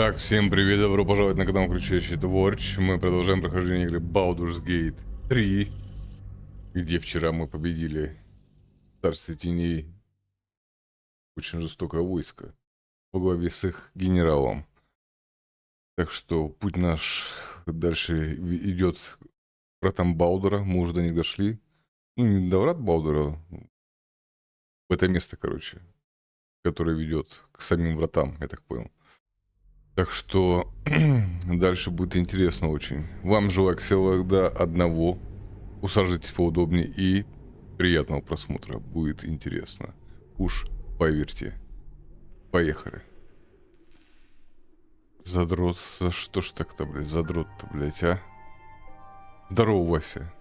Так, всем привет, добро пожаловать на канал Компьютерный Творч. Мы продолжаем прохождение игры Baldur's Gate 3, где вчера мы победили в Царстве Теней очень жестокое войско во главе с их генералом. Так что путь наш дальше идет к вратам Балдура. Мы уже до них дошли. Ну, не до врат Балдура, в это место, короче, которое ведет к самим вратам, я так понял. Так что дальше будет интересно очень. Вам желаю всегда одного. Усаживайтесь поудобнее и приятного просмотра. Будет интересно. Уж поверьте. Поехали. Задрот. За что ж так-то, блядь? Задрот-то, блядь, а? Здорово, Вася.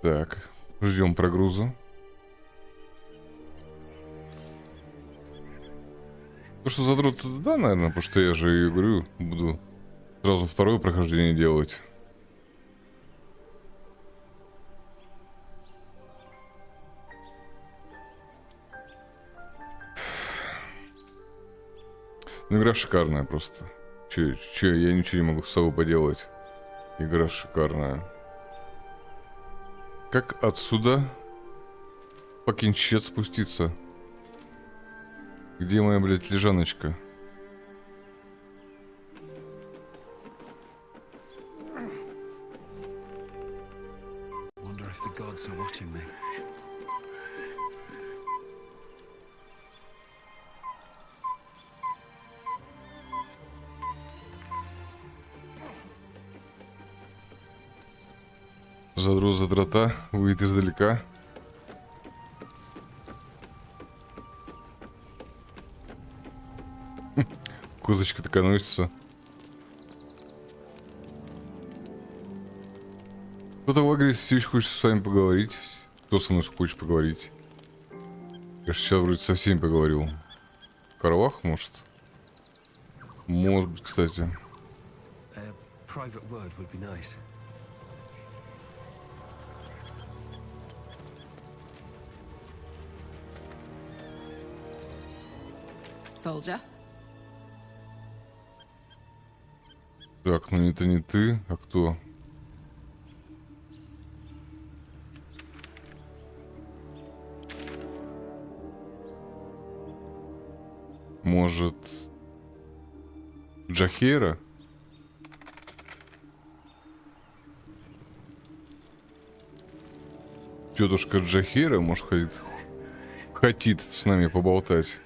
Так. Ждем прогруза. То, что задрот, да, наверное, потому что я же и говорю, буду сразу второе прохождение делать. Ну, игра шикарная просто. Че, я ничего не могу с собой поделать. Игра шикарная. Как отсюда по кинчет спуститься? Где моя, блядь, лежаночка? Задрот задрота, выйдет издалека. Козочка такая носится. Кто-то в агрессии все еще хочет с вами поговорить. Кто со мной хочет поговорить? Я же сейчас вроде со всеми поговорил. Карвах, может? Может быть, кстати. Soldier? Так, ну это не ты, а кто? Может, Джахейра? Тетушка Джахейра, может, хотит с нами поболтать.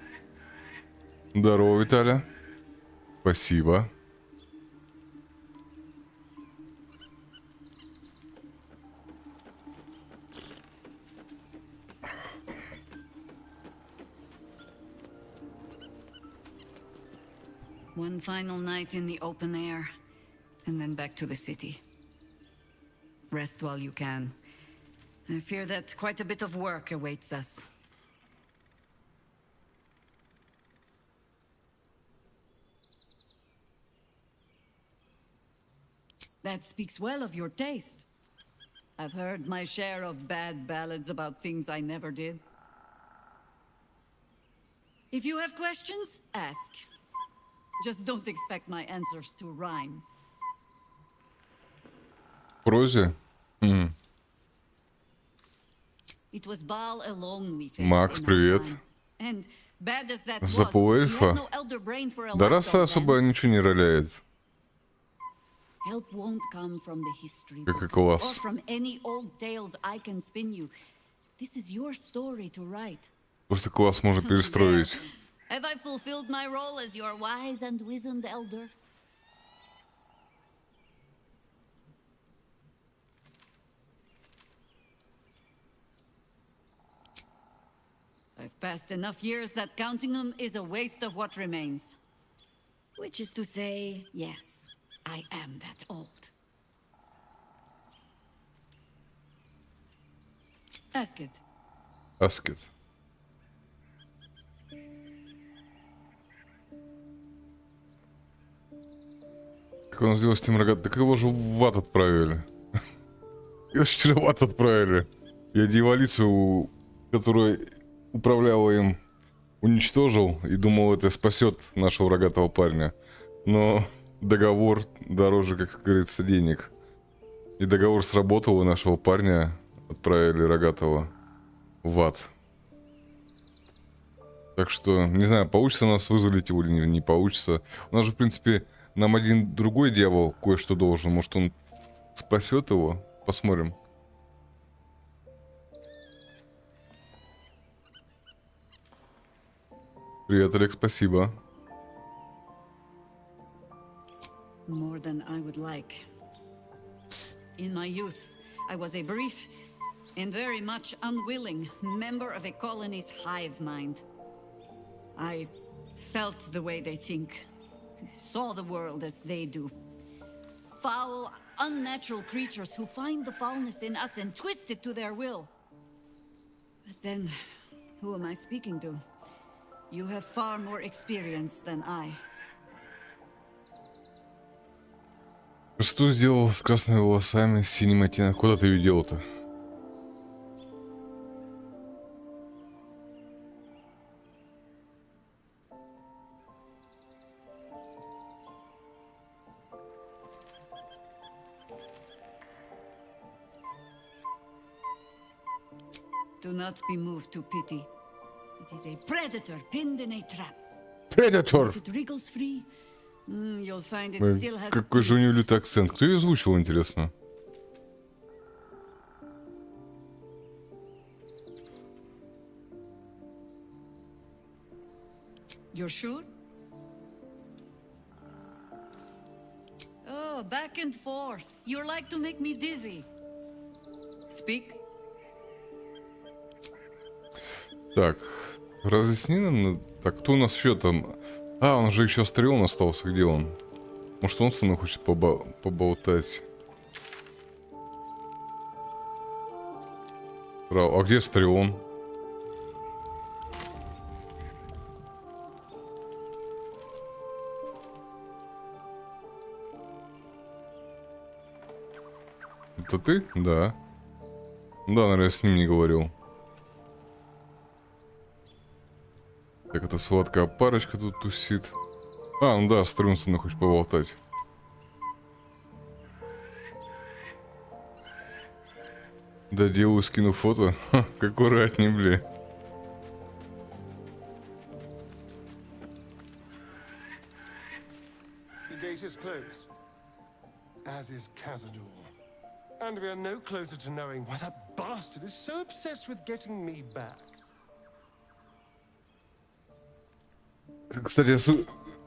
Здорово, Виталя. Спасибо. One final night in the open air, and then back to the city. Rest while you can. I fear that quite a bit of work awaits us. That speaks well of your taste. I've heard my share of bad ballads about things I never did. If you have questions, ask. Just don't expect my answers to rhyme. Прозе? It was Baal alone we faced. Макс, привет. And bad as that was, За полуэльфа? you had no elder brain for a Да lapdog раса особо then. ничего не роляет. Help won't come from the history Какой books, класс. or from any old tales I can spin you. This is your story to write. Просто класс можно перестроить. Have I fulfilled my role as your wise and wizened elder? I've passed enough years that counting them is a waste of what remains. Which is to say, yes, I am that old. Ask it. Аскет. Как он сделал с тем рогатым? Так его же в ад отправили. Его же вчера в ад отправили. Я дьяволицу, которая управляла им уничтожил и думал, это спасет нашего рогатого парня. Но договор дороже, как говорится, денег. И договор сработал, и нашего парня отправили рогатого в ад. Так что, не знаю, получится нас вызволить его или не получится. У нас же, в принципе, нам один другой дьявол кое-что должен. Может, он спасет его? Посмотрим. Привет, Олег, спасибо. More than I would like. In my youth, I was a brief and very much unwilling member of a colony's hive mind. I felt the way they think, saw the world as they do. Foul, unnatural creatures who find the foulness in us and twist it to their will. But then, who am I speaking to? You have far more experience than I. Что сделал с красными волосами, с синим оттенком? Куда ты ее делал-то? Do not be moved to pity. It is a predator pinned in a trap. Predator! If it wriggles free, you'll find it Ой, still has какой же у teeth. нее лютый акцент. Кто ее озвучивал, интересно? You're sure? Oh, back and forth. You like to make me dizzy. Speak. Так, разъясни нам. Так, кто у нас еще там? А, он же еще Астрион остался. Где он? Может, он со мной хочет поболтать? А где Астрион? Это ты? Да. Да, наверное, я с ним не говорил. Так, это сладкая парочка тут тусит. А, ну да, Струн со мной хочет поболтать. Да, делаю, скину фото. Ха, аккуратней, бля. The gate is closed, as is Cazador. And we are no closer to knowing why that bastard is so obsessed with getting me back. Кстати,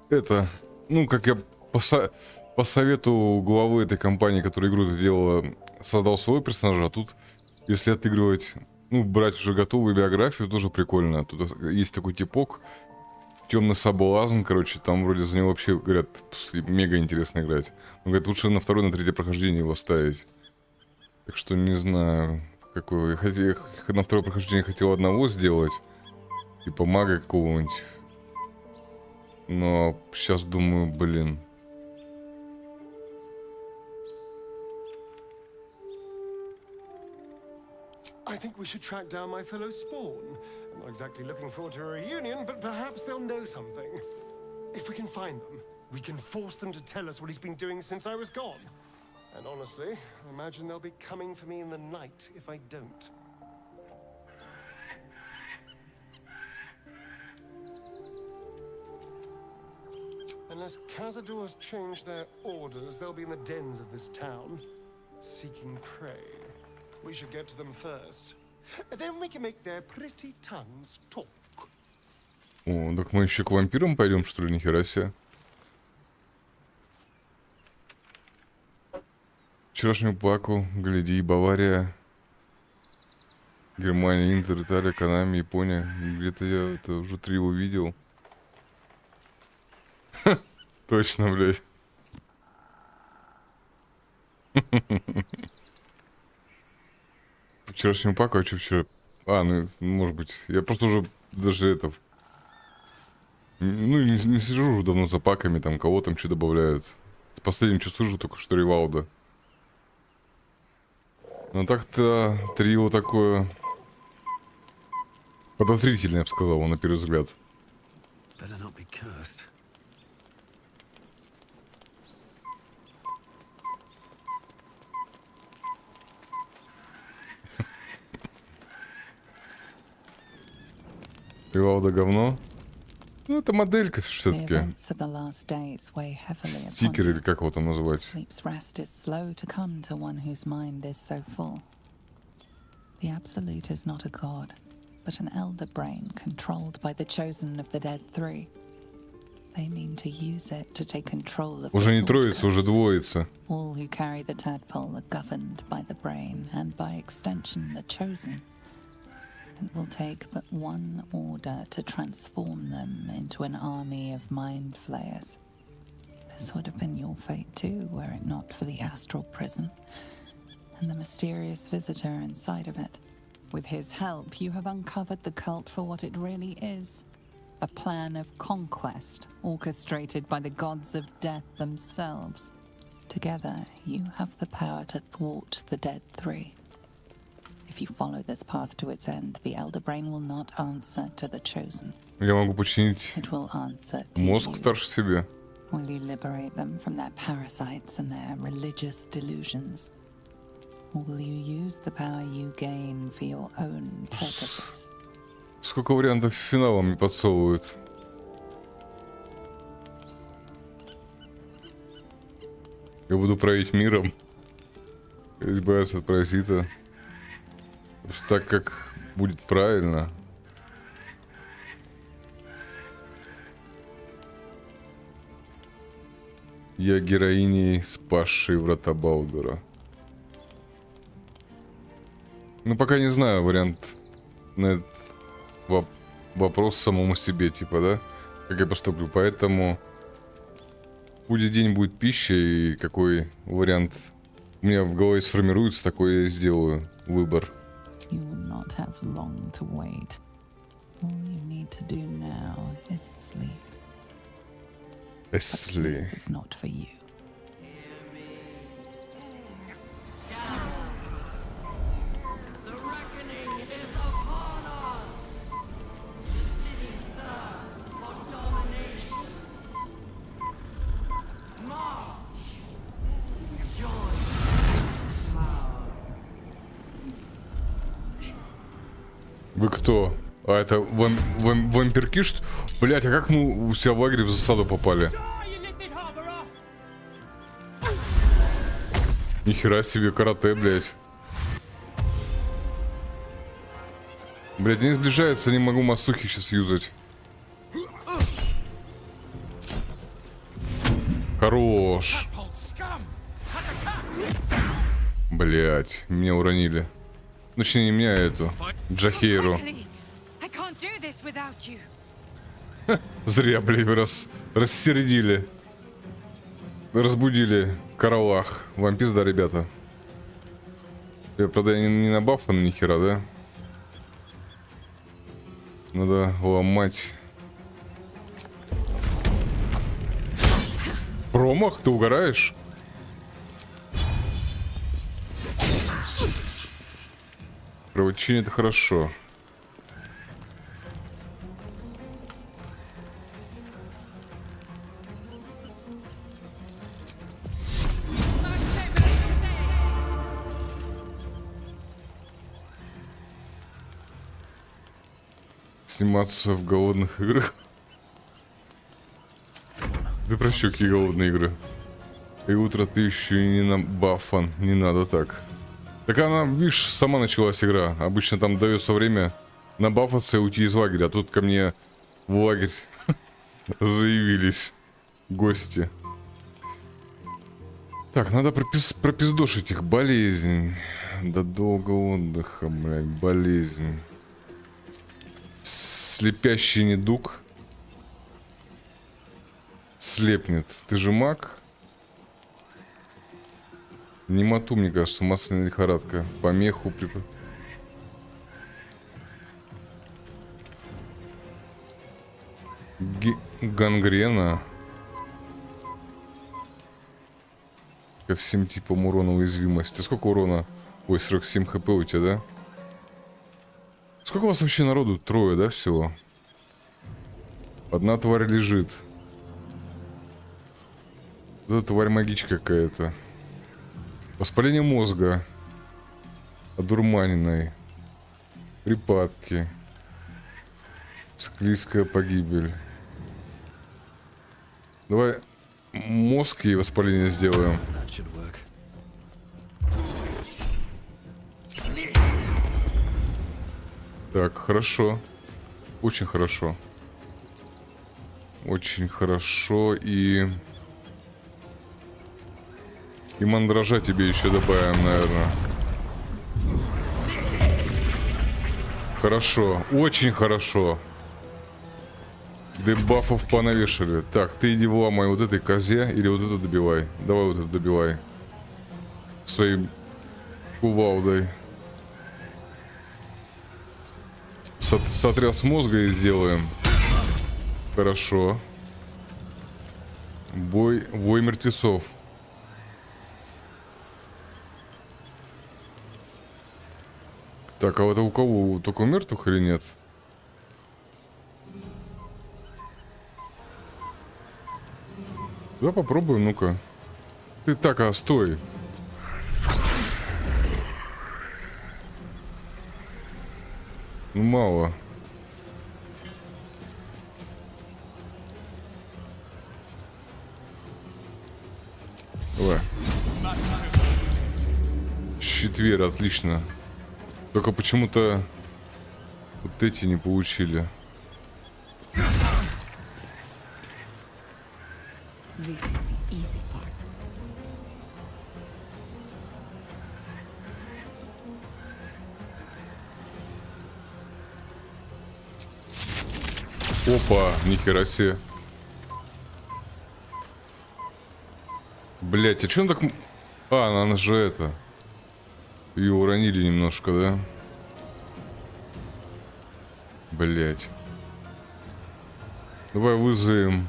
это, ну, как я по совету главы этой компании, которая игру это делала, создал своего персонажа, а тут, если отыгрывать, ну, брать уже готовую биографию, тоже прикольно. Тут есть такой типок, темный соблазн, короче, там вроде за него вообще, говорят, мега интересно играть. Он говорит, лучше на второе, на третье прохождение его ставить. Так что не знаю, какой. Я на второе прохождение хотел одного сделать, типа мага какого-нибудь. Но сейчас думаю, блин. I think we should track down my fellow Spawn. I'm not exactly looking forward to a reunion, but perhaps they'll know something. If we can find them, we can force them to tell us what he's been doing since I was gone. And honestly, I imagine they'll be coming for me in the night if I don't. Unless Cazador's changed their orders, they'll be in the dens of this town, seeking prey. We should get to them first. Then we can make their pretty tongues talk. О, так мы еще к вампирам пойдем, что ли, нихера себе. Вчерашнюю паку, гляди, Бавария, Германия, Интер, Италия, Канами, Япония. Где-то я это уже 3 увидел. Ха, точно, блядь. Вчерашнюю паку, а что вчера? А, ну, может быть. Я просто уже даже это... Ну, не сижу уже давно за паками, там, кого там что добавляют. В последнем часу слышу только что Ривалда. Ну так-то трио такое подозрительное, я бы сказал, на первый взгляд. Better not be cursed. Привал говно. Ну, это моделька The все-таки. events of the last days weigh heavily upon Стикер или you. как его там называть. Sleep's rest is slow to come to one whose mind is so full. The Absolute is not a god, but an elder brain controlled by the chosen of the dead three. They mean to use it to take control of Уже the не Sword троица, уже Coast. двоица. All who carry the tadpole are governed by the brain and by extension the chosen. It will take but one order to transform them into an army of mind flayers. This would have been your fate too, were it not for the astral prison and the mysterious visitor inside of it. With his help, you have uncovered the cult for what it really is. A plan of conquest orchestrated by the gods of death themselves. Together, you have the power to thwart the dead three. If you follow this path to its end, the Elder Brain will not answer to the chosen. Я могу починить It will answer to мозг you. старше себе. Will you liberate them from their parasites and their religious delusions? Or will you use the power you gain for your own purposes? Сколько вариантов финала мне подсовывают. Я буду править миром. Избавиться от паразита. Потому что так, как будет правильно. Я героиней, спасшей врата Балдура. Ну, пока не знаю вариант на этот вопрос самому себе, типа, да? Как я поступлю. Поэтому будет день, будет пища, и какой вариант у меня в голове сформируется, такой я сделаю выбор. You will not have long to wait. All you need to do now is sleep. But Если... sleep is not for you. The reckoning is upon us! Cities thirst for domination. March! Join power. Вы кто? А это вампирки, что? Блять, а как мы у себя в лагере в засаду попали? Нихера себе карате, блять. Блять, они сближаются, не могу масухи сейчас юзать. Хорош. Блять, меня уронили. Точнее, не меня, а эту. Джахейру. I can't do this without you. Зря, блядь, вы рассердили. Разбудили караулах. Вам пизда, ребята. Я, правда, не на бафан ни хера, да? Надо ломать. Промах? Ты угораешь? Кровотечение — это хорошо. Сниматься в голодных играх. Ты про что, какие голодные игры? И утро ты еще и не на бафан. Не надо так. Так она, видишь, сама началась игра. Обычно там дается время набафаться и уйти из лагеря. А тут ко мне в лагерь заявились гости. Так, надо пропиздошить их. Болезнь. До долгого отдыха, блядь. Болезнь. Слепящий недуг. Слепнет. Ты же маг? Немоту, мне кажется, масляная лихорадка. Помеху гангрена. Ко всем типам урона уязвимости. Сколько урона? Ой, 47 хп у тебя, да? Сколько у вас вообще народу? Трое, да, всего? Одна тварь лежит. Вот эта тварь магичка какая-то. Воспаление мозга. Одурманенной. Припадки. Склизкая погибель. Давай мозг и воспаление сделаем. Так, хорошо. Очень хорошо. Очень хорошо. И мандража тебе еще добавим, наверное. Хорошо. Очень хорошо. Дебафов понавешали. Так, ты иди вламай вот этой козе или вот эту добивай. Давай вот эту добивай. Своей кувалдой. Сотряс мозга и сделаем. Хорошо. Вой мертвецов. Так, а это у кого? Только у мертвых или нет? Да, попробуем, ну-ка. Ты так, стой. Ну, мало. Давай. Четверо, отлично. Только почему-то вот эти не получили. This is the easy part. Опа, нихера себе. Блять, а че он так... А, она же это... Ее уронили немножко, да? Блять. Давай вызовем...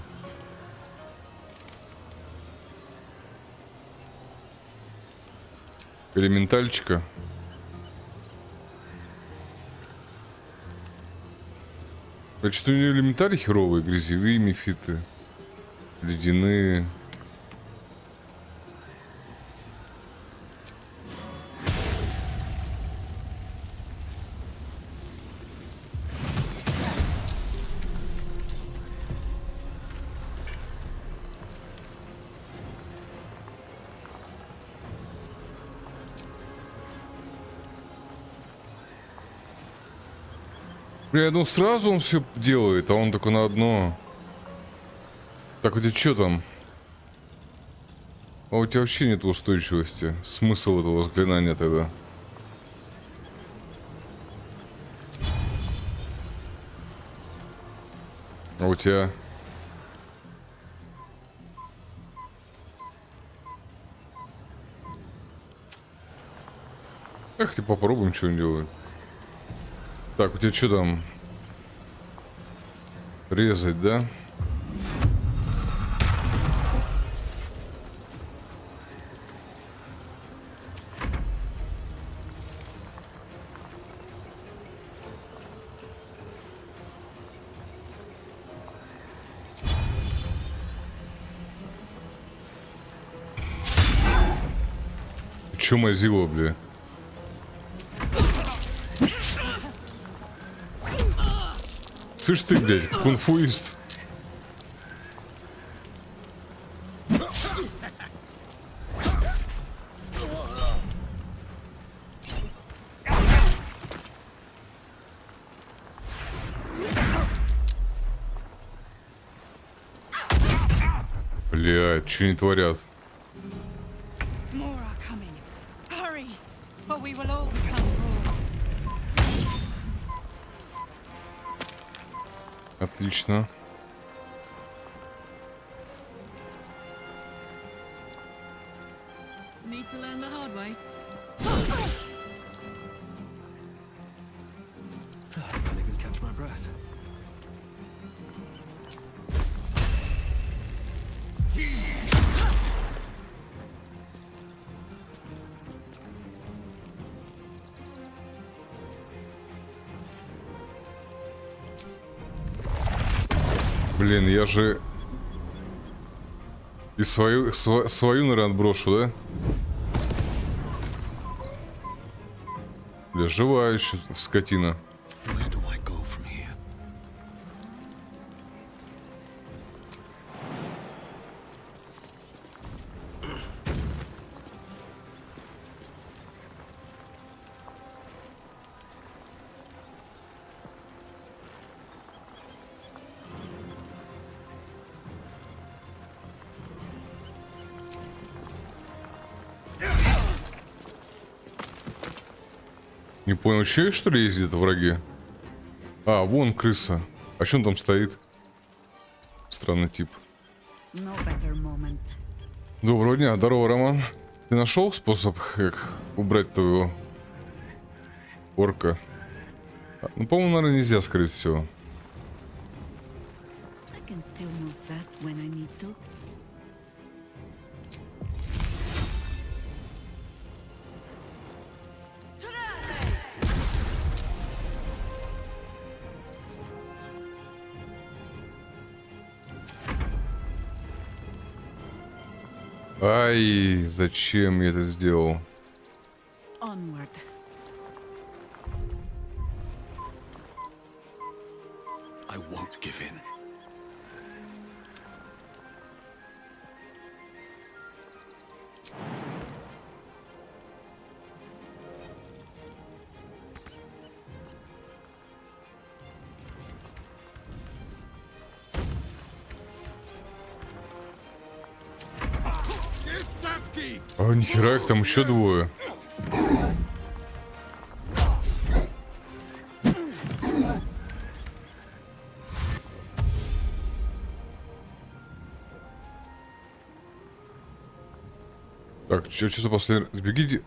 элементальчика. Значит, у нее элементали херовые, грязевые мефиты, ледяные. Бля, я думал, сразу он все делает, а он только на одно. Так, у тебя что там? А у тебя вообще нет устойчивости. Смысл этого заклинания тогда? А у тебя... Эх, ты попробуем, что он делает. Так, у тебя что там? Резать, да? Чё мазило, бля? Слышь ты, блядь, кунфуист. Блядь, что они творят? More are coming. Hurry, or we will all become fools. Отлично. Need to learn the hard way. I can't even catch my breath. Блин, я же... И свою, наверное, отброшу, да? Бля, живая еще скотина. Where do I go from here? Не понял, че что ли есть где-то враги? А, вон крыса. А что он там стоит? Странный тип. No better moment. Доброго дня, здорово, Роман. Ты нашел способ, как убрать твоего орка? Ну, по-моему, наверное, нельзя, скорее всего. I can still move fast when I need to. Ай, зачем я это сделал? Onward. I won't give in. А, нихера, их там еще двое. Так, что за последний... Сбегите...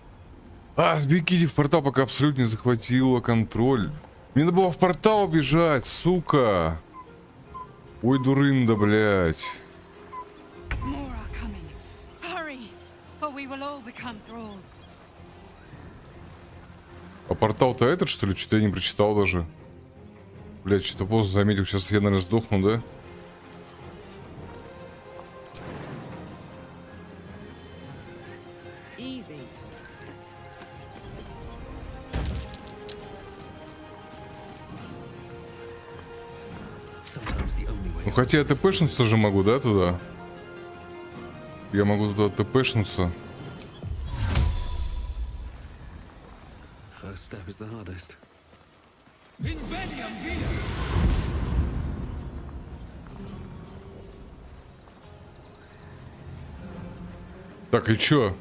А, сбегите в портал, пока абсолютно не захватила контроль. Мне надо было в портал бежать, сука. Ой, дурында, блядь. More are coming. Hurry, or we will all become thralls. А портал-то этот, что ли? Что-то я не прочитал даже. Блядь, что-то поздно заметил. Сейчас я, наверное, сдохну, да? Easy. Sometimes the only way Ну, хотя я тпшнуться же могу, да, туда? Я могу туда тпшнуться. first step is the hardest. Так, и чё?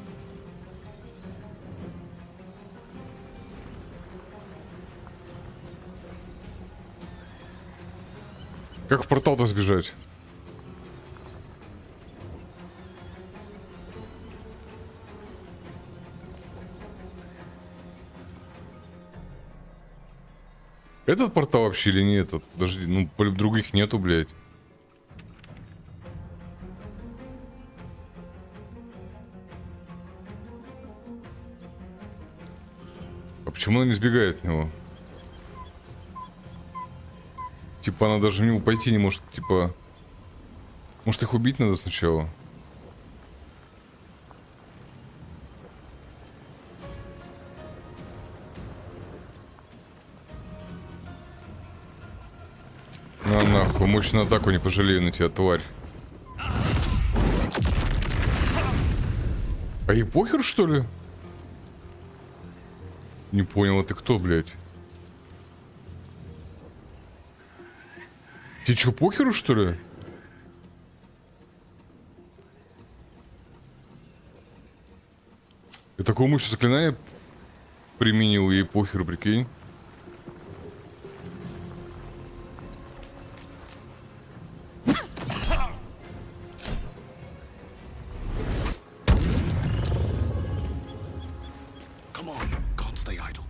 Как в портал-то сбежать? Этот портал вообще или не этот? Подожди, ну, других нету, блядь. А почему она не сбегает от него? Типа она даже в него пойти не может, типа... Может их убить надо сначала? На нахуй, мощную атаку не пожалею на тебя, тварь. А ей похер, что ли? Не понял, а ты кто, блядь? Тебе что, похеру, что ли? Я такое мощное заклинание применил, ей похеру, прикинь. Come on, can't stay idle.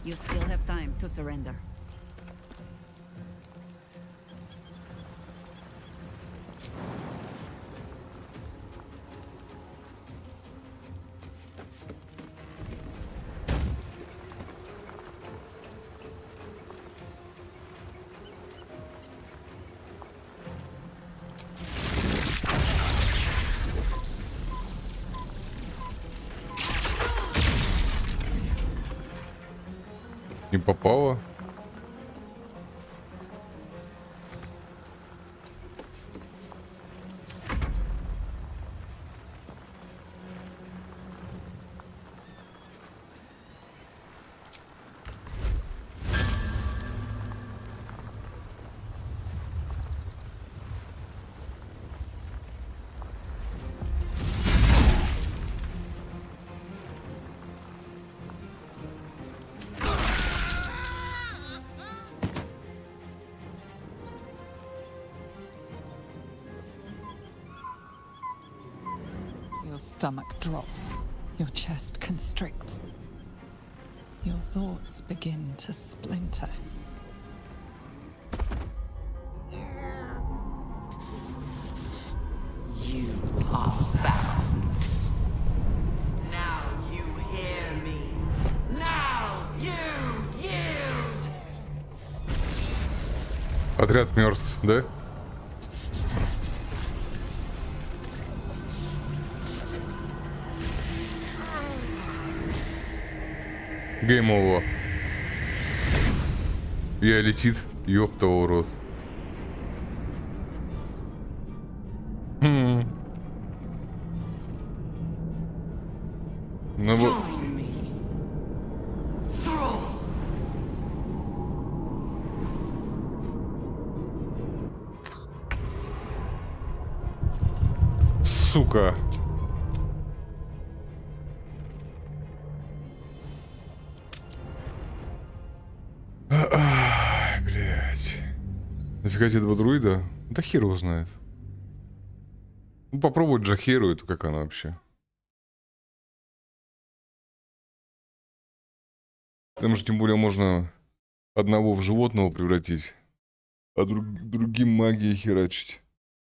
You still have time to surrender. Не попало. Your stomach drops. Your chest constricts. Your thoughts begin to splinter. You are found. Now you hear me. Now you yield. Отряд мертв, да? Гейм овер. Я летит, ёпта урод. Ну вот. Join me. Сука. Ай, блядь. Нафига тебе два друида? Да хер его знает. Ну, попробовать Джахеру эту, как она вообще. Там же тем более можно одного в животного превратить, а другим магией херачить.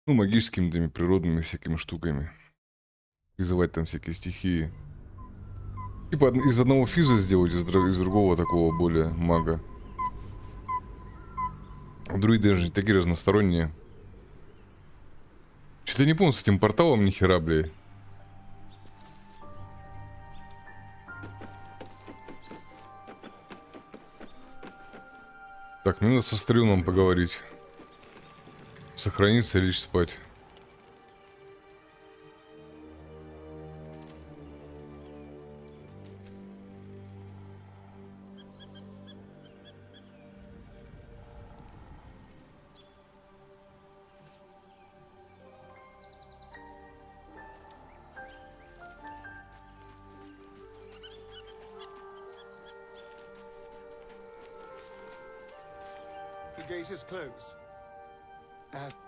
Ну, магическими теми природными всякими штуками. Призывать там всякие стихии. Типа из одного физа сделать, из другого такого более мага. Друиды же такие разносторонние. Что-то я не помню с этим порталом ни хера, блядь. Так, мне надо со Стрелом поговорить. Сохраниться и лечь спать. The gate is closed.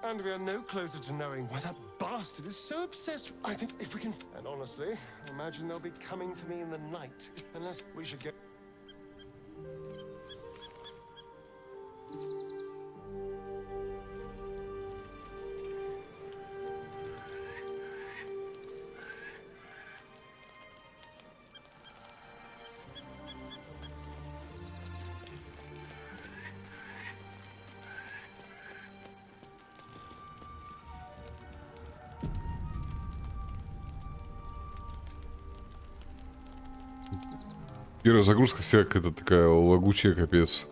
And we are no closer to knowing why that bastard is so obsessed. I think if we can... And honestly, imagine they'll be coming for me in the night. Unless we should get... Первая загрузка вся какая-то такая лагучая, капец.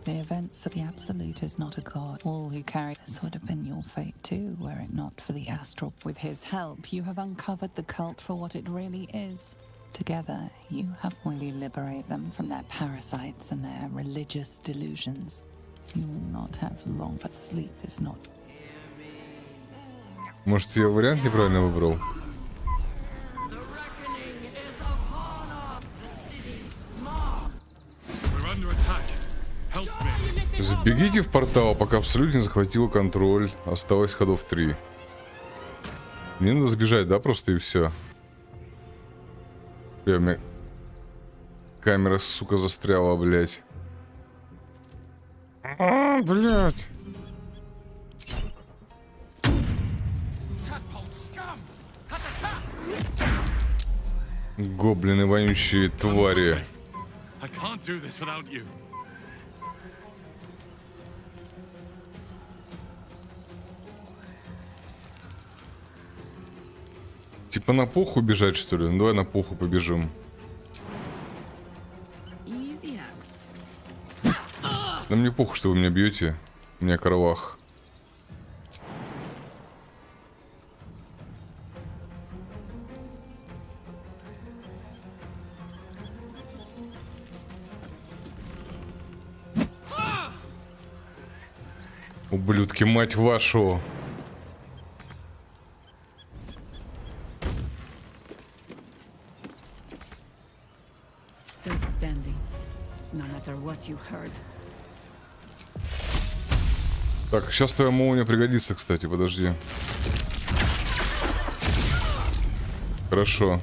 The events of the Absolute is not a god. All who carry this would have been your fate too, were it not for the astral. With his help, you have uncovered the cult for what it really is. Together, you have really liberate them from their parasites and their religious delusions. You will not have long, but sleep is not. Может, я вариант неправильно выбрал? Сбегите в портал, пока Абсолют не захватила контроль. Осталось ходов 3. Мне надо сбежать, да, просто и все. У меня камера, сука, застряла, блядь. Блядь. Гоблины, вонючие твари. Типа на поху бежать, что ли? Ну давай на поху побежим. Easy as. Да мне похуй, что вы меня бьете. У меня кровах. Ублюдки, мать вашу. Stood standing, no matter what you heard. Так, сейчас твоя молния пригодится, кстати, подожди. Хорошо.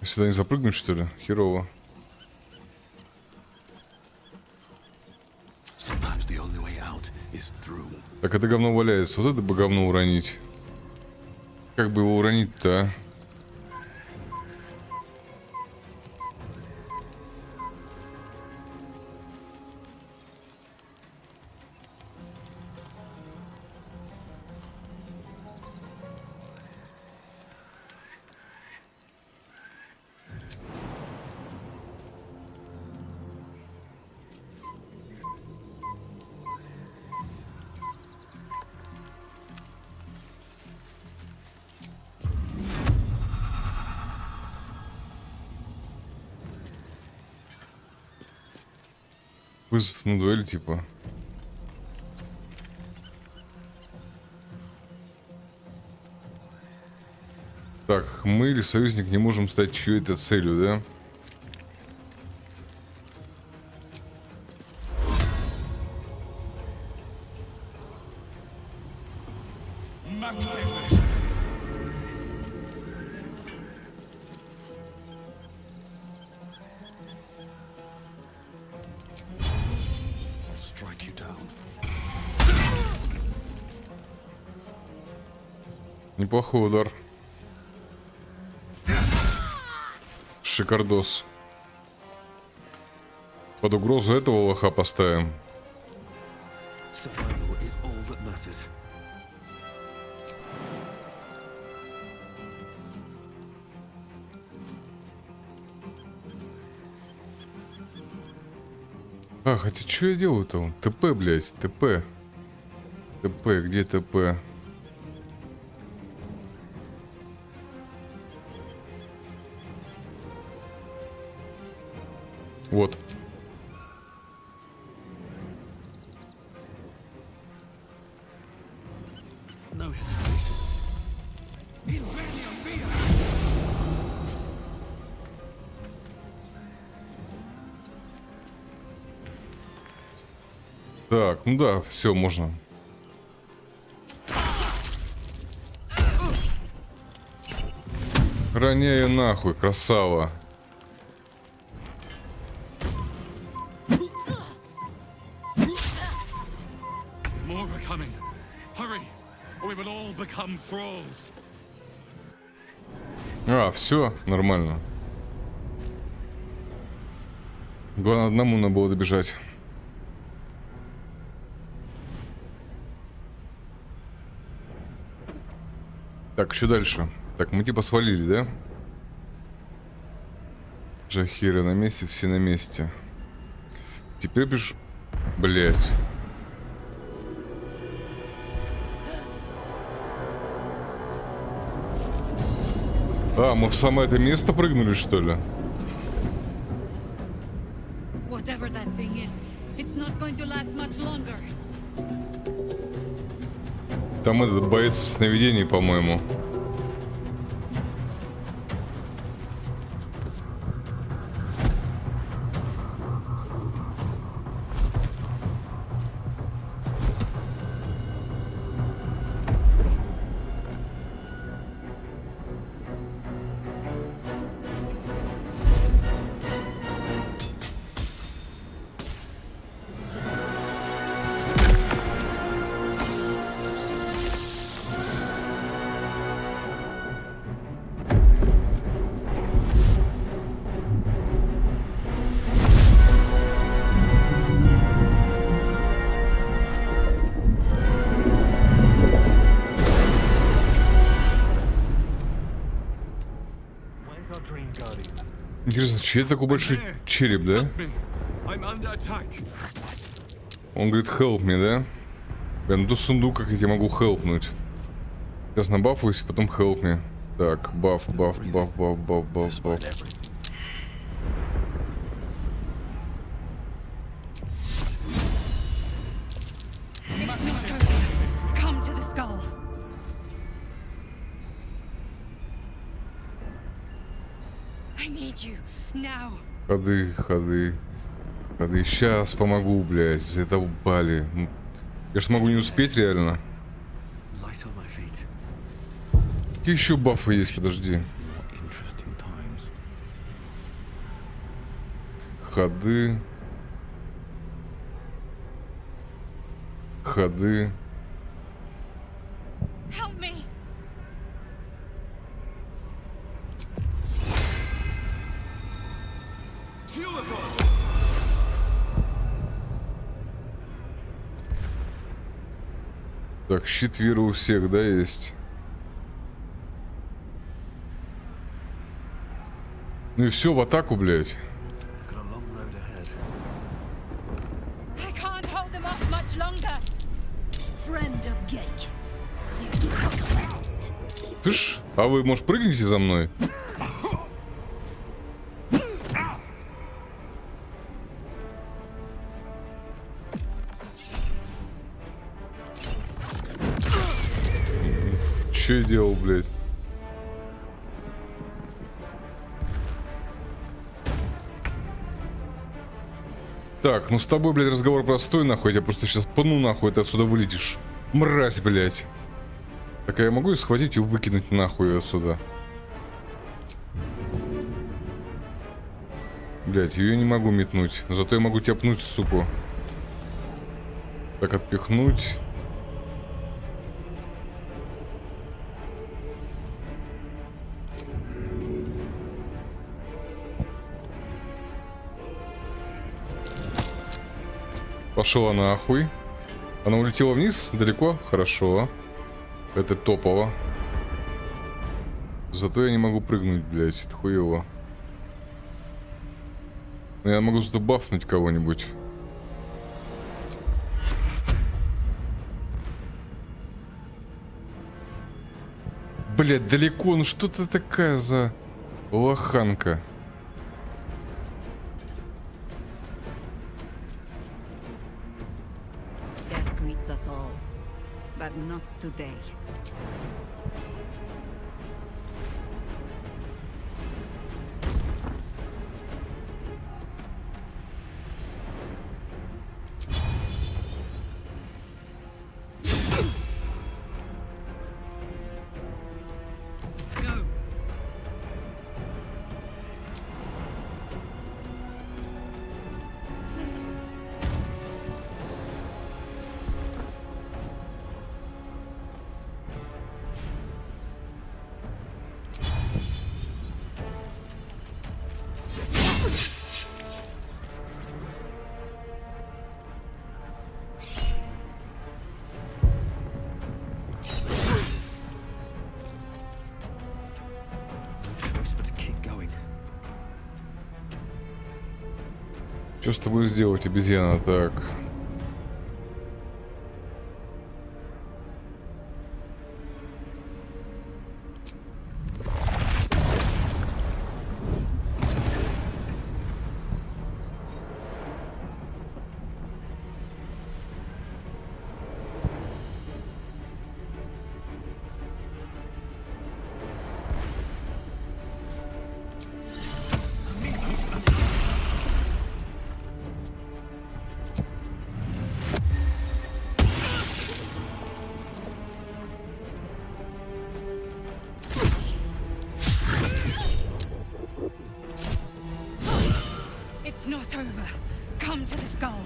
Сюда не запрыгнуть, что ли? Херово. Так, это говно валяется. Вот это бы говно уронить. Как бы его уронить-то, а? Вызов на дуэль, типа. Так, мы или союзник не можем стать чьей-то целью, да? Неплохой удар. Шикардос. Под угрозу этого лоха поставим. А, хотя что я делаю-то? ТП, блядь, ТП. ТП, где ТП? Вот. Так, ну да, все, можно. Роняю нахуй, красава. А, все, нормально. Главное, одному надо было добежать. Так, что дальше? Так, мы типа свалили, да? Жахиры на месте, все на месте. Теперь пишу... Блять. А, мы в самое это место прыгнули, что ли? Whatever that thing is, it's not going to last much longer. Там этот боец сновидений, по-моему. Интересно, чей такой большой череп, да? Он говорит, help me, да? Прям до сундука, как я могу хелпнуть. Сейчас набафуюсь, потом help me. Так, баф. Come to the skull. I need you now. Ходы. Сейчас помогу, блядь. Задолбали. Я ж могу не успеть реально. Light on my feet. Какие еще бафы есть, подожди. Interesting times. Ходы. Help me. Так, щит веры у всех, да, есть? Ну и все, в атаку, блядь. I've got a long road ahead. I can't hold them up much longer. Friend of Gake. You have lost. Слышь, а вы, может, прыгнете за мной? Че я делал, блядь? Так, ну с тобой, блядь, разговор простой, нахуй. Я тебя просто сейчас пну, нахуй, ты отсюда вылетишь. Мразь, блядь. Так, а я могу ее схватить и выкинуть нахуй отсюда? Блядь, ее не могу метнуть. Зато я могу тебя пнуть, суку. Так, отпихнуть. Пошла нахуй. Она улетела вниз? Далеко? Хорошо. Это топово. Зато я не могу прыгнуть, блядь. Это хуево. Но я могу зато бафнуть кого-нибудь. Блядь, далеко. Ну что ты такая за лоханка? Death greets us all, but not today. Let's go. Choice but to keep going. Что с тобой сделать, обезьяна? Так. It's not over. Come to the skull.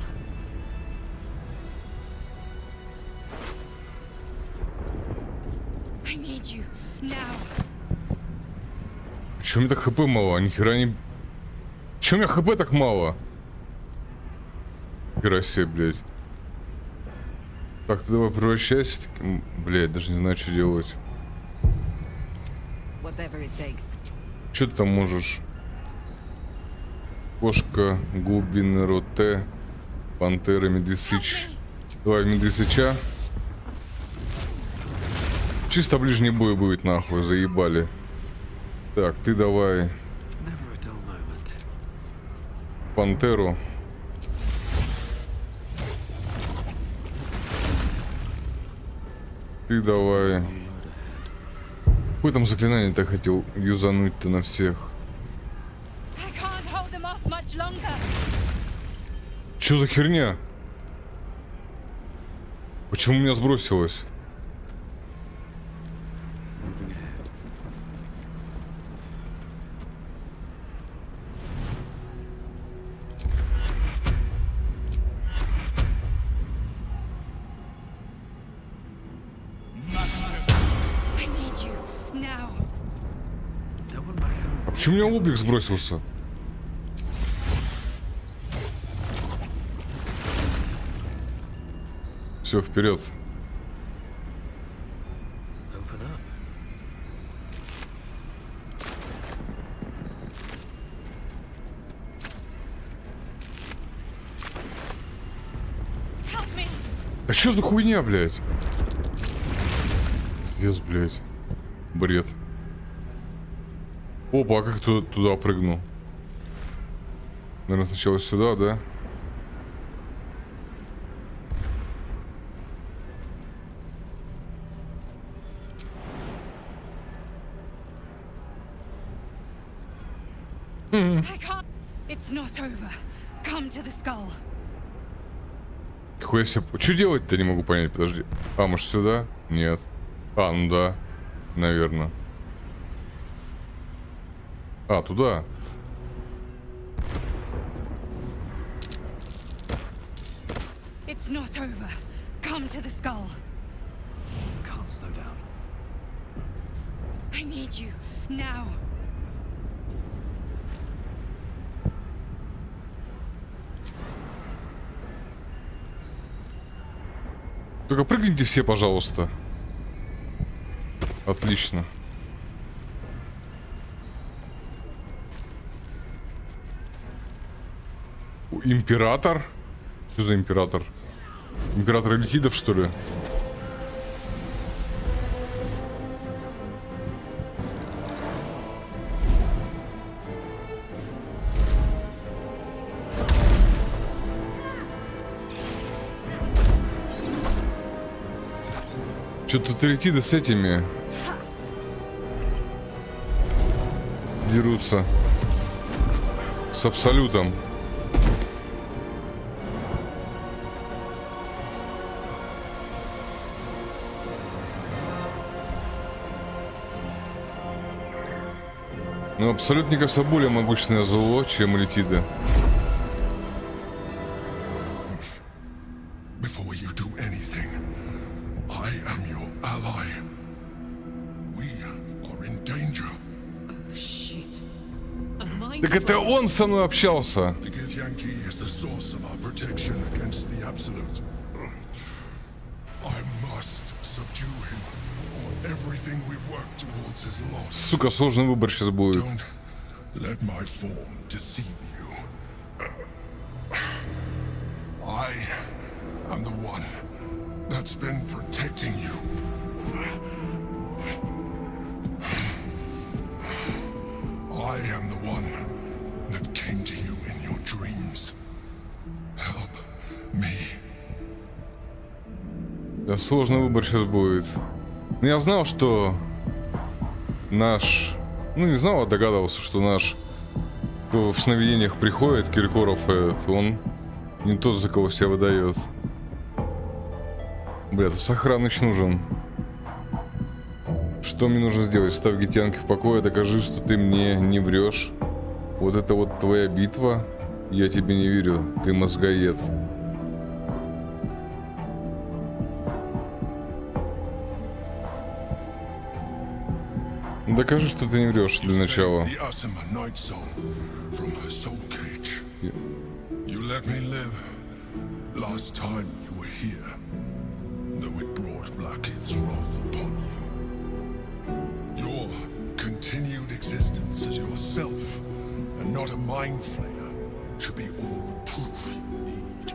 I need you now. Чё у меня так хп мало? Нихера не... Чё у меня хп так мало? Хера себе, блядь. Так, ты давай превращайся. Блядь, даже не знаю, что делать. Whatever it takes. Что ты там можешь? Кошка, глубины роте, пантера, медведь. Давай медведича. Чисто ближний бой будет, нахуй, заебали. Так, ты давай Never a dull moment. пантеру. Ты давай. Какое там заклинание-то хотел юзануть-то на всех? I can't hold them off much longer. Чё за херня? Почему меня сбросилось? Moving ahead. I need you now. No one back home. А почему у меня облик сбросился? Все, вперед. Open up. Help me. А что за хуйня, блядь? Пиздец, блядь. Бред. Опа, а как туда прыгнул? Наверное, сначала сюда, да? I can't. It's not over. Come to the skull. Хуя себе. Что делать-то, не могу понять, подожди. А, может сюда? Нет. А, ну да. Наверное. А, туда. It's not over. Come to the skull. Can't slow down. I need you now. Только прыгните все, пожалуйста. Отлично. Император? Что за император? Император элитидов, что ли? Что-то тут элитиды с этими дерутся. С абсолютом. Но абсолют, мне кажется, более могущественное зло, чем элитиды. Before you do anything, I am your ally. We are in danger. Shit. A mind Так это он со мной общался. The Githyanki is the source of our protection against the Absolute. I must subdue him, or everything we've worked towards is lost. Сука, сложный выбор сейчас будет. Don't let my form deceive you. I am the one that's been protecting you. I am the one that came to you in your dreams. Help me. Да, сложный выбор сейчас будет. Но я знал, что наш... Ну, не знал, а догадывался, что наш... Кто в сновидениях приходит, Киркоров этот, он не тот, за кого себя выдает. Бля, тут Сохраныч нужен. Что мне нужно сделать? Ставь Гитянки в покое, докажи, что ты мне не врешь. Вот это вот твоя битва. Я тебе не верю, ты мозгоед. Докажи, что ты не врешь для начала. The Asima Night Soul from her soul cage. Yeah. You let me live. Last time you were here, though it brought Blackhead's wrath upon you. Your continued existence answers yourself, and not a mind flayer, should be all the proof you need.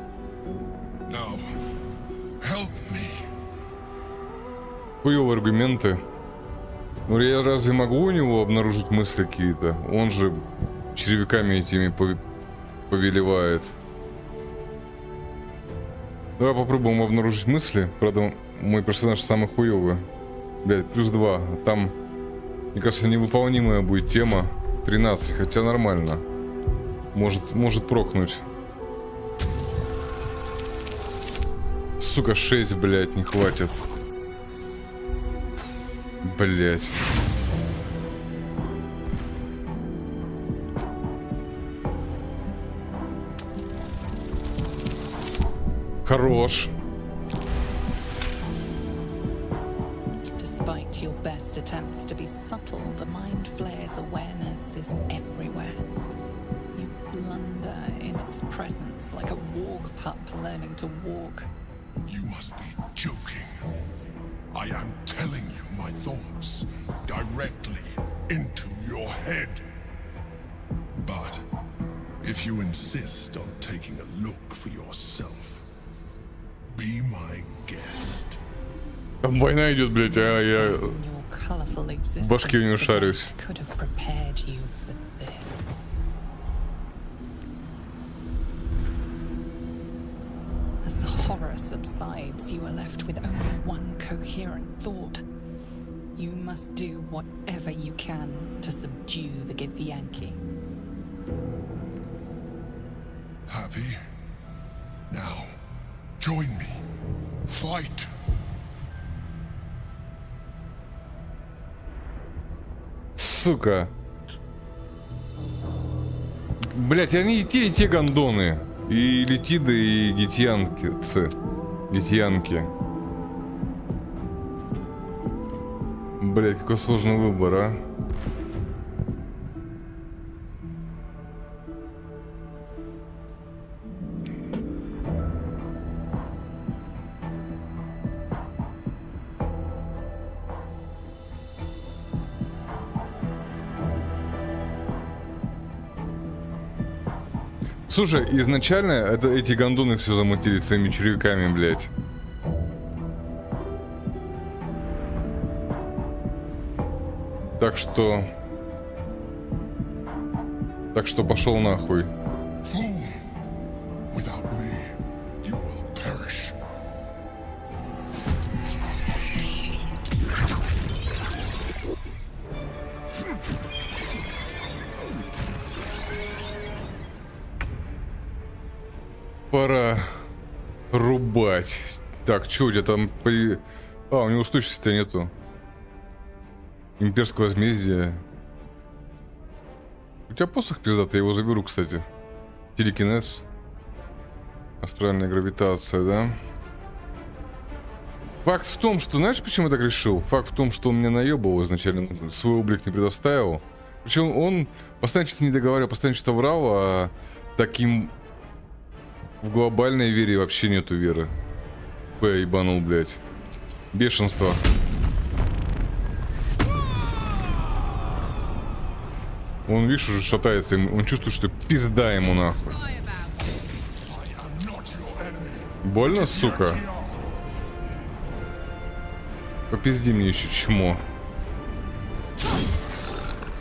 Now, help me. Хуёвые аргументы. Ну я разве могу у него обнаружить мысли какие-то? Он же червяками этими повелевает. Давай попробуем обнаружить мысли. Правда, мой персонаж самый хуёвый. Блядь, +2. Там, мне кажется, невыполнимая будет тема. 13, хотя нормально. Может прокнуть. Сука, 6, блядь, не хватит. Блядь. Хорош. Despite your best attempts to be subtle, the mind flayer's awareness is everywhere. You blunder in its presence like a walk pup learning to walk. You must be joking. I am telling you my thoughts directly into your head. But if you insist on taking a look for yourself, be my guest. Там война идет, блядь, а я Your colorful в башке не existence шарюсь. could have prepared you for this. As the horror subsides, you are left with only one coherent thought. You must do whatever you can to subdue the Githyanki. Happy? Now, join me. Fight! Сука. Блять, они и те гондоны. И летиды, и гитьянки. Гитьянки. Блять, какой сложный выбор, а. Слушай, изначально эти гондоны все замутили своими червяками, блядь. Так что пошел нахуй. Fool! Without me, you will perish. Пора рубать. Так, что у тебя там при... А, у него устойчивости нету. Имперское возмездие. У тебя посох пиздатый, я его заберу, кстати. Телекинез. Астральная гравитация, да? Факт в том, что... Знаешь, почему я так решил? Факт в том, что он меня наебывал изначально. Свой облик не предоставил. Причем он постоянно что-то не договаривал, постоянно что-то врал, а таким... В глобальной вере вообще нету веры. Я ебанул, блядь. Бешенство. Он, видишь, уже шатается. Он чувствует, что пизда ему нахуй. Больно, сука? Попизди мне еще, чмо.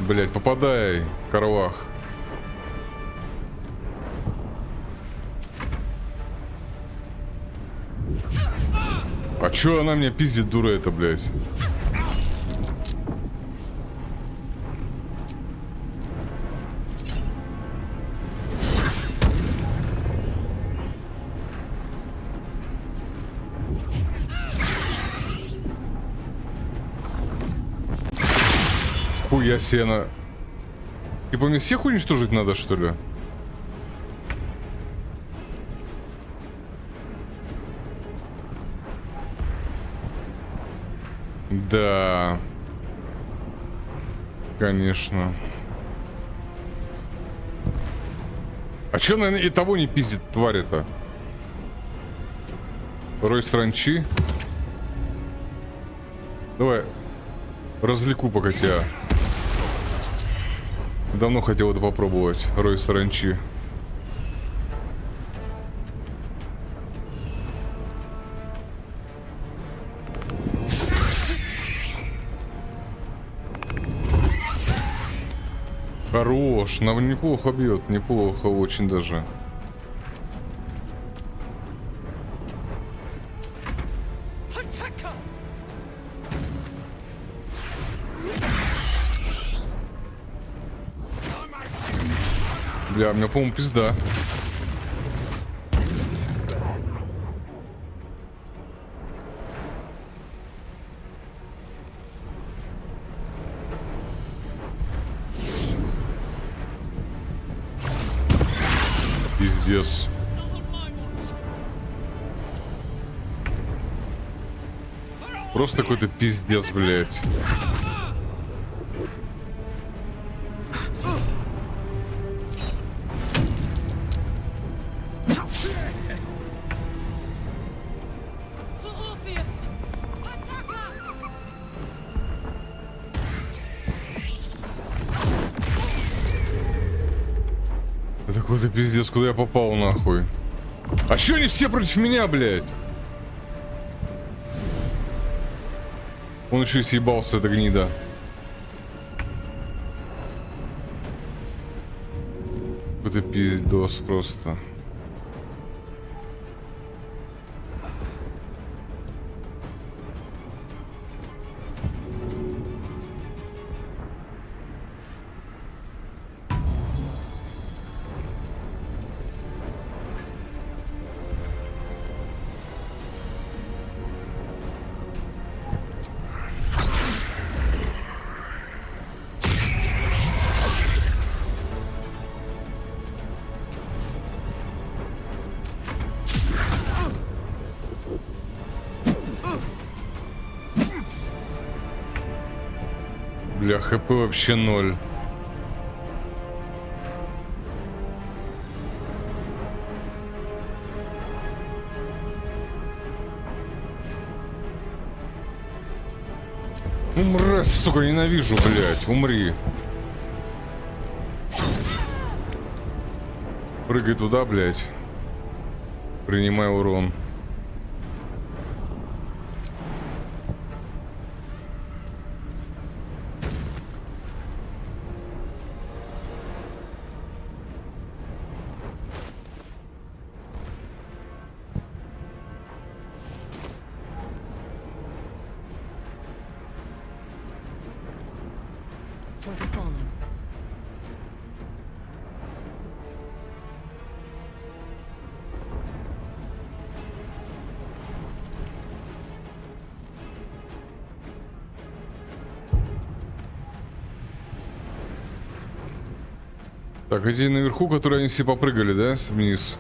Блядь, попадай, Карлах. А чё она меня пиздит, дура это, блядь? Хуя сена. Типа мне всех уничтожить надо, что ли? Да. Конечно. А чё, наверное, и того не пиздит, тварь-то? Рой сранчи. Давай. Развлеку пока тебя. Давно хотел это попробовать. Рой саранчи. Хорош, нам неплохо бьет, неплохо, очень даже. Бля, у меня, по-моему, пизда. Пиздец. Просто какой-то пиздец, блядь. Это какой-то пиздец, куда я попал, нахуй. А чё они все против меня, блядь? Он еще и съебался, эта гнида. Какой-то пиздос просто. Бля, хп вообще 0. Ну, мразь, сука, ненавижу, блядь, умри. Прыгай туда, блядь. Принимай урон. For the fallen. Так, эти наверху, которые они все попрыгали, да, вниз.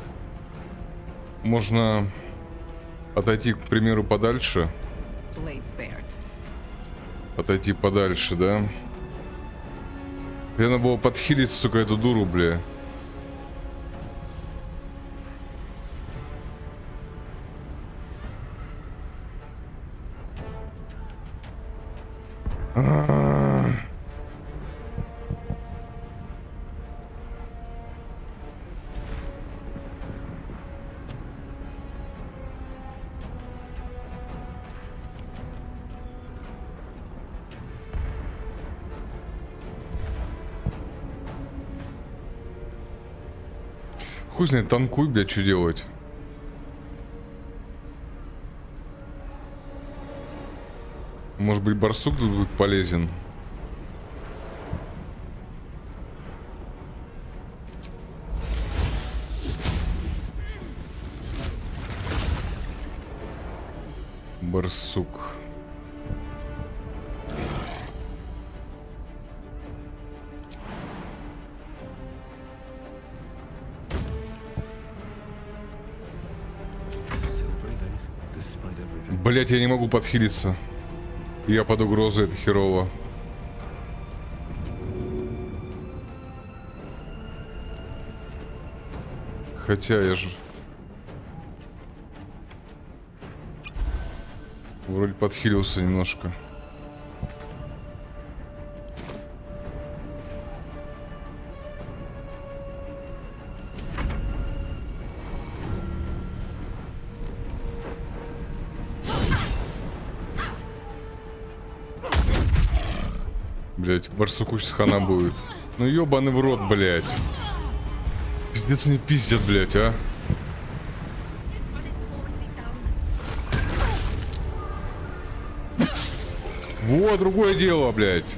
Можно отойти, к примеру, подальше. Blades bared. Отойти подальше, да. Мне надо было подхилить, сука, эту дуру, бля. Хуй знает, танкуй, блядь, что делать? Может быть, барсук тут будет полезен? Барсук. Блять, я не могу подхилиться. Я под угрозой, это херово. Хотя я же... Вроде подхилился немножко. Блять, барсуку сейчас хана будет. Ну ёбаный в рот, блять. Пиздец не пиздят, блять, а. Во, другое дело, блять.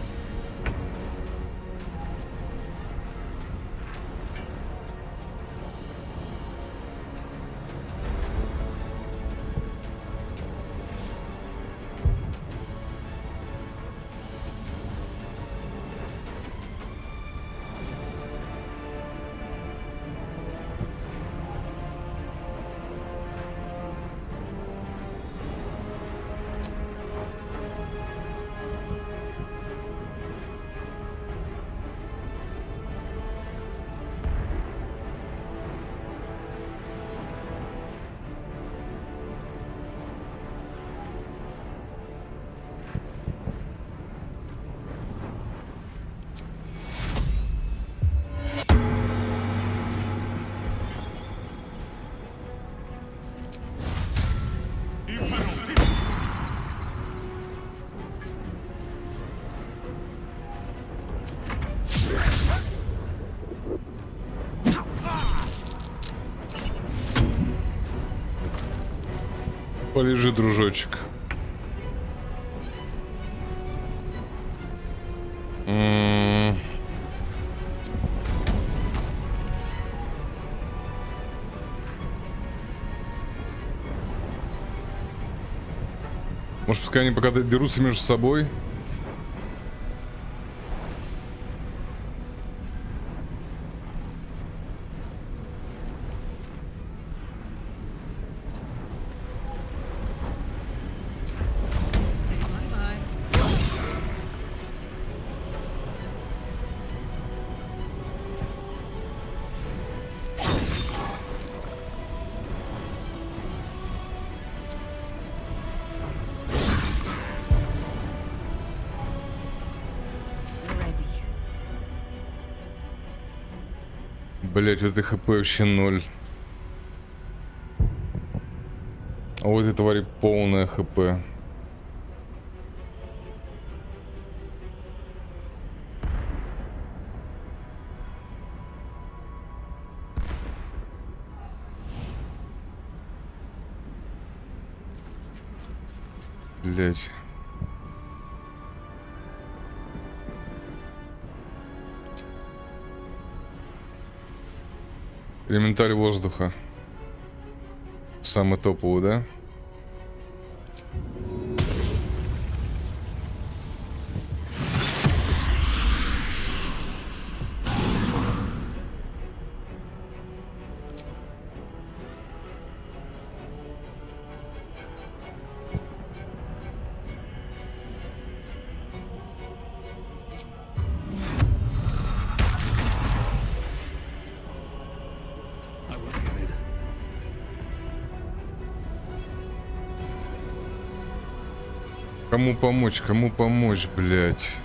Полежи, дружочек. Может, пускай они пока дерутся между собой? Блять, вот это хп вообще 0. А у этой твари полное хп. Блять. Элементарь воздуха. Самый топовый, да? Кому помочь, блядь?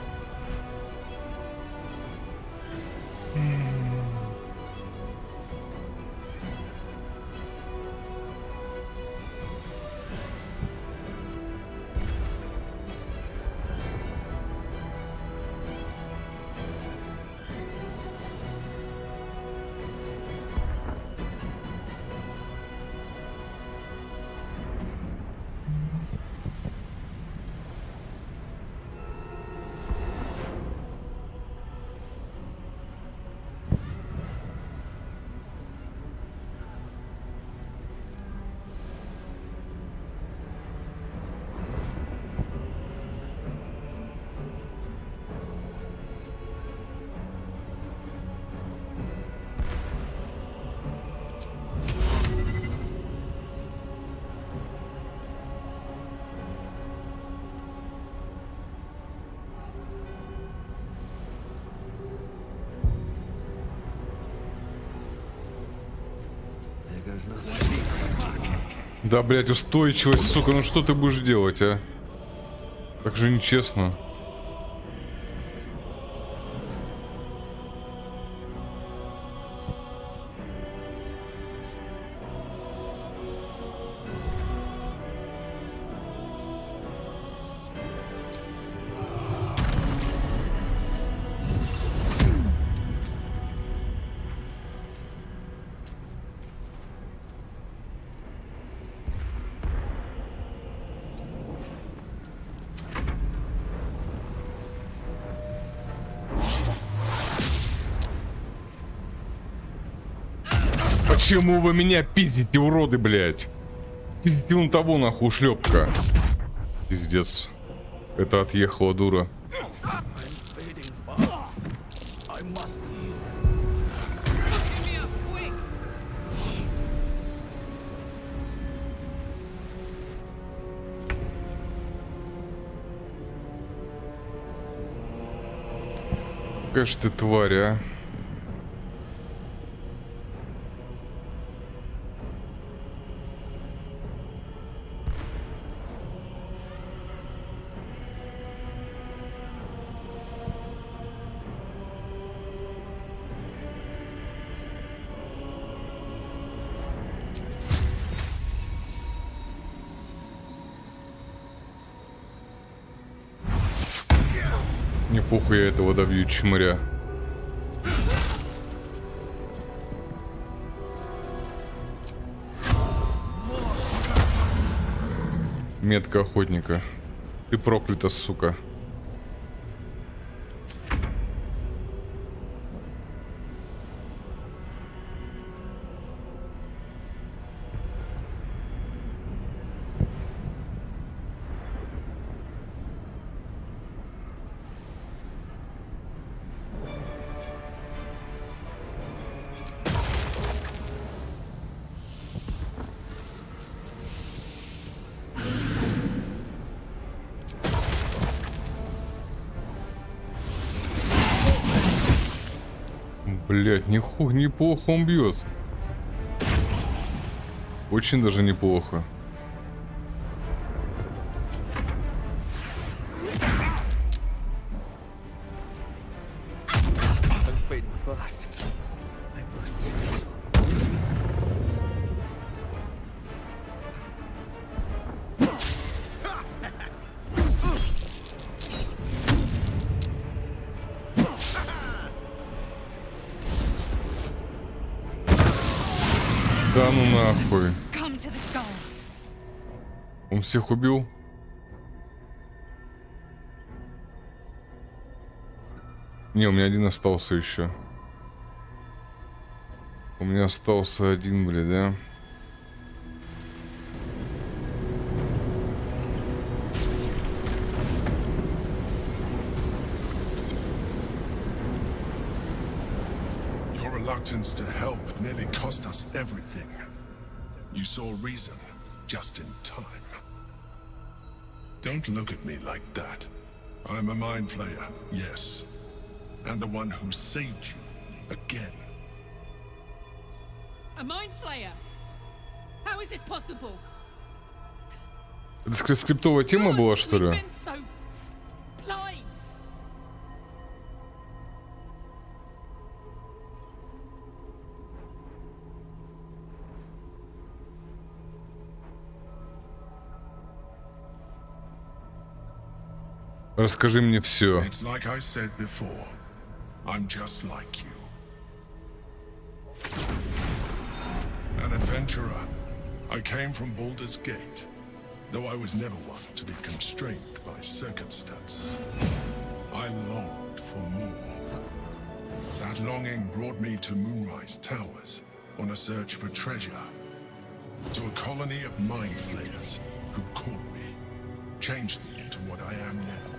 Да, блядь, устойчивость, сука, ну что ты будешь делать, а? Как же нечестно. Почему вы меня пиздите, уроды, блядь? Пиздите вон того, нахуй, шлепка. Пиздец. Это отъехала дура. Какая ж ты тварь, а? Не похуй, я этого добью, чмыря. Метка охотника. Ты проклята, сука. Блять, неплохо он бьет. Очень даже неплохо. Да ну нахуй. Он всех убил? Не, у меня один остался еще. У меня остался один, блядь, да? Your reluctance to help nearly cost us everything. You saw reason just in time. Don't look at me like that. I'm a mind flayer, yes. And the one who saved you again. A mind flayer? How is this possible? Это скриптовая тема была, что ли? Расскажи мне все. It's like I said before. I'm just like you. An adventurer. I came from Baldur's Gate, though I was never one to be constrained by circumstance. I longed for more. That longing brought me to Moonrise Towers on a search for treasure. To a colony of mind flayers who caught me, changed me into what I am now.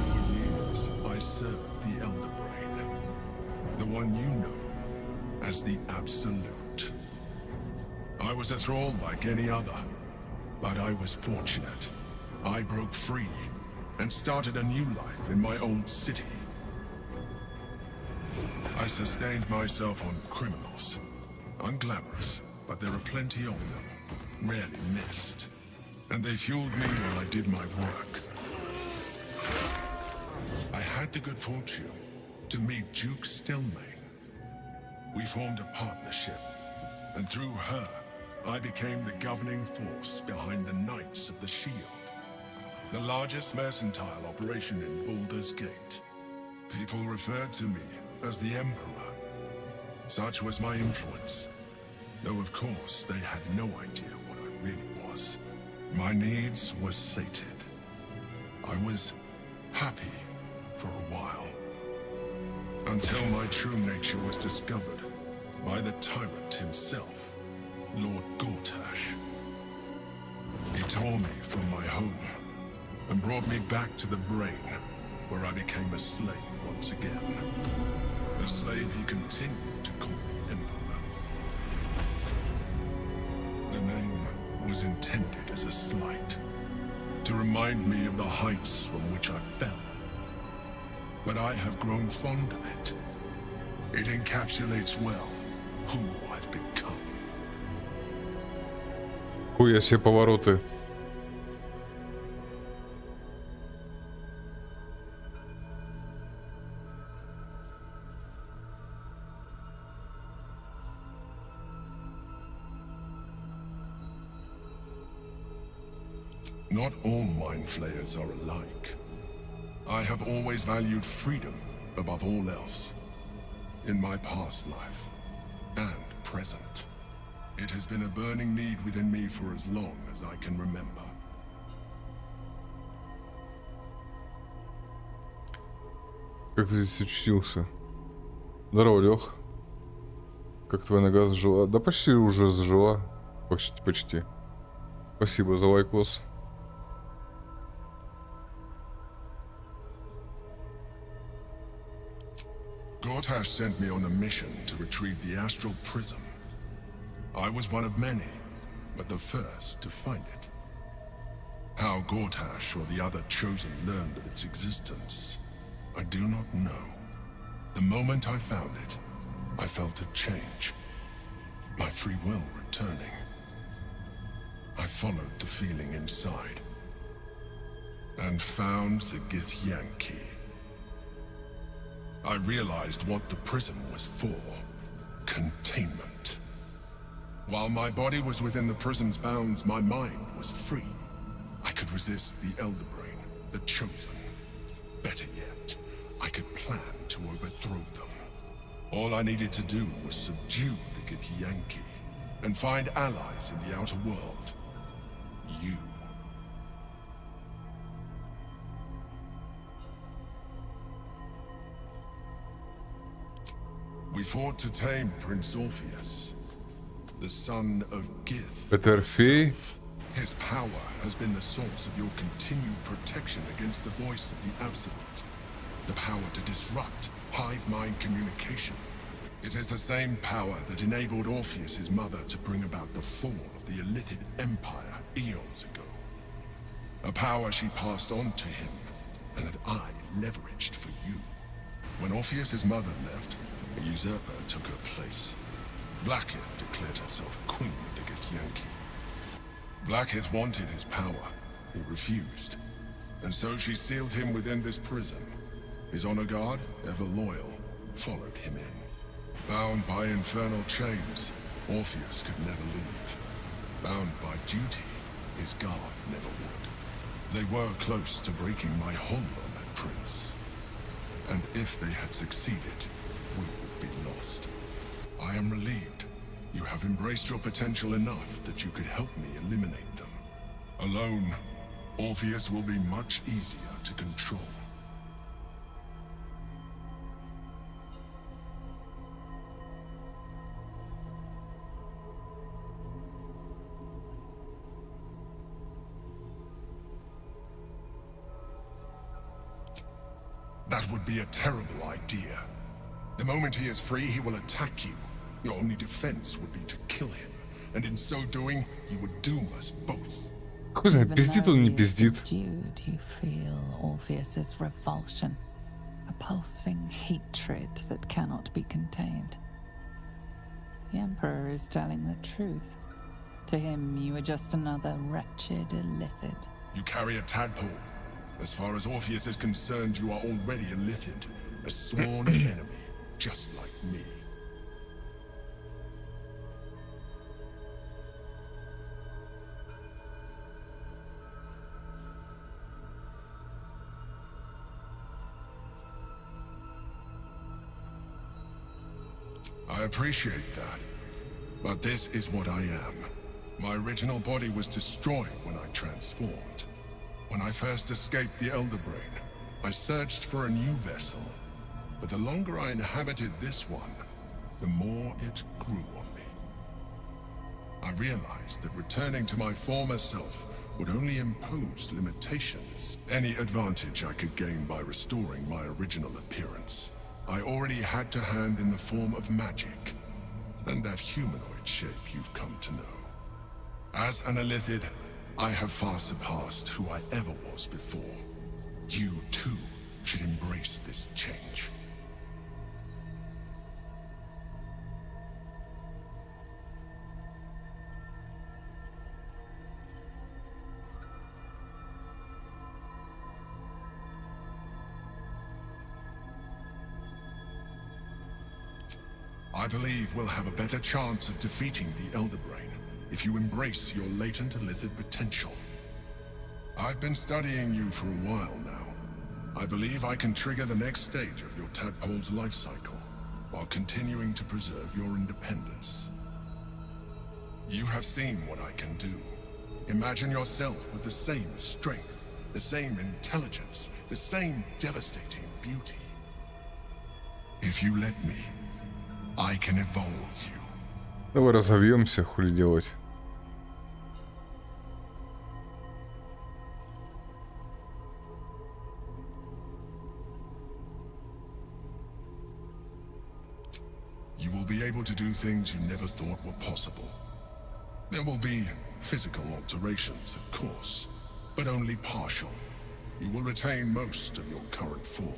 For years, I served the Elder Brain, the one you know as the Absolute. I was a thrall like any other, but I was fortunate. I broke free and started a new life in my old city. I sustained myself on criminals. Unglamorous, but there are plenty of them, rarely missed. And they fueled me while I did my work. I had the good fortune to meet Duke Stillmain. We formed a partnership, and through her, I became the governing force behind the Knights of the Shield, the largest mercantile operation in Baldur's Gate. People referred to me as the Emperor. Such was my influence, though of course they had no idea what I really was. My needs were sated. I was happy for a while. Until my true nature was discovered by the tyrant himself, Lord Gortash. He tore me from my home and brought me back to the brain, where I became a slave once again. A slave he continued to call me Emperor. The name was intended as a slight, to remind me of the heights from which I fell. But I have grown fond of it. It encapsulates well who I've become. Хуя себе повороты. Not all mind flayers are alike. I have always valued freedom above all else. In my past life and present, it has been a burning need within me for as long as I can remember. Как ты здесь очутился? Здорово, Лех. Как твоя нога зажила? Да почти уже зажила. Почти. Спасибо за лайкос. Gortash sent me on a mission to retrieve the astral prism. I was one of many, but the first to find it. How Gortash or the other chosen learned of its existence, I do not know. The moment I found it, I felt a change. My free will returning. I followed the feeling inside and found the Githyanki. I realized what the prison was for. Containment. While my body was within the prison's bounds, my mind was free. I could resist the Elder Brain, the Chosen. Better yet, I could plan to overthrow them. All I needed to do was subdue the Githyanki and find allies in the outer world. You. We fought to tame Prince Orpheus, the son of Gith. Peterfi. His power has been the source of your continued protection against the voice of the Absolute. The power to disrupt hive mind communication. It is the same power that enabled Orpheus's mother to bring about the fall of the Illithid Empire eons ago. A power she passed on to him, and that I leveraged for you. When Orpheus's mother left, a usurper took her place. Blackith declared herself queen of the Githyanki. Blackith wanted his power. He refused. And so she sealed him within this prison. His honor guard, ever loyal, followed him in. Bound by infernal chains, Orpheus could never leave. Bound by duty, his guard never would. They were close to breaking my hold on that prince. And if they had succeeded, we would be lost. I am relieved. You have embraced your potential enough that you could help me eliminate them. Alone, Orpheus will be much easier to control. That would be a terrible idea. The moment he is free, he will attack you. Your only defense would be to kill him. And in so doing, he would doom us both. Хуй знает, Even пиздит though он, не he is пиздит. subdued, you feel Orpheus's revulsion, a pulsing hatred that cannot be contained. The Emperor is telling the truth. To him, you are just another wretched illithid. You carry a tadpole. As far as Orpheus is concerned, you are already a Lithid, a sworn enemy, just like me. I appreciate that, but this is what I am. My original body was destroyed when I transformed. When I first escaped the Elder Brain, I searched for a new vessel. but the longer I inhabited this one, the more it grew on me. I realized that returning to my former self would only impose limitations. Any advantage I could gain by restoring my original appearance, I already had to hand in the form of magic, and that humanoid shape you've come to know. As an Illithid, I have far surpassed who I ever was before. You, too, should embrace this change. I believe we'll have a better chance of defeating the Elder Brain if you embrace your latent Illithid potential. I've been studying you for a while now. I believe I can trigger the next stage of your tadpole's life cycle while continuing to preserve your independence. You have seen what I can do. Imagine yourself with the same strength, the same intelligence, the same devastating beauty. If you let me, I can evolve you. Давай разовьемся, хули делать. You will be able to do things you never thought were possible. There will be physical alterations, of course, but only partial. You will retain most of your current form,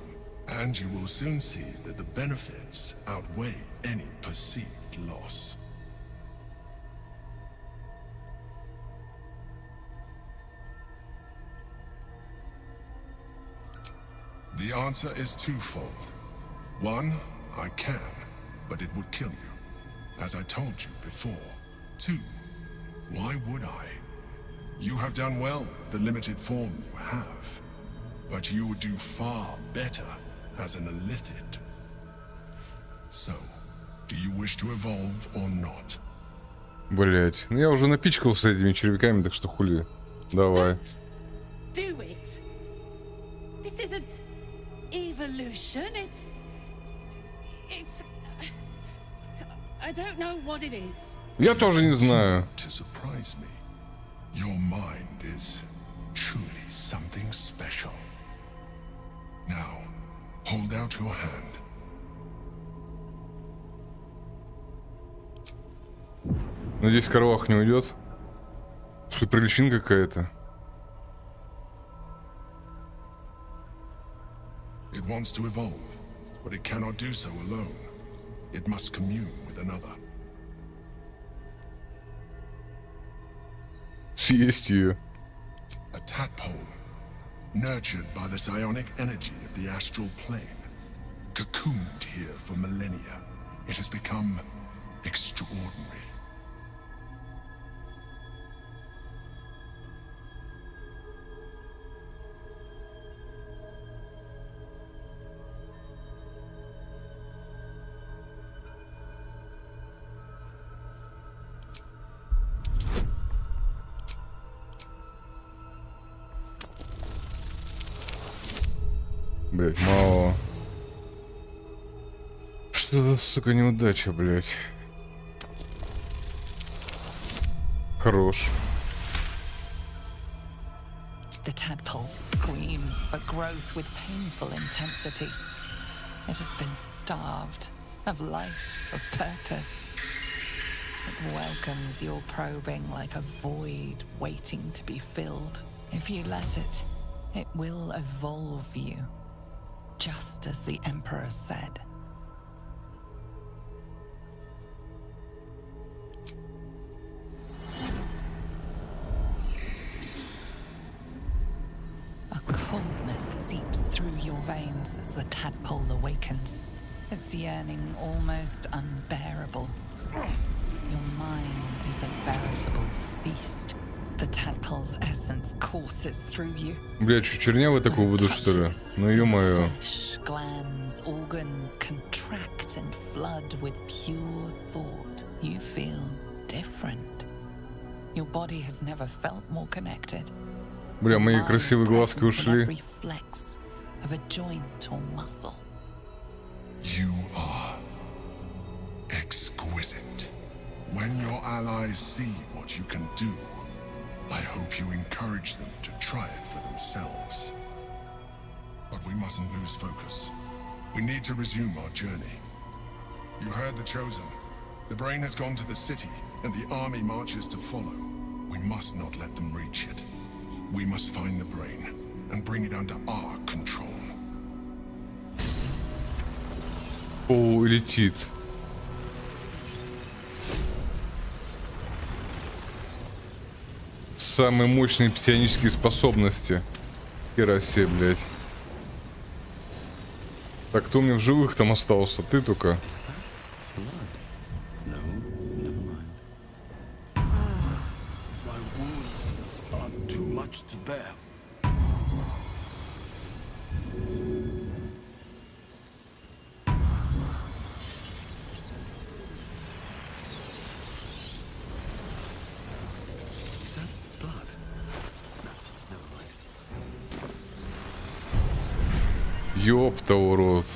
and you will soon see that the benefits outweigh any perceived loss. The answer is twofold. One, I can, but it would kill you, as I told you before. Two, why would I? You have done well with the limited form you have, but you would do far better as an Illithid. So, do you wish to evolve or not? Блять, ну я уже напичкал с этими червяками, так что хули. Давай. Do it. This isn't evolution. It's. I don't know what it is. Я тоже не знаю. To surprise me, your mind is truly something special. Now, hold out your hand. Надеюсь, Карвах не уйдет. Супер личинка какая-то. It wants to evolve, but it cannot do so alone. It must commune with another. Съесть ее. A tadpole, nurtured by the psionic energy of the astral plane, cocooned here for millennia. It has become extraordinary. Блять, мало. Что за, сука, неудача, блять. Хорош. The tadpole screams for growth with painful intensity. It has been starved of life, of purpose. It welcomes your probing like a void waiting to be filled. If you let it, it will evolve you, just as the Emperor said. A coldness seeps through your veins as the tadpole awakens, its yearning almost unbearable. Your mind is a veritable feast. The tadpole's essence courses through you. Блять, что чернявый такой буду, что ли? Ну ё-моё. Flesh, glands, organs contract and flood with pure thought. You feel different. Your body has never felt more connected. Бля, мои красивые глазки ушли. Every flex of a joint or muscle. You are exquisite. When your allies see what you can do, I hope you encourage them to try it for themselves. But we mustn't lose focus. We need to resume our journey. You heard the Chosen. The brain has gone to the city, and the army marches to follow. We must not let them reach it. We must find the brain and bring it under our control. О, летит. Самые мощные псионические способности. Хера себе, блядь. Так, кто у меня в живых там остался? Ты только. No, never mind. My wounds are too much to bear. Is that blood? No, never mind. Ёпта, урод.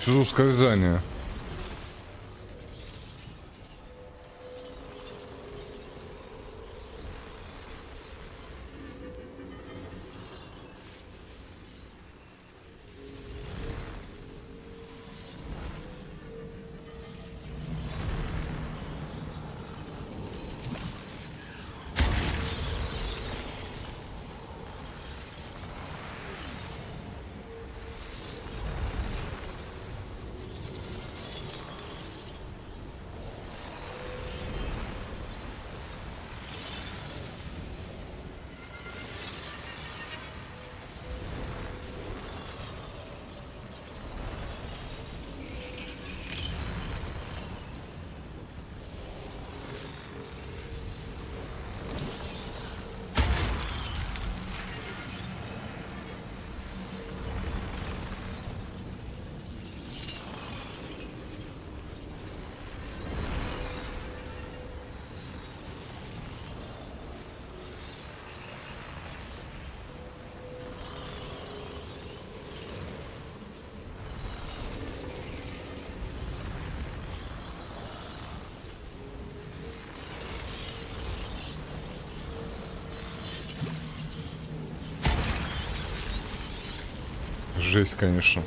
Что за ускользание? Жесть, конечно.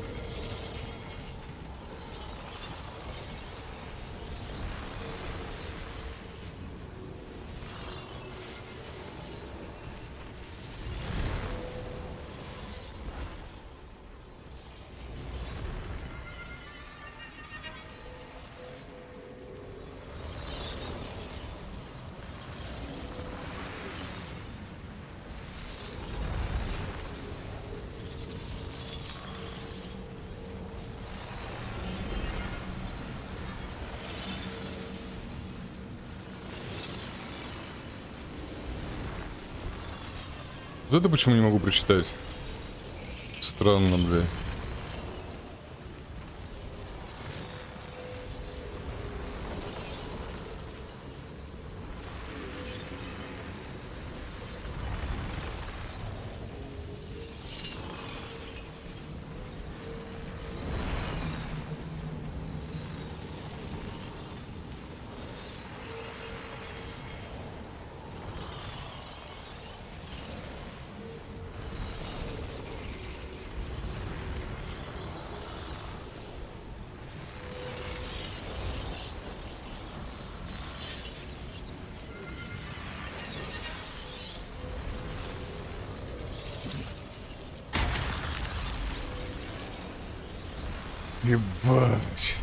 Вот это почему не могу прочитать? Странно, бля. Ебать.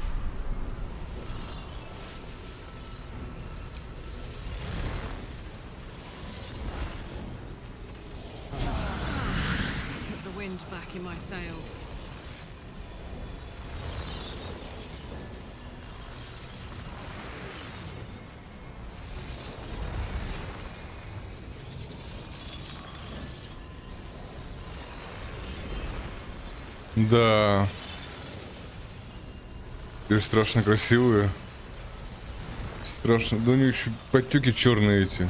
Put the wind back in my sails. Да. Ты страшно красивые. Страшно. Да у нее еще подтеки черные эти.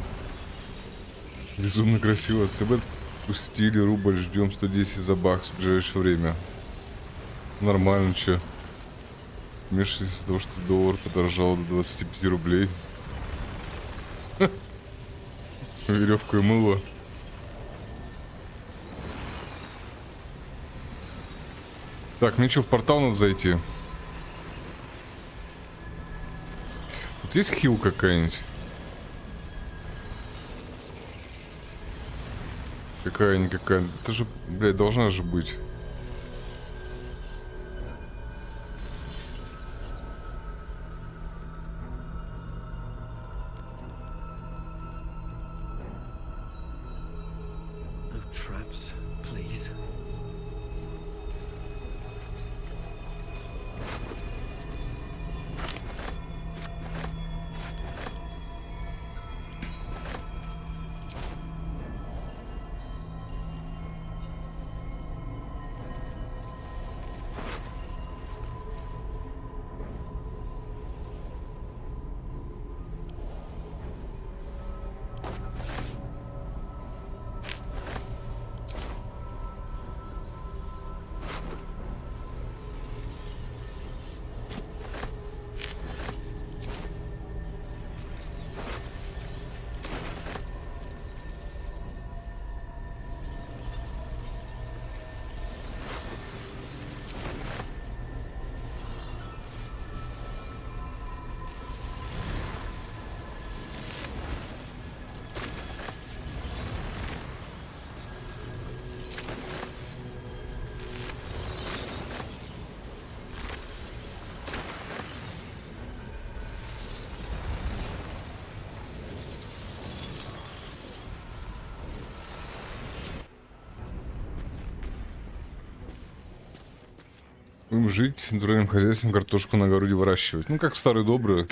Безумно красиво. ЦБ пустили рубль, ждем 110 за бакс в ближайшее время. Нормально, че. Вмешиваясь из-за того, что доллар подорожал до 25 рублей. Веревку и мыло. Так, мне что, в портал надо зайти? Тут есть хил какая-нибудь? Какая-никакая. Это же, блядь, должна же быть. No traps, please. Будем жить, натуральным хозяйством картошку на огороде выращивать. Ну, как в старые добрые.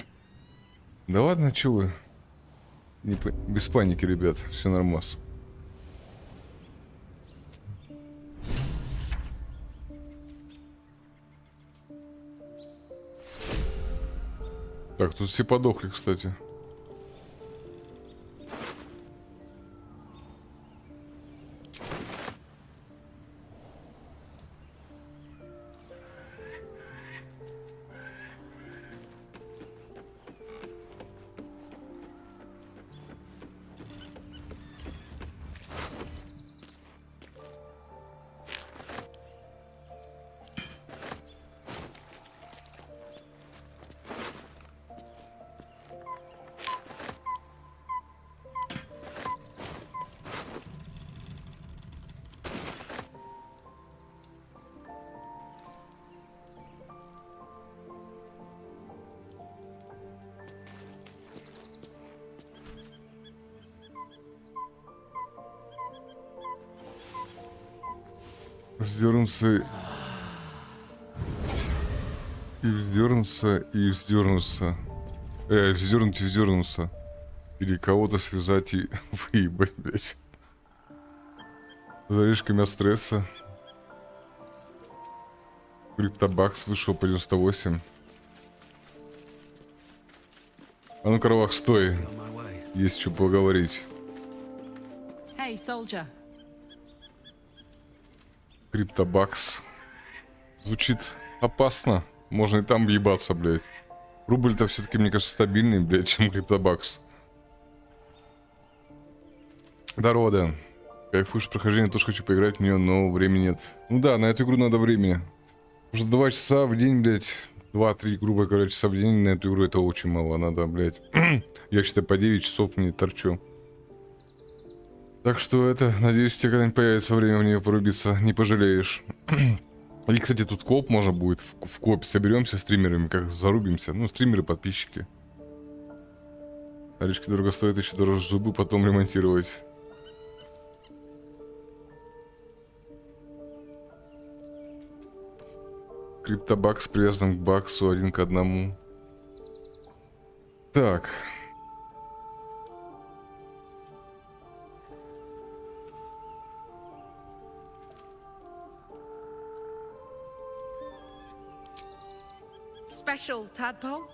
Да ладно, чё вы? Без паники, ребят. Все нормас. Так, тут все подохли, кстати. Вздернуться и вздернуться и вздернуться. Вздернуть и вздернуться. Или кого-то связать и выебать, блять. За решками от стресса. Криптобакс вышел по 98. А ну, Карлах, стой. On my way. Есть что поговорить. Hey, soldier. Криптобакс. Звучит опасно. Можно и там въебаться, блядь. Рубль-то все-таки, мне кажется, стабильный, блядь, чем криптобакс. Здорово, Дэн. Кайфуешь прохождение, тоже хочу поиграть в нее, но времени нет. Ну да, на эту игру надо времени. Уже 2 часа в день, блядь. 2-3, грубо говоря, часа в день на эту игру это очень мало. Надо, блядь. Я, считаю, по 9 часов не торчу. Так что это, надеюсь, у тебя когда-нибудь появится время в нее порубиться, не пожалеешь. И, кстати, тут коп можно будет. В коопе соберемся с стримерами, как зарубимся. Ну, стримеры, подписчики. Орешки дорого стоят, еще дороже зубы потом ремонтировать. Криптобакс привязан к баксу 1 к 1. Так. Special tadpole?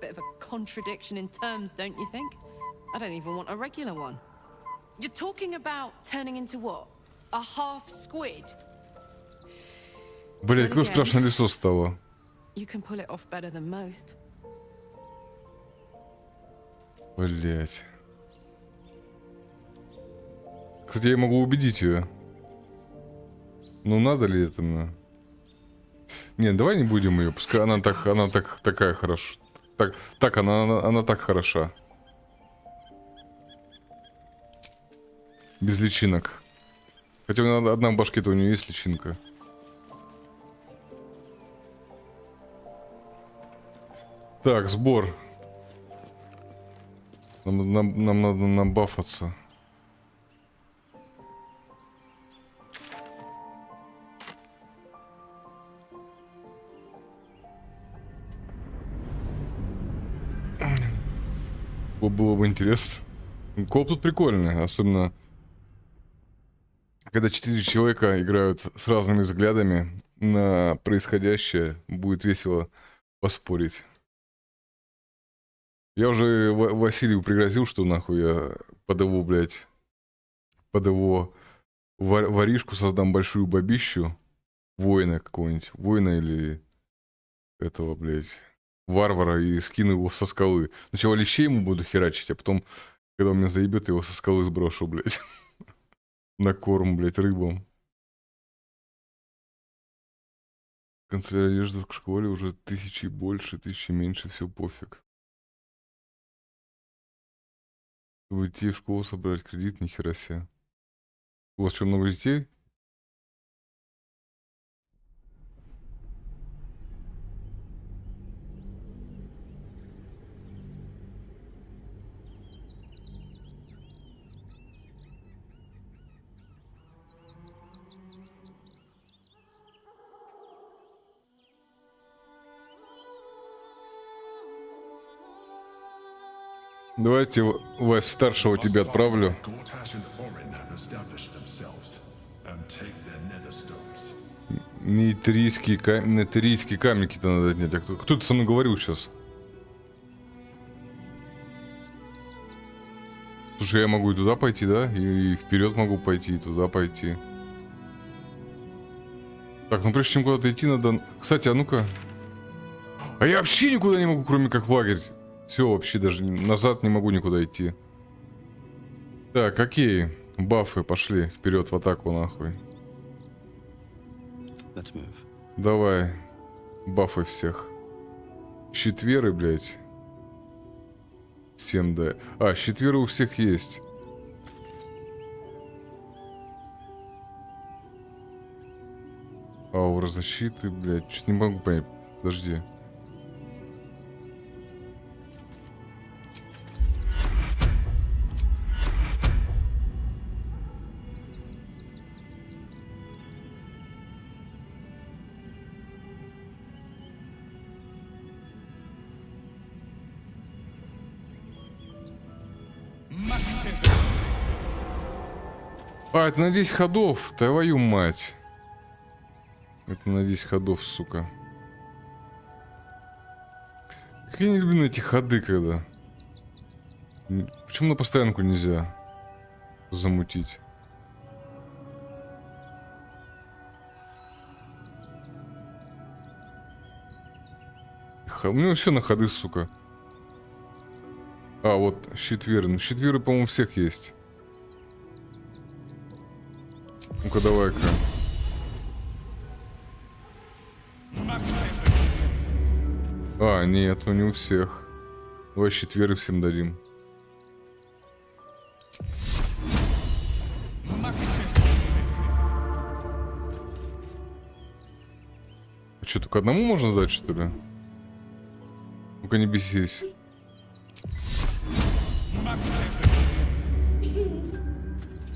Bit of a contradiction in terms, don't you think? I don't even want a regular one. You're talking about turning into what? A half squid? Блять, какое страшное лицо стало. You can pull it off better than most. Блять. Кстати, я могу убедить ее. Ну надо ли это мне? Не, давай не будем ее. Пускай она такая хороша. Так, она так хороша. Без личинок. Хотя одна в башке-то у нее есть личинка. Так, сбор. Нам надо набафаться. Было бы интересно. Коп тут прикольный, особенно когда 4 человека играют с разными взглядами на происходящее, будет весело поспорить. Я уже Василию пригрозил, что нахуй я под его, блядь, под его воришку создам большую бабищу, воина какого-нибудь, воина или этого, блядь, варвара, и скину его со скалы. Сначала лещей ему буду херачить, а потом, когда он меня заебет, его со скалы сброшу, блядь. На корм, блядь, рыбам. Канцелярия одежды в школе уже 1000 больше, 1000 меньше, все пофиг. Чтобы идти в школу, собрать кредит, нихера себе. У вас что, много детей? Давайте, Вась, старшего тебе отправлю. Нейтрийские каменки-то надо отнять. А кто-то со мной говорил сейчас. Слушай, я могу и туда пойти, да? И вперед могу пойти, и туда пойти. Так, ну прежде чем куда-то идти, надо... Кстати, а ну-ка. А я вообще никуда не могу, кроме как в лагерь. Все, вообще даже назад не могу никуда идти. Так, окей. Бафы, пошли. Вперед в атаку, нахуй. Давай. Бафы всех. Щитверы, блядь. Всем дай. А, щитверы у всех есть. Аура защиты, блядь. Чуть не могу понять. Подожди. А, это на 10 ходов, твою мать. Это на 10 ходов, сука. Как я не люблю на эти ходы, когда... Почему на постоянку нельзя замутить? У него все на ходы, сука. А, вот щитверы. Ну, щитверы, по-моему, всех есть. Ну-ка, давай-ка. А, нет, не у всех. Давай щитверы всем дадим. Что, только одному можно дать, что ли? Ну-ка, не бесись.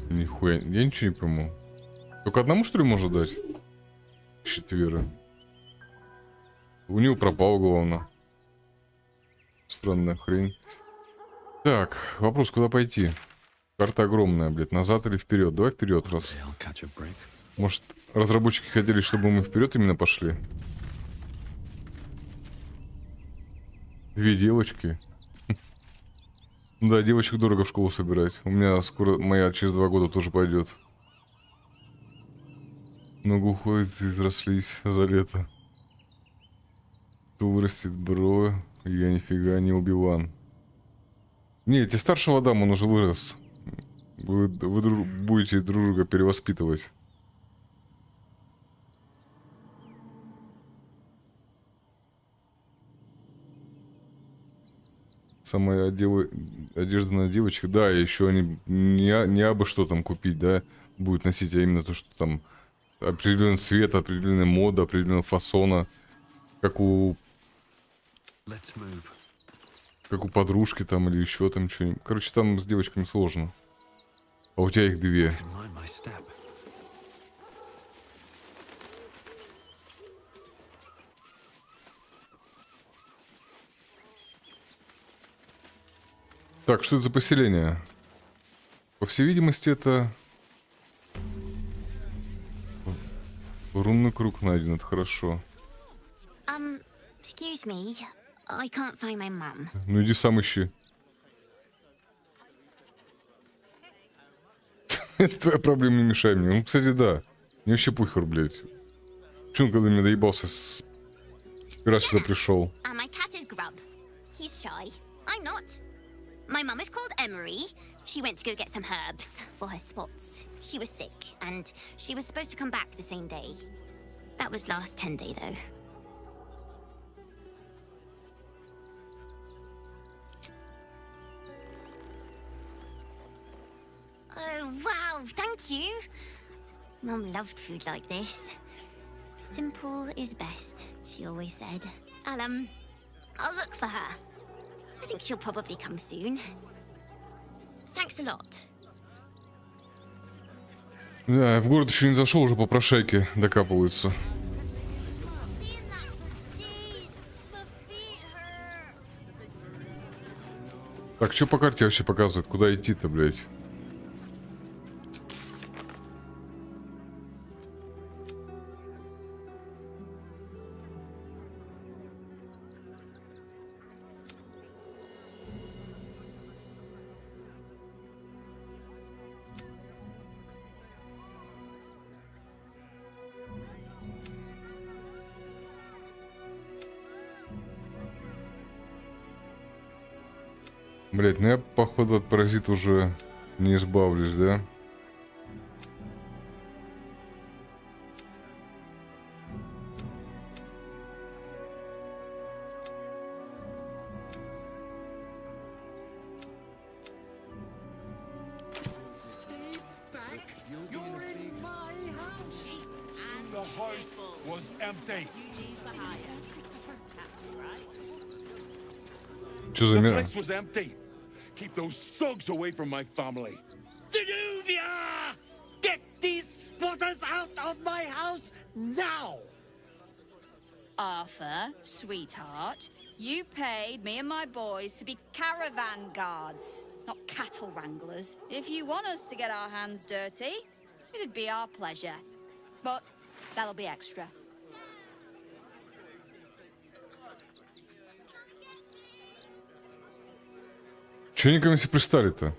Нихуя, я ничего не пойму. Только одному, что ли, можно дать? Четверо. У него пропал, главное. Странная хрень. Так, вопрос, куда пойти? Карта огромная, блядь. Назад или вперед? Давай вперед, раз. Может, разработчики хотели, чтобы мы вперед именно пошли? Две девочки. Да, девочек дорого в школу собирать. У меня скоро моя через 2 года тоже пойдет. Много уходит, изрослись за лето. Кто вырастет, бро? Я нифига не убиван. Не, тебе старшего дам, он уже вырос. Вы будете друг друга перевоспитывать. Самая одежда на девочек. Да, еще они не абы что там купить, да, будет носить, а именно то, что там определенный цвет, определенная мода, определенного фасона. Как у подружки там или еще там что-нибудь. Короче, там с девочками сложно. А у тебя их 2. Так, что это за поселение? По всей видимости, это... Рунный круг найден, это хорошо. Excuse me, I can't find my mum. Ну иди сам ищи. Это твоя проблема, не мешай мне. Ну, кстати, да. Мне вообще похер, блядь. Чё он когда меня доебался раз сюда пришел? My cat is Grub. He's shy. I'm not. My mum is called Emery. She went to go get some herbs for her spots. She was sick, and she was supposed to come back the same day. That was last 10-day, though. Oh, wow, thank you. Mum loved food like this. Simple is best, she always said. I'll look for her. I think she'll probably come soon. Thanks a lot. Да, я в город еще не зашел, уже попрошайки докапываются. Так, что по карте вообще показывает? Куда идти-то, блядь? Блять, ну я, походу, от паразита уже не избавлюсь, да? Что за мир? Keep those thugs away from my family. Danuvia! Get these spotters out of my house now! Arthur, sweetheart, you paid me and my boys to be caravan guards, not cattle wranglers. If you want us to get our hands dirty, it'd be our pleasure. But that'll be extra. Че они ко мне все пристали-то?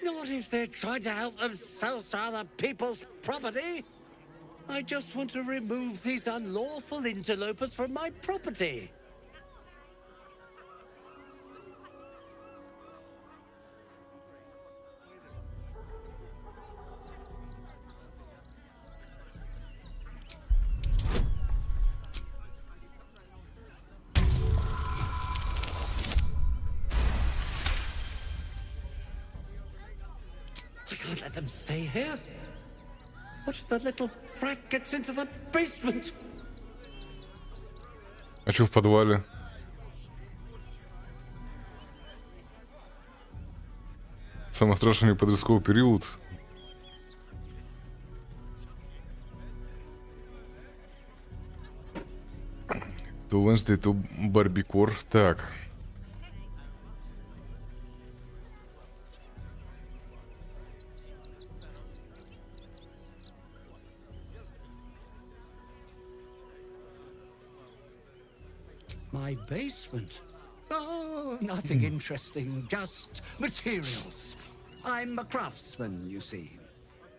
Not if they're trying to help themselves to other people's property. I just want to remove these unlawful interlopers from my property. can't let them stay here. What if the little brat gets into the basement? А что в подвале? Самый страшный подростковый период. То Wednesday, то барбикор. Так. My basement? Oh, nothing interesting, just materials. I'm a craftsman, you see.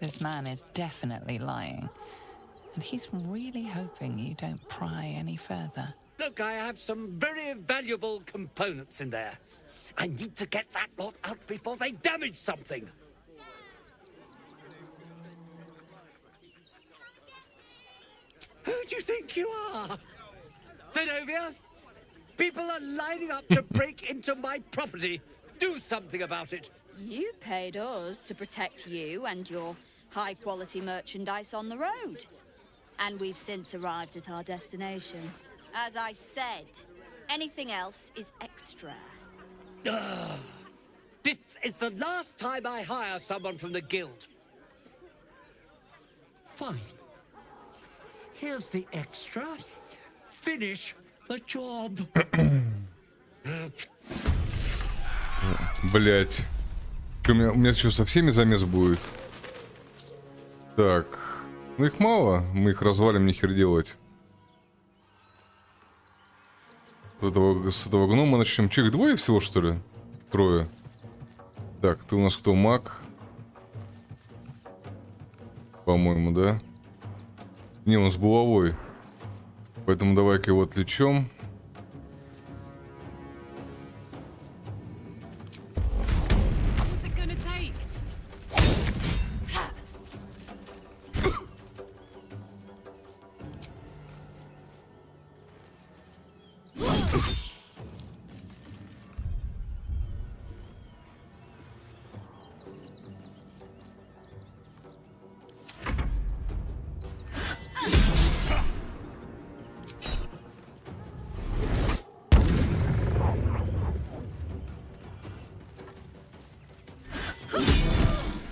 This man is definitely lying. And he's really hoping you don't pry any further. Look, I have some very valuable components in there. I need to get that lot out before they damage something. Who do you think you are? Zenobia? People are lining up to break into my property. Do something about it. You paid us to protect you and your high-quality merchandise on the road. And we've since arrived at our destination. As I said, anything else is extra. This is the last time I hire someone from the guild. Fine. Here's the extra. Finish the job. Блять. У меня что, со всеми замес будет? Так. Ну их мало. Мы их развалим, нехер делать. С этого гнома начнем. Че, их двое всего, что ли? Трое. Так, ты у нас кто, маг? По-моему, да? Не, он с булавой. Поэтому давай-ка его отвлечем.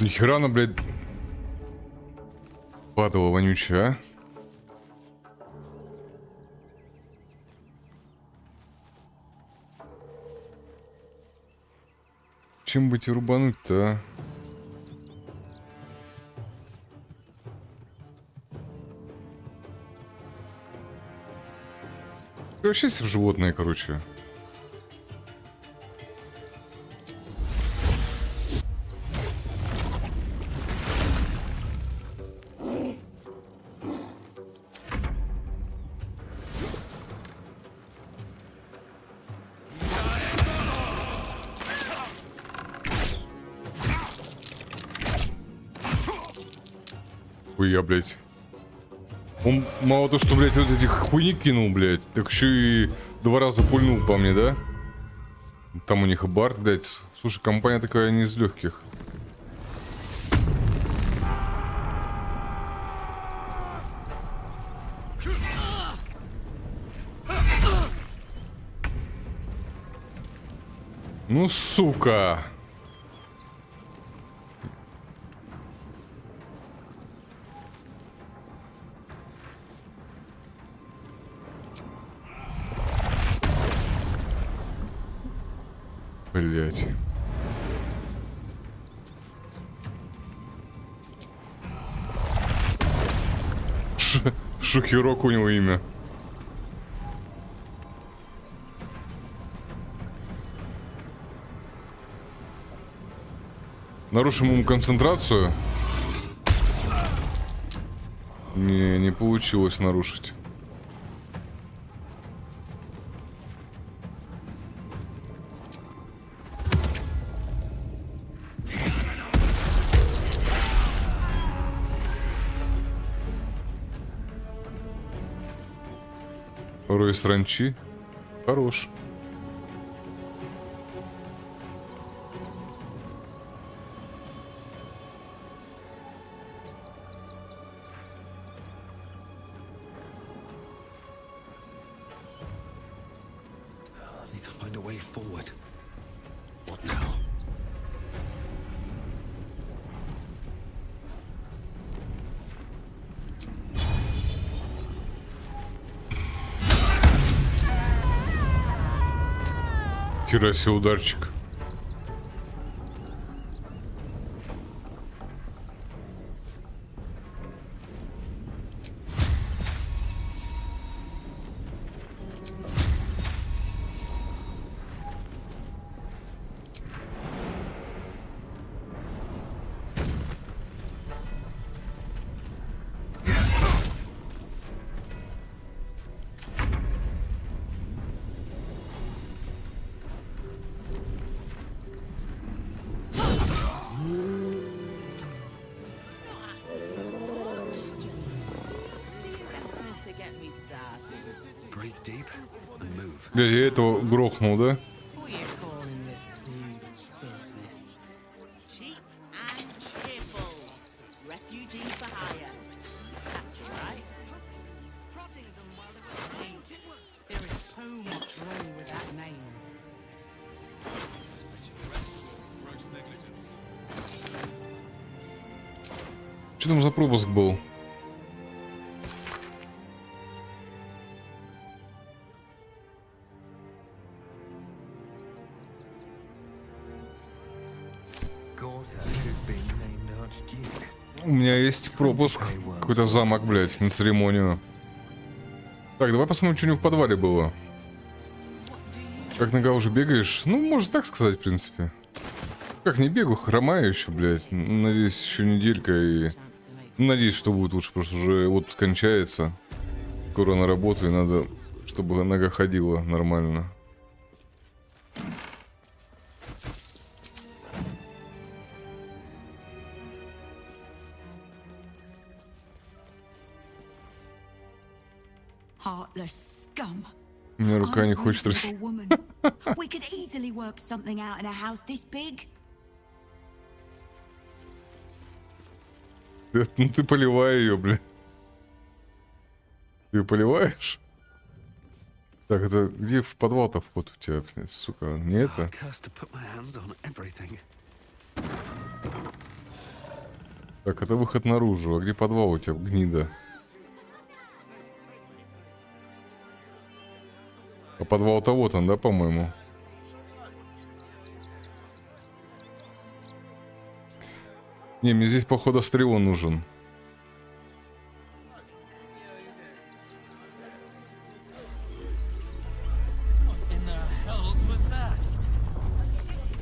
Нихера она, блядь, падала вонючая, а? Чем бы тебе рубануть-то, а? Превращайся в животное, короче. Я, блядь. Он мало то, что, блядь, вот этих хуйни кинул, блядь, так еще и 2 раза пульнул по мне, да? Там у них и Барт, блядь. Слушай, компания такая не из легких. Ну, сука. Блять. Шухерок у него имя. Нарушим ему концентрацию. Не получилось нарушить. Рой сранчи. Хорош. find a way forward. What now? Хера себе ударчик. Breathe deep and move. Бля, я этого грохнул, да? What are you calling this new business? Cheap and cheerful. Refugee for hire. Catchy, right? Prodding them while they were asleep. There is so much wrong with that name. Что там за пропуск был? У меня есть пропуск. Какой-то замок, блядь, на церемонию. Так, давай посмотрим, что у него в подвале было. Как нога уже бегаешь? Ну, можно так сказать, в принципе. Как не бегаю, хромаю еще, блядь. Надеюсь, еще неделька и... Надеюсь, что будет лучше, потому что уже отпуск кончается. Скоро на работу, и надо, чтобы нога ходила нормально. Heartless scum. У меня рука не хочет расти. We could easily work something out in a house this big. Ну ты поливай ее, бля. Ты ее поливаешь? Так, это где в подвал-то вход у тебя, блядь, сука? Не это? Так, это выход наружу. А где подвал у тебя, гнида? А подвал-то вот он, да, по-моему? Не, мне здесь, походу, Астрион нужен.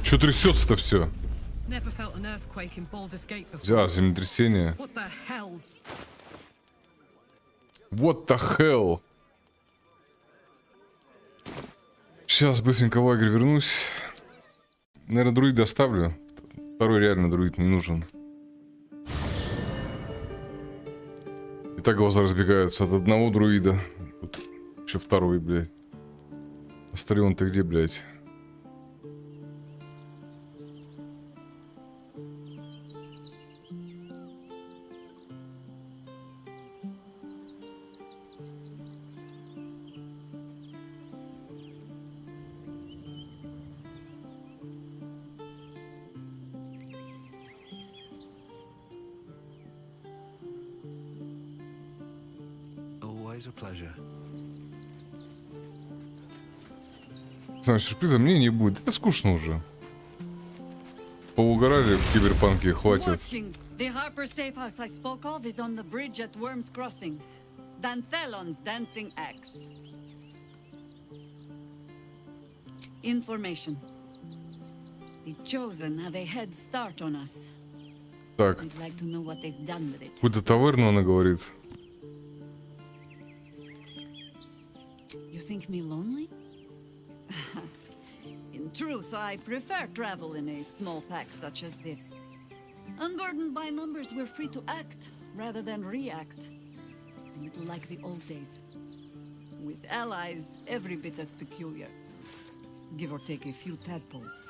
Чё трясется-то все? Да, землетрясение. What the hell? Сейчас быстренько в лагерь вернусь. Наверное, друид доставлю. Второй реально друид не нужен. И так глаза разбегаются от одного друида. Тут еще второй, блядь. Астарион, ты где, блядь? Знаешь, сюрприза мне не будет. Это скучно уже. Поугорали в киберпанке, хватит. The Harper safe house I spoke of is on the bridge at Worm's Crossing. Danthelon's dancing axe. Information. The Chosen have a head start on us. Так. We'd like to know what they've done with it. Какую-то таверну она говорит. You think me lonely? In truth, I prefer travel in a small pack such as this. Unburdened by numbers, we're free to act rather than react. A little like the old days. With allies every bit as peculiar. Give or take a few tadpoles.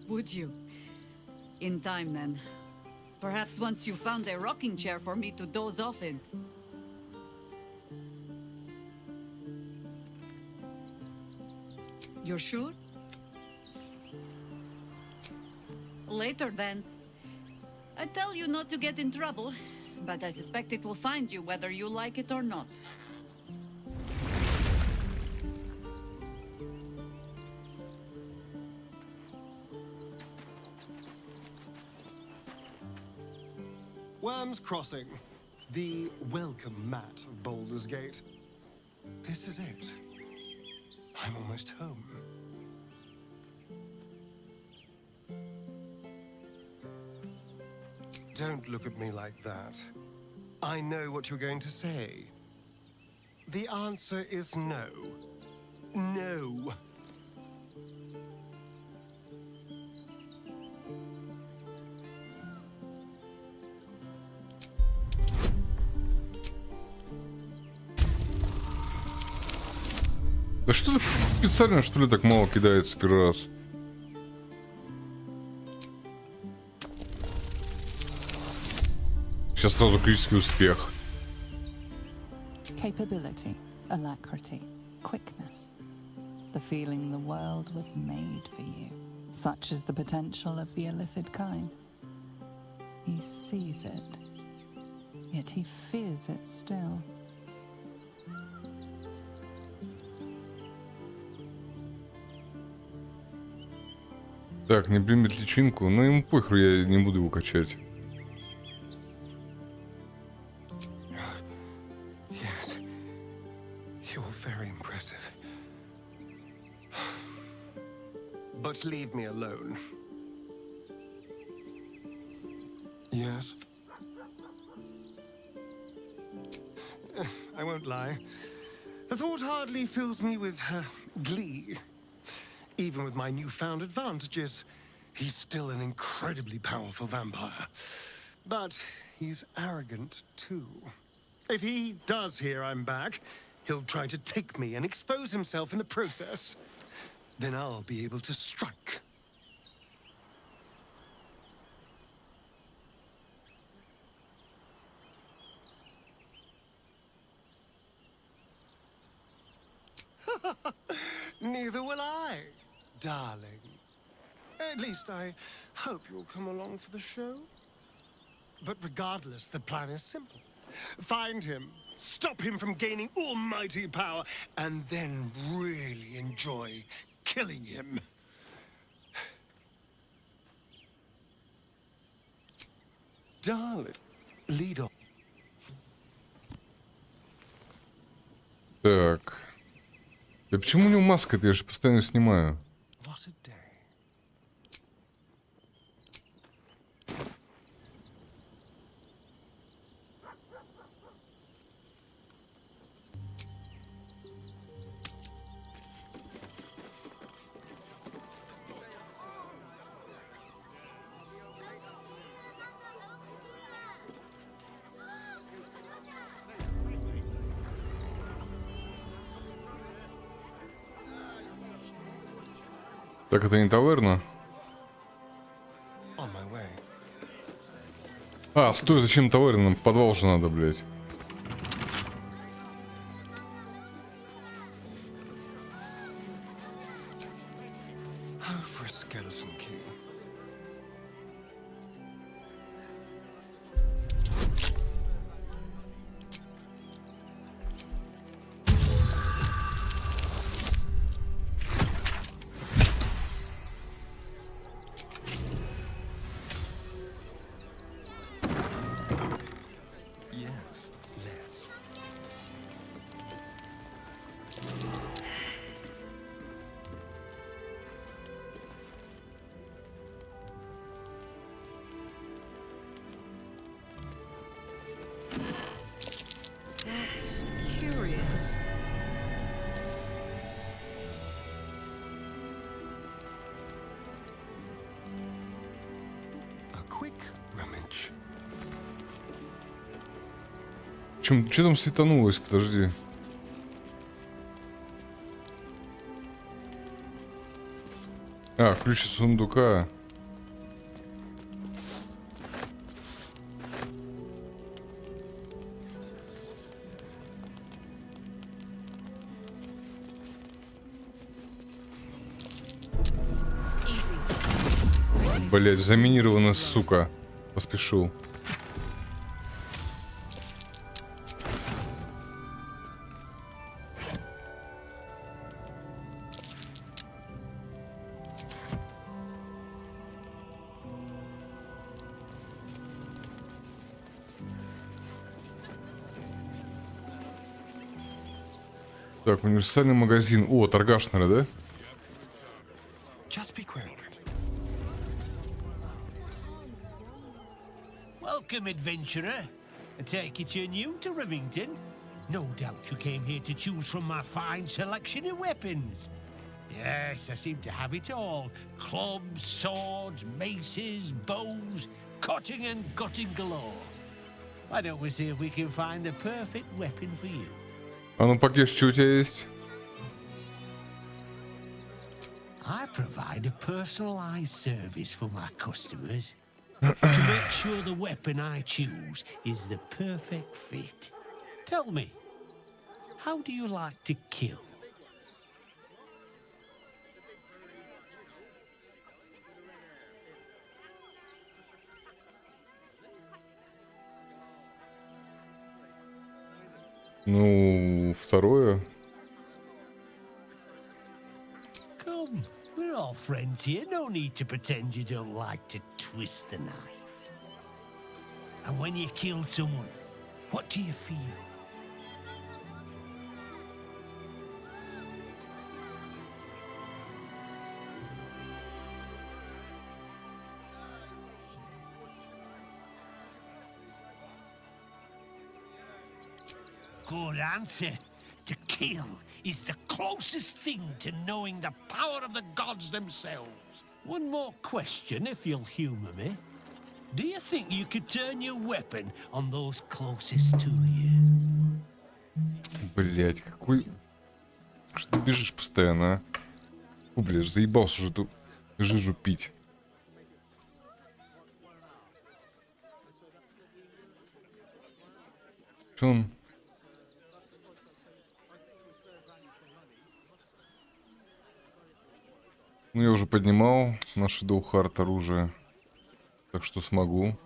Would you? In time, then. Perhaps once you found a rocking chair for me to doze off in. You're sure? Later, then. I tell you not to get in trouble, but I suspect it will find you whether you like it or not. Worm's Crossing, the welcome mat of Baldur's Gate. This is it. I'm almost home. Don't look at me like that. I know what you're going to say. The answer is no. No. Да что так специально, что ли, так мало кидается первый раз? Сейчас сразу критический успех. Capability, alacrity, quickness. The feeling the world was made for you. Such is the potential of the illithid kind. He sees it, yet he fears it still. Так, не примет личинку, но ему похер, я не буду его качать. Yes, you're very impressive. But leave me alone. Yes. I won't lie. The thought hardly fills me with glee. Even with my newfound advantages, he's still an incredibly powerful vampire. But he's arrogant too. If he does hear I'm back, he'll try to take me and expose himself in the process. Then I'll be able to strike. Neither will I, darling. At least I hope you'll come along for the show. But regardless, the plan is simple. Find him, stop him from gaining almighty power, and then really enjoy killing him. Darling, lead on. Так. Да почему у него маска-то? Я же постоянно снимаю. What a day. Так, это не таверна? On my way. А, стой, зачем таверна? Нам в подвал же надо, блядь. Oh, for a skeleton key. Yes, let's. That's curious. A quick rummage. Что там светанулось? Подожди. А, ключ из сундука. Блять, заминировано, сука. Поспешил. Так, универсальный магазин. О, торгаш, наверное, да? Just be quick. Welcome, adventurer. I take it you're new to Rivington. No doubt you came here to choose from my fine selection of weapons. Yes, I seem to have it all. Clubs, swords, maces, bows, cutting and gutting galore. Why don't we see if we can find the perfect weapon for you? А ну, Пакеш, что у тебя есть? I provide a personalized service for my customers to make sure the weapon I choose is the perfect fit. Tell me, how do you like to kill? Ну, второе. Come, we're all friends here. No need to pretend you don't like to twist the knife. And when you kill someone, what do you feel? Good answer. To kill is the closest thing to knowing the power of the gods themselves. One more question, if you'll humor me. Do you think you could turn your weapon on those closest to you? Блять, какой... Что ты бежишь постоянно, а? Фу, блядь, заебался уже тут жижу пить. Что он? Ну, я уже поднимал наше Доухарт оружие, так что смогу.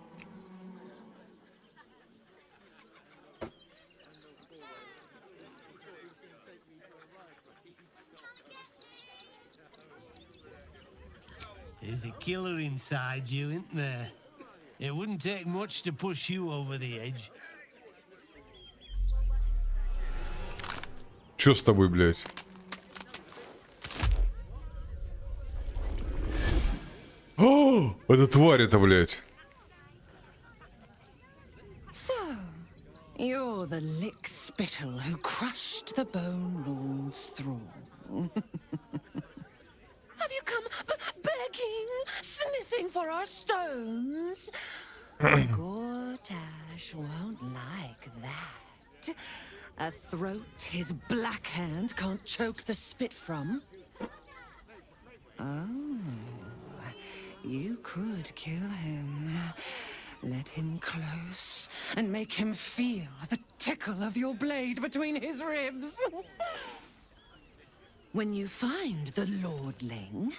There's a killer inside you, isn't there? It wouldn't take much to push you over the edge. Чё с тобой, блядь? О, это тварь это, блядь. So, you're the lick spittle who crushed the Bone Lord's throne. Have you come begging, sniffing for our stones? Gortash won't like that. A throat his black hand can't choke the spit from. Oh, you could kill him. Let him close and make him feel the tickle of your blade between his ribs. When you find the Lordling,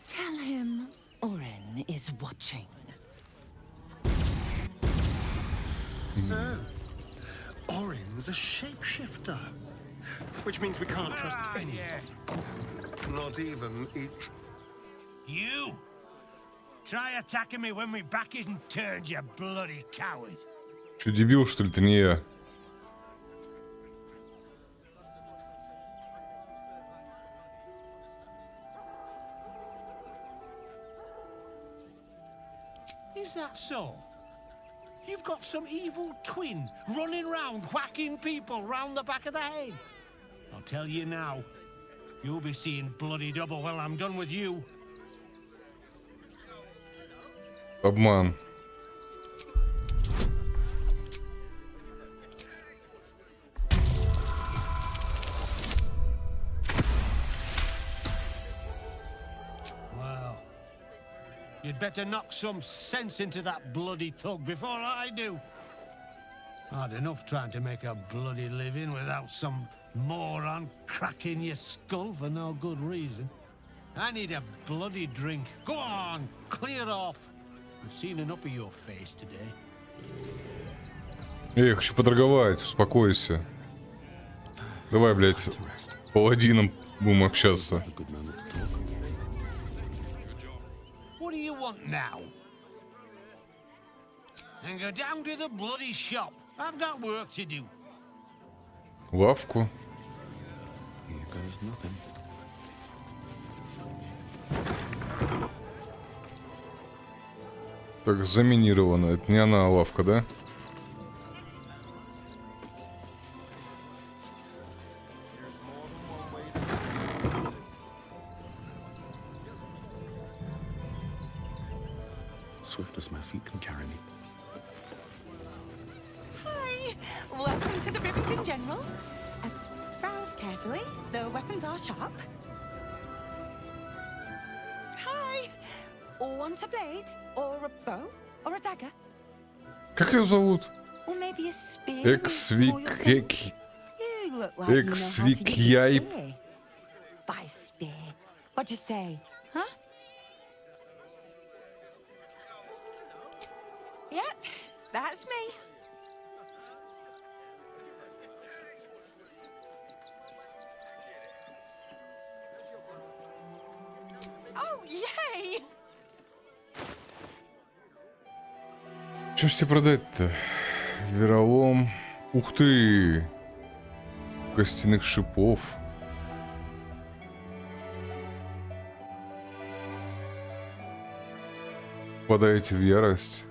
tell him Oren is watching. So, Orin's a shapeshifter. Which means we can't trust anyone. Not even each. You! Try attacking me when my back isn't turned, you bloody coward. Чё, дебил, что ли, ты не я? Is that so? You've got some evil twin running round whacking people round the back of the head. I'll tell you now, you'll be seeing bloody double when I'm done with you. Обман. Well, you'd better knock some sense into that bloody thug before I do. Hard enough trying to make a bloody living without some moron cracking your skull for no good reason. I need a bloody drink. Go on, clear off. I've seen enough of your face today. Я хочу поторговать, успокойся. Давай, блядь, паладином будем общаться. What do you want now? And go down to the bloody shop. I've got work to do. Лавку. Here goes nothing. Так, заминировано. Это не она, а лавка, да? Swift as my feet can carry me. Hi! Welcome to the Rivington General. Browse carefully. The weapons are sharp. Hi! Want a blade? Or a bow? Or a dagger? Как ее зовут? Or maybe a spear? with small your thing? You look like you know how to use a Эксвикьяйп. spear. By spear. What'd you say? Huh? Yep, that's me. Oh, yay! Что ж тебе продать-то? Веролом. Ух ты! Костяных шипов. Впадаете в ярость.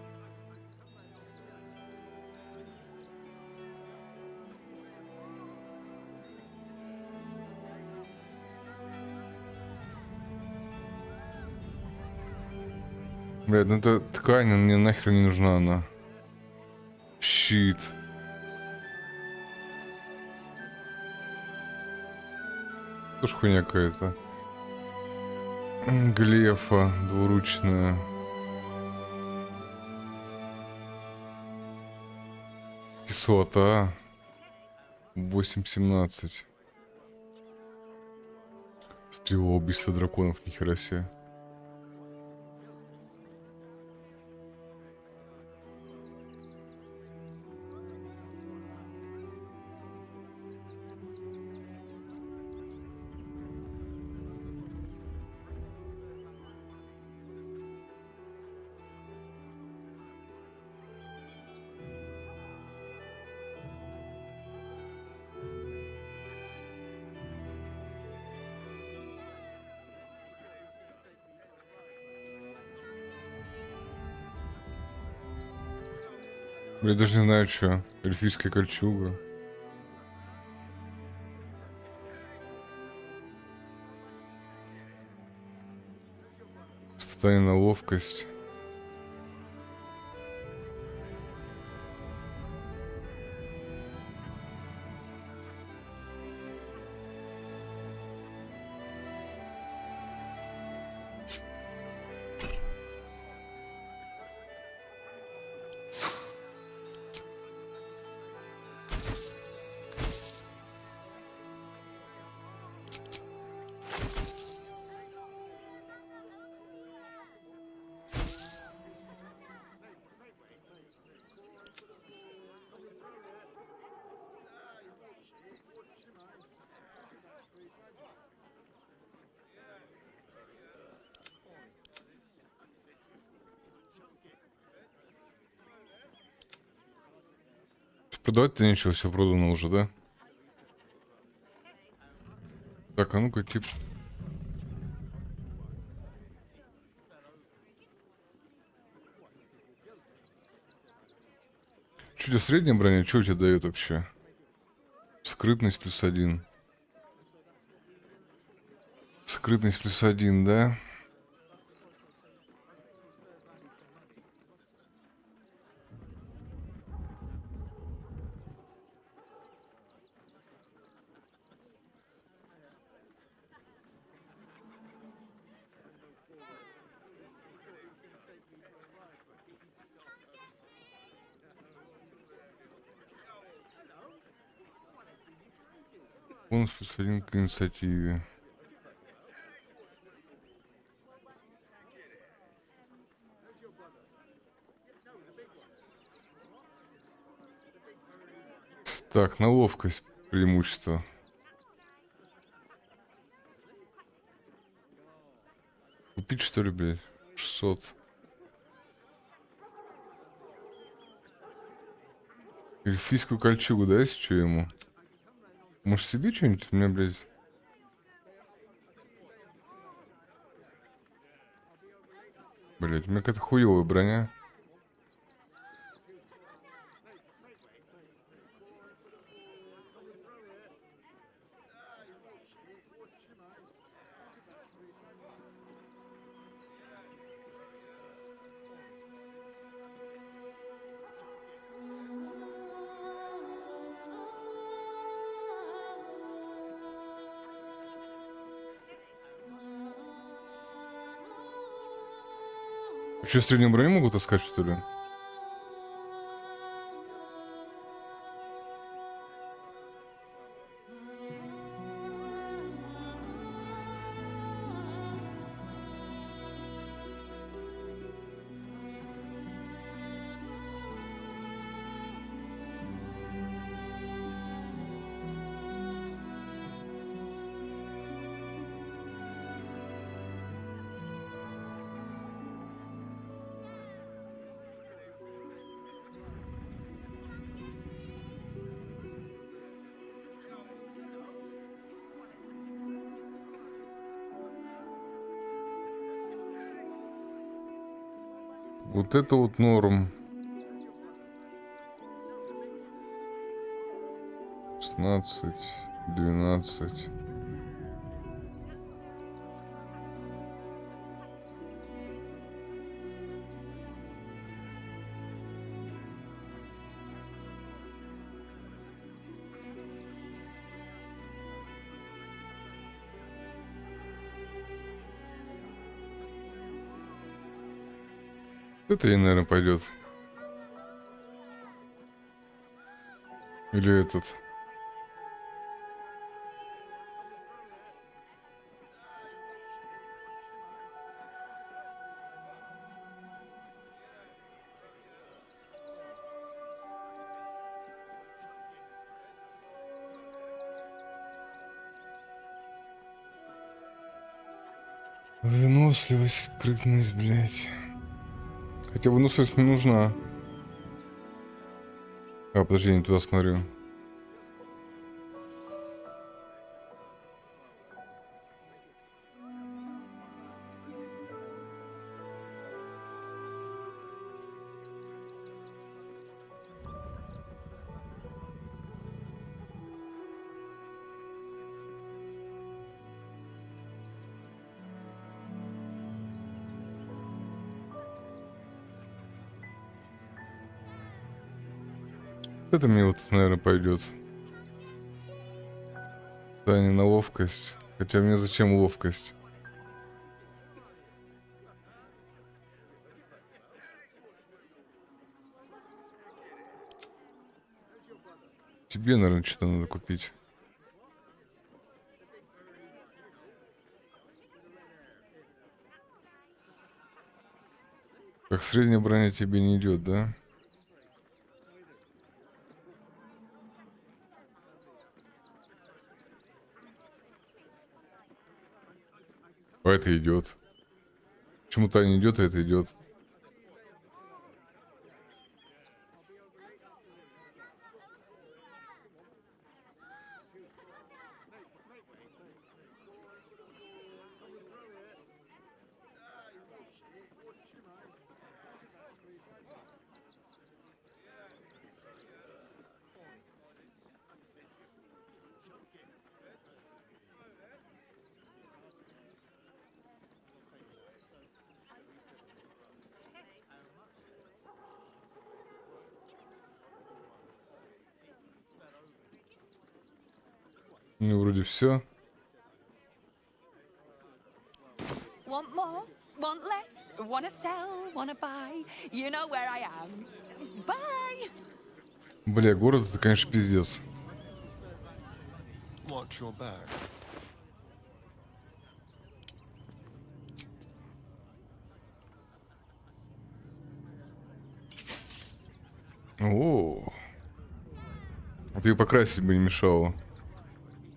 Блядь, ну это ткань, мне нахер не нужна она. Щит. Тоже хуйня какая-то. Глефа двуручная. Кислота. 8.17. Стрела убийства драконов, нихера себе. Я даже не знаю, что. Эльфийская кольчуга. Испытание на ловкость. Продавать-то нечего, все продано уже, да? Так, а ну-ка, тип. Что у тебя средняя броня? Что у тебя дает вообще? Скрытность +1. Скрытность +1, да? Бонус +1 к инициативе. Так, на ловкость преимущество. Купить что ли, блядь? 600. Эльфийскую кольчугу, да, если что ему? Может себе что-нибудь? У меня, блядь... Блядь, у меня какая-то хуёвая броня. Что, среднюю броню могу таскать, что ли? Вот это вот норм. 16, 12. Это и, наверное, пойдет. Или этот. Выносливость, скрытность, блядь. Хотя выносливость мне нужна. А, подожди, я не туда смотрю. Это мне вот, наверное, пойдет. Да, не на ловкость. Хотя мне зачем ловкость? Тебе, наверное, что-то надо купить. Как средняя броня тебе не идет, да? А это идет. Почему-то не идет, а это идет. Ну, вроде все. Want more? Want less? Wanna sell? Wanna buy? You know where I am. Bye! Бля, город это, конечно, пиздец. Watch your back. О. А ты ее покрасить бы не мешало.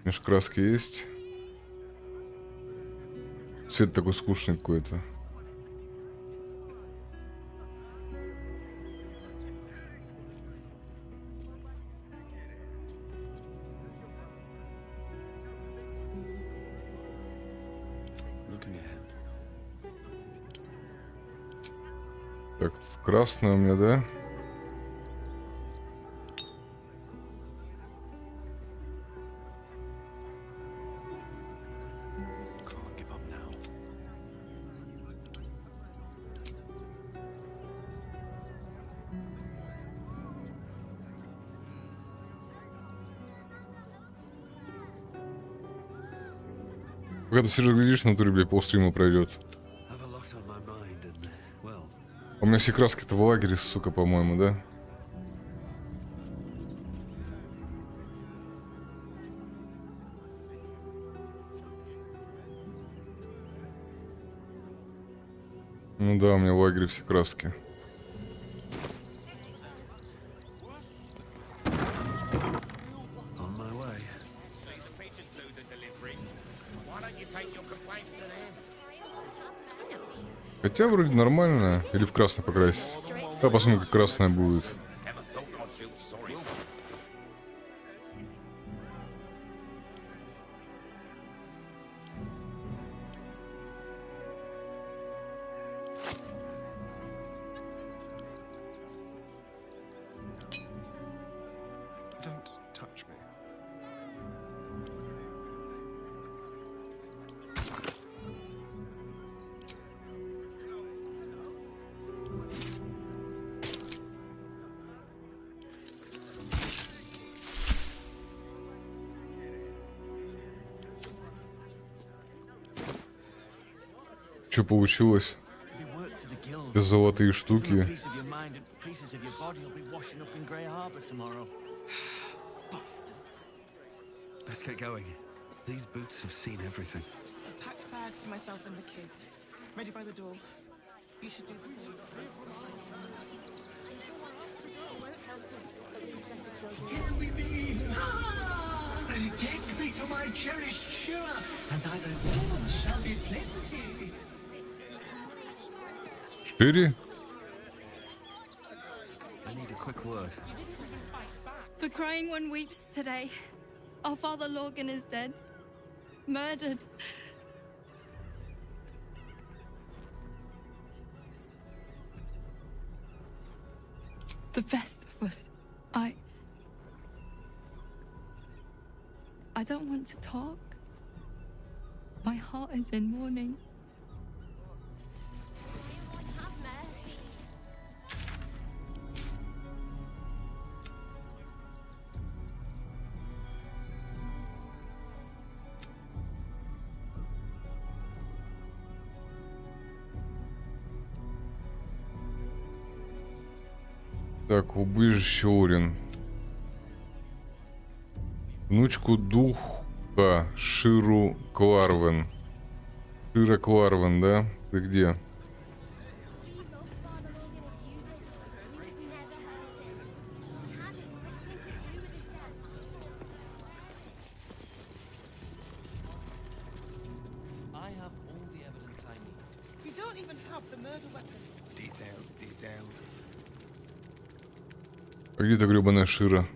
Меж краски есть. Цвет такой скучный какой-то. Так, красная у меня, да? Когда ты сидишь, глядишь, на натуре, блядь, полстрима пройдет. У меня все краски-то в лагере, сука, по-моему, да? Ну да, у меня в лагере все краски. Хотя вроде нормально. Или в красный покрасить. Да, посмотрим, как красная будет. Don't touch me. Что получилось? Золотые штуки. Let's get going. These boots have seen everything. Packed bags for myself and the kids. Ready by the door. You should do the same. Here we be! Take me to my cherished shore, and thy reward shall be plenty. 4? I need a quick word. The crying one weeps today. Our father Lorgan is dead. Murdered. The best of us. I don't want to talk. My heart is in mourning. Так, убежище Орин. Внучку духа Ширу Кларвен. Шира Кларвен, да? Ты где? You don't even have the murder weapon. Details. А где та гребаная Шира?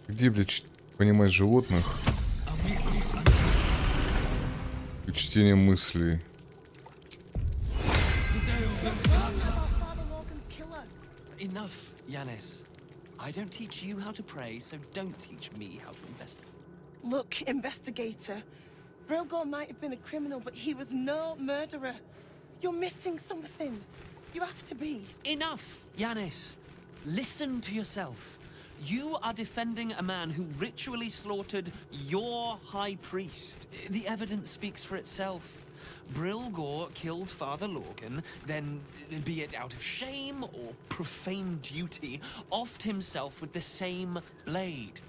Где, блядь, понимать животных? И чтение мыслей. Enough, Yanis. I don't teach you how to pray, so don't teach me how to investigate. Look, investigator. Brilgor might have been a criminal, but he was no murderer. You're missing something. You have to be. Enough, Yanis. Listen to yourself. You are defending a man who ritually slaughtered your high priest. The evidence speaks for itself. Brilgor killed Father Lorgan, then, be it out of shame or profane duty, offed himself with the same blade.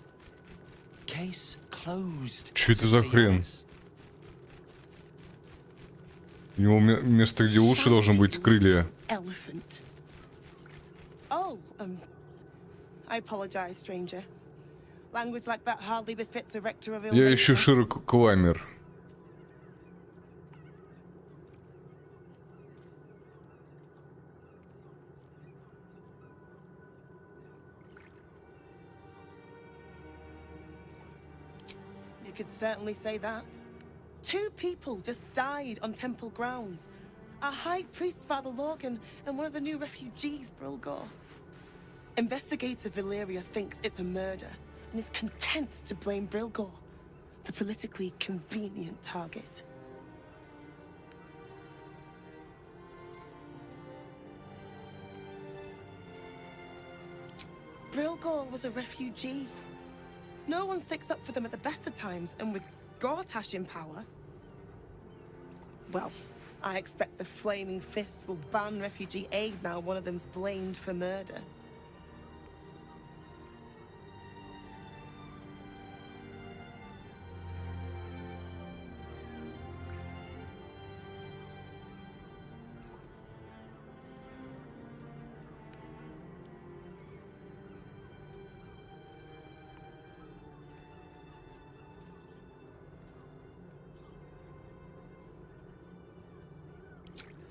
Case closed. Что это за хрен? У него место, где уши, должны быть крылья. Elephant. Oh, I apologize, stranger. Language like that hardly befits a rector of Я ищу ширококламер. You could certainly say that. 2 people just died on temple grounds. Our high priest, Father Lorgan, and one of the new refugees, Brilgor. Investigator Valeria thinks it's a murder and is content to blame Brilgor, the politically convenient target. Brilgor was a refugee. No one sticks up for them at the best of times, and with Gortash in power, well, I expect the Flaming Fists will ban refugee aid now one of them's blamed for murder.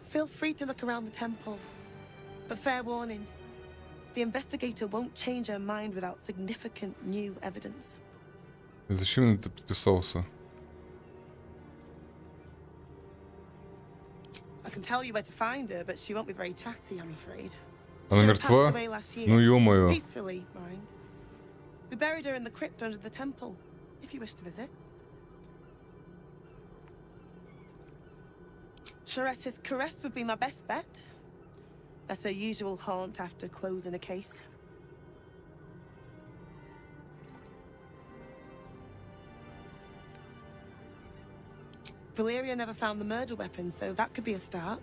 Feel free to look around the temple. But fair warning, the investigator won't change her mind without significant new evidence. Зачем ты подписался? I can tell you where to find her, but she won't be very chatty, I'm afraid. Она She мертва? passed away last year. Ну ё-моё. Peacefully, mind. We buried her in the crypt under the temple, if you wish to visit. Charetta's caress would be my best bet. That's her usual haunt after closing a case. Valeria never found the murder weapon, so that could be a start.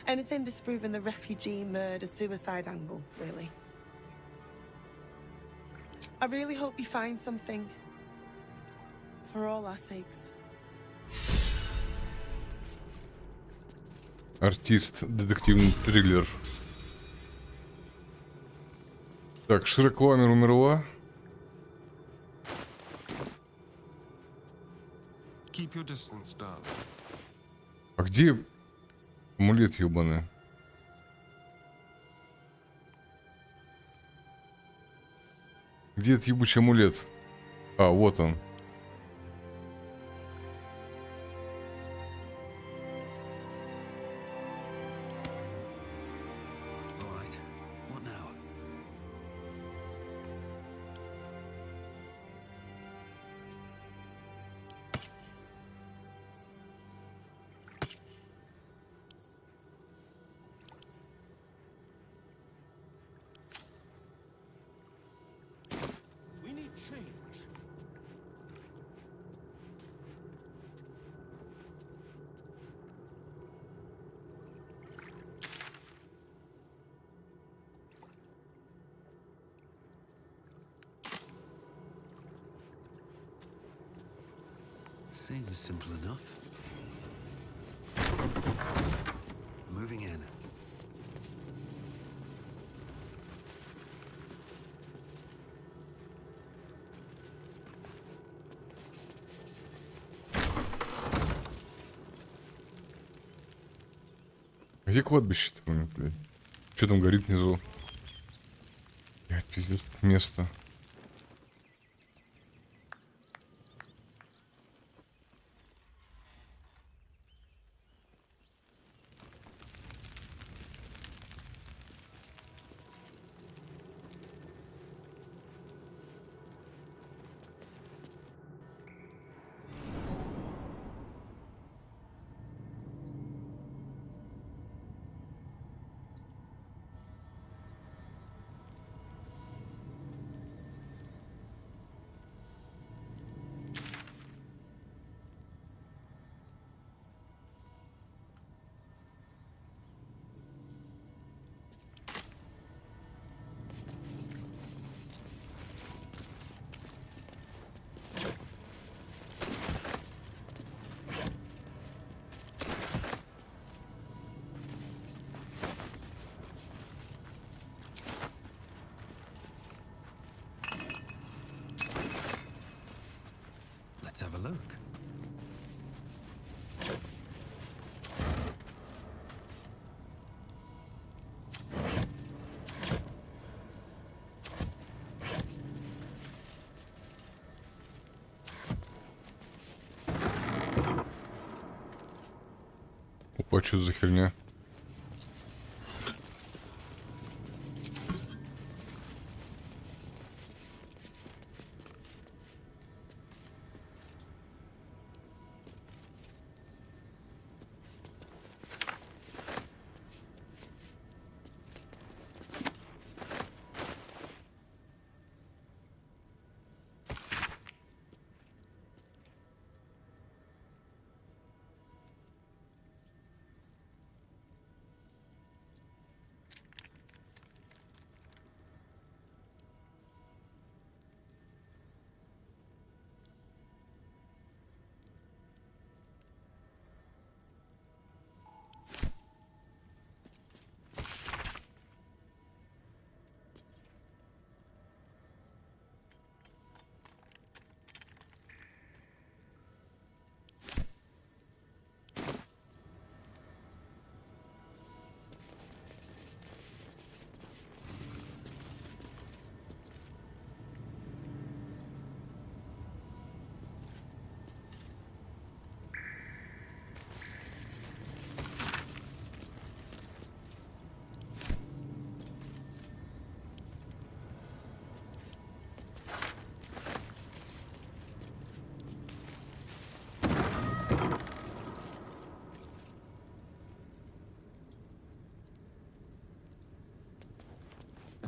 Anything disproving the refugee murder-suicide angle, really. I really hope you find something. For all our sakes. Артист, детективный триллер. Так, широколамер умерла. Keep your distance, darling. А где амулет ёбаный? Где этот ебучий амулет? А, вот он. Seems simple enough. Moving in. Где кладбище-то, блядь? Что там горит внизу? Блядь, пиздец, место. О, что за херня?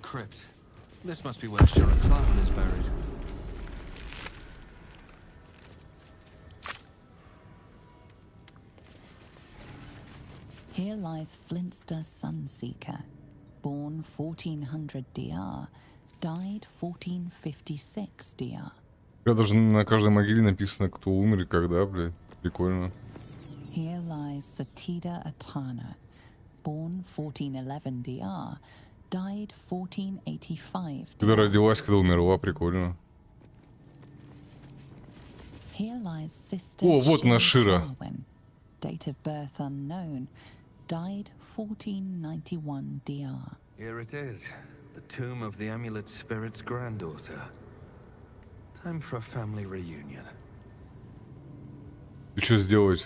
Crypt. This must be where Shira Klarman is buried. Here lies Flintster Sunseeker, born 1400 DR, died 1456 DR. Даже на каждой могиле написано, кто умер и когда, блядь. Прикольно. Here lies Satida Atana, born 1411 DR, died 1485. Когда родилась, когда умерла, прикольно. Here lies Sister О, вот она, Шира. Darwin, date of birth unknown, died 1491 DR. Here it is, the tomb of the amulet spirit's granddaughter. Time for a family reunion. И что сделать?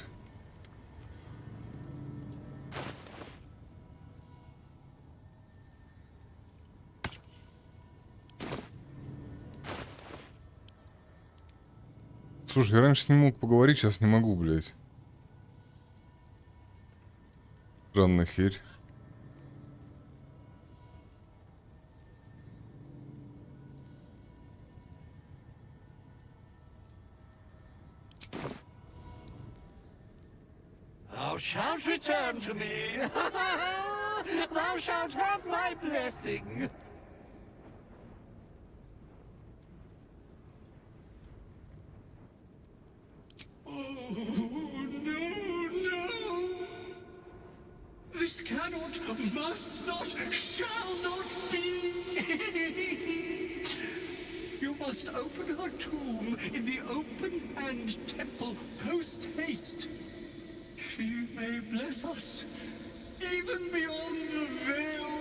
Слушай, я раньше не мог поговорить, сейчас не могу, блядь. Странная херь. Thou shalt return to me. Thou shalt have my blessing. Oh, no, no. This cannot, must not, shall not be. You must open her tomb in the open-hand temple post-haste. She may bless us, even beyond the veil.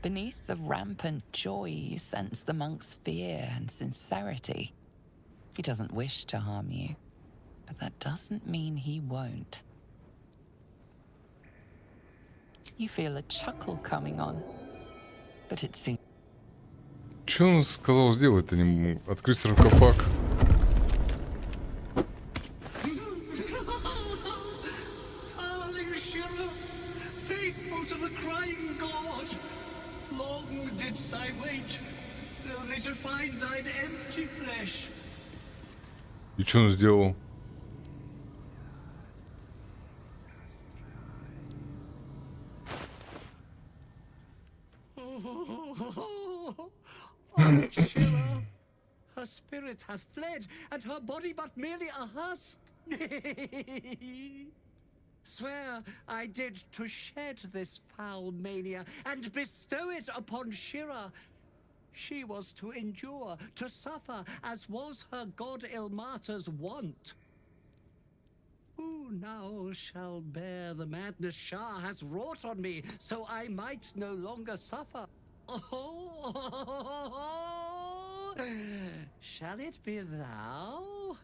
Beneath the rampant joy, you sense the monk's fear and sincerity. He doesn't wish to harm you, but that doesn't mean he won't. You feel a chuckle coming on, but it seems... Что он сказал сделать-то? Не могу. Открыть саркофаг. Darling Shira, faithful to the crying god, long didst I wait, only to find thine empty flesh. И что он сделал? Oh, Shira, her spirit hath fled, and her body but merely a husk. Swear I did to shed this foul mania and bestow it upon Shira. She was to endure, to suffer, as was her god Ilmata's wont. Who now shall bear the madness Shah has wrought on me, so I might no longer suffer? Oh, shall it be thou?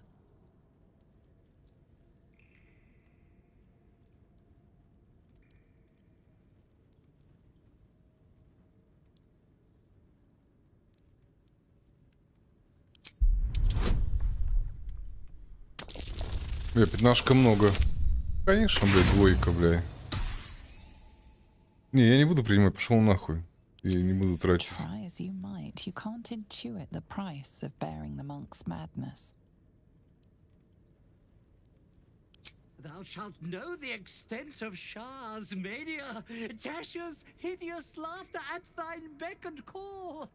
Бля, пятнашка много. Конечно, блядь, двойка, бля. Не, я не буду принимать, пошел нахуй. Я не буду тратить. Try as you might, you can't intuit the price of bearing the monk's madness. Thou shalt know the extent of Shah's mania, Tasha's hideous laughter at thine beck and call.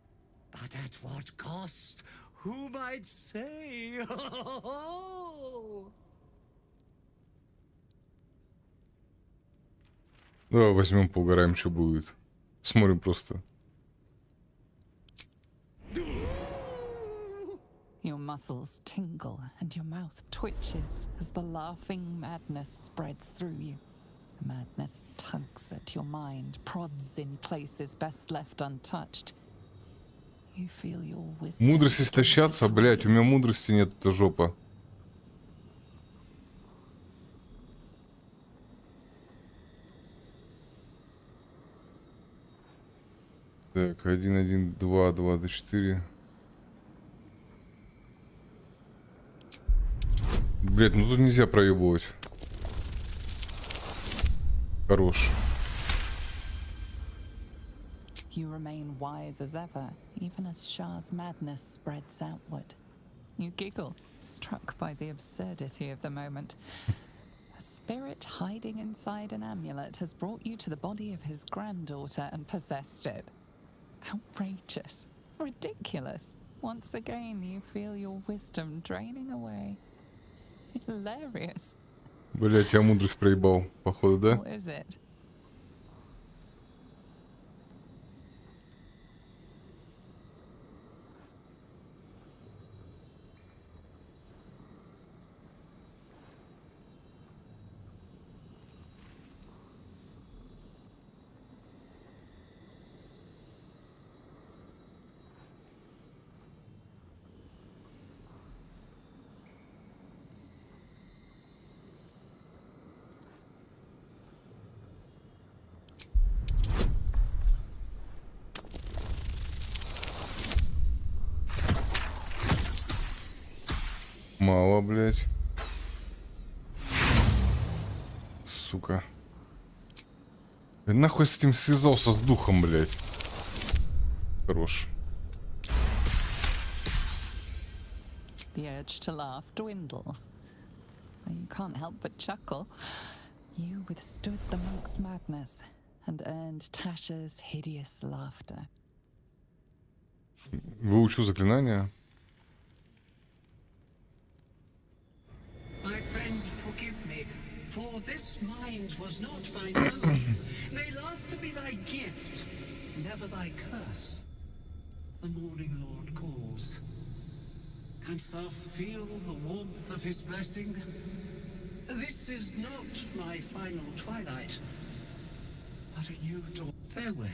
But at what cost? Who might say? Давай возьмем, поугараем, что будет. Смотрим просто. Your muscles tingle and your mouth twitches as the laughing madness spreads through you. The madness tugs at your mind, prods in places best left untouched. You feel your wisdom. Мудрость истощаться, блять, у меня мудрости нет, это жопа. Так, 1, 1, 2, 2, 4. Блять, ну тут нельзя проебывать. Хорош. You remain wise as ever, even as Shah's madness spreads outward. You giggle, struck by the absurdity of the moment. A spirit hiding inside an amulet has brought you to the body of his granddaughter and possessed it. Outrageous, ridiculous. Once again, you feel your wisdom draining away. Hilarious. Блять, я мудрость проебал, походу, да? What is it? Мало, блять. Сука. Я нахуй с этим связался с духом, блять. Хорош. The urge to laugh dwindles. You can't help but chuckle. You withstood the monk's madness and earned Tasha's hideous laughter. Выучу заклинание. My friend, forgive me, for this mind was not mine own. May laughter be thy gift, never thy curse. The morning Lord calls. Canst thou feel the warmth of his blessing? This is not my final twilight, but a new dawn. Farewell.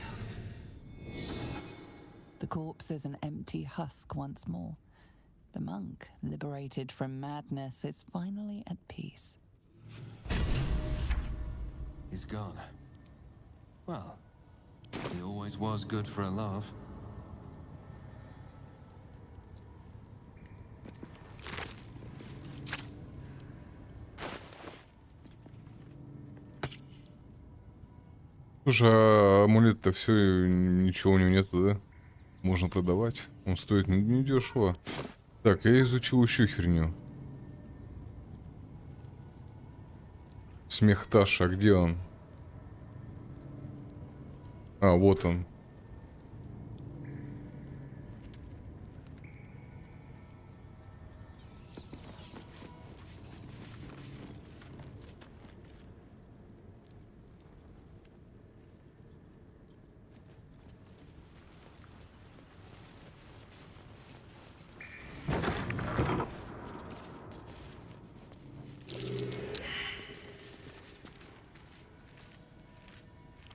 The corpse is an empty husk once more. The monk, liberated from madness, is finally at peace. He's gone. Well, he always was good for a laugh. Слушай, а амулет-то все, ничего у него нету, да? Можно продавать. Он стоит недешево. Так, я изучил еще херню. Смех Таша, где он? А, вот он.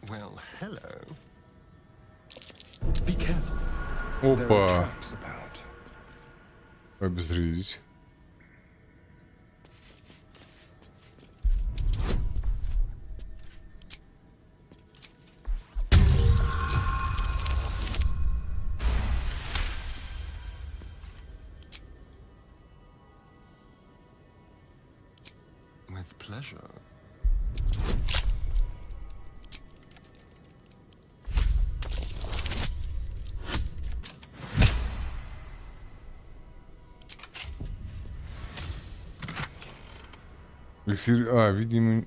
Well, hello. Be careful. There are Опа. traps about. Обезвредить. With pleasure. Эликсир... А, видимо...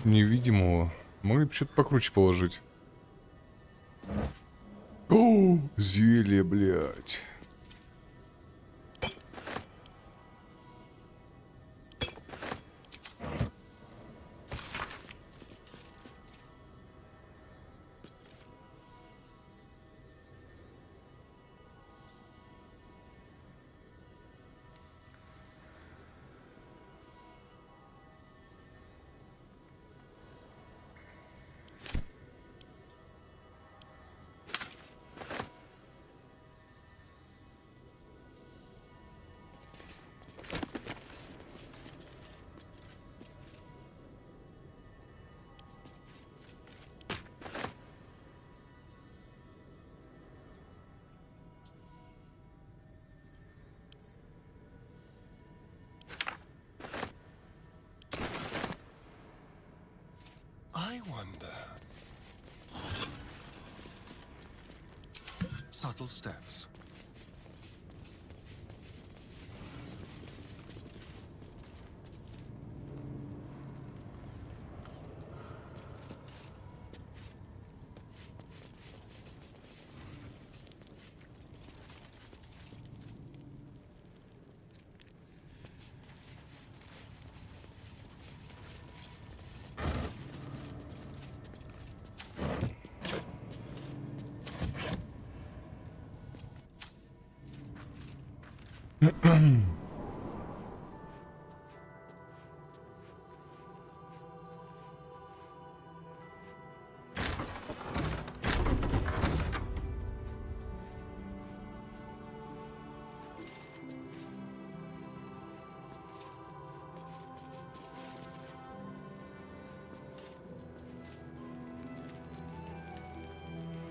Невидимого. Могли бы что-то покруче положить. О, зелье, блядь. I wonder. Subtle steps.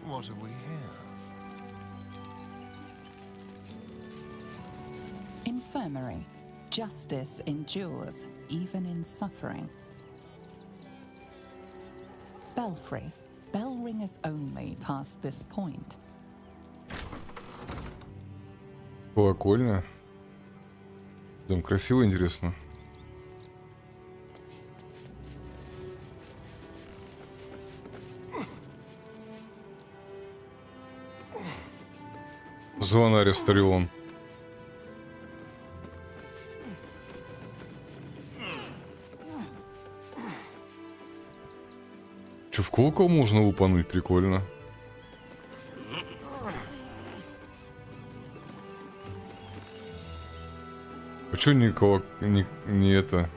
What have we here? Infirmary. Justice endures, even in suffering. Belfry. Bell ringers only past this point. Колокольня. Там красиво, интересно. Звонарь Астарион. Че, в колокол можно лупануть? Прикольно. А чё не это?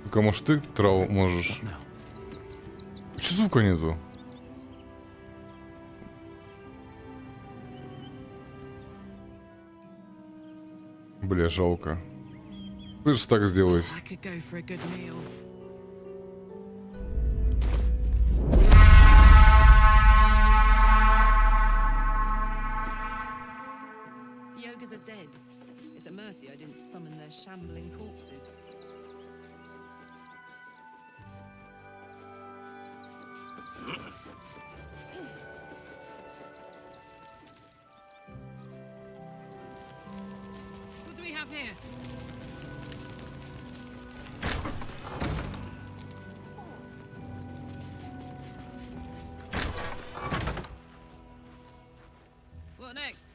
Только может ты трав можешь? А чё звука нету? Бля, жалко. Просто так сделать. I could go for a good meal. The ogres are dead. It's a mercy I didn't summon their shambling corpses. What do we have here? What next?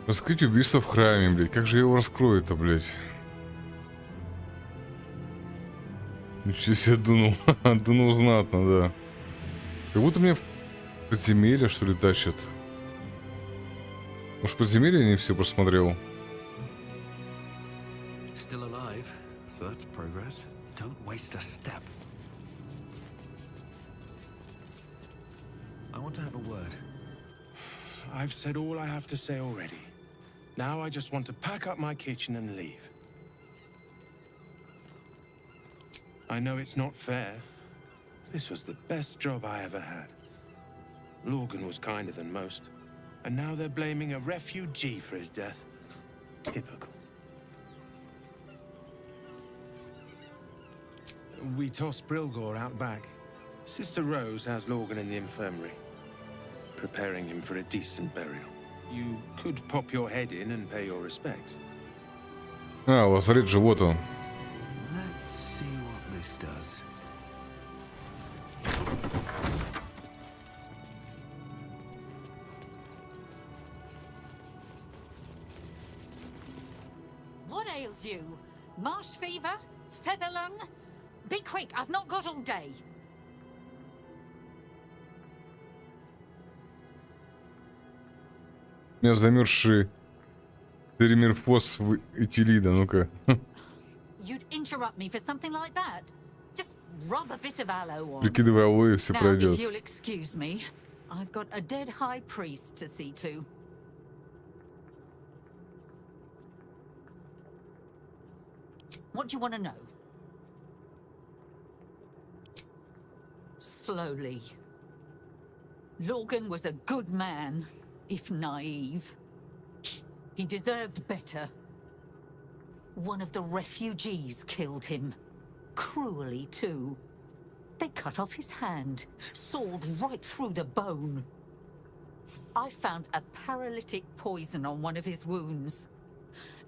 Раскрыть убийство в храме, блядь. Как же я его раскрою-то, блядь? Ничего себе дунул. Дунул знатно, да. Как будто мне Подземелья, что ли, тащат? Может, подземелья не все просмотрел? Still alive, so that's progress. Don't waste a step. I want to have a word. I've said all I have to say already. Now I just want to pack up my kitchen and leave. I know it's not fair. This was the best job I ever had. Lorgan was kinder than most. And now they're blaming a refugee for his death. Typical. We tossed Brilgor out back. Sister Rose has Lorgan in the infirmary, preparing him for a decent burial. You could pop your head in and pay your respects. А, лазарет же, вот он. Let's see what this does. What ails you? Marsh fever? Feather lung? Be quick, I've not got all day. У меня замерзший теремерфоз этилида, ну-ка. You'd interrupt me for something like that? Just rub a bit of aloe on. Прикидывай алоэ, все Now, пройдет. if you'll excuse me, I've got a dead high priest to see to. What do you want to know? Slowly. Lorgan was a good man, if naive. He deserved better. One of the refugees killed him. Cruelly, too. They cut off his hand, sawed right through the bone. I found a paralytic poison on one of his wounds.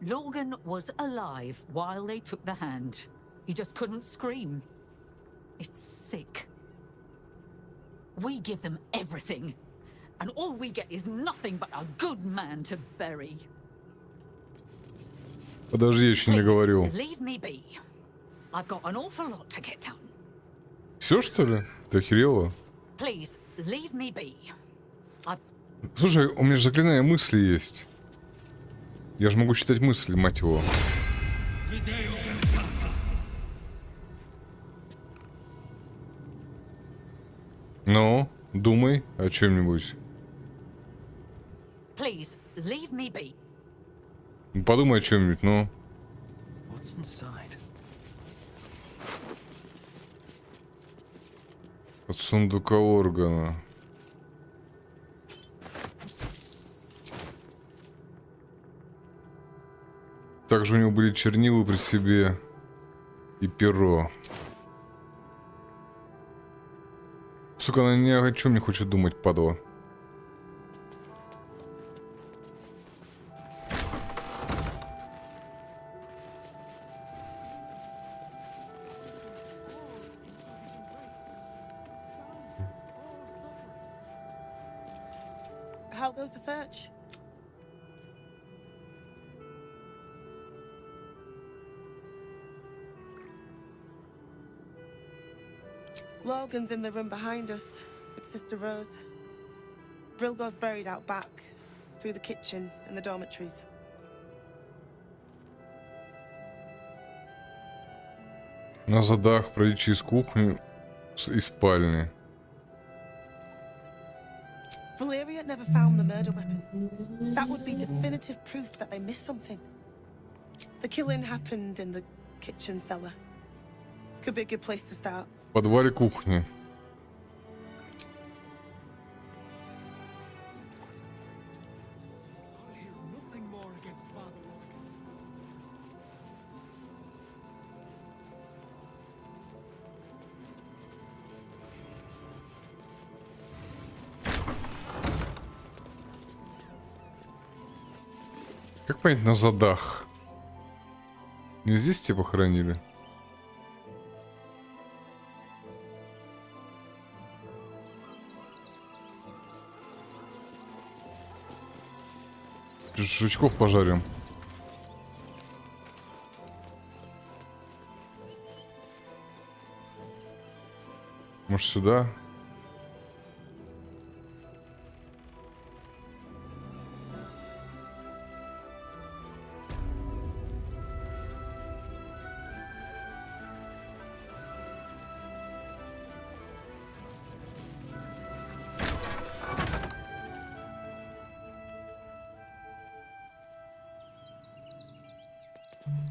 Lorgan was alive while they took the hand. He just couldn't scream. It's sick. We give them everything, and all we get is nothing but a good man to bury. Подожди, я еще не говорил. Leave me be. I've got an awful lot to get done. Все, что ли? Ты охерела? Please, leave me be. Слушай, у меня же заклинание мысли есть. Я же могу читать мысли, мать его. Ну, думай о чем-нибудь. Please, leave me be. Подумай о чем-нибудь, ну. What's inside? От сундука органа. Также у него были чернила при себе и перо. Сука, она ни о чем не хочет думать, падла. How goes the search? Logan's in the room behind us with Sister Rose. Brilgor's buried out back, through the kitchen and the dormitories. На задах пройти через кухню и спальни. Valeria never found the murder weapon. That would be definitive proof that they missed something. The killing happened in the kitchen cellar. Could be a good place to start. В подвале кухни. Как понять на задах? Не здесь тебя похоронили? Жучков пожарим. Может, сюда?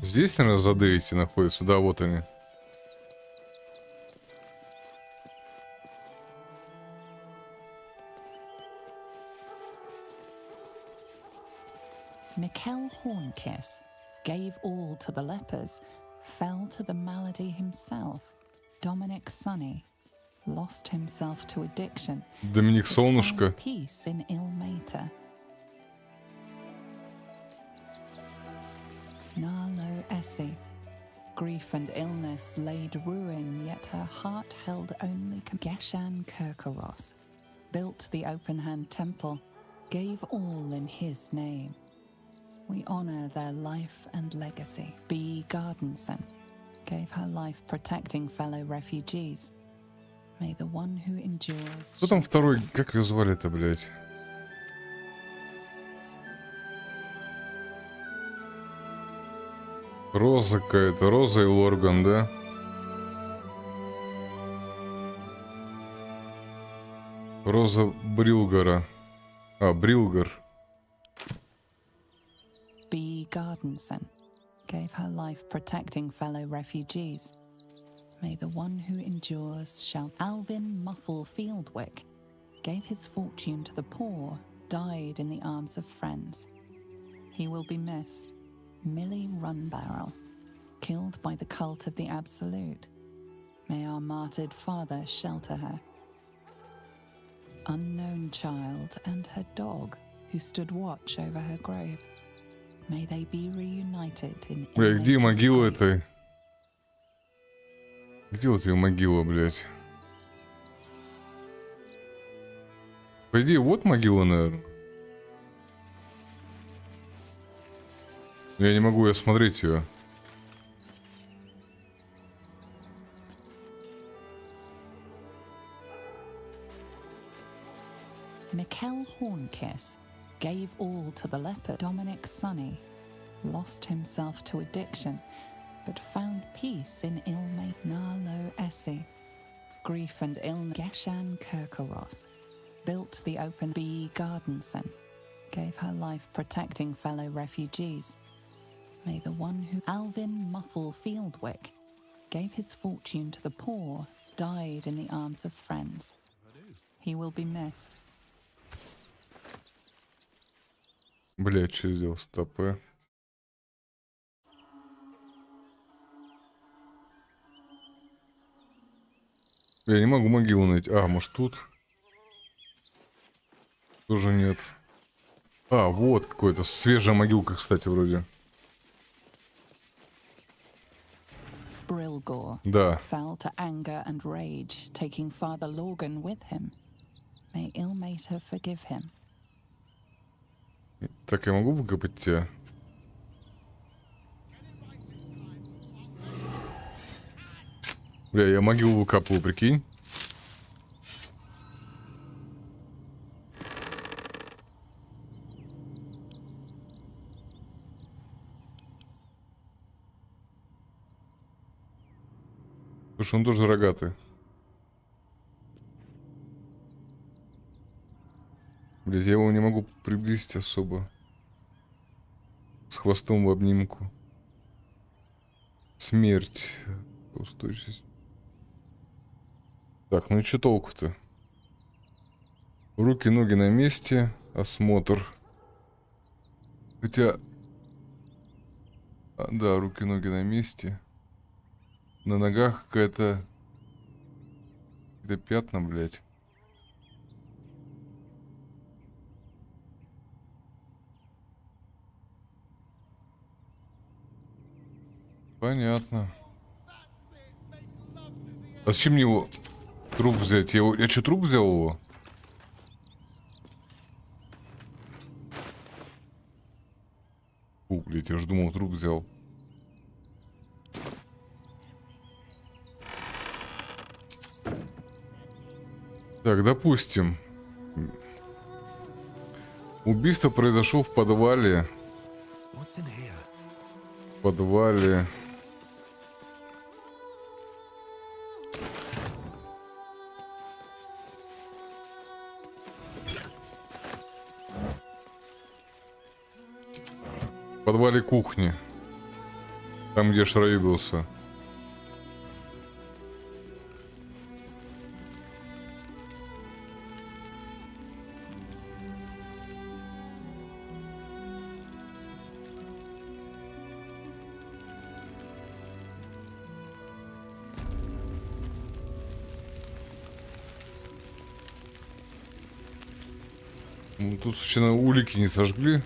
Здесь, наверное, зады эти находятся. Да, вот они. Mikkel Hornkiss gave all to the lepers, fell to the malady himself. Dominic Sonny lost himself to addiction. Доминик Солнышко. Peace in ill mater. Narlo Essie. Grief and illness laid ruin, yet her heart held only Geshan Kirkaros. Built the open-hand temple, gave all in his name. We honor their life and legacy. B. Gardenson gave her life protecting fellow refugees. May the one who endures... Кто там второй? Как ее звали-то, блядь? Роза какая-то. Роза и Лорган, да? Роза Брилгара. А, Брилгар. B. Gardenson gave her life protecting fellow refugees. May the one who endures shall... Alvin Muffle Fieldwick gave his fortune to the poor, died in the arms of friends. He will be missed. Millie Runbarrel, killed by the cult of the Absolute. May our martyred father shelter her. Unknown child and her dog, who stood watch over her grave. May they be reunited in... Бля, где могила этой? Где вот ее могила, блядь? По идее, вот могила, наверное. Я не могу осмотреть ее. Mikkel Hornkiss gave all to the leper. Dominic Sonny lost himself to addiction, but found peace in ill-mate. Narlo Essie, grief and illness. Geshan Kirkaros built the open. B. Gardenson gave her life protecting fellow refugees. May the one who... Alvin Muffle Fieldwick gave his fortune to the poor, died in the arms of friends. He will be missed. Блядь, что сделал? Стопы. Я не могу могилу найти. А, может тут? Тоже нет. А, вот какой-то. Свежая могилка, кстати, вроде. Brilgor Да. fell to anger and rage, taking Father Lorgan with him. May Ilmater forgive him. Так, я могу выкопать тебя? Бля, я могилу выкапываю, прикинь. Слушай, он тоже рогатый. Блять, я его не могу приблизить особо. С хвостом в обнимку. Смерть. Устойчивость. Так, ну и что толку-то? Руки, ноги на месте. Осмотр. Хотя... да, руки, ноги на месте. На ногах какая-то... пятна, блядь. Понятно. А зачем мне его труп взять? Я что, труп взял его? Фу, блядь, я же думал, труп взял. Так, допустим. Убийство произошло в подвале. В подвале. В подвале кухни. Там, где шароебился. Ну, тут случайно улики не сожгли.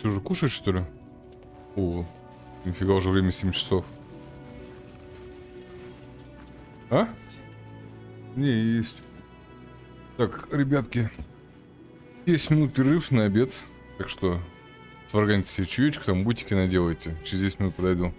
Ты уже кушаешь, что ли? О, нифига, уже время 7 часов. А? Не, есть. Так, ребятки, 10 минут перерыв на обед. Так что сварганите себе чаечек, там бутики наделайте. Через 10 минут подойду.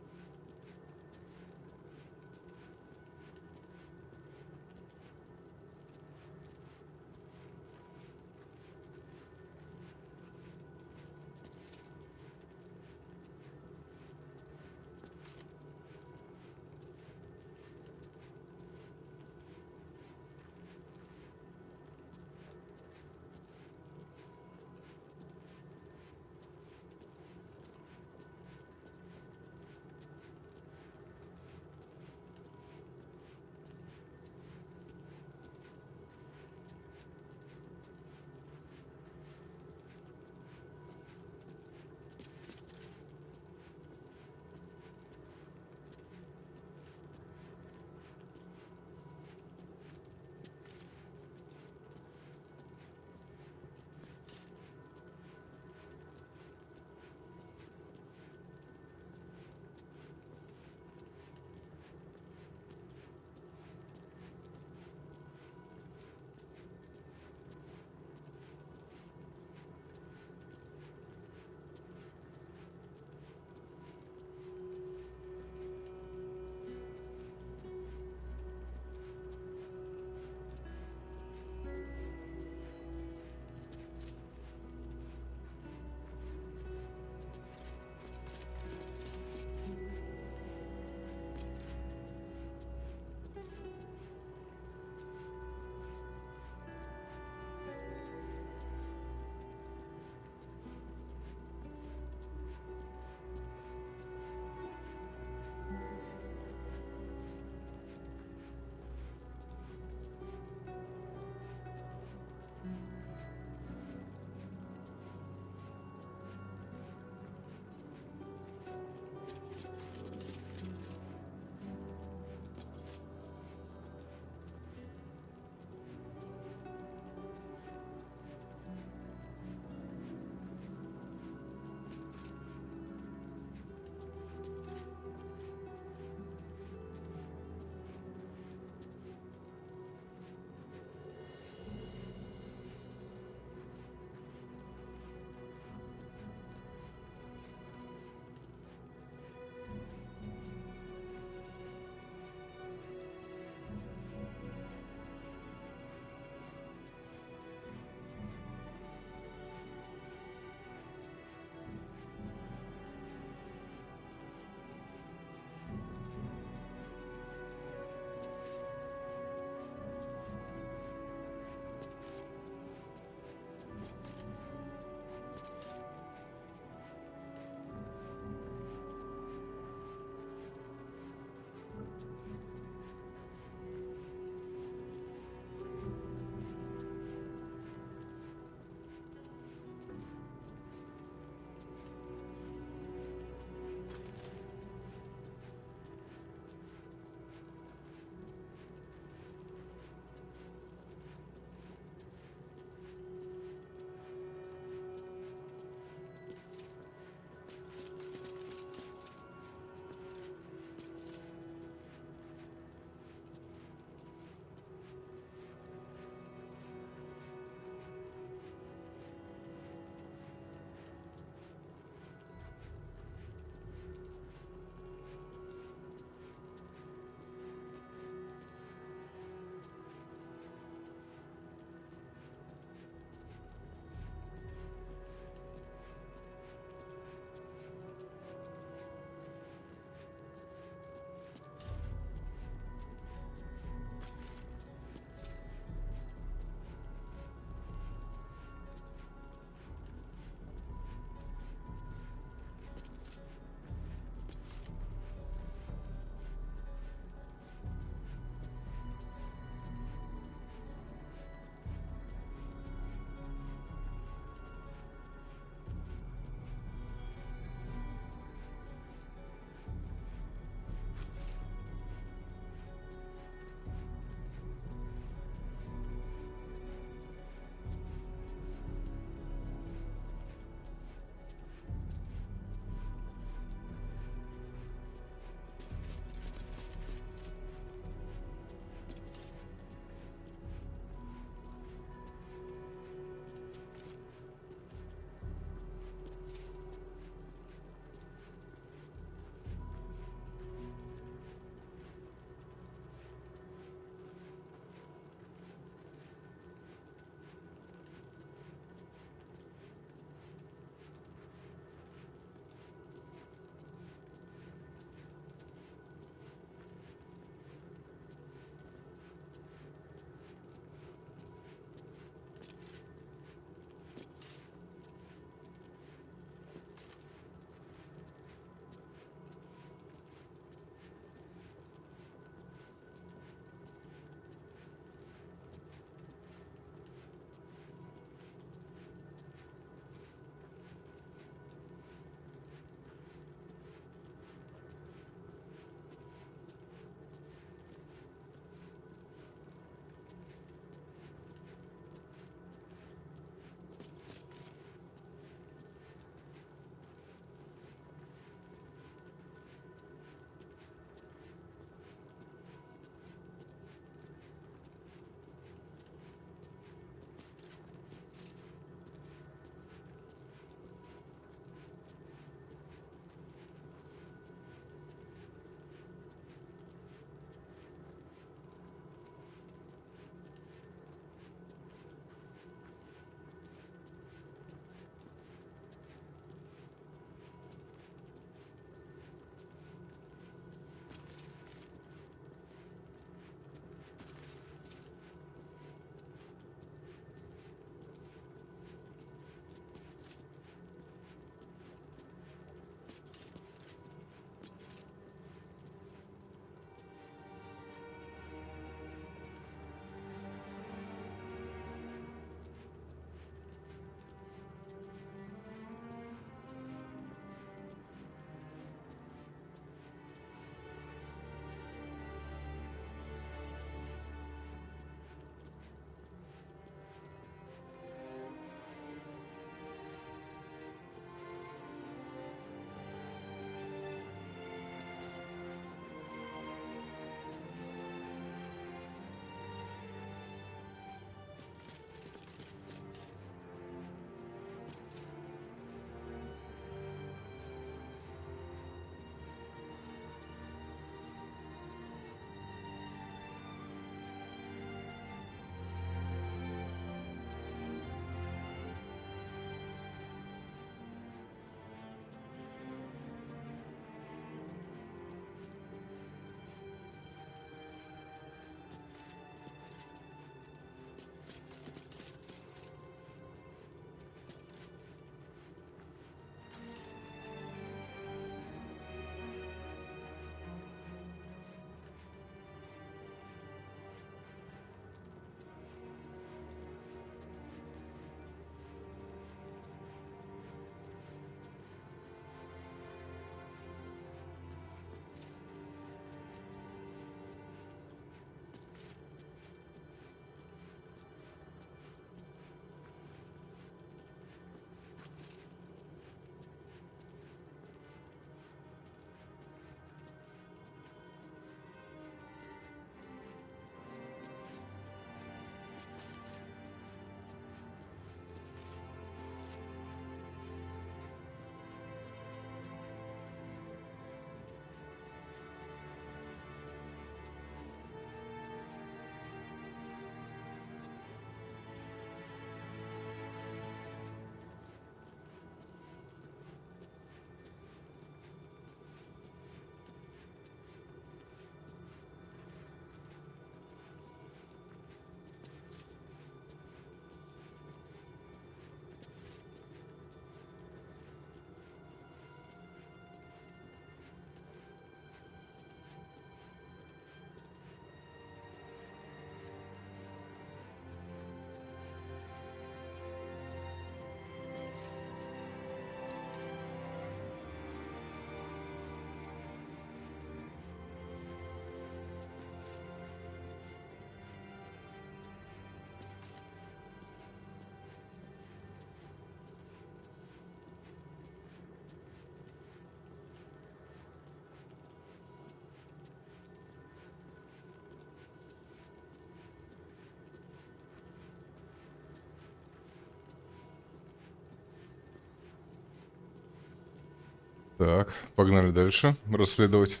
Так, погнали дальше расследовать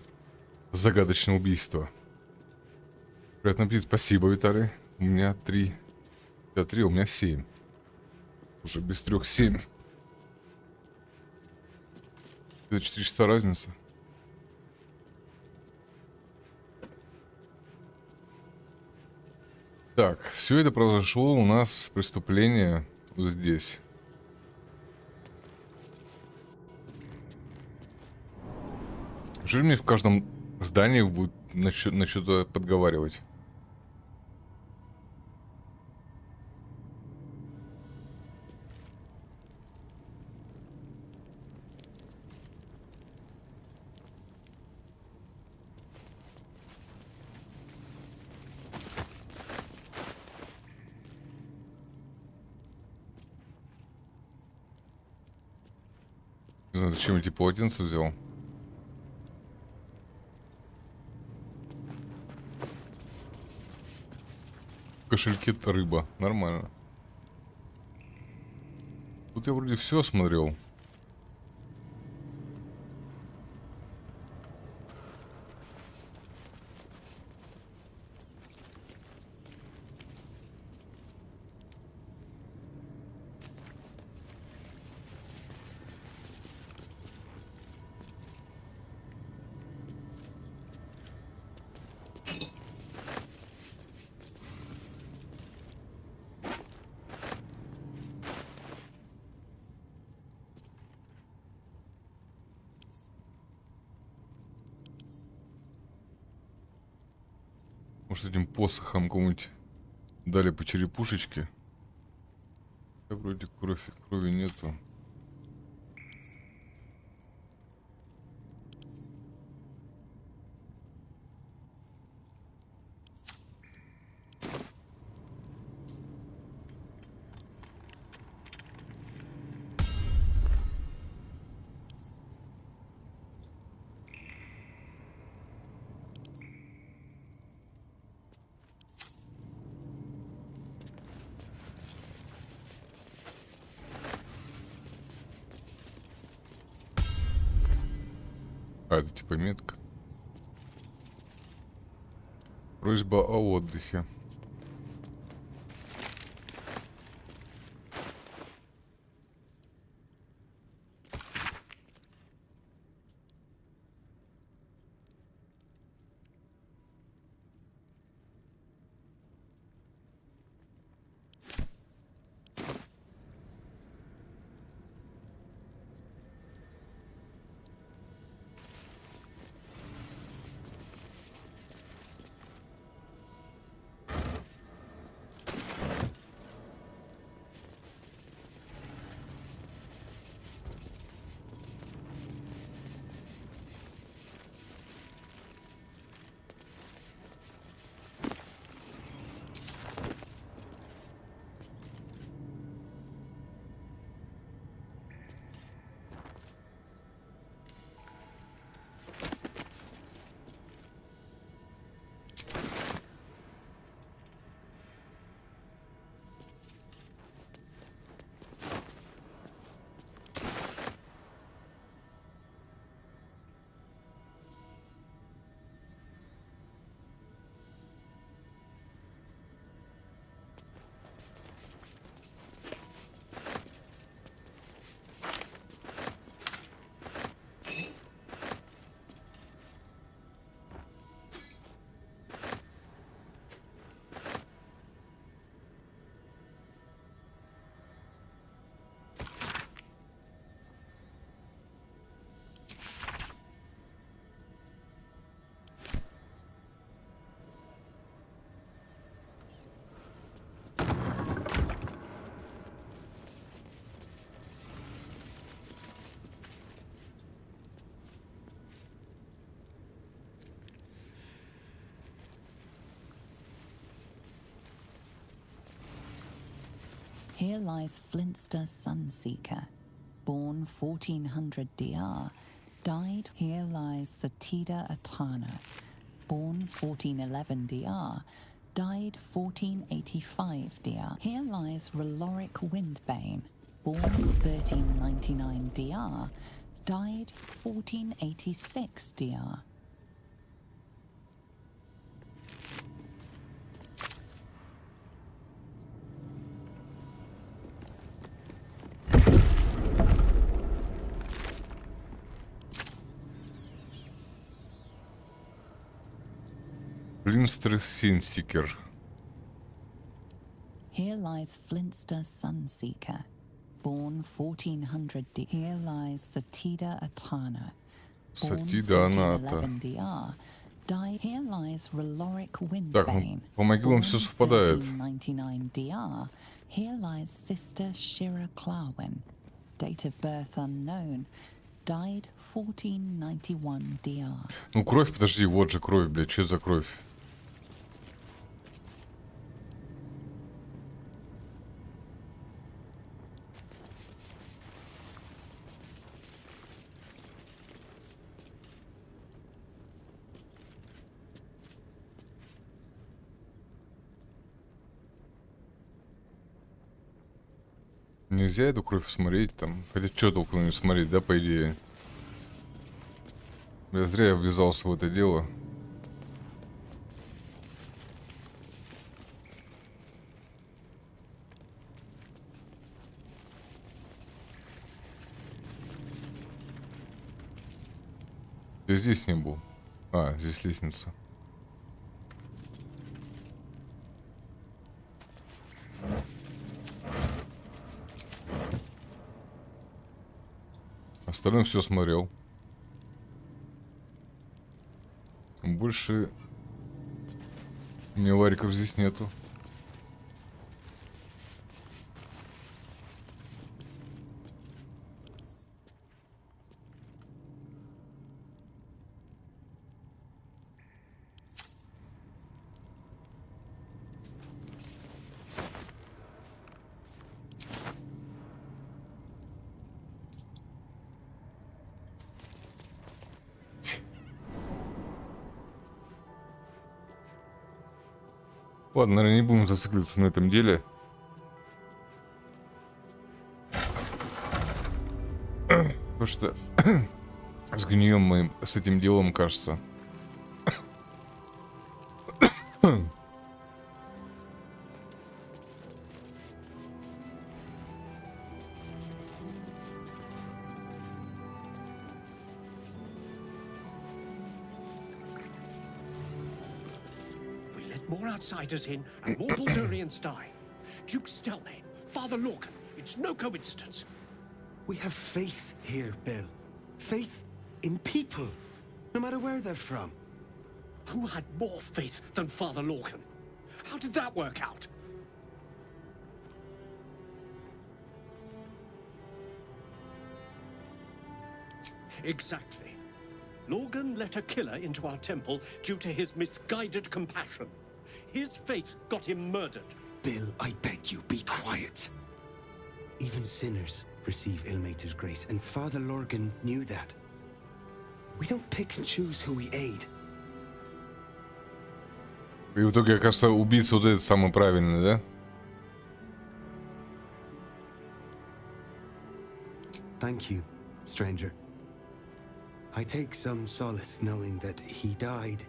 загадочное убийство. Приятно аппетит. Спасибо, Виталий. У меня 3. У тебя 3, у меня 7. Уже без 3 7. Это 4 часа разница. Так, все это произошло у нас преступление вот здесь. Неужели мне в каждом здании будет на что-то подговаривать? Не знаю, зачем эти полотенца взял. В кошельке-то рыба. Нормально. Тут я вроде все осмотрел. Может, этим посохом кому-нибудь дали по черепушечке? Вроде крови нету. А, это типа метка. Просьба о отдыхе. Here lies Flintster Sunseeker, born 1400 DR, died. Here lies Satida Atana, born 1411 DR, died 1485 DR. Here lies Reloric Windbane, born 1399 DR, died 1486 DR. Флинстер Синсикер. Here lies Flintster Sunseeker, born 1400 D. Here lies Satida Atana, born Сатида Аната. 1411 DR. Died. Here lies Raloric Так, Windbane, по могилам born все совпадает. 1399 DR. Here lies Sister Shira Clarwen, date of birth unknown. Died 1491 DR. Ну, кровь, подожди, вот же кровь, блядь, что за кровь? Нельзя эту кровь смотреть там. Хотя что толку на нее смотреть, да, по идее. Я зря ввязался в это дело. Я здесь не был. А, здесь лестница. Остальное все смотрел. Больше милариков здесь нету. Ладно, наверное, не будем зацикливаться на этом деле. Потому что сгнием мы с этим делом, кажется. More outsiders in, and more Baldurians die. Duke Stelmane, Father Lorcan, it's no coincidence. We have faith here, Bill. Faith in people, no matter where they're from. Who had more faith than Father Lorcan? How did that work out? Exactly. Lorcan let a killer into our temple due to his misguided compassion. His faith got him murdered. Bill, I beg you, be quiet. Even sinners receive Ilmater's grace, and Father Lorcan knew that. We don't pick and choose who we aid. И в итоге, кажется, убийца вот этот самый правильный, да? Thank you, stranger. I take some solace knowing that he died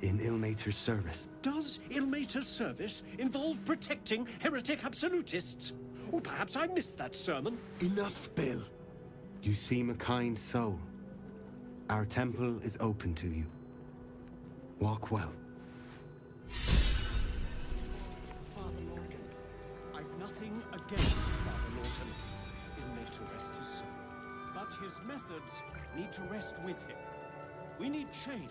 in Ilmater's service. Does Ilmater's service involve protecting heretic absolutists? Or perhaps I missed that sermon. Enough, Bill. You seem a kind soul. Our temple is open to you. Walk well. Father Lorcan, I've nothing against Father Lorcan. Ilmater rest his soul. But his methods need to rest with him. We need change.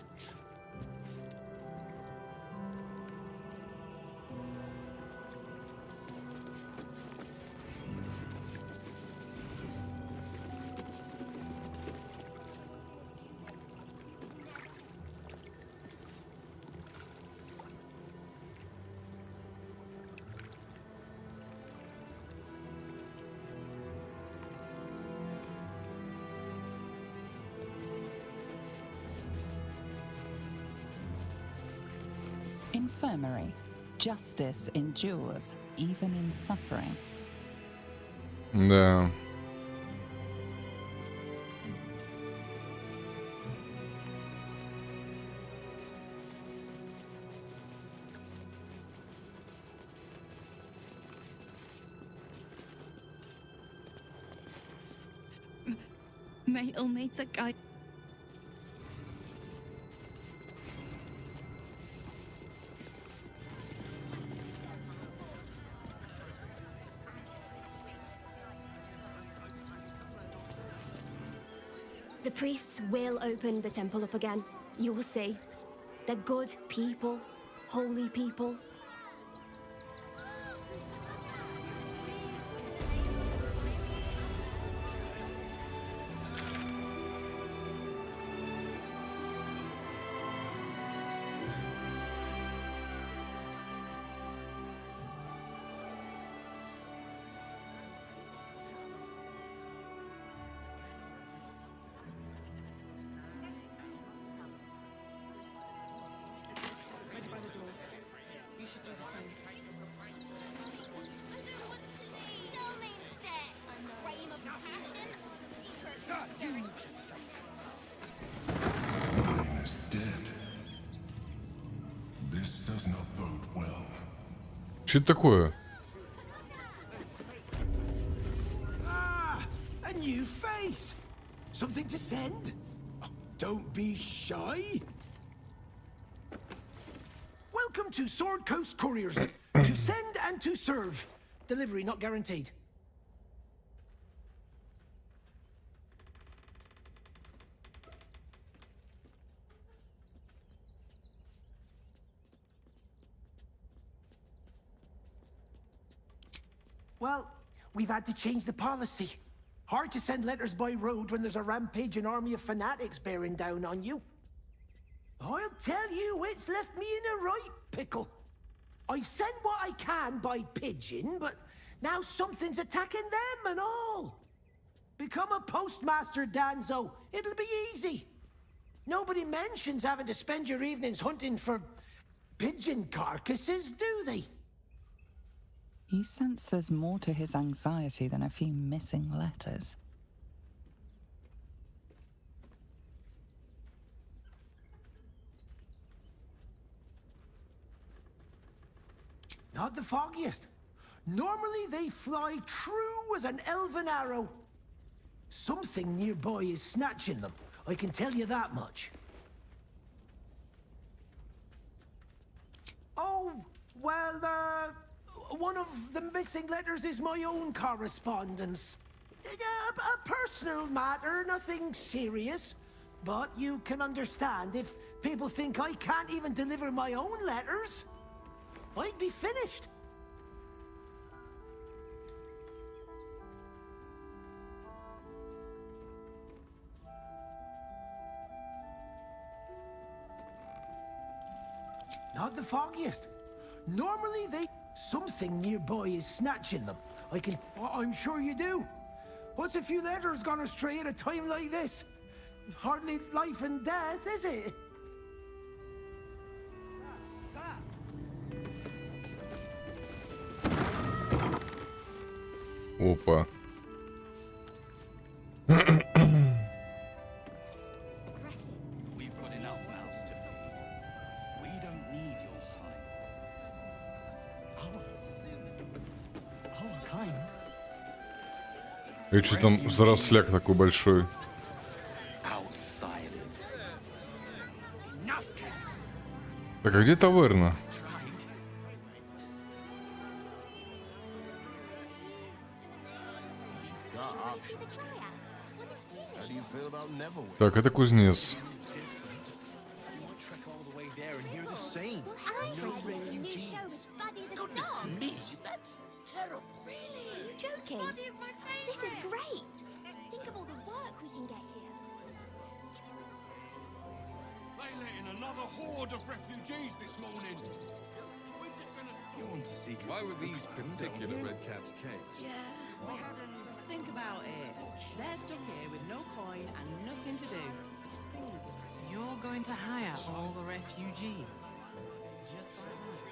Infirmary. Justice endures, even in suffering. Да. May Ilmater guide. The priests will open the temple up again. You will see. They're good people, holy people. Is dead. This does not bode well. Что это такое? Ah, a new face. Something to send? Oh, don't be shy. Welcome to Sword Coast Couriers. To send and to serve. Delivery not guaranteed. Well, we've had to change the policy. Hard to send letters by road when there's a rampaging army of fanatics bearing down on you. I'll tell you, it's left me in a right pickle. I've sent what I can by pigeon, but now something's attacking them and all. Become a postmaster, Danzo. It'll be easy. Nobody mentions having to spend your evenings hunting for pigeon carcasses, do they? You sense there's more to his anxiety than a few missing letters. Not the foggiest. Normally they fly true as an elven arrow. Something nearby is snatching them. I can tell you that much. Oh, well, one of the missing letters is my own correspondence. A personal matter, nothing serious. But you can understand if people think I can't even deliver my own letters, I'd be finished. Not the foggiest. Normally they... Something nearby is snatching them. I'm sure you do. What's a few letters gone astray at a time like this? Hardly life and death, is it? Опа. We've got enough mouths to feed. We don't need your sign. Our kind. И что там за росляк такой большой? Outsiders. Так, а где таверна? Так, это кузнец. Joking? This is great. Think of all the work we can get here. They let in another horde of refugees this morning. You want to see why were these particular red caps cakes? Yeah, we hadn't. Think about it. They're stuck here with no coin and nothing to do. You're going to hire all the refugees. Just like that.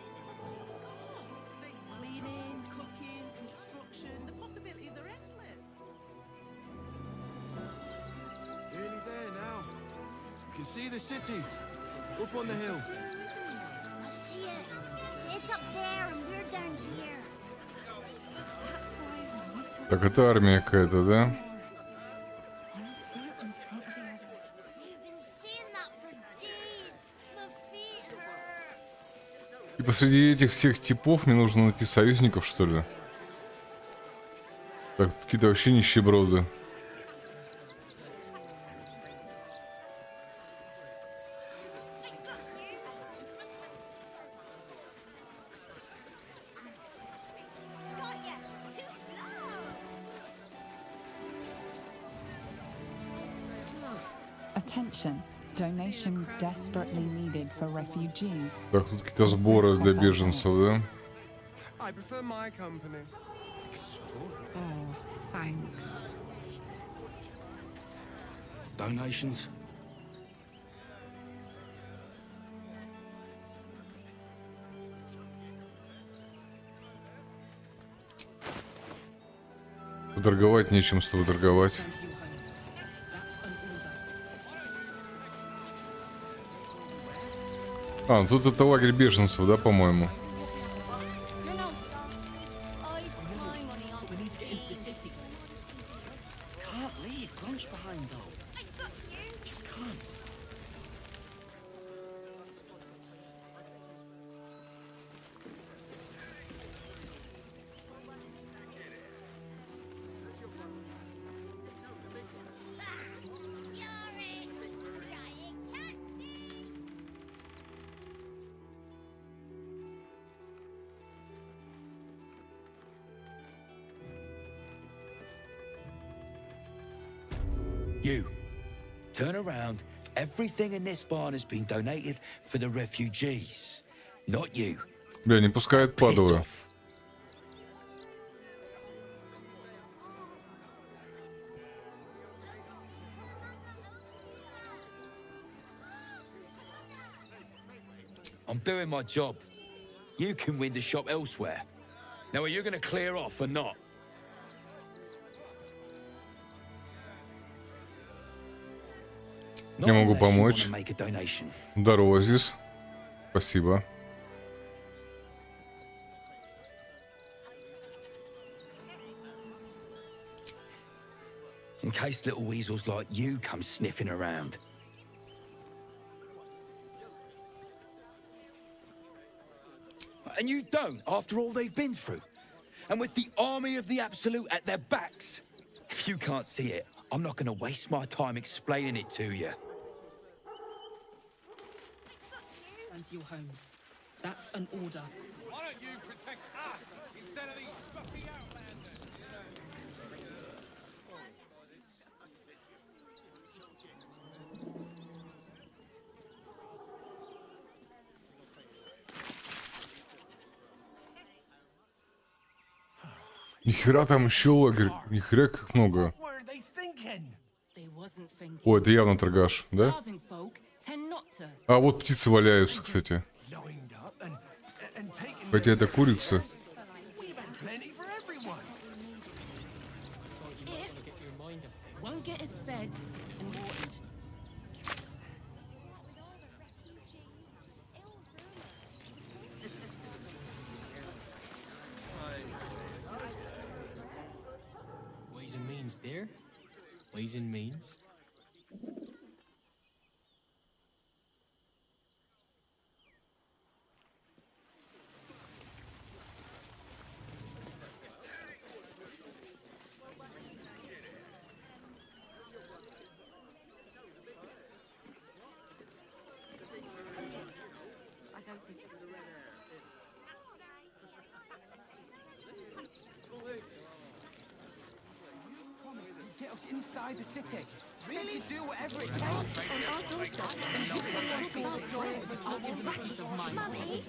Cleaning, cooking, construction. The possibilities are endless. Nearly there now. You can see the city. Up on the hill. I see it. It's up there and we're down here. Так, это армия какая-то, да? среди этих всех типов мне нужно найти союзников, что ли? Так, какие-то вообще нищеброды. Attention. Donations desperately needed for refugees. Так, тут какие-то сборы для беженцев, да? I prefer my company. Oh, thanks. Donations? Торговать нечем с тобой торговать. А, тут это лагерь беженцев, да, по-моему? You, turn around. Everything in this barn has been donated for the refugees. Not you. Бля, не пускает падла. I'm doing my job. You can win the shop elsewhere. Now, are you going to clear off or not? Я могу помочь. Здорово, Зис. Спасибо. In case little weasels like you come sniffing around. And you don't, after all they've been through. And with the army of the Absolute at their backs. If you can't see it, I'm not going to waste my time explaining it to you. And to your homes. That's an order. Why don't you protect us instead of these stuffy outlanders? Нихера там еще лагерь. Нихера как много. О, это явно торгаш, да? А вот птицы валяются, кстати. Хотя это курица. Ways and means there. Ways and means. Get us inside the city. Said you'd do whatever it takes. On our doorstep. Mummy?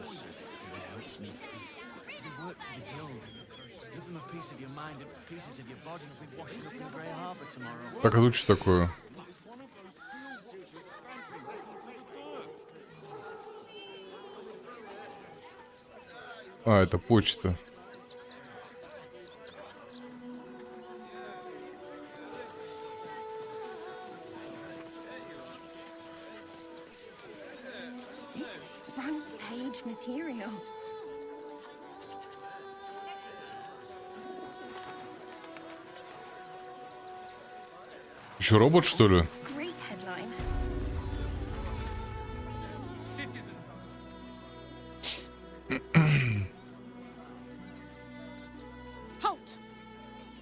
You work for the guild. Give them a piece of your mind and pieces of your body will be washing up in Grey Harbor tomorrow. Так, а тут что такое? А, это почта. This is front page material. Еще робот, что ли? Great headline.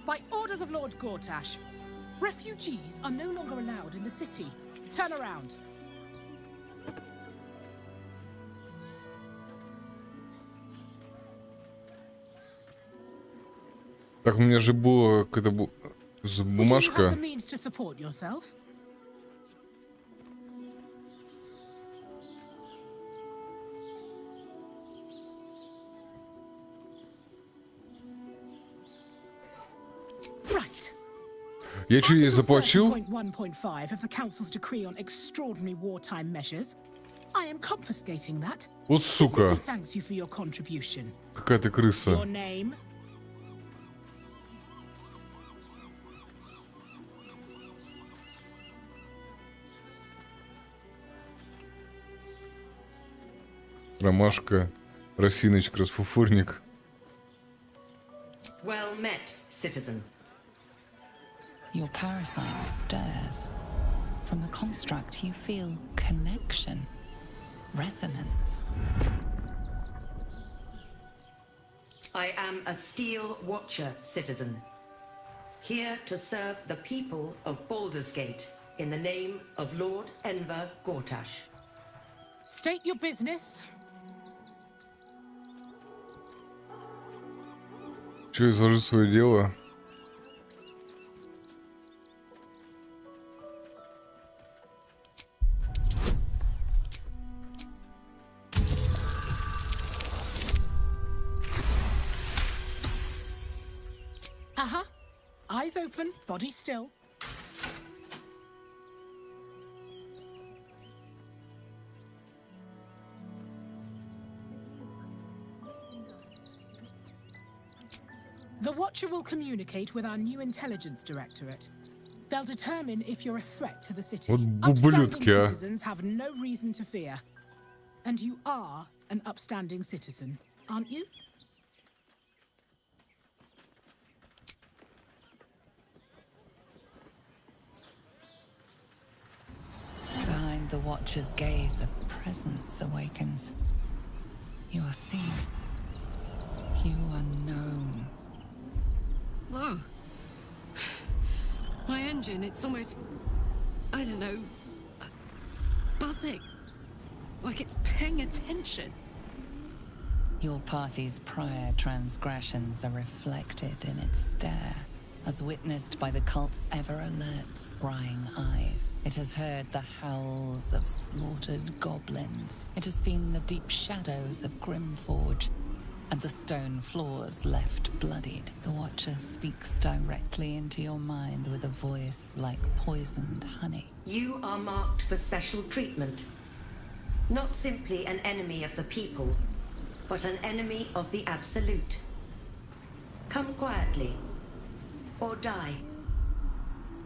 By orders of Lord Gortash, refugees are no longer allowed in the city. Turn around. Так, у меня же была какая-то Do you have бумажка. the means to support yourself? Right. Я что, ей заплатил? 1.5 of the Council's decree on extraordinary wartime measures. I am confiscating that. Вот The city сука. thanks you for your contribution. Какая ты крыса. Your name? Ромашка, росиночка, расфуфурник. Well met, citizen. Your parasite stirs. From the construct, you feel connection, resonance. I am a Steel Watcher, citizen. Here to serve the people of Baldur's Gate in the name of Lord Enver Gortash. State your business. Че, изложи свое дело? Uh-huh. Eyes open, body still. The Watcher will communicate with our new intelligence directorate. They'll determine if you're a threat to the city. Вот Upstanding ублюдки, а. citizens have no reason to fear. And you are an upstanding citizen, aren't you? Behind the Watcher's gaze, a presence awakens. You are seen. You are known. Whoa. My engine, it's almost, I don't know, buzzing. Like it's paying attention. Your party's prior transgressions are reflected in its stare, as witnessed by the cult's ever-alert, scrying eyes. It has heard the howls of slaughtered goblins. It has seen the deep shadows of Grimforge, and the stone floors left bloodied. The Watcher speaks directly into your mind with a voice like poisoned honey. You are marked for special treatment. Not simply an enemy of the people, but an enemy of the Absolute. Come quietly, or die.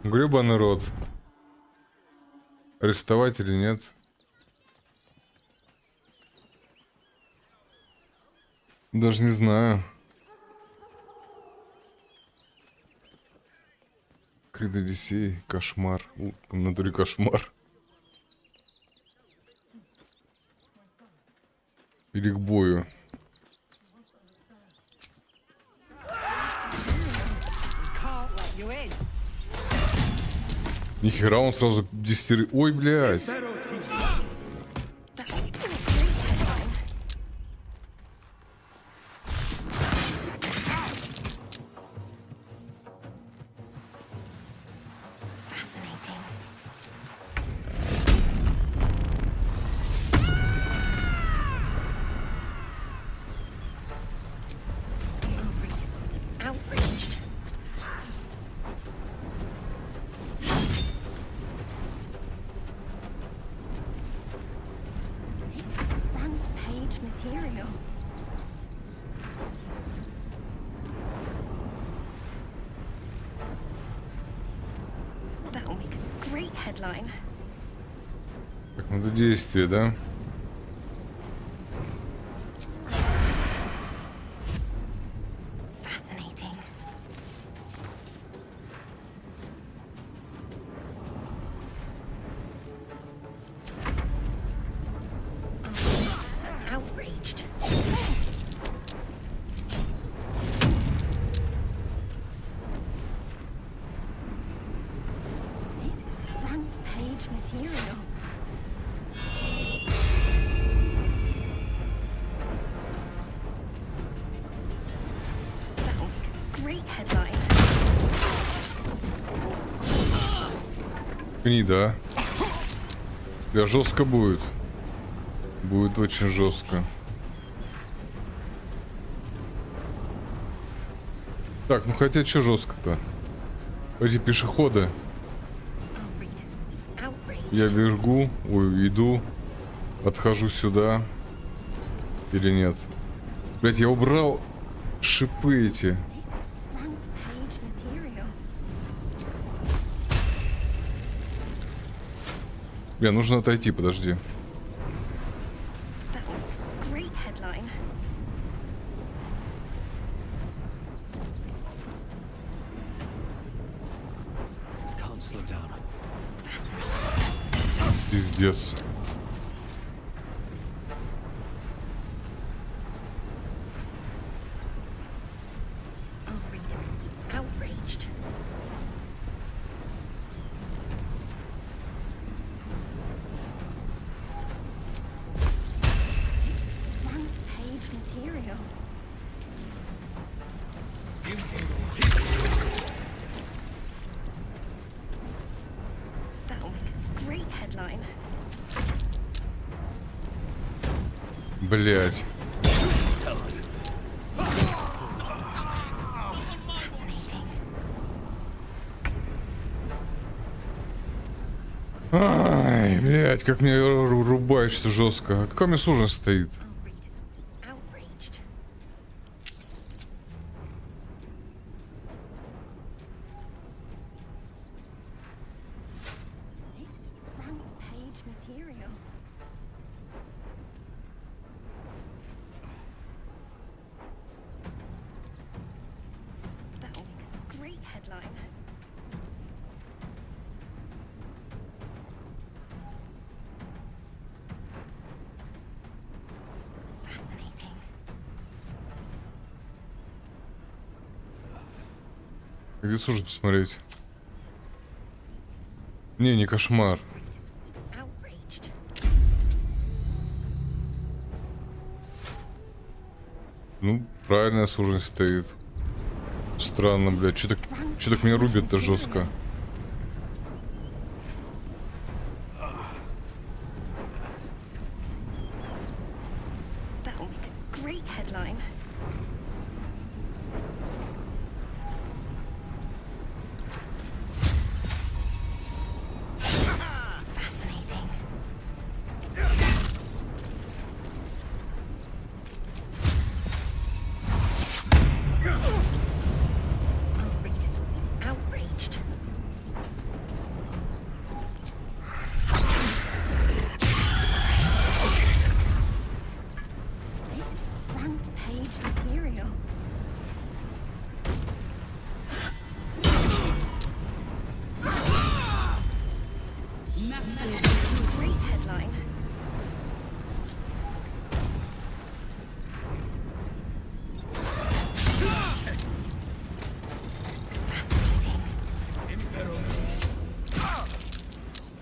Гребаный рот. Арестовать или нет? Даже не знаю. Крид Одиссей, кошмар. В натуре кошмар. Или к бою. Нихера, он сразу 10... Ой, блядь. Outraged. This is front page material. That will make a great headline. Так, надо действие, да? Fascinating. Outraged. Гнида. Да, жестко будет. Будет очень жестко. Так, ну хотя что жестко-то? Эти пешеходы. Я бегу, ой, иду, отхожу сюда. Или нет? Блять, я убрал шипы эти. Бля, нужно отойти, подожди. Пиздец. Блять. Ай, блять, как мне рубает, что жестко. А какая у меня сложность стоит? Где сложно посмотреть? Не кошмар. Ну, правильная сложность стоит. Странно, блядь. Что так меня рубит-то жестко?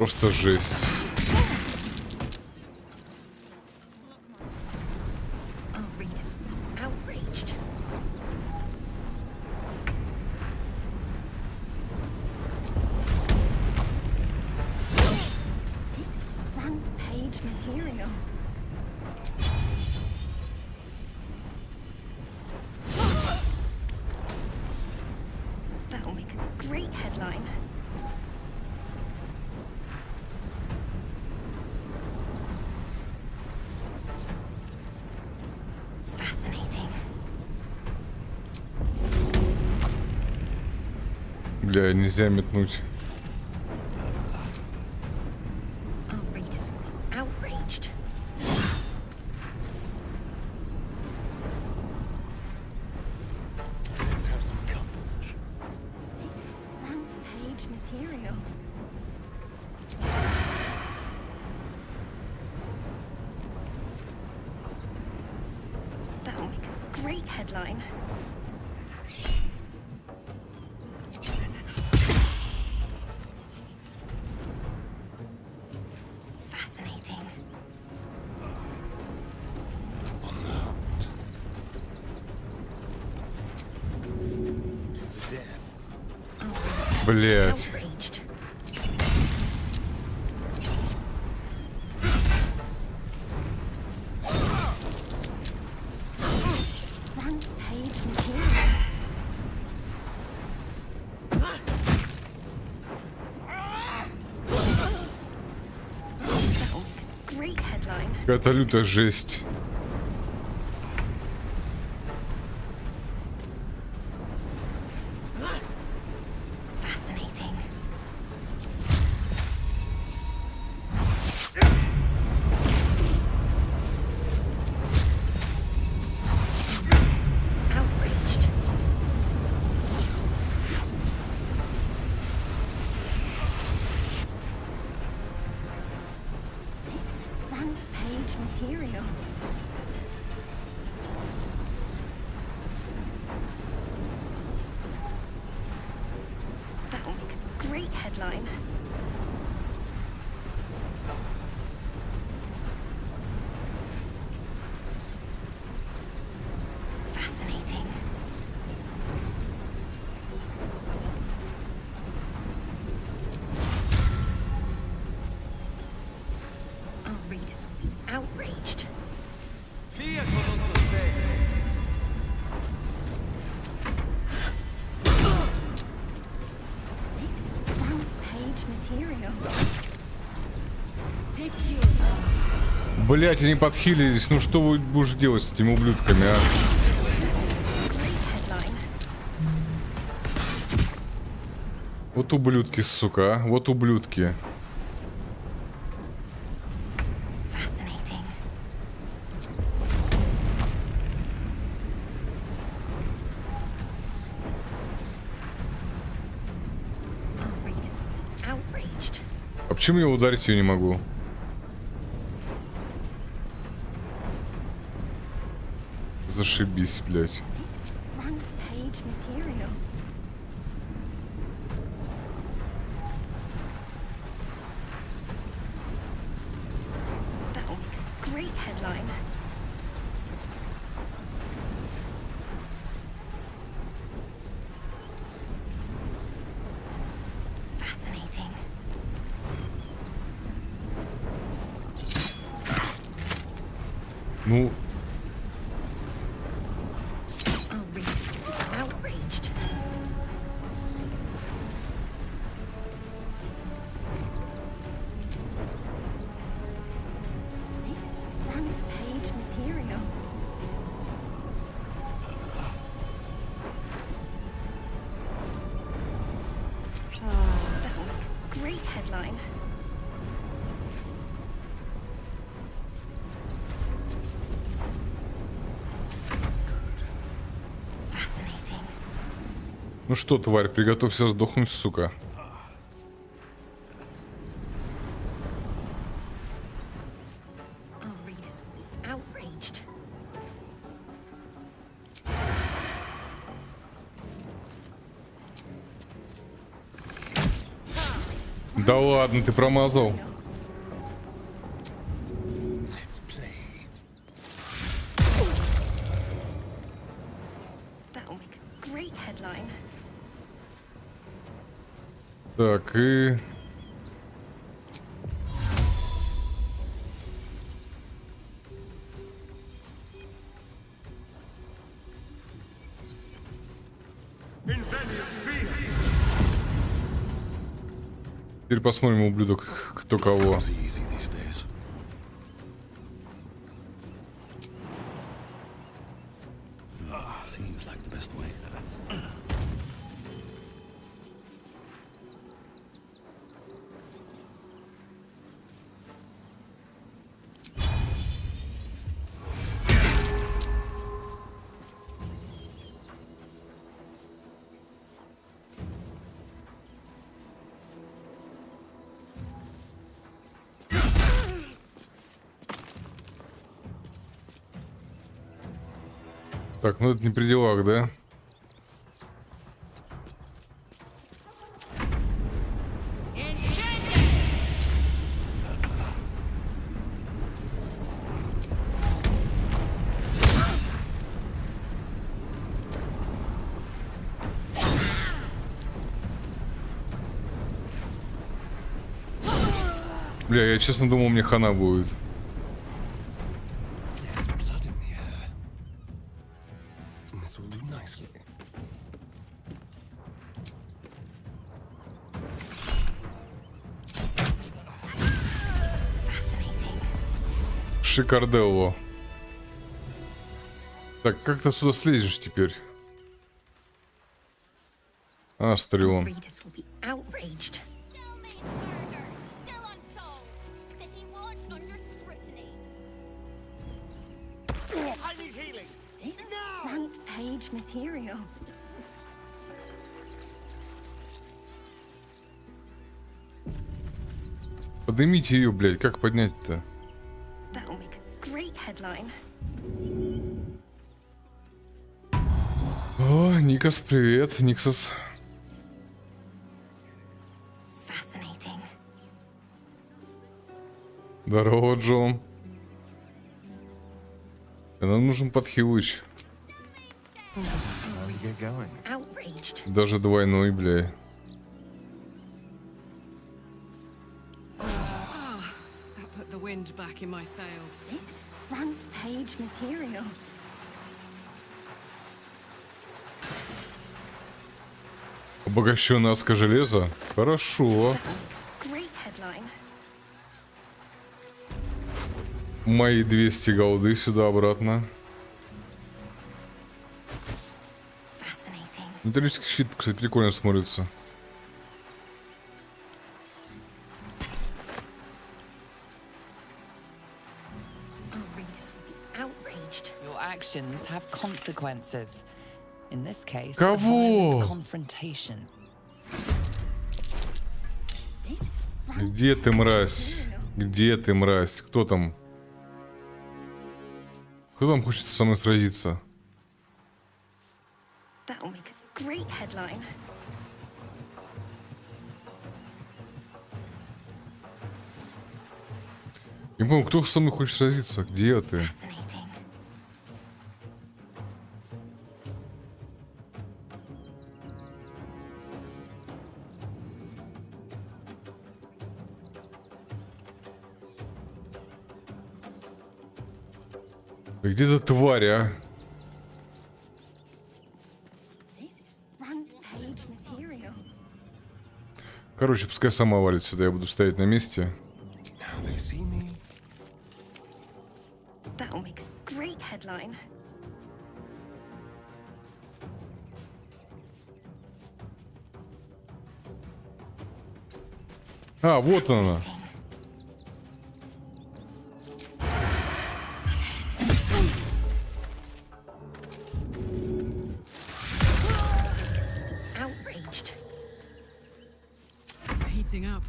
Просто жесть. Бля, нельзя метнуть. Блять. Какая-то лютая жесть. Material. That will make a great headline. Fascinating. Our readers will be outraged. This is front page material. Блять, они подхилились. Ну что вы будешь делать с этими ублюдками, а? Вот ублюдки, сука, а? Вот ублюдки. А почему я ударить ее не могу? Зашибись, блядь. Ну. Ну что, тварь, приготовься сдохнуть, сука. Да ладно, ты промазал. Так, и... Теперь посмотрим, ублюдок, кто кого. Так, ну это не при делах, да? Бля, я честно думал, мне хана будет. Шикарделло. Так, как ты сюда слезешь теперь? Астрион. Readers will be outraged. I need healing. This is front page material. Поднимите ее, блядь, как поднять-то? That'll make a great headline. О, Никас, привет, Никсас. Fascinating. Здорово, Джон. Нам нужен подхилыч. Outraged. Даже двойной, бля. That put the wind back in my sails. This is front page material. Обогащенное аска железа? Хорошо. Great headline. Мои 200 голды сюда обратно. Металлический щит, кстати, прикольно смотрится. Your actions have consequences. In this case, Кого? a violent confrontation. Где ты, мразь? Где ты, мразь? Кто там? Кто там хочет со мной сразиться? That'll make a great headline. Не помню, кто со мной хочет сразиться? Где ты? Где эта тварь, а? Front page material. Короче, пускай сама валит сюда, я буду стоять на месте. That'll make a great headline. А, вот она. Outraged. Heating up.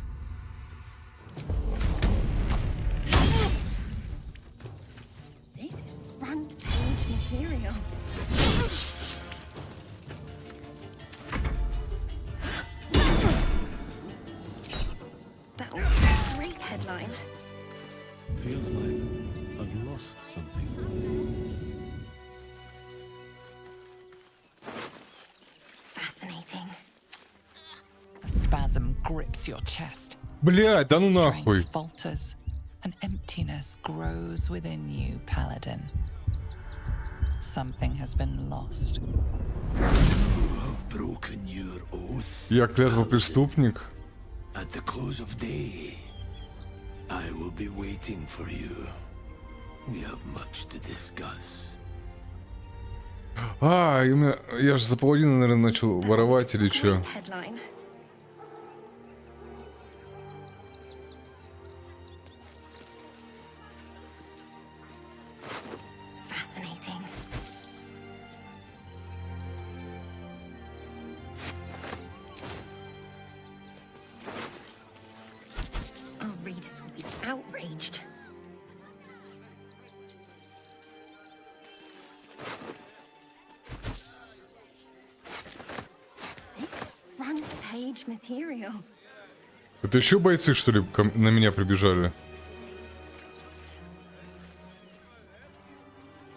This is front page material. That'll make a great headline. Feels like I've lost something. Fascinating. A spasm grips your chest. Блядь, да ну нахуй. Strength falters. An emptiness grows within you, Paladin. Something has been lost. Broken your oath. Я клятвопреступник. At the close of day, I will be waiting for you. We have much to discuss. А, я же за половину, наверное, начал воровать или что? Headline. Fascinating. Our readers will be outraged. This is front page material. Это еще бойцы, что ли, на меня прибежали?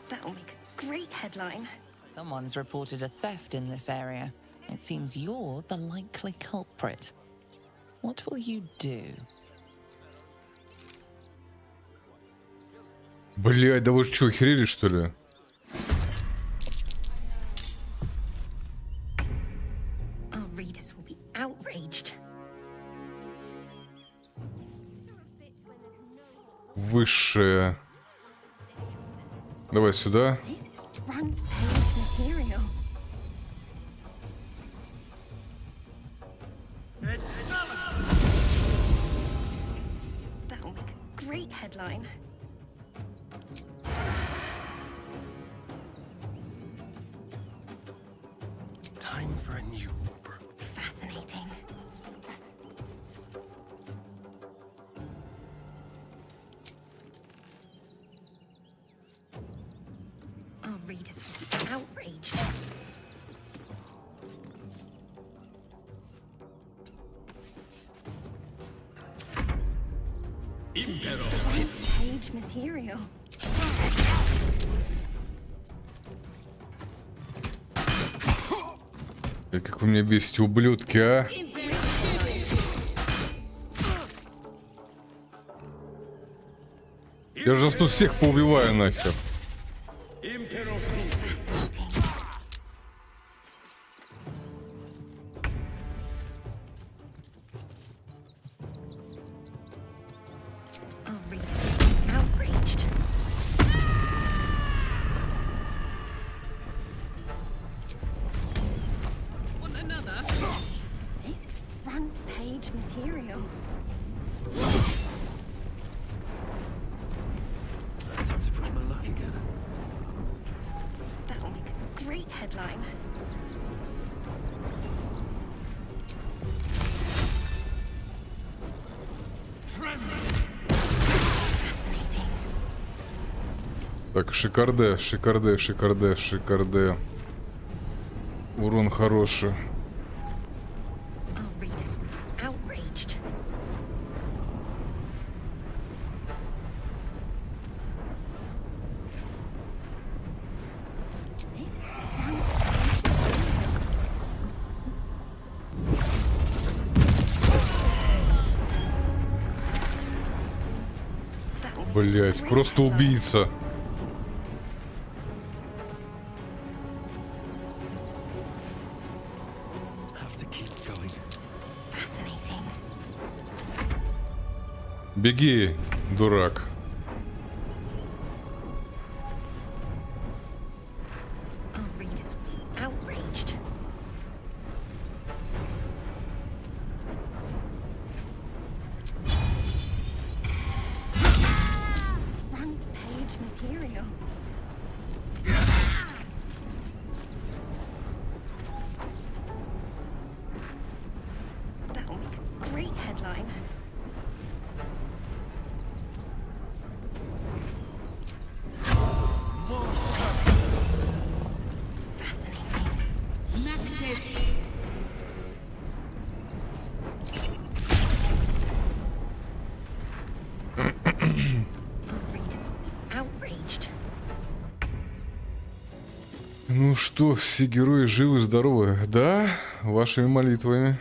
That'll make a great headline. Someone's reported a theft in this area. It seems you're the likely culprit. What will you do? Блядь, да вы что, охерели, что ли? Our readers will be outraged. Высшее. Давай сюда. Front page material. That'll make a great headline. Time for a new order. Fascinating. Our readers will be outraged. Front page material. Как вы меня бесите, ублюдки, а? Я же вас тут всех поубиваю нахер. Our readers will be outraged. Want another? This is front page material. Time to push my luck again. That'll make a great headline. Так, шикарде, шикарде, шикарде, шикарде. Урон хороший. Our readers will be outraged. This is front page material. Блять, просто убийца. Беги, дурак. Our readers will be outraged. Front page material. That'll make a great headline. Ну что, все герои живы, здоровы? Да, вашими молитвами.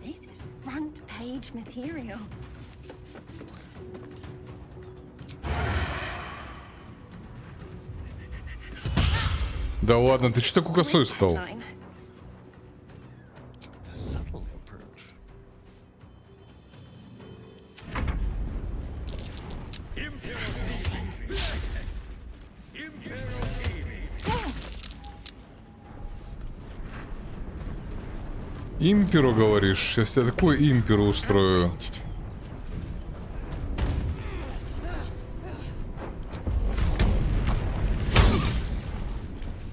This is front page material. Да ладно, ты что такой косой стал? Headline. A subtle approach. Имперу, говоришь? Сейчас я такой имперу устрою.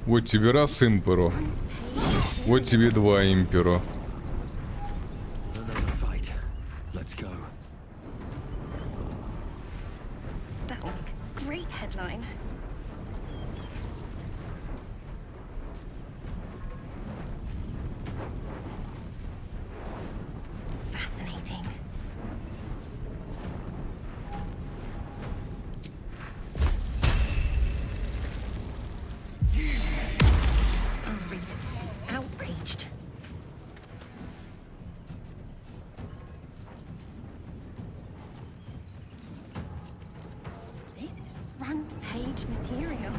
Вот тебе раз имперу. Вот тебе два имперу. That'll make a great headline. Fascinating. Our readers will be outraged. This is front page material.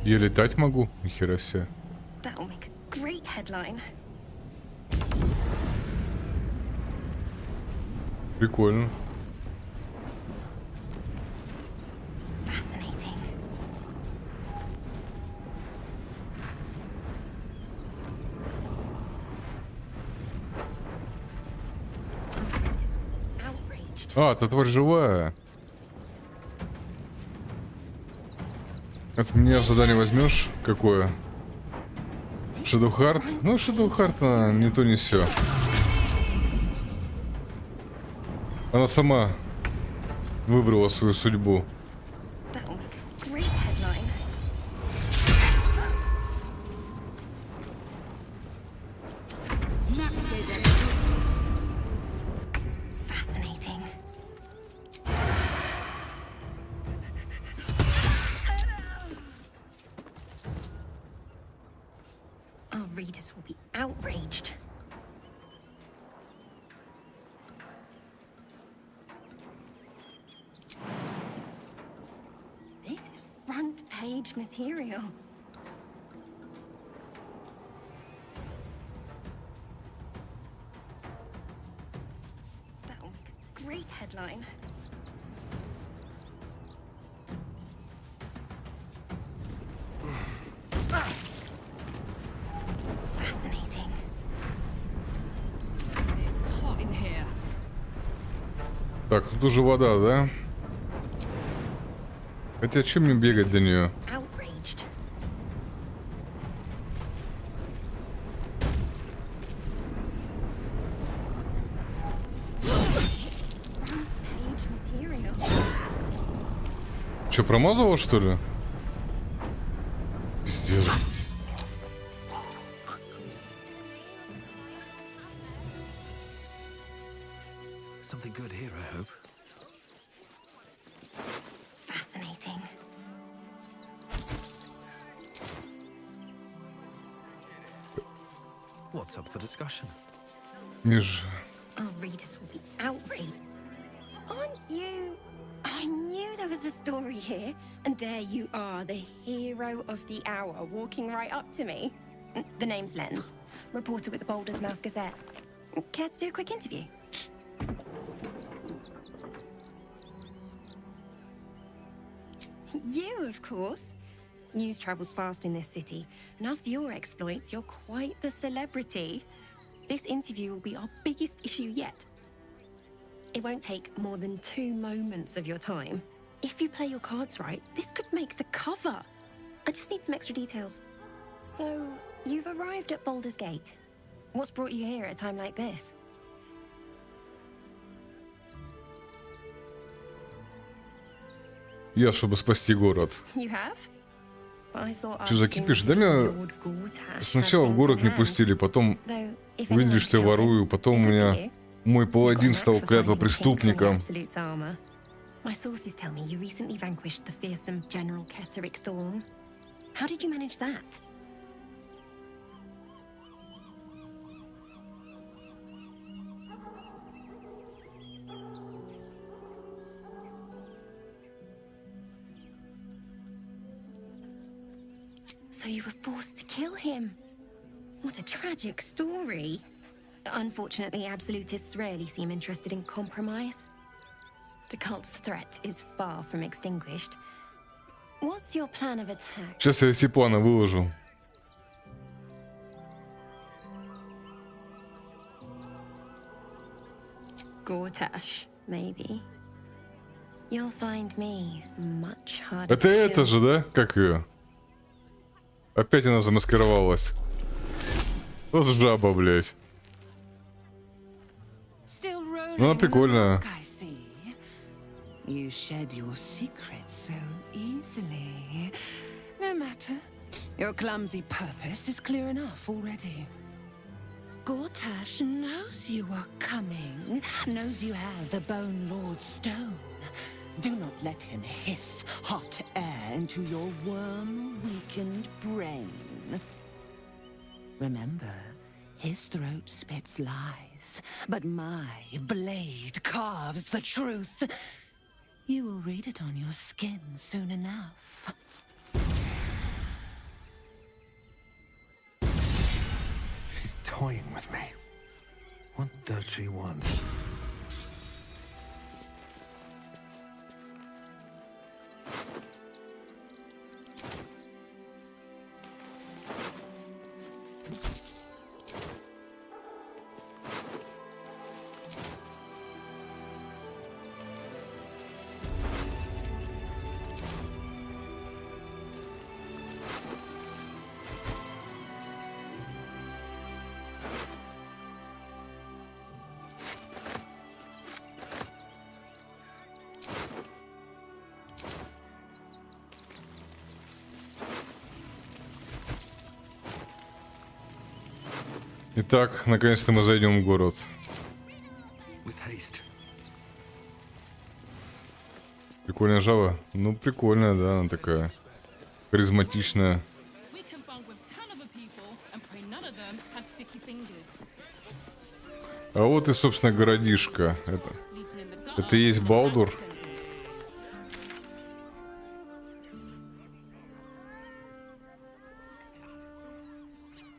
Я летать могу? Нихера себе. That'll make a great headline. Прикольно. Fascinating. Outraged. А, это тварь живая. От меня задание возьмешь? Какое? Shadow Heart? Ну, Shadow Heart не то, не сё. Она сама выбрала свою судьбу. That'll make a great headline. Fascinating. Our readers will be outraged. This is front page material. That will make a great headline. Fascinating. It's hot in here. Так, тут уже вода, да? Хотя, чем мне бегать до нее? Outraged. Front page material. Че, промазывал, что ли? Пиздец. Something good here, I hope. Fascinating. What's up for discussion? Меж... Our readers will be outraged. Aren't you? I knew there was a story here, and there you are, the hero of the hour, walking right up to me. The name's Lens, reporter with the Baldur's Mouth Gazette. Care to do a quick interview? You, of course. News travels fast in this city, and after your exploits, you're quite the celebrity. This interview will be our biggest issue yet. It won't take more than 2 moments of your time. If you play your cards right, this could make the cover. I just need some extra details. So, you've arrived at Baldur's Gate. What's brought you here at a time like this? Я, чтобы спасти город. You have? I thought Че за кипиш? Да меня сначала в город не пустили, потом увидели, что я ворую, потом у меня мой паладин стал клятва преступника. My sources tell me you recently vanquished the fearsome General Ketheric Thorn. How did you manage that? So you were forced to kill him. What a tragic story. Unfortunately, absolutists rarely seem interested in compromise. The cult's threat is far from extinguished. What's your plan of attack? Сейчас я все планы выложу. Gortash, maybe. You'll find me much harder. Это это же, да? Как ее? Опять она замаскировалась. Вот жаба, блядь. Ну, она прикольная. You shed your secrets so easily. No matter. Your clumsy purpose is clear enough already. Gortash knows you are coming, knows you have the Bone Lord's stone. Do not let him hiss hot air into your worm-weakened brain. Remember, his throat spits lies, but my blade carves the truth. You will read it on your skin soon enough. She's toying with me. What does she want? Итак, наконец-то мы зайдем в город. Прикольная жаба. Ну, прикольная, да, она такая харизматичная. А вот и, собственно, городишко. Это и есть Балдур.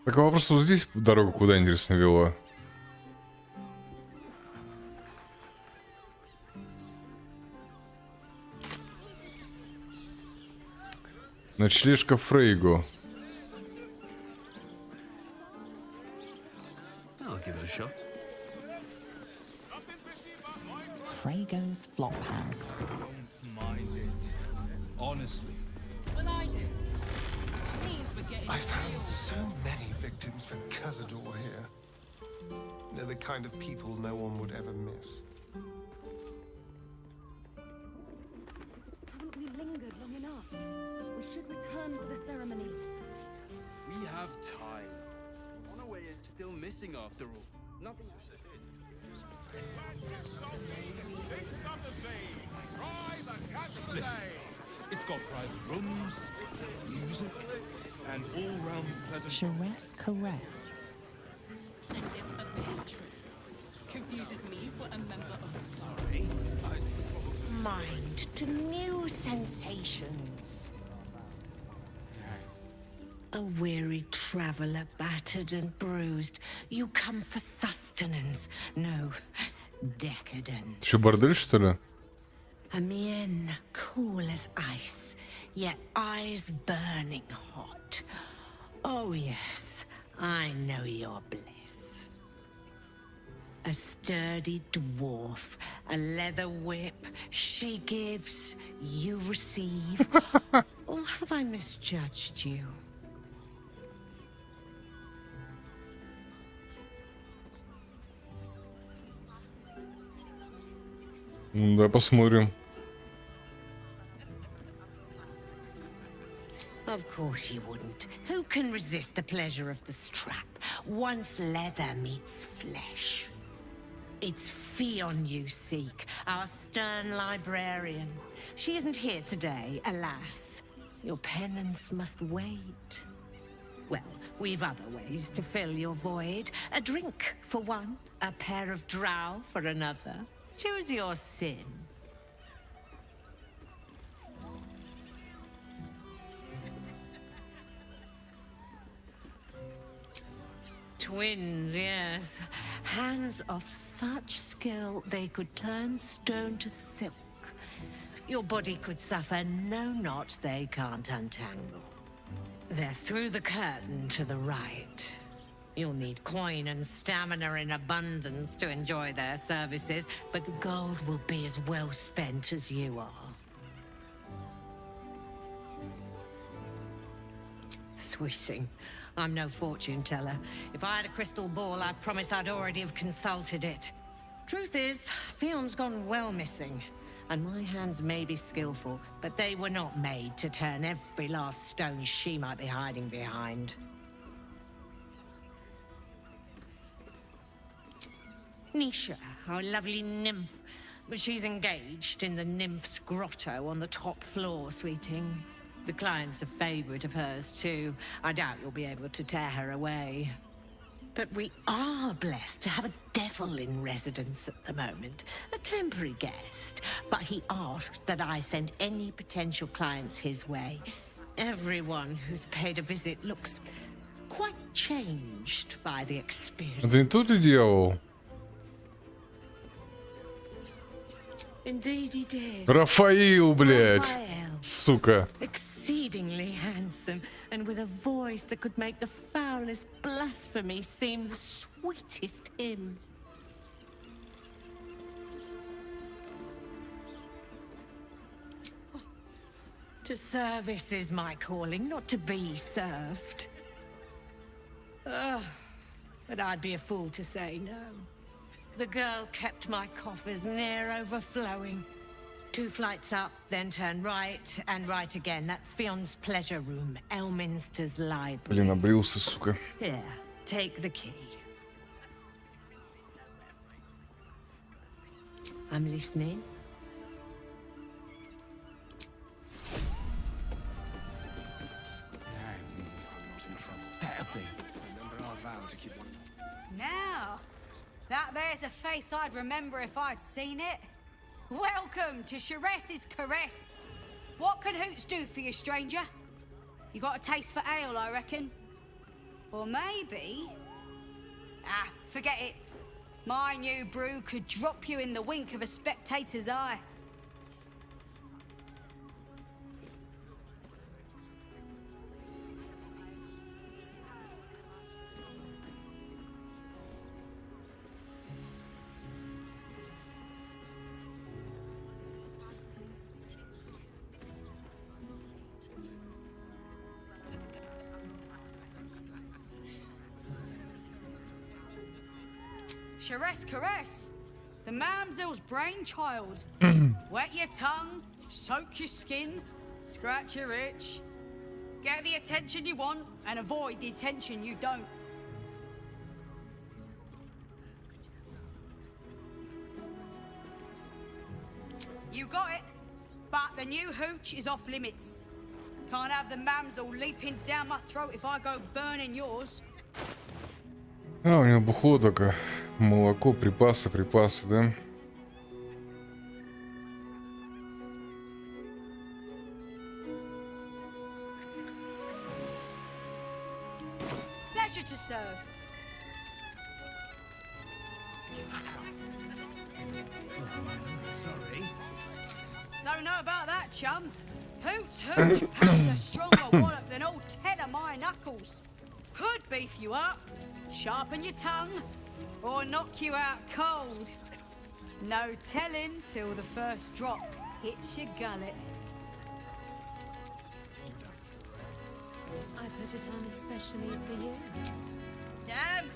Так, а вопрос, вот здесь дорога куда, интересно, вела? Ночлежка Фрейго. Freygo's Flophouse. Mind it. Honestly. Well, I do. Means we're getting. I found so many victims for Cazador here. They're the kind of people no one would ever miss. Haven't we lingered long enough? We should return for the ceremony. We have time. Runaway is still missing after all. Nothing else. Listen, it's got private rooms, music, and all-round pleasant. Charesse Caress. And if a patron confuses me for a member of Sorry, Mind to new sensations. A weary traveler, battered and bruised, you come for sustenance, no decadence. Что, бордель, что ли? A mien cool as ice, yet eyes burning hot. Oh yes, I know your bliss. A sturdy dwarf, a leather whip, she gives, you receive. Or have I misjudged you? Да, посмотрим. Of course you wouldn't. Who can resist the pleasure of the strap once leather meets flesh? It's Fionn you seek, our stern librarian. She isn't here today, alas. Your penance must wait. Well, we've other ways to fill your void. A drink for one, a pair of drow for another. Choose your sin. Twins, yes. Hands of such skill they could turn stone to silk. Your body could suffer no knot they can't untangle. They're through the curtain to the right. You'll need coin and stamina in abundance to enjoy their services, but the gold will be as well spent as you are. Swishing. I'm no fortune teller. If I had a crystal ball, I promise I'd already have consulted it. Truth is, Fionn's gone well missing. And my hands may be skillful, but they were not made to turn every last stone she might be hiding behind. Nisha, our lovely nymph. But she's engaged in the nymph's grotto on the top floor, sweeting. The client's a favorite of hers, too. I doubt you'll be able to tear her away. But we are blessed to have a devil in residence at the moment. A temporary guest. But he asked that I send any potential clients his way. Everyone who's paid a visit looks quite changed by the experience. Это не тот ли дьявол? Indeed he did. Рафаил, блядь. Raphael. Сука. Exceedingly handsome, and with a voice that could make the foulest blasphemy seem the sweetest hymn. To service is my calling, not to be served. Ugh, but I'd be a fool to say no. The girl kept my coffers near overflowing. 2 flights up, then turn right, and right again. That's Fion's pleasure room, Elminster's library. Блин, обрился, сука. Here, take the key. I'm listening. Now, that there's a face I'd remember if I'd seen it. Welcome to Sharess's Caress. What can Hoots do for you, stranger? You got a taste for ale, I reckon? Or maybe... Ah, forget it. My new brew could drop you in the wink of a spectator's eye. Sharess Caress, the mamsel's brainchild. Wet your tongue, soak your skin, scratch your itch. Get the attention you want and avoid the attention you don't. You got it, but the new hooch is off limits. Can't have the mamsel leaping down my throat if I go burning yours. А, у него бухло только. Молоко, припасы, да? Pleasure to serve. Sorry. Don't know about that, chum. Hoots Hooch packs a stronger wallop than all 10 of my knuckles. Could beef you up, sharpen your tongue, or knock you out cold. No telling till the first drop hits your gullet. I put it on especially for you. Damn!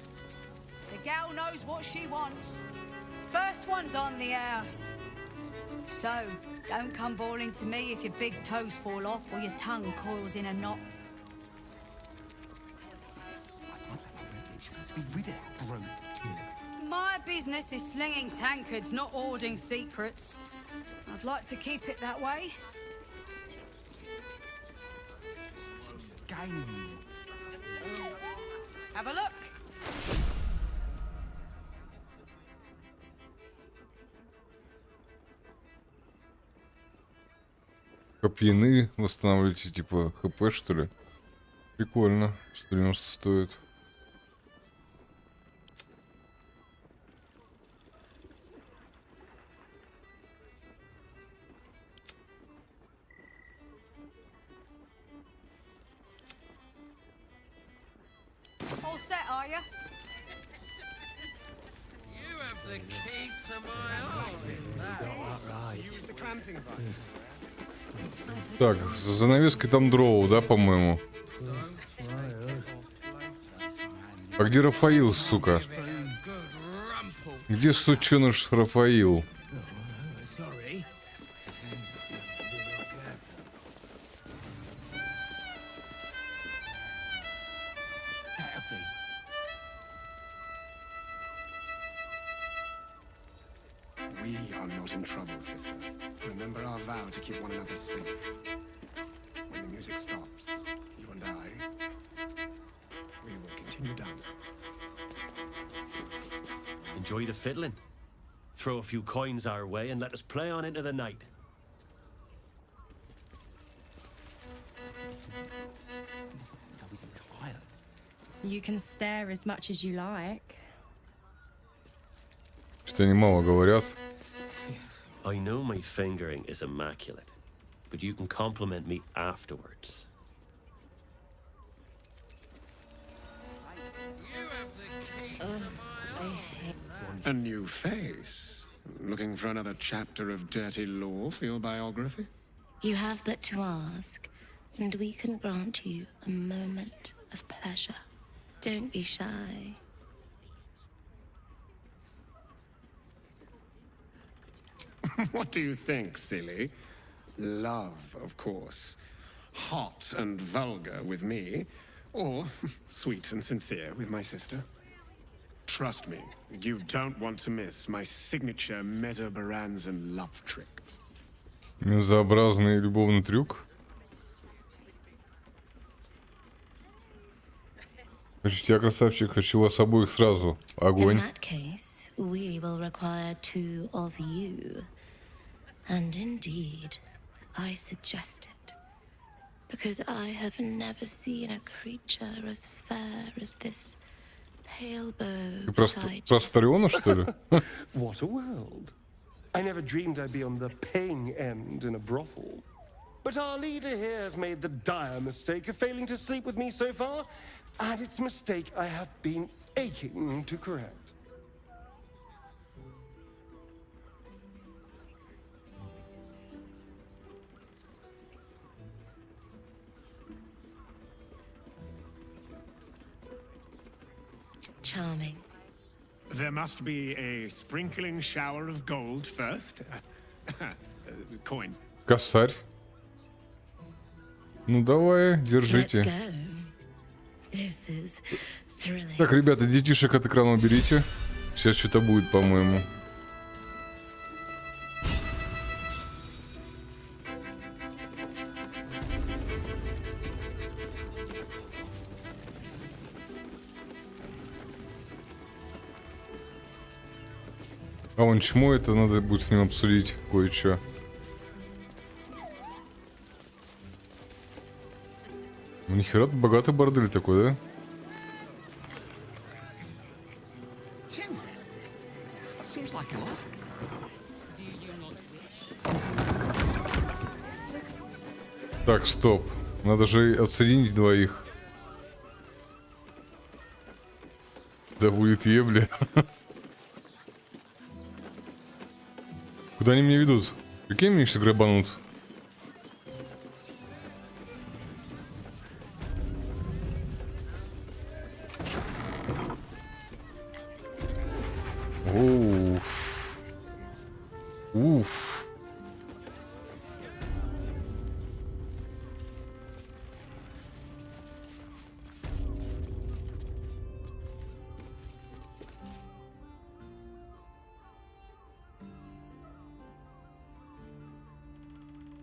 The gal knows what she wants. First one's on the house. So, don't come bawling to me if your big toes fall off or your tongue coils in a knot. Be rid of that brute. My business is slinging tankards, not hoarding secrets. I'd like to keep it that way. Game. Have a look. Копьяны восстанавливаете, типа ХП, что ли? Прикольно. 190 стоит. All set, are you? You have the key to my heart. Use the clamping device. Так, за занавеской там дроу, да, по-моему? А где Рафаил, сука? Где сученыш Рафаил? Sorry. We are not in trouble, sister. Remember our vow to keep one another safe. When the music stops, you and I, we will continue dancing. Enjoy the fiddling. Throw a few coins our way and let us play on into the night. You can stare as much as you like. Что они мало говорят. I know my fingering is immaculate, but you can compliment me afterwards. A new face? Looking for another chapter of dirty lore for your biography? You have but to ask, and we can grant you a moment of pleasure. Don't be shy. What do you think, silly? Love, of course. Hot and vulgar with me, or sweet and sincere with my sister. Trust me, you don't want to miss my signature Mesobaranzan love trick. Безобразный любовный трюк. Значит, я красавчик, хочу вас обоих сразу. Огонь. In that case, we will require two of you. And indeed, I suggest it. Because I have never seen a creature as fair as this pale bow. Ты простарёна, что ли? What a world. I never dreamed I'd be on the paying end in a brothel. But our leader here has made the dire mistake of failing to sleep with me so far, and it's a mistake I have been aching to correct. Charming. There must be a sprinkling shower of gold first. Coin. Косарь. Ну давай, держите. This is thrilling. Так, ребята, детишек от экрана уберите. Сейчас что-то будет, по-моему. А вон чмо, это надо будет с ним обсудить кое-что. Ну нихера, богатый бордель такой, да? Так, стоп. Надо же оценить двоих. Да будет ебля. Куда они меня ведут? Какие меня сейчас грабанут? Уф. Уф.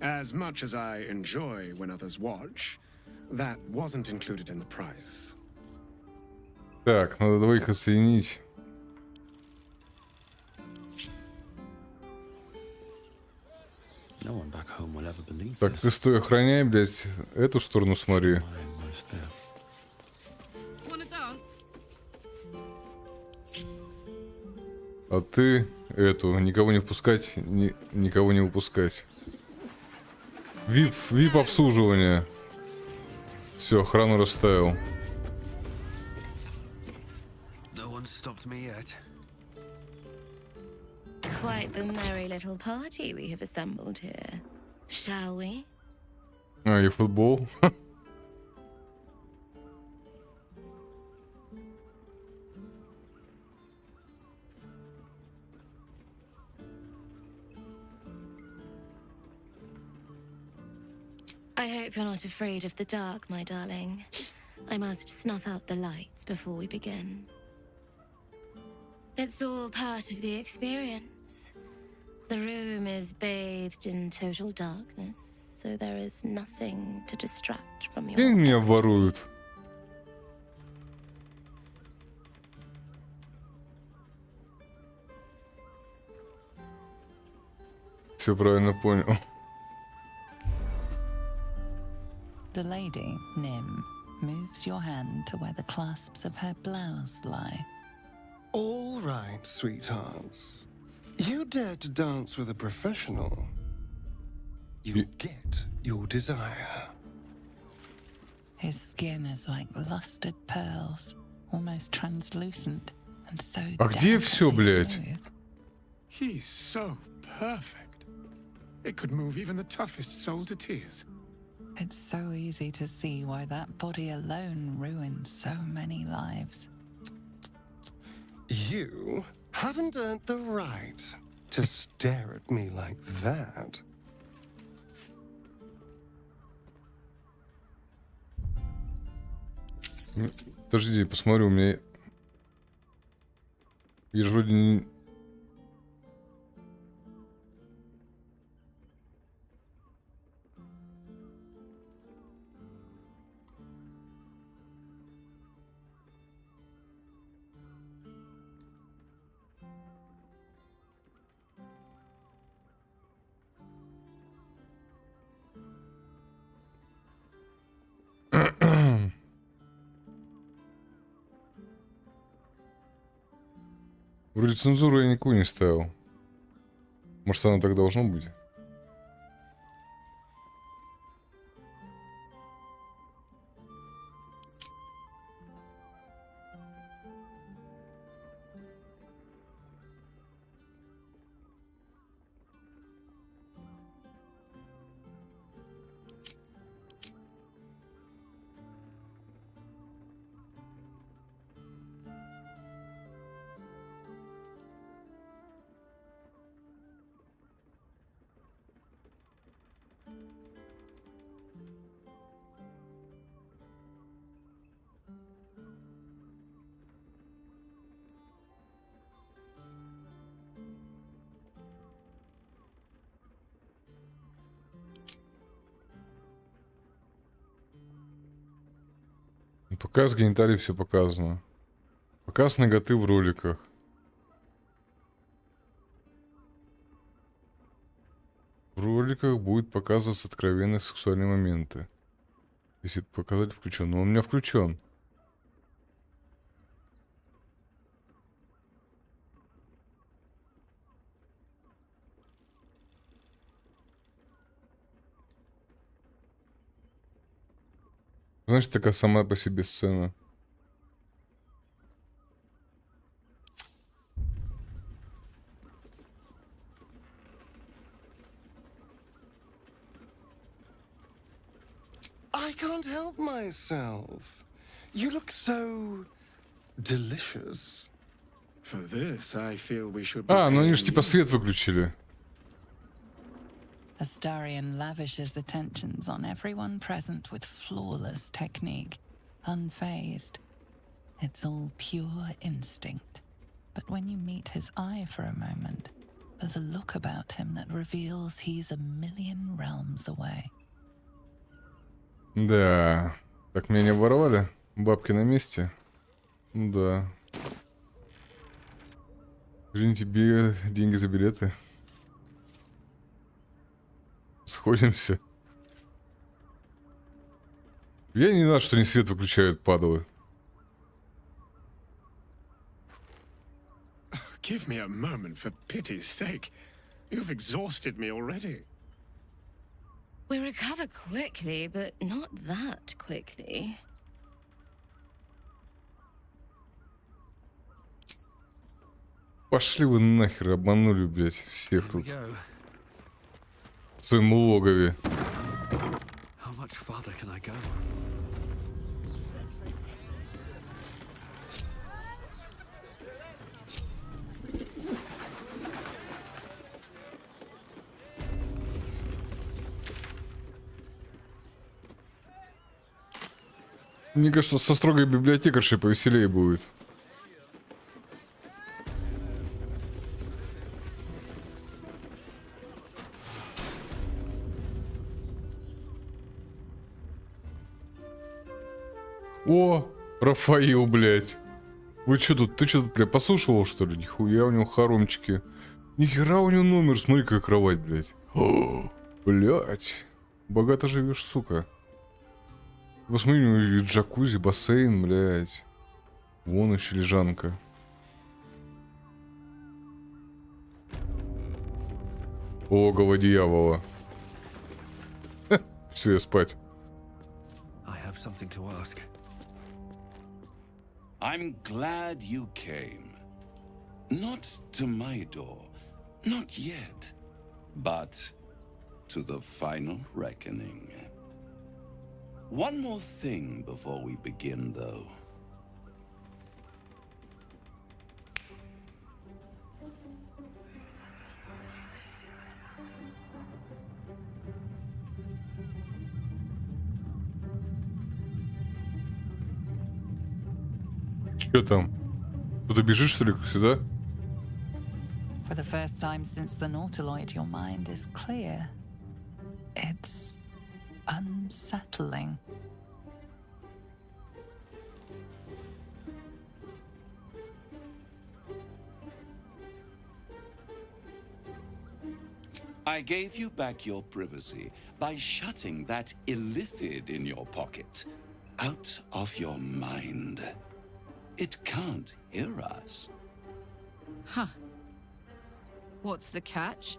As much as I enjoy when others watch, that wasn't included in the price. Так, надо двоих отсоединить. Так, ты стой, охраняй, блядь, эту сторону смотри. А ты эту, никого не впускать, никого не выпускать. ВИП обслуживание. Все, охрану расставил. Quite the merry little party we have assembled here. Shall we? А, и футбол. I hope you're not afraid of the dark, my darling. I must snuff out the lights before we begin. It's all part of the experience. The room is bathed in total darkness, so there is nothing to distract from your Где меня воруют? Все правильно понял. The lady, Nim, moves your hand to where the clasps of her blouse lie. All right, sweethearts. You dare to dance with a professional. you'll get your desire. His skin is like lustered pearls, almost translucent, and so А где все, блядь? smooth. He's so perfect. It could move even the toughest soul to tears. It's so easy to see why that body alone ruined so many lives. You haven't earned the right to stare at me like that. Подожди, посмотрю, у меня... Я же вроде не... Вроде цензуру я никакую не ставил. Может, она так должно быть? Показ гениталий, все показано. Показ наготы в роликах. В роликах будет показываться откровенные сексуальные моменты. Если показать включен. Но он у меня включен. Значит, такая сама по себе сцена. I can't help myself. You look so delicious. For this, I feel we should be А, ну они же paying типа you. свет выключили. Astarion lavishes attentions on everyone present with flawless technique, unfazed. It's all pure instinct. But when you meet his eye for a moment, there's a look about him that reveals he's a million realms away. Да. Так меня не обворовали? Бабки на месте? Ну да. Жень, тебе деньги за билеты. Сходимся. Я не знаю, что они свет выключают, падлы. Give me a moment, for pity's sake. You've exhausted me already. We recover quickly, but not that quickly. Пошли вы нахер, обманули, блядь, всех тут. В своем логове. How much farther can I go? Мне кажется, со строгой библиотекаршей повеселее будет. О, Рафаил, блядь. Вы чё тут, ты чё тут, блядь, послушивал, что ли? Нихуя у него хоромчики. Нихера у него номер, смотри, какая кровать, блядь. О, блядь. Богато живешь, сука. Посмотри, у него и джакузи, бассейн, блядь. Вон еще лежанка. Логово дьявола. Все, я спать. I have something to ask. I'm glad you came. Not to my door, not yet, but to the final reckoning. One more thing before we begin, though. Что там? Куда бежишь, что ли, сюда? For the first time since the Nautiloid, your mind is clear. It's unsettling. I gave you back your privacy by shutting that illithid in your pocket out of your mind. It can't hear us. Huh. What's the catch?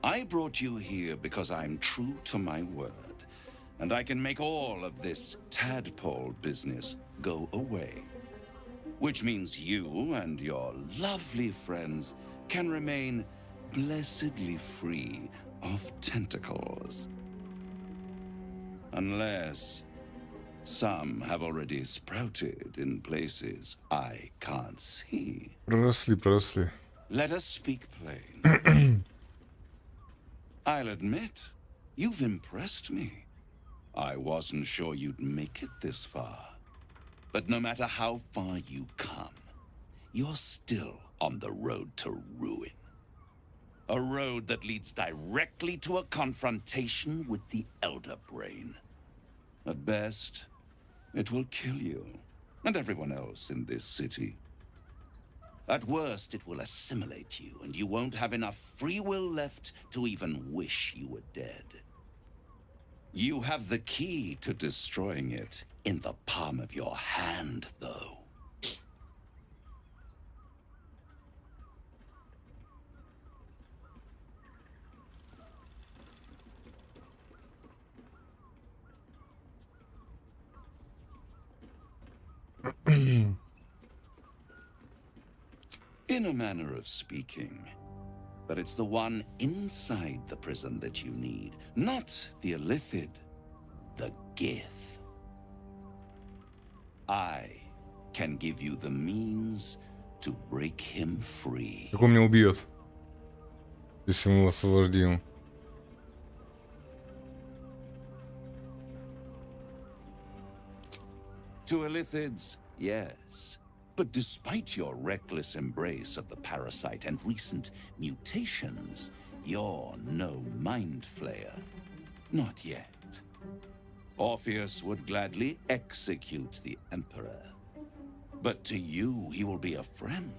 I brought you here because I'm true to my word, and I can make all of this tadpole business go away. Which means you and your lovely friends can remain blessedly free of tentacles. Unless some have already sprouted in places I can't see. Проросли. Let us speak plain. I'll admit, you've impressed me. I wasn't sure you'd make it this far. But no matter how far you come, you're still on the road to ruin. A road that leads directly to a confrontation with the Elder Brain. At best, it will kill you and everyone else in this city. At worst, it will assimilate you, and you won't have enough free will left to even wish you were dead. You have the key to destroying it in the palm of your hand, though. In a manner of speaking. But it's the one inside the prison that you need, not the illithid, the Gith. I can give you the means to break him free. Как он меня убьет, если мы его освободим? To illithids, yes. But despite your reckless embrace of the parasite and recent mutations, you're no mind flayer. Not yet. Orpheus would gladly execute the Emperor. But to you, he will be a friend.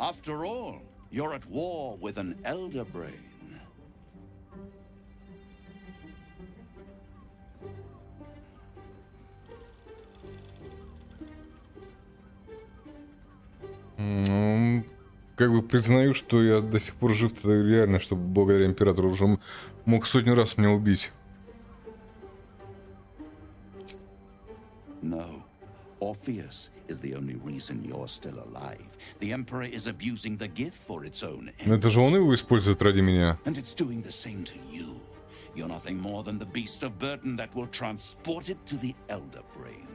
After all, you're at war with an Elder Brain. Ну, как бы признаю, что я до сих пор жив, это реально, что благодаря императору уже мог сотню раз меня убить. No. Orpheus is the only reason you're still alive. The Emperor is abusing the Gith for its own ends. Но это же он его использует ради меня. And it's doing the same to you. You're nothing more than the beast of burden that will transport it to the Elder Brain.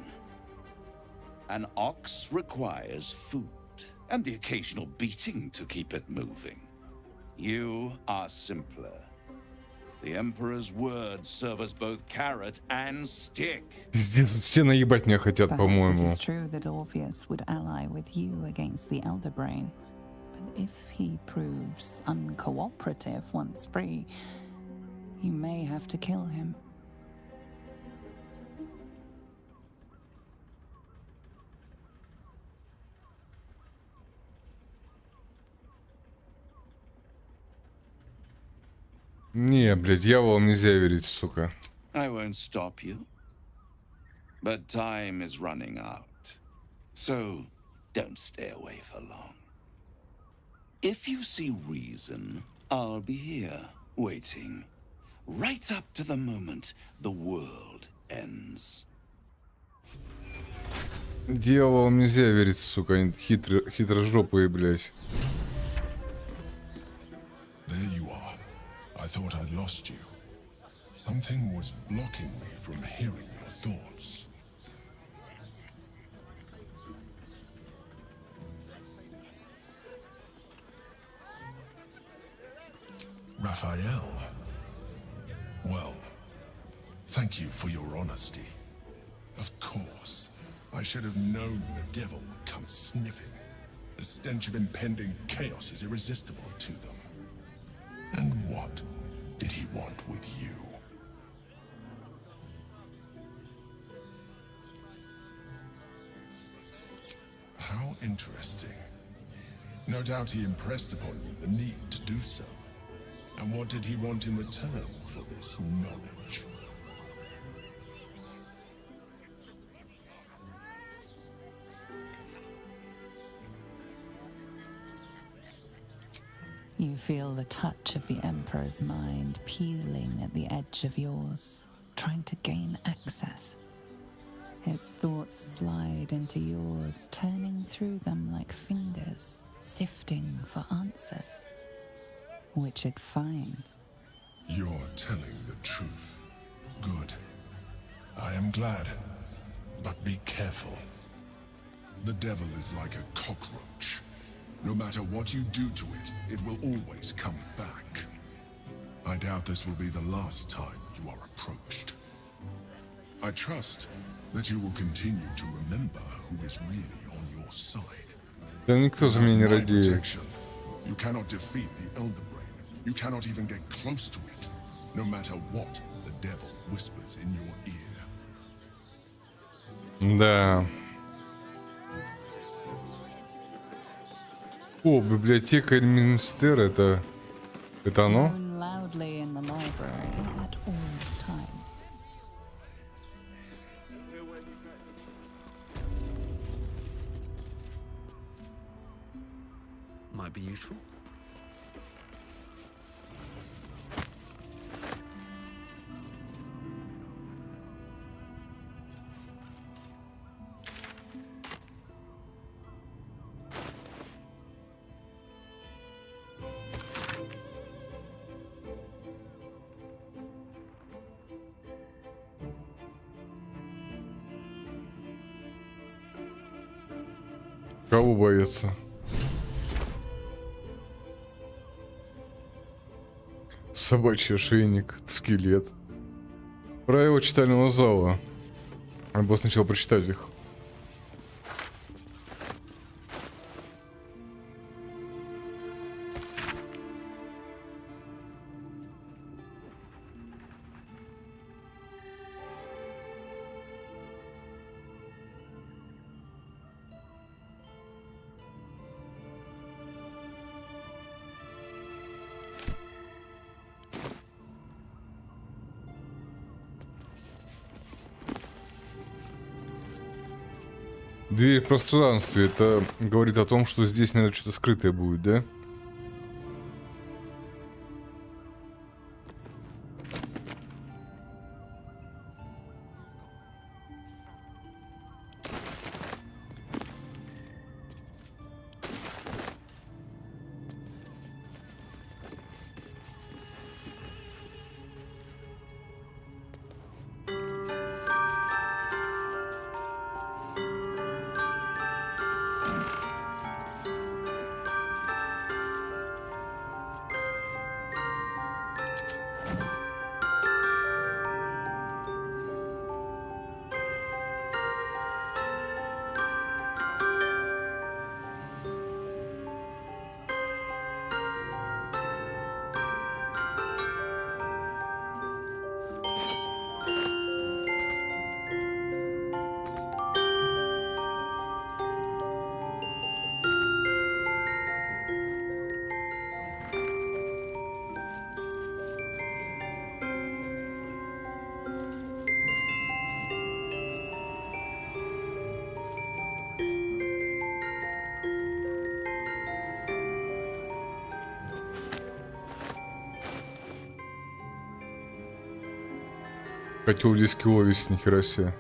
An ox requires food, and the occasional beating to keep it moving. You are simpler. The Emperor's words serve as both carrot and stick. Здесь все наебать меня хотят, Perhaps по-моему. it is true that Orpheus would ally with you against the Elder Brain. But if he proves uncooperative once free, you may have to kill him. Не, блядь, дьяволам нельзя верить, сука. I won't stop you. But time is running out. So don't stay away for long. If you see reason, I'll be here, waiting. Right up to the moment the world ends. Дьяволам нельзя верить, сука, они хитрожопые, блядь. There you are. I thought I'd lost you. Something was blocking me from hearing your thoughts. Raphael. Well, thank you for your honesty. Of course, I should have known the devil would come sniffing. The stench of impending chaos is irresistible to them. And what did he want with you? How interesting. No doubt he impressed upon you the need to do so. And what did he want in return for this knowledge? You feel the touch of the Emperor's mind peeling at the edge of yours, trying to gain access. Its thoughts slide into yours, turning through them like fingers, sifting for answers, which it finds. You're telling the truth. Good. I am glad. But be careful. The devil is like a cockroach. No matter what you do to it, it will always come back. I doubt this will be the last time you are approached. I trust that you will continue to remember who is really on your side. Да никто за меня не радеет. You cannot defeat the Elder Brain. You cannot even get close to it, no matter what the devil whispers in your ear. Да. О, библиотека Эльминстер, это оно? Known loudly in the library at all times. Might be useful. Кого бояться? Собачий ошейник, скелет. Правила читального зала. Надо было сначала прочитать их. Дверь в пространстве. Это говорит о том, что здесь, наверное, что-то скрытое будет, да? Котел здесь киловес, нихера себе.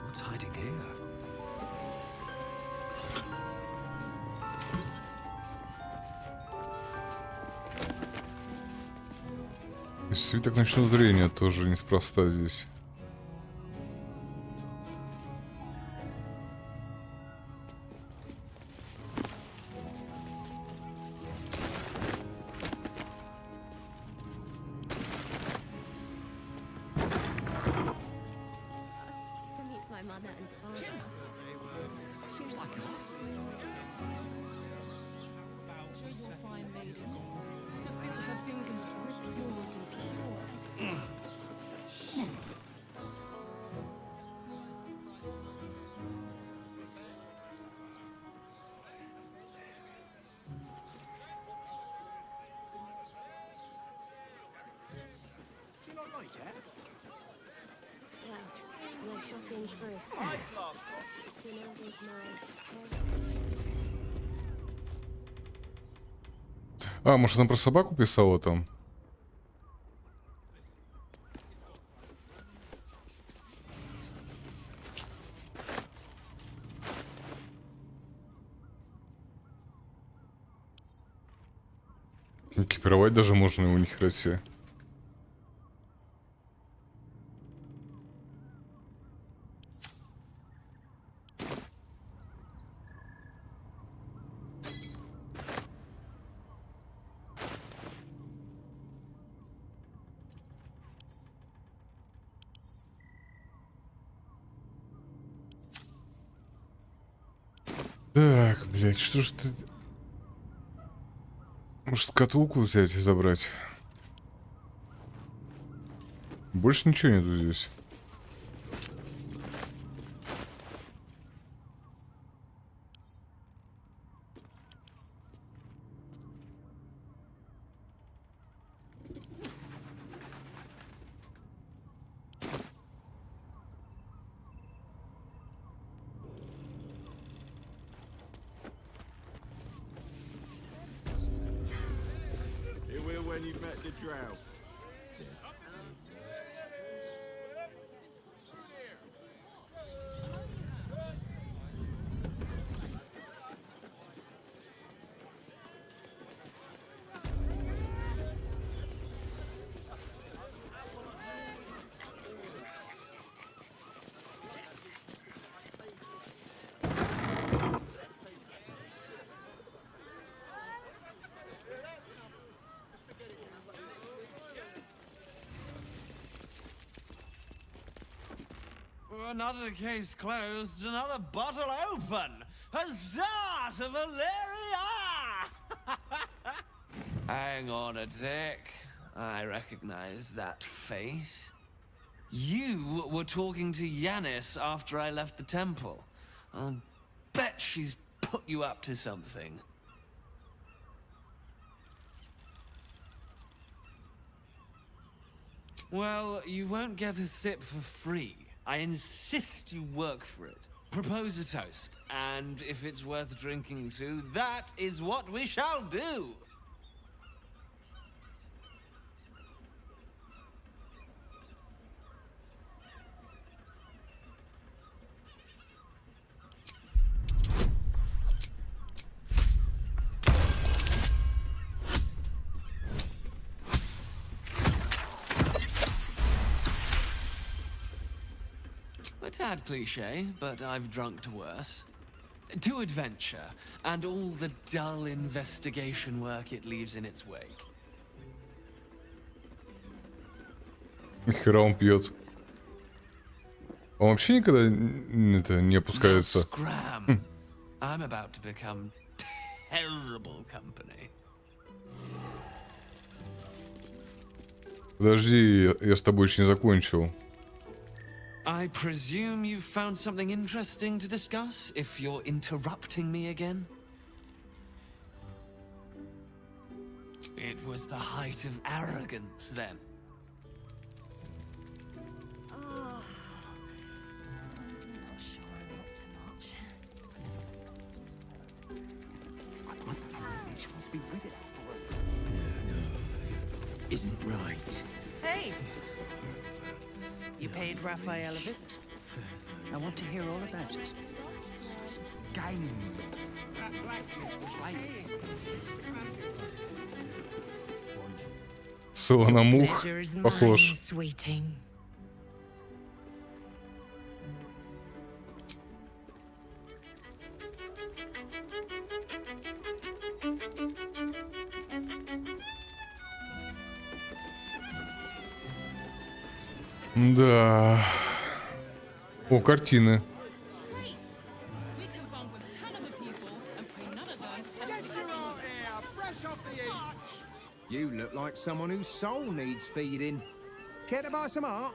What's hiding here? Свиток ночного зрения тоже неспроста здесь. To meet my mother and father. Seems like a lot. You're fine, lady. To feel her fingers grip yours in pure ecstasy. Do you not like it? Well, we're shopping for a suit. Dinner with my А, может, она про собаку писала там? Экипировать даже можно его, нихера себе. Так, блядь, что ж ты... Может, шкатулку взять и забрать? Больше ничего нету здесь. You will when you've met the drow. Another case closed, another bottle open. Huzzah to Valeria! Hang on a tick. I recognize that face. You were talking to Yanis after I left the temple. I'll bet she's put you up to something. Well, you won't get a sip for free. I insist you work for it. Propose a toast, and if it's worth drinking to, that is what we shall do. A tad cliche, but I've drunk to worse. To adventure, and all the dull investigation work it leaves in its wake. Нихера он пьет. Он вообще никогда не опускается. Scram! I'm about to become terrible company. Подожди, я с тобой еще не закончил. I presume you've found something interesting to discuss, if you're interrupting me again? It was the height of arrogance, then. isn't right. Hey! You paid Raphael a visit. I want to hear all about it. Game. Ссылка на мух. Pleasure is Похож. mine, sweeting. Да. О, картины. You look like someone whose soul needs feeding. Care to buy some art?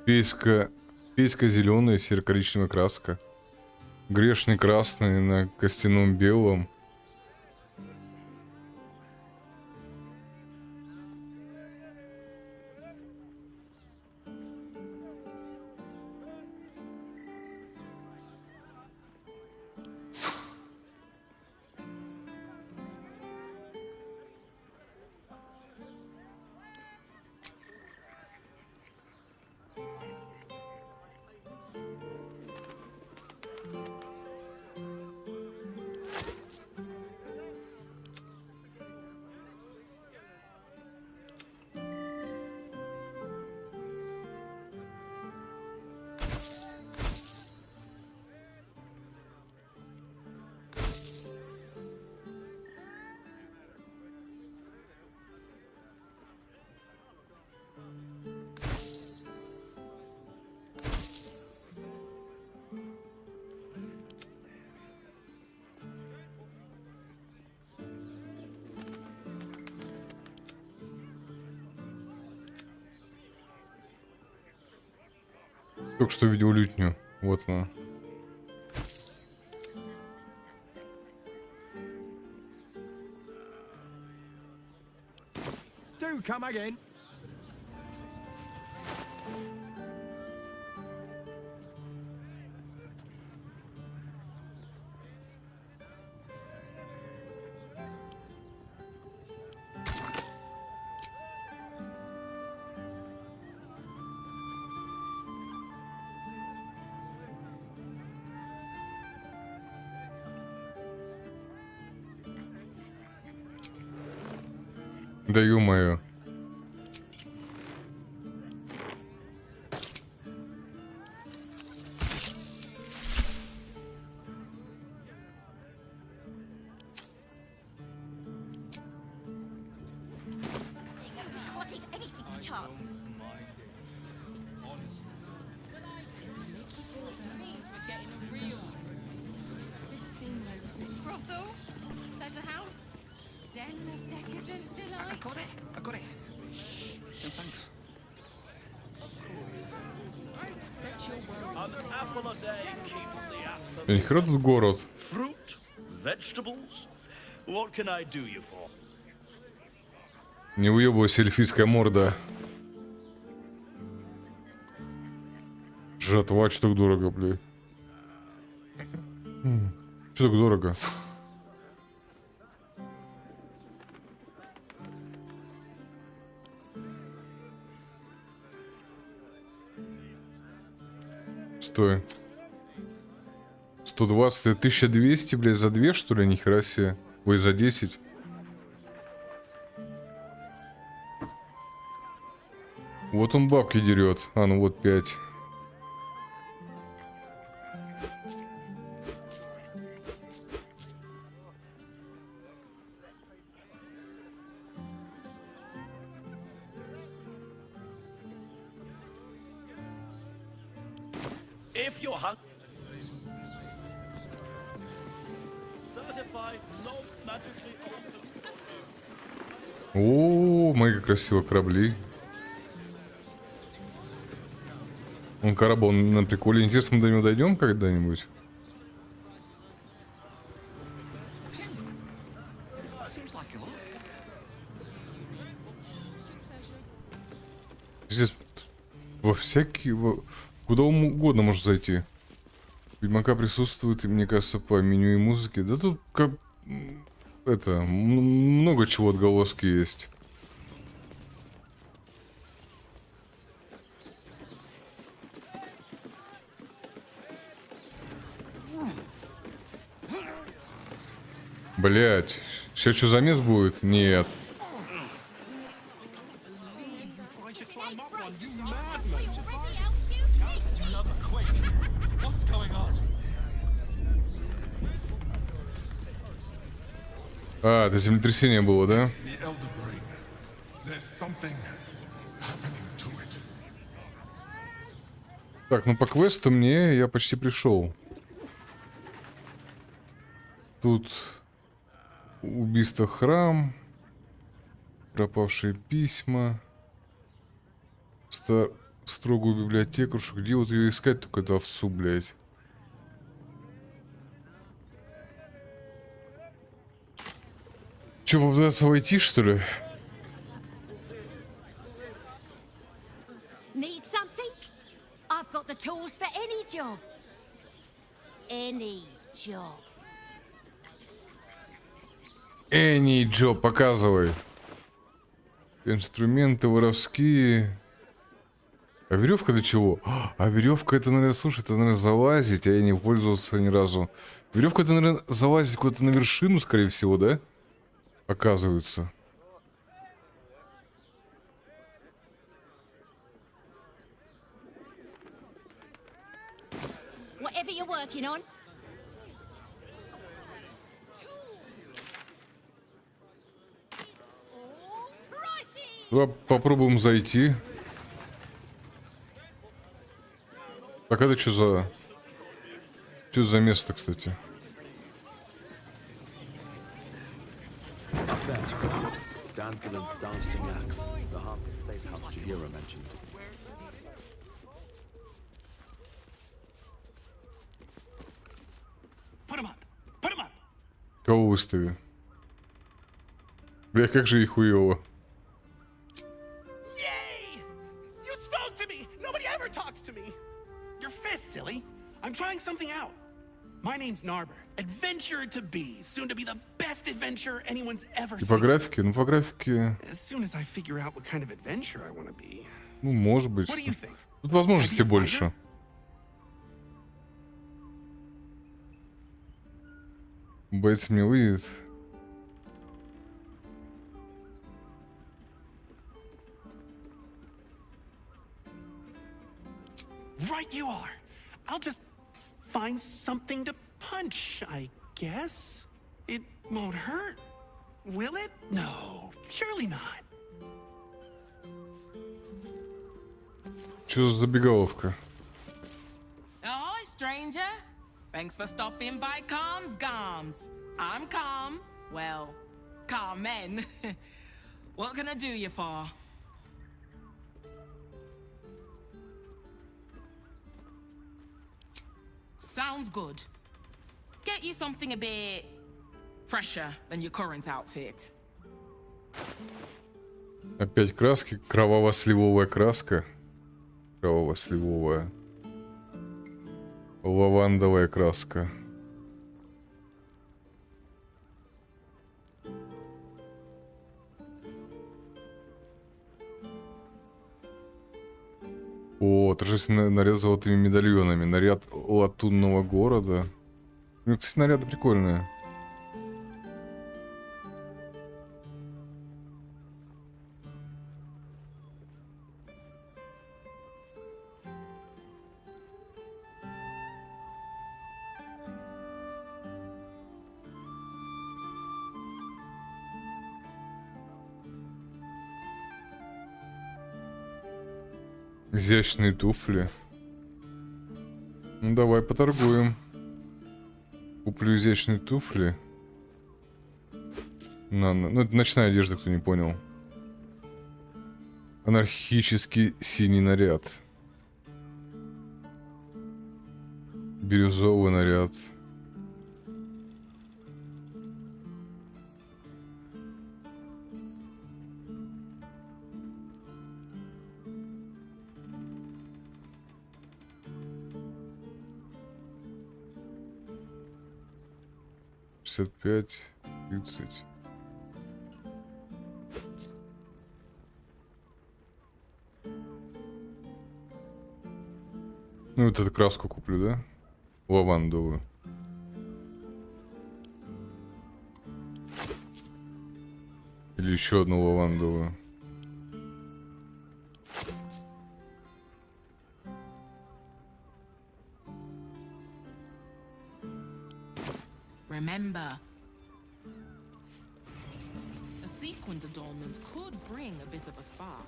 Писька зеленая, серо-коричневая краска. Грешный красный на костяном белом. Только что видел лютню. Вот она. Do come again. Да ё-моё. Brothel, pleasure house, den of decadent delight. I got it. No, thanks. An apple a day keeps the absent. Я ни хера тут город. Fruit, vegetables. What can I do you for? Не уебывайся, эльфийская морда. Жатва, что так дорого, блядь. Что так дорого? Стой. 120, 1200, блядь, за 2, что ли? Нихера себе. Ой, за 10. Вот он бабки дерет. А, ну вот 5. If you're hungry, certified not magically altered. О, мега красиво корабли. Он корабль, он на приколе. Интересно, мы до него дойдем когда-нибудь? Здесь во всякие... Куда угодно можно зайти. Ведьмака присутствует, и мне кажется, по меню и музыке. Да тут как... Это... Много чего отголоски есть. Блять, сейчас что, замес будет? Нет. А, это землетрясение было, да? Так, ну по квесту мне я почти пришел. Тут убийство, храм, пропавшие письма, строгую библиотеку. Где вот ее искать, только эту овцу, блядь? Че, попытаться войти, что ли? Need something? I've got the tools for any job. Any job. Any job, показывай. Инструменты воровские. А веревка для чего? А веревка это, наверное, слушай, это, наверное, залазить, а я не пользовался ни разу. Веревка это, наверное, залазить куда-то на вершину, скорее всего, да? Оказывается. Whatever you're working on. Давай попробуем зайти. Так, это что за... Что за место, кстати? Кого выстави? Бля, как же их хуёво. You spoke to me! Nobody ever talks to me! Your fist, silly! I'm trying something out. My name's Narber, adventurer to be, soon to be the best adventurer anyone's ever И по seen. графике? Ну, по графике... As soon as I figure out what kind of adventurer I want to be. Ну, может быть. What do you think? Тут возможностей больше. Боец мне выйдет. Right you are. I'll just find something to punch, I guess. It won't hurt, will it? No, surely not. Что за забегаловка? Ahoy, stranger. Thanks for stopping by Calm's Garms. I'm Calm. Well, Carmen. What can I do you for? Sounds good. Get you something a bit fresher than your current outfit. Опять краски. Кроваво-сливовая краска. Кроваво-сливовая. Лавандовая краска. О, торжественный наряд с золотыми медальонами. Наряд латунного города. Ну, кстати, наряды прикольные. Изящные туфли. Ну, давай поторгуем. Куплю изящные туфли. Ну, это ночная одежда, кто не понял. Анархический синий наряд. Бирюзовый наряд. 55, 30. Ну, вот эту краску куплю, да? Лавандовую. Или еще одну лавандовую. Remember, a sequined adornment could bring a bit of a spark.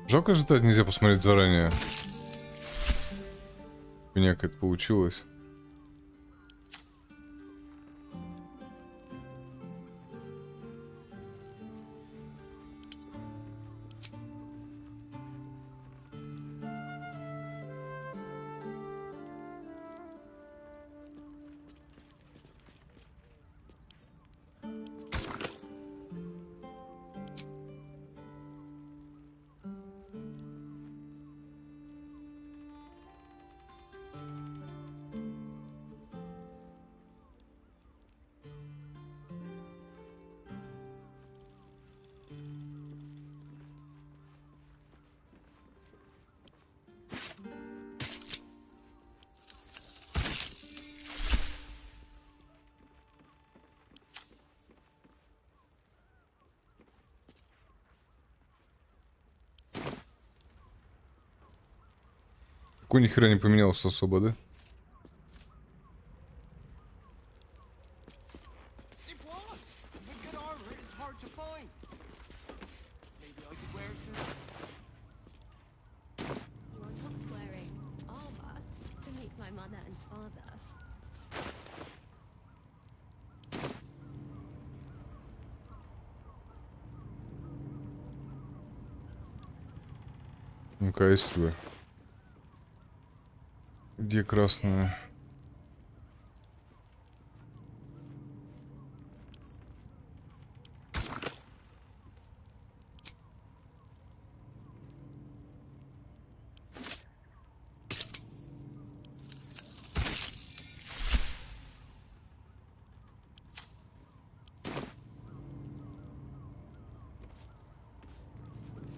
Жалко, что это нельзя посмотреть заранее. У меня как-то получилось. Какой ни хера не поменялся особо, да? Ну-ка, если... Где красная?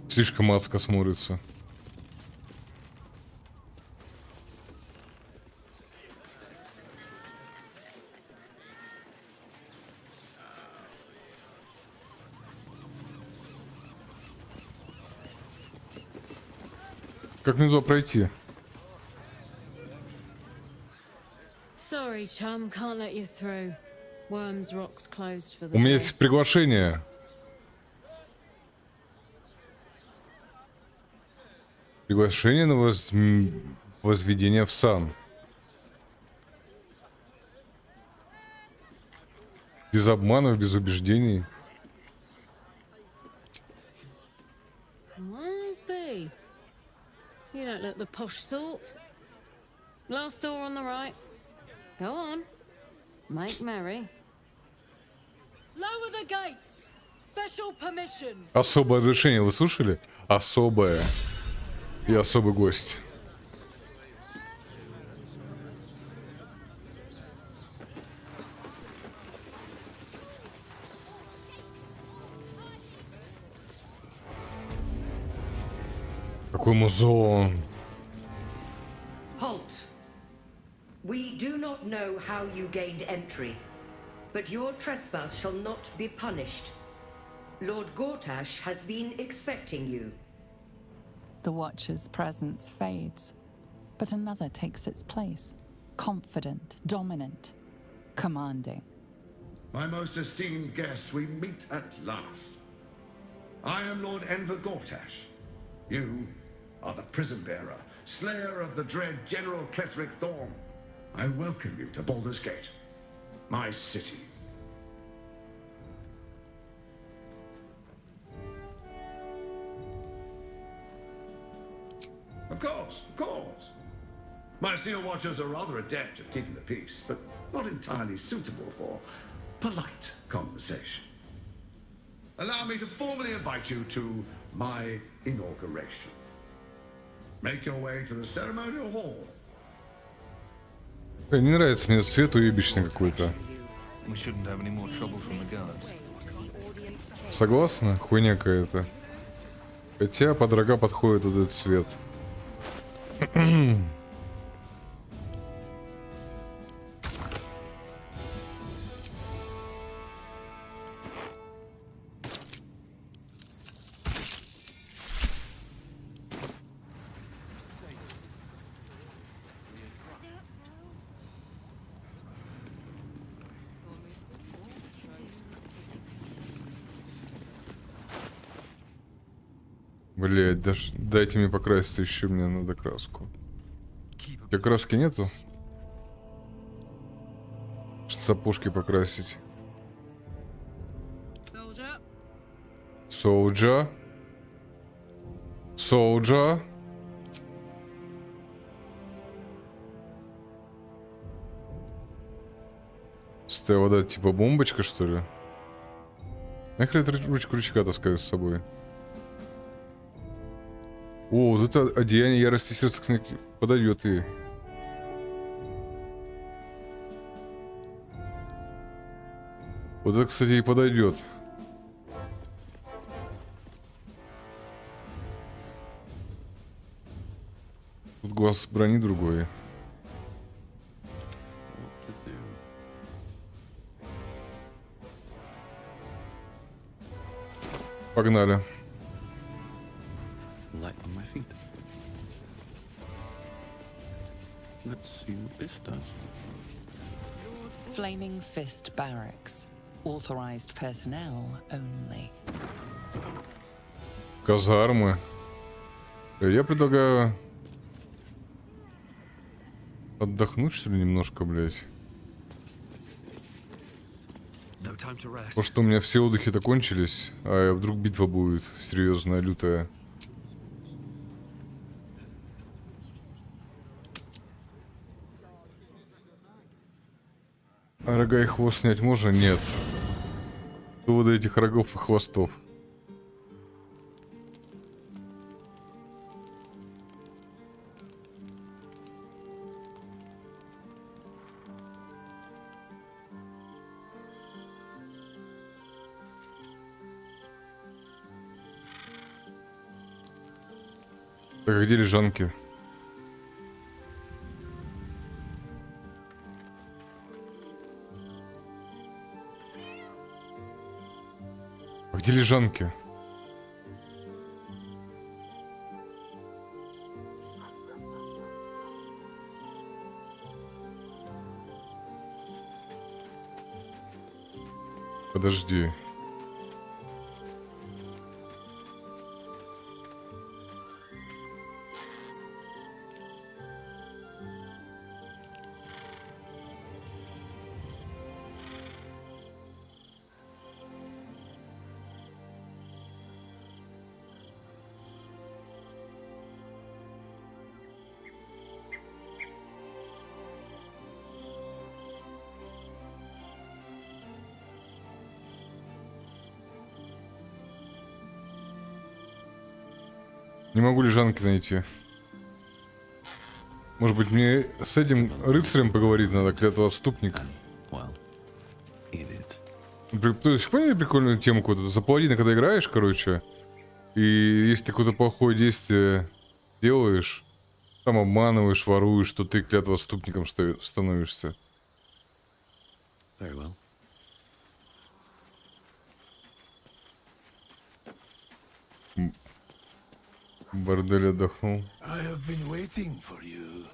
Слишком адско смотрится. Как мне туда пройти? Sorry, chum, can't let you through. Worms Rock's closed for the У меня day. есть приглашение. Приглашение на возведение в сан. Без обманов, без убеждений. Might be. You don't look the posh sort. Last door on the right. Go on. Make merry. Lower the gates. Special permission. Особое разрешение, вы слышали? Особое. И особый гость. Какой музон. Halt! We do not know how you gained entry, but your trespass shall not be punished. Lord Gortash has been expecting you. The Watcher's presence fades, but another takes its place. Confident, dominant, commanding. My most esteemed guest, we meet at last. I am Lord Enver Gortash. You are the prison bearer, slayer of the dread General Clethric Thorm. I welcome you to Baldur's Gate, my city. Of course, of course. My Steel Watchers are rather adept at keeping the peace, but not entirely suitable for polite conversation. allow me to formally invite you to my inauguration. Make your way to the ceremonial hall. Не нравится мне цвет уебищный какой-то. Согласна? Хуйня какая-то. Хотя под рога подходит вот этот цвет. Блять, даже дайте мне покраситься, еще мне надо краску. У тебя краски нету? Сапожки покрасить. Солджа. Солджа. Стая вода типа бомбочка, что ли? Нахрен эту ручку рычага таскаю с собой. О, вот это одеяние ярости сердца, кстати, подойдет и. Вот это, кстати, и подойдет. Тут глаз брони другой. Погнали. Flaming Fist Barracks. Authorized personnel only. Казармы. Я предлагаю отдохнуть, что ли, немножко, блядь. Потому что у меня все отдыхи-то кончились, а вдруг битва будет серьезная, лютая. А рога и хвост снять можно? Нет. Доводы этих рогов и хвостов. Так, а где лежанки? А где лежанки? Подожди. Не могу лежанки найти. Может быть, мне с этим рыцарем поговорить надо, клятвоотступник. То есть, поняли прикольную тему какую-то? За паладина, когда играешь, короче, и если ты какое-то плохое действие делаешь, там обманываешь, воруешь, то ты клятвоотступником становишься. Бордель отдохнул. I have been waiting for you.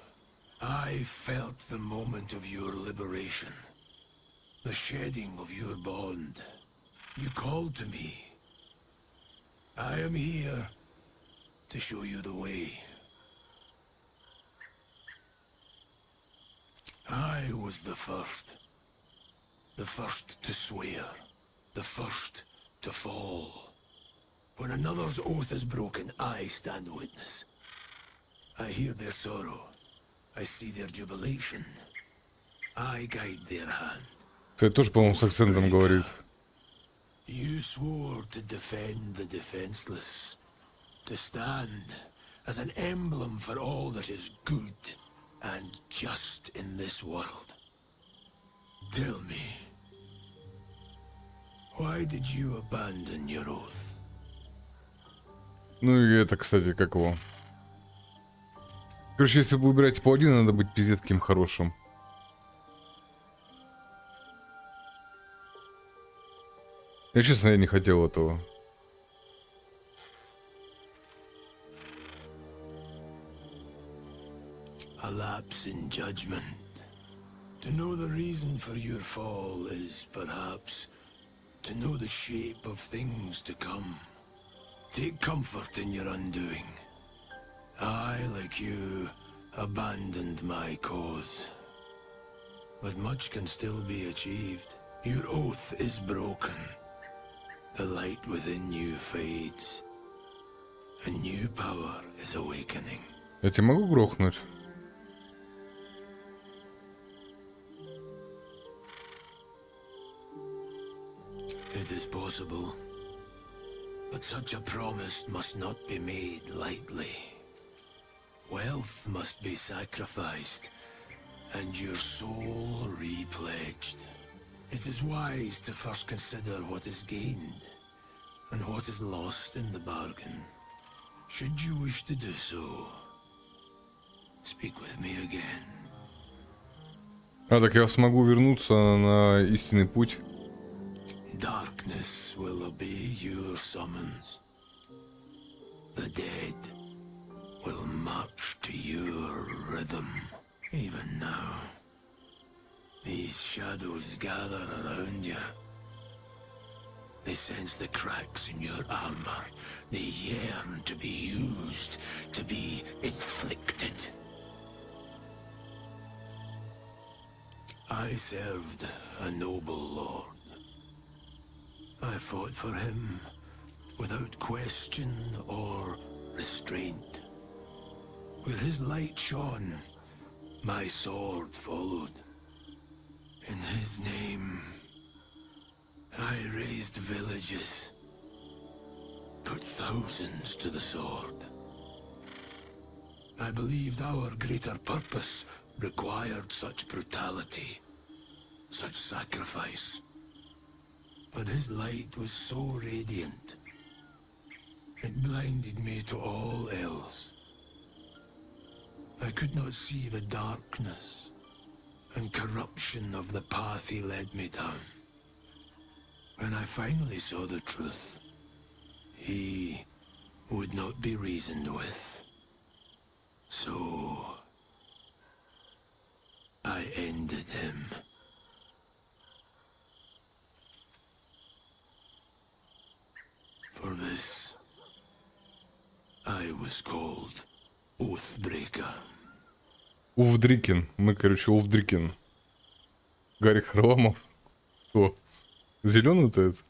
I felt the moment of your liberation. The shedding of your bond. You called to me. I am here to show you the way. I was the first. The first to swear. The first to fall. When another's oath is broken, I stand witness. I hear their sorrow. I see their jubilation. I guide their hand. Ты тоже, по-моему, с акцентом говорит. You swore to defend the defenseless, to stand as an emblem for all that is good and just in this world. Tell me, why did you abandon your oath? Ну и это, кстати, как его. Короче, если выбирать паладина, надо быть пиздец каким хорошим. Я, честно, я не хотел этого. A lapse in judgment. To know the reason for your fall is, perhaps, to know the shape of things to come. Take comfort in your undoing. I, like you, abandoned my cause. But much can still be achieved. Your oath is broken. The light within you fades. A new power is awakening. Я тебя могу грохнуть? It is possible. But such a promise must not be made lightly. Wealth must be sacrificed, and your soul repledged. It is wise to first consider what is gained, and what is lost in the bargain. Should you wish to do so, speak with me again. А, так я смогу вернуться на истинный путь. Darkness will obey your summons. The dead will march to your rhythm. Even now, these shadows gather around you. They sense the cracks in your armor. They yearn to be used, to be inflicted. I served a noble lord. I fought for him without question or restraint. Where his light shone, my sword followed. In his name, I raised villages, put thousands to the sword. I believed our greater purpose required such brutality, such sacrifice. But his light was so radiant, it blinded me to all else. I could not see the darkness and corruption of the path he led me down. When I finally saw the truth, he would not be reasoned with. So I ended him. For this, I was called Oathbreaker. Увдрикин. Мы, короче, Увдрикин. Гарри Харламов. Кто? Зеленый-то это?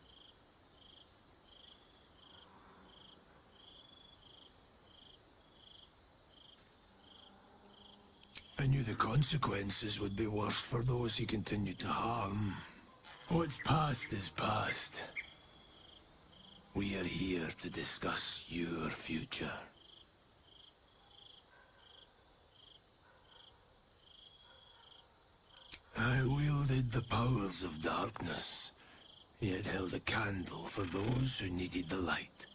I knew the consequences would be worse for those he continued to harm. What's past is past. We are here to discuss your future. I wielded the powers of darkness, yet held a candle for those who needed the light.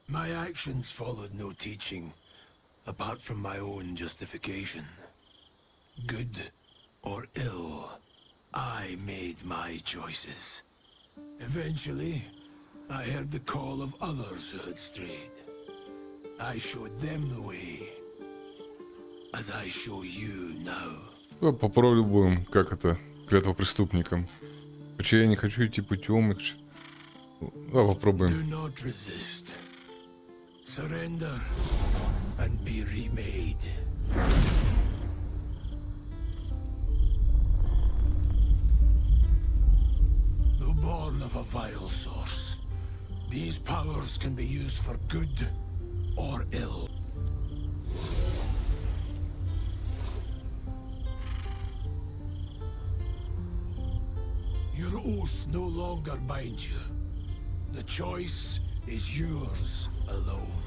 My actions followed no teaching, apart from my own justification. Good or ill, I made my choices. Eventually, I heard the call of others who had strayed. I showed them the way, as I show you now. Попробуем, как это, клятва преступникам. Хотя я не хочу идти путем. Давай попробуем. Do not resist. Surrender and be remade. Though born of a vile source, these powers can be used for good or ill. Your oath no longer binds you. The choice is yours alone.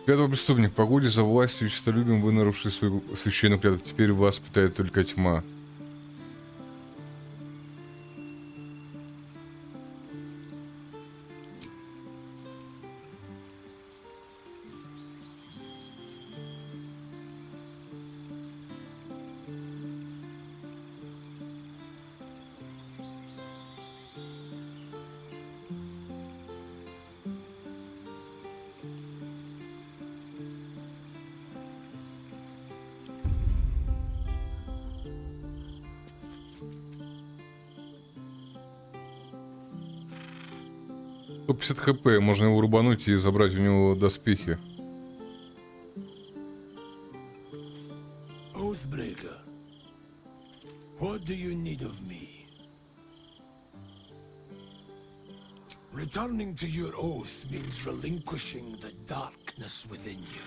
Клятва преступник. По годе за властью и честолюбием вы нарушили свою священную клятву. Теперь вас питает только тьма. Тут 50 хп, можно его рубануть и забрать у него доспехи. Oathbreaker, what do you need of me? Returning to your oath means relinquishing the darkness within you.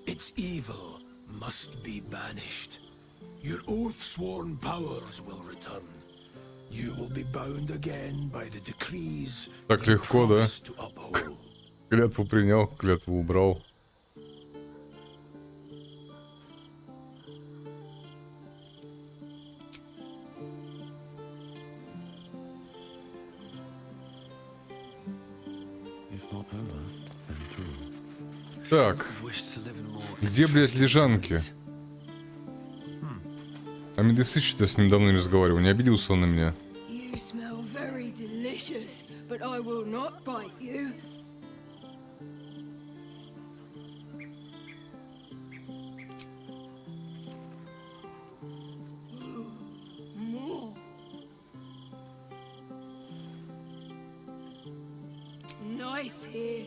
Its evil must be banished. Your oath-sworn powers will return. You will be bound again by the decrees Так you легко, да? promised to uphold. Клятву принял, клятву убрал. Так, где, блядь, лежанки? А Медведь что-то с ним давно не разговаривал, не обиделся он на меня. You smell very delicious, but I will not bite you. More. Nice here.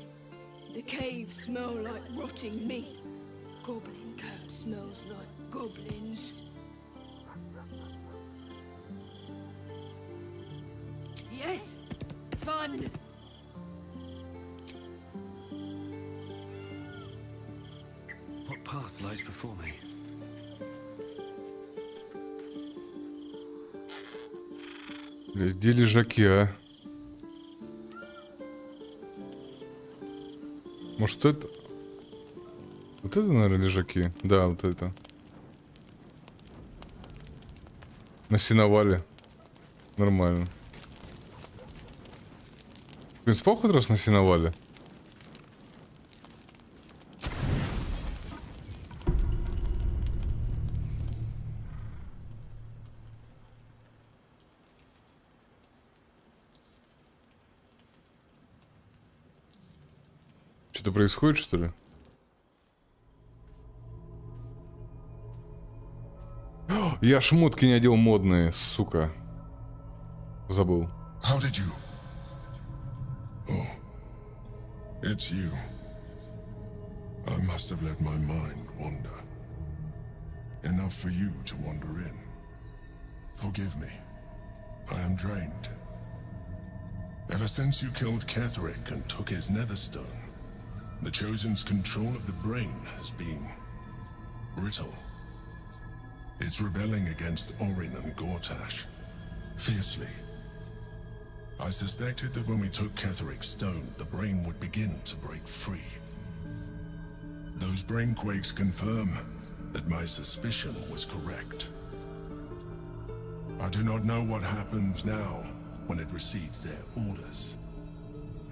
The caves smell like rotting meat. Goblin camp smells like goblins. Yes, fun. What path lies before me? Блядь, где лежаки, а? Может это? Вот это, наверное, лежаки. Да, вот это. На сеновале. Нормально. Ты спал хоть раз на сеновале? Что-то происходит, что ли? О, я шмотки не одел модные, сука. Забыл. How did you? Oh, it's you. I must have let my mind wander. Enough for you to wander in. Forgive me. I am drained. Ever since you killed Ketherick and took his netherstone, the Chosen's control of the brain has been brittle. It's rebelling against Orin and Gortash fiercely. I suspected that when we took Ketherick's stone, the brain would begin to break free. Those brain quakes confirm that my suspicion was correct. I do not know what happens now when it receives their orders,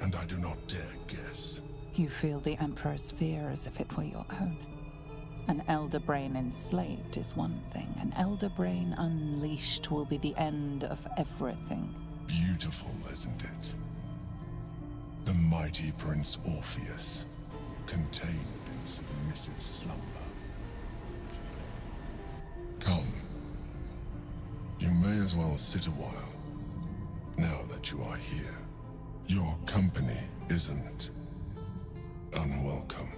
and I do not dare guess. You feel the Emperor's fear as if it were your own. An elder brain enslaved is one thing. An elder brain unleashed will be the end of everything. Beautiful, isn't it? The mighty Prince Orpheus, contained in submissive slumber. Come. You may as well sit a while, now that you are here. Your company isn't unwelcome.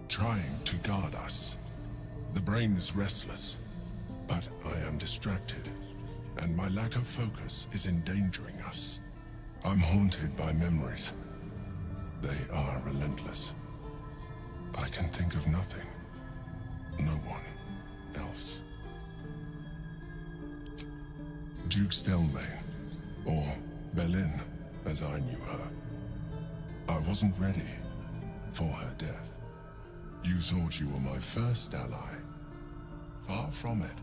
trying to guard us. The brain is restless, but I am distracted, and my lack of focus is endangering us. I'm haunted by memories. They are relentless. I can think of nothing. No one else. Duke Stelmane, or Berlin, as I knew her. I wasn't ready for her death. You thought you were my first ally. Far from it.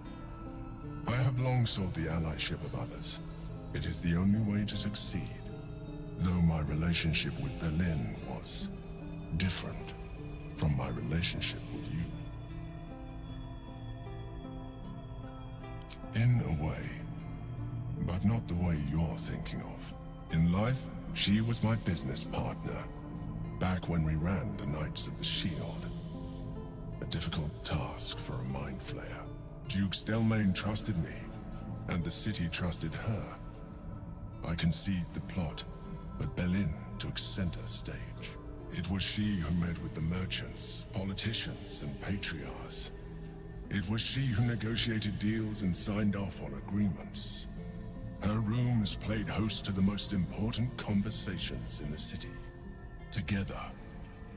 I have long sought the allyship of others. It is the only way to succeed. Though my relationship with Berlin was different from my relationship with you. In a way, but not the way you're thinking of. In life, she was my business partner, back when we ran the Knights of the Shield. A difficult task for a mind flayer. Duke Stelmane trusted me, and the city trusted her. I conceived the plot, but Berlin took center stage. It was she who met with the merchants, politicians, and patriarchs. It was she who negotiated deals and signed off on agreements. Her rooms played host to the most important conversations in the city. Together,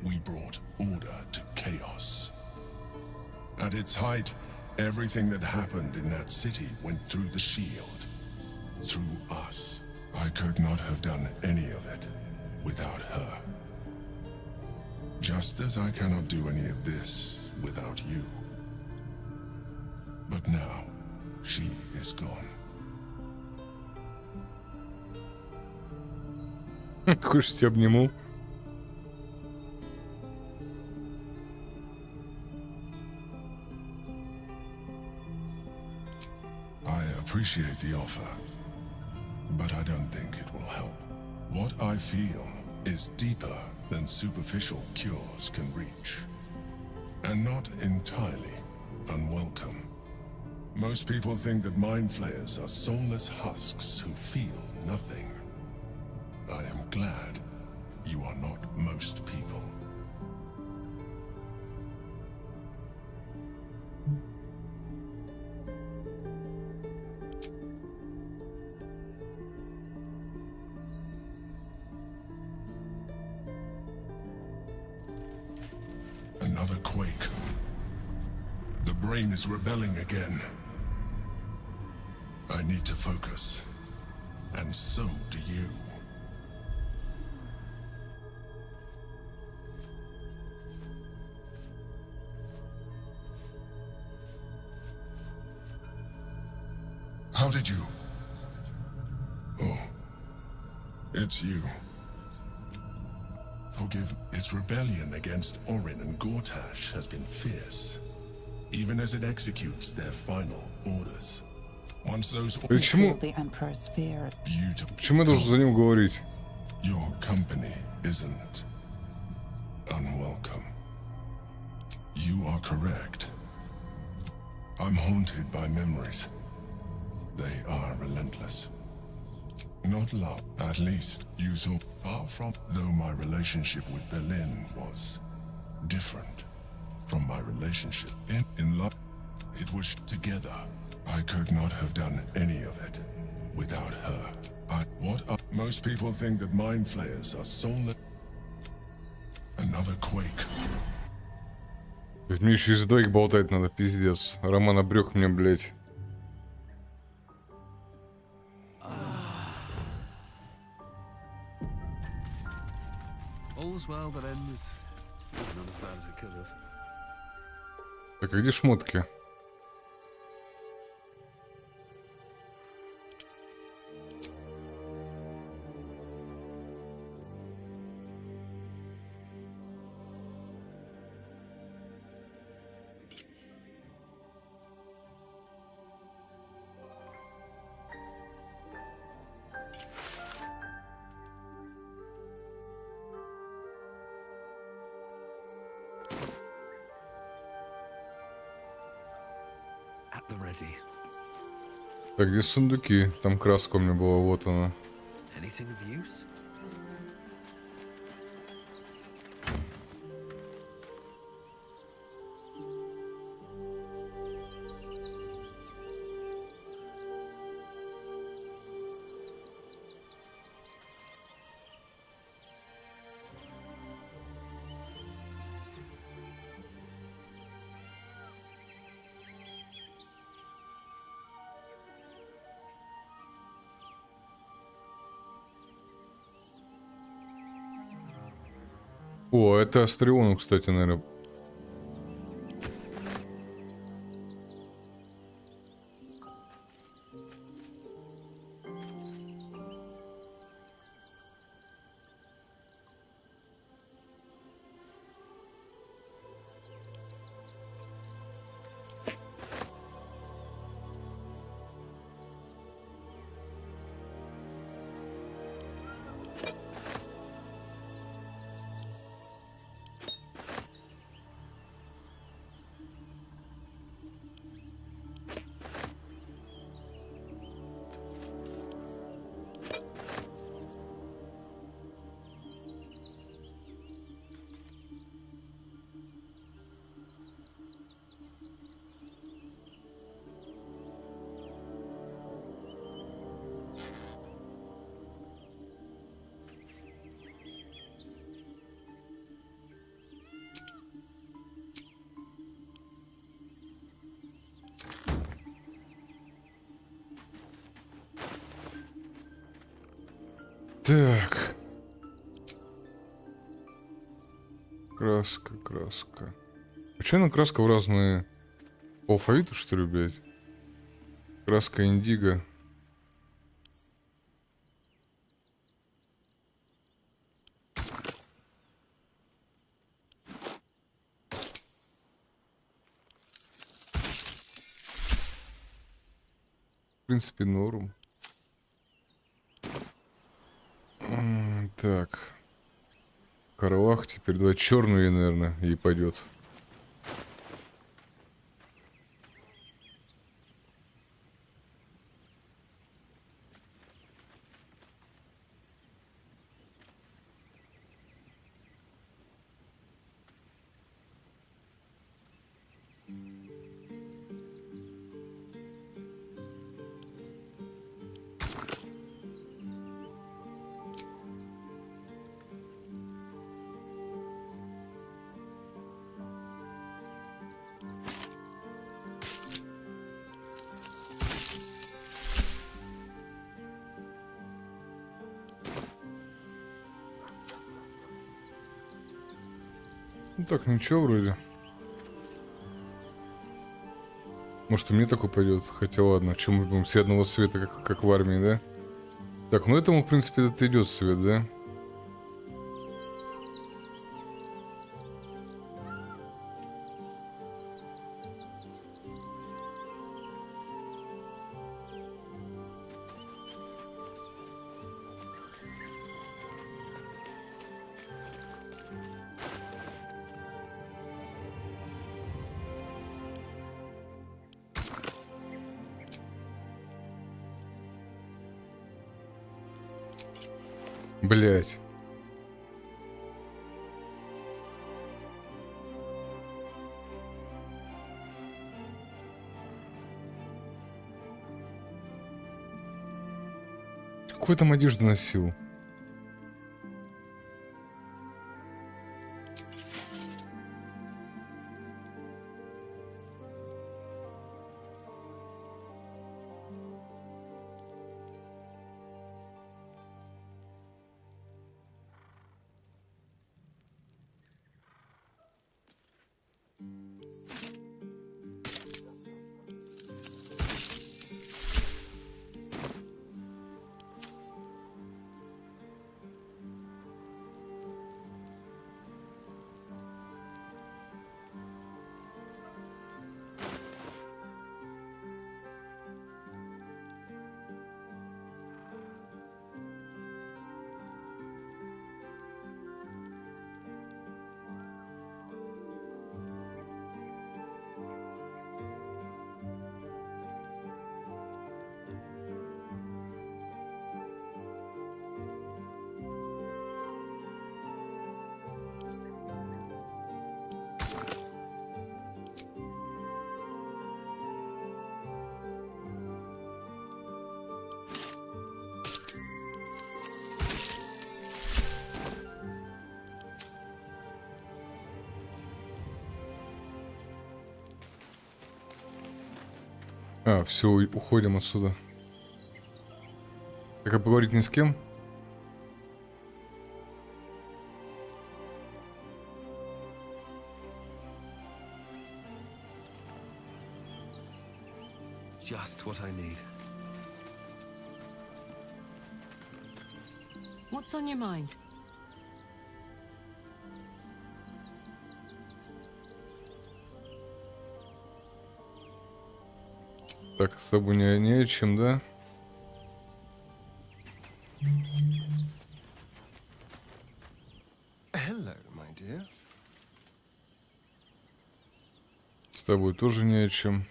we brought order to chaos. At its height, everything that happened in that city went through the shield. Through us. I could not have done any of it without her. Just as I cannot do any of this without you. But now, she is gone. Хочешь, тебя обниму? I appreciate the offer, but I don't think it will help. What I feel is deeper than superficial cures can reach, and not entirely unwelcome. Most people think that mind flayers are soulless husks who feel nothing. I am glad you are not most people. Another quake. The brain is rebelling again. I need to focus, and so do you. How did you? Oh, it's you. Forgive me. Its rebellion against Orin and Gortash has been fierce, even as it executes their final orders. Once those Почему? The Emperor's fear. Почему я должен за ним говорить? Your company isn't unwelcome. You are correct. I'm haunted by memories. They are relentless. Not love, at least you thought. Far from. Though my relationship with Berlin was different from my relationship in love. It was together. I could not have done any of it without her. Most people think that mind flayers are soulless. Another quake. Мне еще из двоих болтать надо, пиздец. Роман обрек мне, блядь. All's well that ends not as bad as it could have. Так, а где шмотки? Так, где сундуки? Там краска у меня была, вот она. Anything of use? О, это Астрион, кстати, наверное. Так. Краска, краска. А чё она краска в разные... По алфавиту, что ли, блядь? Краска индиго. В принципе, норм. Так. Каравах, теперь давай черную, наверное, ей пойдет. Ну так, ничего вроде. Может, и мне такой пойдет. Хотя ладно, чем мы будем все одного цвета, как в армии, да? Так, ну этому, в принципе, это идет цвет, да? Блять. Какую там одежду носил? А, все, уходим отсюда. Так, а поговорить ни с кем? just what I need. What's on your mind? Так, с тобой не о чем, да? Hello, my dear. С тобой тоже не о чем.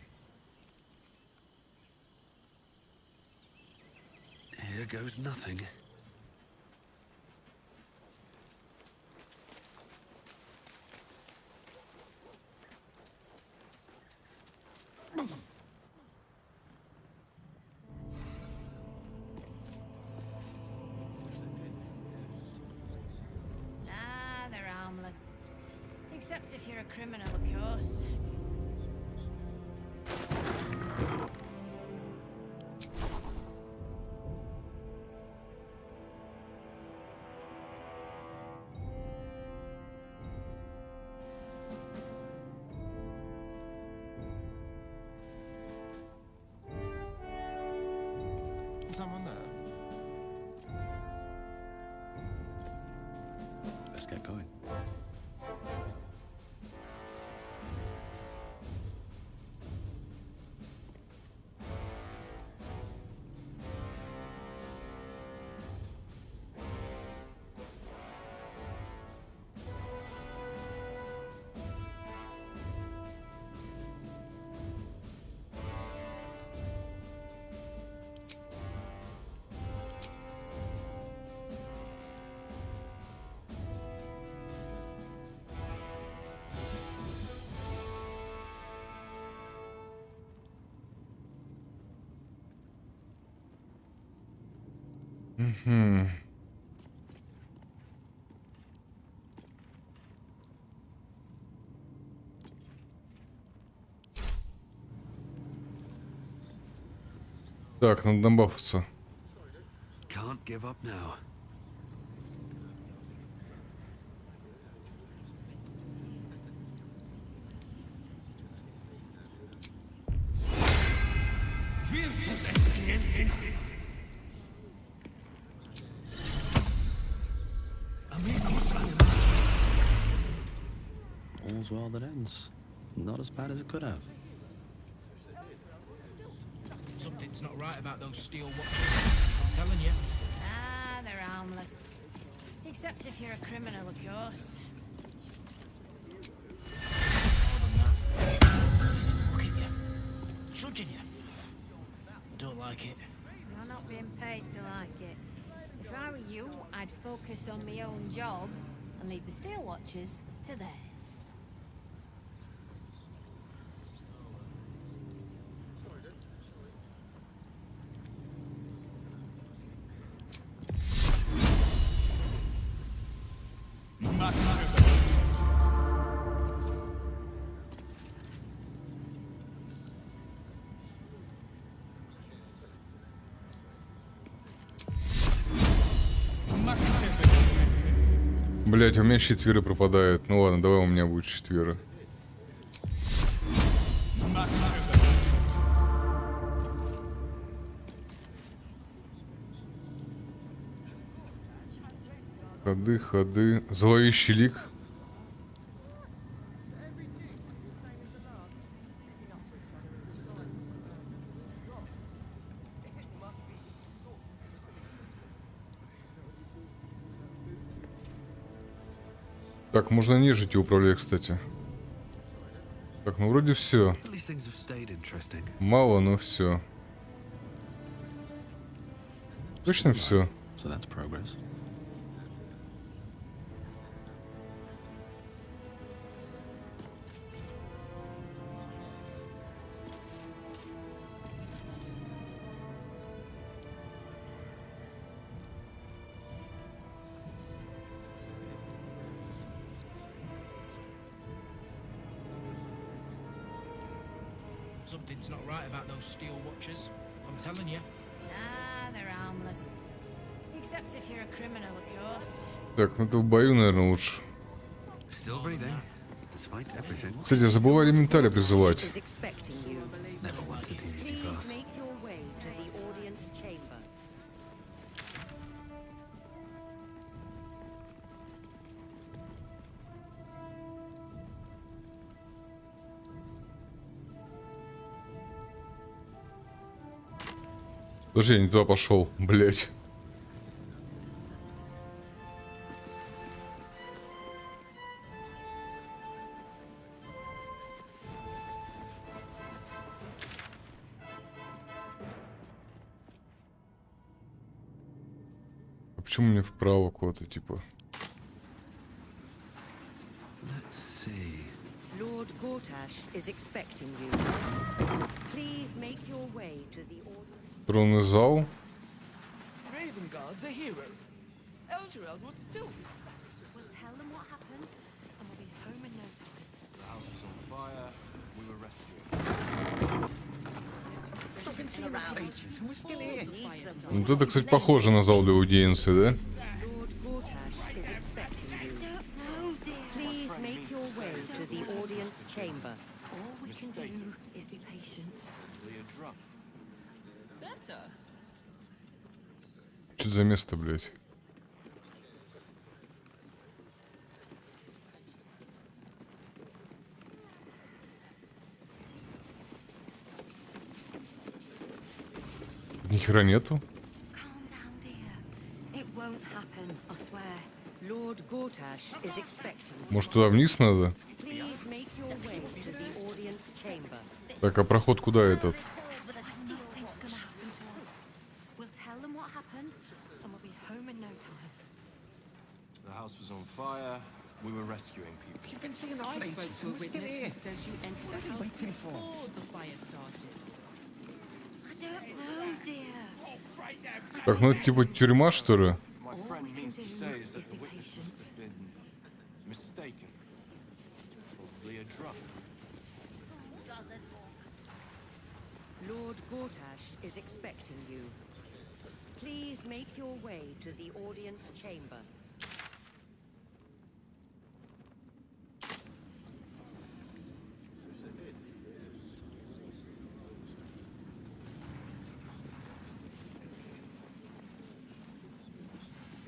Here goes nothing. Ah, they're harmless. Except if you're a criminal, of course. Someone there? Let's get going. Угу. Так, надо добавиться. Can't give up now. All's well that ends. Not as bad as it could have. Something's not right about those steel watches. I'm telling you. Ah, they're harmless. Except if you're a criminal, of course. Look at you. Judging you. I don't like it. You're not being paid to like it. If I were you, I'd focus on my own job and leave the steel watches to theirs. Блять, у меня четверо пропадает. Ну ладно, давай у меня будет четверо. Ходы, ходы. Зловещий лик. Так, можно нежитью управлять, кстати. Так, ну вроде все. Мало, но все. Точно все. So that's progress. Something's not right about those steel watches. I'm telling you. Ah, they're harmless. Except if you're a criminal, of course. Так, ну это в бою, наверное, лучше. Still breathing, despite everything. Кстати, забывали элементали призывать. Never wanted the easy path. Подожди, я не туда пошел, блять. А почему мне вправо куда-то, типа? Lord Gortash is expecting you. Please make your way to the audience. Тронный зал. Raven Guard's a hero. Elturel was still. We'll tell them what happened, and we'll be home in no time. The house was on fire. We were rescuing. I've been seeing the flames, and we're still here. Вот это, кстати, похоже на зал для аудиенции, да? Lord Gortash is expecting you. Please make your way to the audience chamber. All we can do is be patient. Better. Что это за место, блять? Ни хера нету. It won't happen, I swear. Lord Gortash is expecting you. Может, туда вниз надо? Please make your way to the audience chamber. Так, а проход куда этот? Nothing's gonna happen to us. We'll tell them what happened, and we'll be home in no time. The house was on fire. We were rescuing people. You've been seeing the I flames, spoke to and a we're still witness here. who says you entered What are the they house waiting for? before the fire started. I don't know, dear. Так, ну это типа тюрьма, что ли? My friend means to say is that the witness must have been mistaken. Probably a drug. Lord Gortash is expecting you. Please make your way to the audience chamber.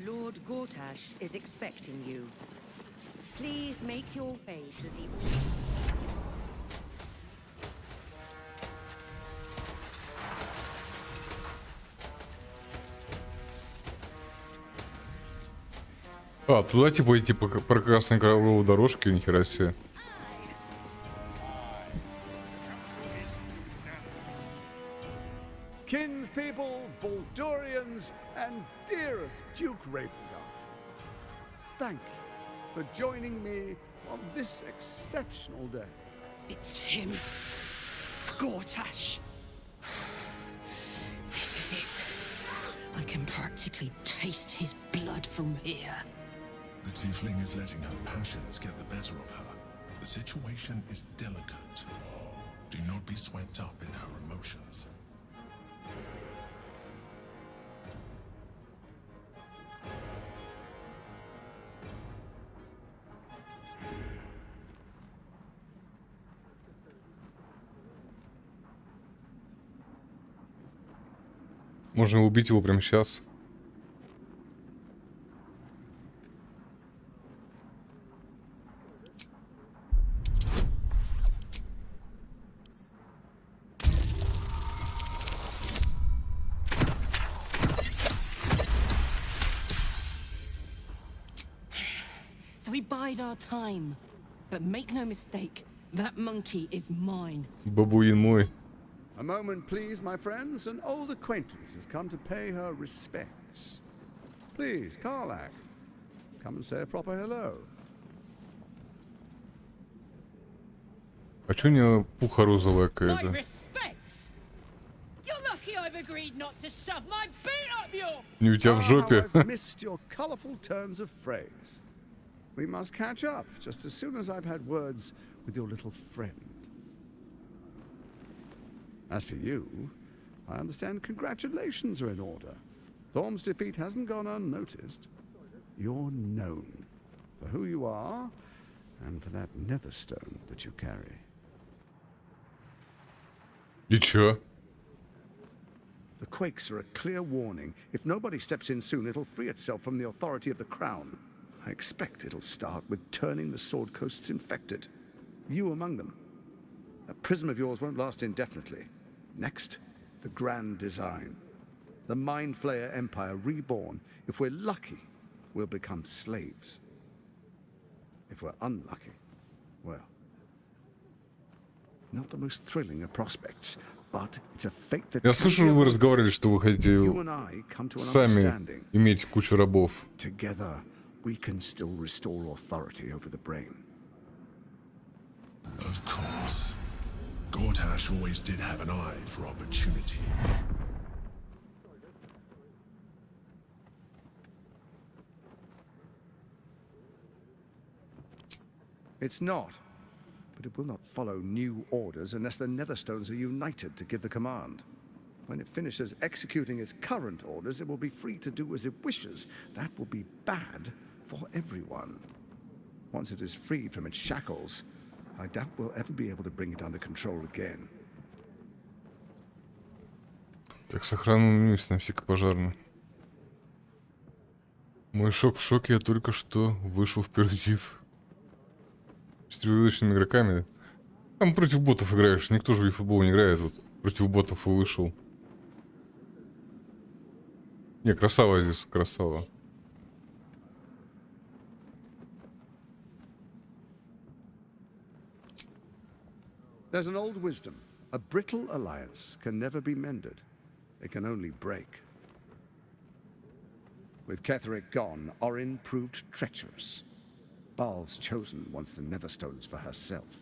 Lord Gortash is expecting you. Please make your way to the audience. А, туда типа идти по прекрасной ковровой дорожке, нихера себе. Kinspeople, Baldurians, and dearest Duke Ravengard, thank you for joining me on this exceptional day. It's him. Gortash. This is it. I can practically taste his blood from here. The tiefling is letting her passions get the better of her. The situation is delicate. Do not be swept up in her emotions. Можно убить его прямо сейчас. So we bide our time. But make no mistake, that monkey is mine. Бабуин мой. A moment, please, my friends. An old acquaintance has come to pay her respects. Please, Karlak, come and say a proper hello. А чё у нее пуха розовая My какая-то? respects. You're lucky I've agreed not to shove my boot up your... Не у тебя в жопе. I've missed your colourful turns of phrase. We must catch up just as soon as I've had words with your little friend. As for you, I understand congratulations are in order. Thorm's defeat hasn't gone unnoticed. You're known for who you are and for that netherstone that you carry. И чё? The quakes are a clear warning. If nobody steps in soon, it'll free itself from the authority of the crown. I expect it'll start with turning the Sword Coasts infected. You among them. That prism of yours won't last indefinitely. Next, the grand design. The Mind Flayer Empire reborn. If we're lucky, we'll become slaves. If we're unlucky, well, not the most thrilling of prospects, but it's a fate that... Я слышу, вы разговаривали, что вы хотите сами иметь кучу рабов. Together, we can still restore authority over the brain. Of course. Gortash always did have an eye for opportunity. It's not. But it will not follow new orders unless the Netherstones are united to give the command. When it finishes executing its current orders, it will be free to do as it wishes. That will be bad for everyone. Once it is freed from its shackles, I doubt we'll ever be able to bring it under control again. Так, сохранились на всякий пожарный. Мой шок в шоке, я только что вышел впереди с трехударочными игроками. Там против ботов играешь, никто же в футбол не играет, вот против ботов и вышел. Не, красава здесь, красава. There's an old wisdom. A brittle alliance can never be mended. It can only break. With Ketheric gone, Orin proved treacherous. Baal's chosen wants the Netherstones for herself.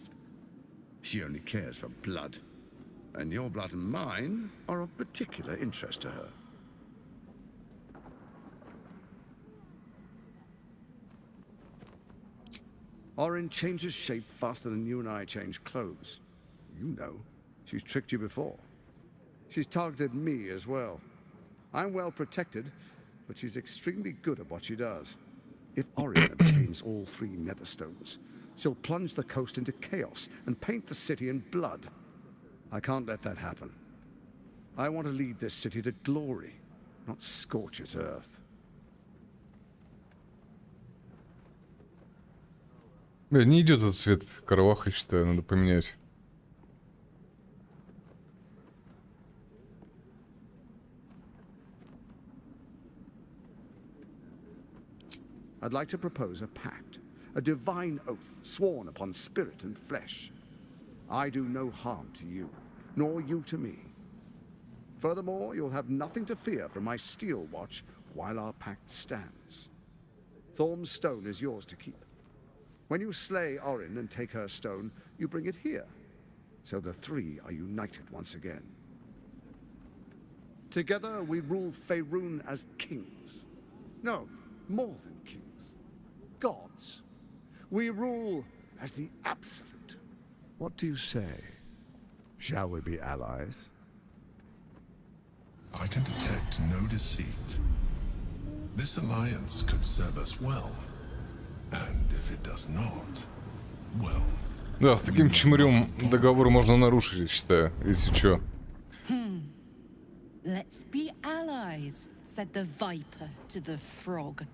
She only cares for blood. And your blood and mine are of particular interest to her. Orin changes shape faster than you and I change clothes. You know, she's tricked you before. She's targeted me as well. I'm well protected, but she's extremely good at what she does. If Orin obtains all 3 Netherstones, she'll plunge the coast into chaos and paint the city in blood. I can't let that happen. I want to lead this city to glory, not scorch its earth. Бля, не идет этот цвет караваха, считаю, надо поменять. I'd like to propose a pact, a divine oath sworn upon spirit and flesh. I do no harm to you, nor you to me. Furthermore, you'll have nothing to fear from my steel watch while our pact stands. Thorm's stone is yours to keep. When you slay Orin and take her stone, you bring it here, so the 3 are united once again. Together we rule Faerun as kings. No, more than kings. Gods. We rule as the absolute. What do you say? Shall we be allies? I can detect no deceit. This alliance could serve us well. And if it does not, well... Да, с таким чмырем договор можно нарушить, я считаю, если чё. Let's be allies, said the viper to the frog.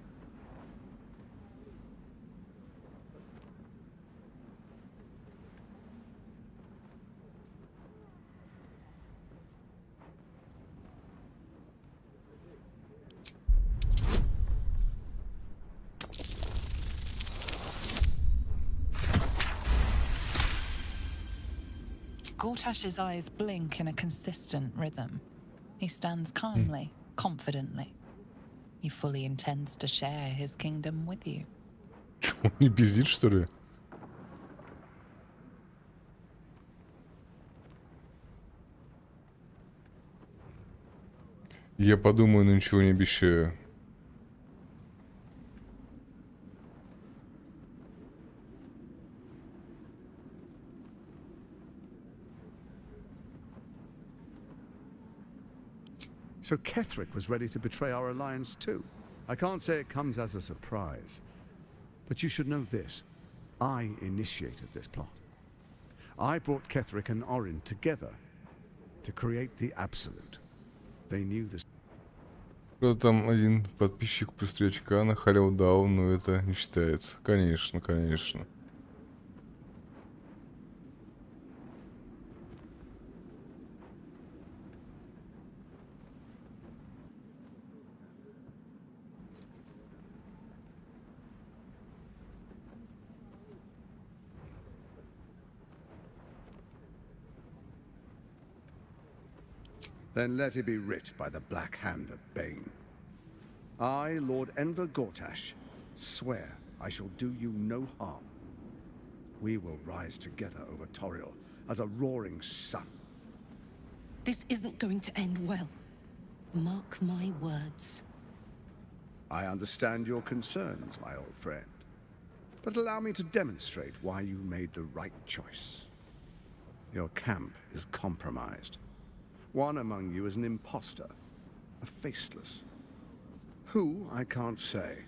Gortash's eyes blink in a consistent rhythm. He stands calmly, confidently. He fully intends to share his kingdom with you. Он не пиздит, что ли? Я подумаю, но ничего не обещаю. So Ketheric was ready to betray our alliance too. I can't say it comes as a surprise. But you should know this. I initiated this plot. I brought Ketheric and Orin together to create the Absolute. They knew this. Там один подписчик плюс 3 очка на халяву дал, но это не считается. Конечно, конечно. Then let it be writ by the black hand of Bane. I, Lord Enver Gortash, swear I shall do you no harm. We will rise together over Toriel as a roaring sun. This isn't going to end well. Mark my words. I understand your concerns, my old friend. But allow me to demonstrate why you made the right choice. Your camp is compromised. One among you is an imposter, a faceless. Who, I can't say.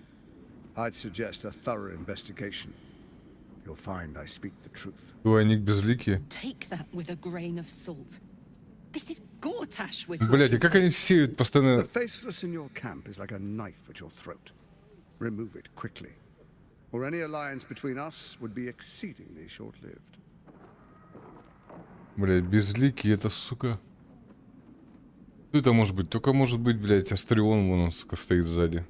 I'd suggest a thorough investigation. You'll find I speak the truth. Двойник безликий. Take that with a grain of salt. This is Gortash we're Блять, а как они сеют The постоянно? faceless in your camp is like a knife at your throat. Remove it quickly, or any alliance between us would be exceedingly short-lived. Блять, безликий, это, сука. Кто это может быть? Только может быть, блять, Астрион, вон он, сука, стоит сзади.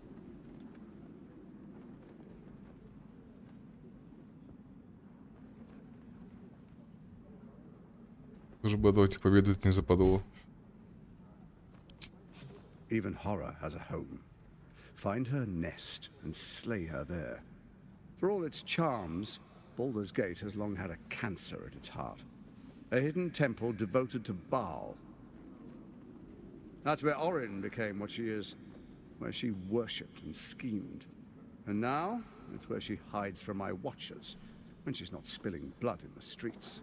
Тоже бы давайте победу не западло. Even horror has a home. Find her nest and slay her there. For all its charms, Baldur's Gate has long had a cancer at its heart. A hidden temple devoted to Baal. That's where Orin became what she is, where she worshipped and schemed. And now, it's where she hides from my watchers, when she's not spilling blood in the streets.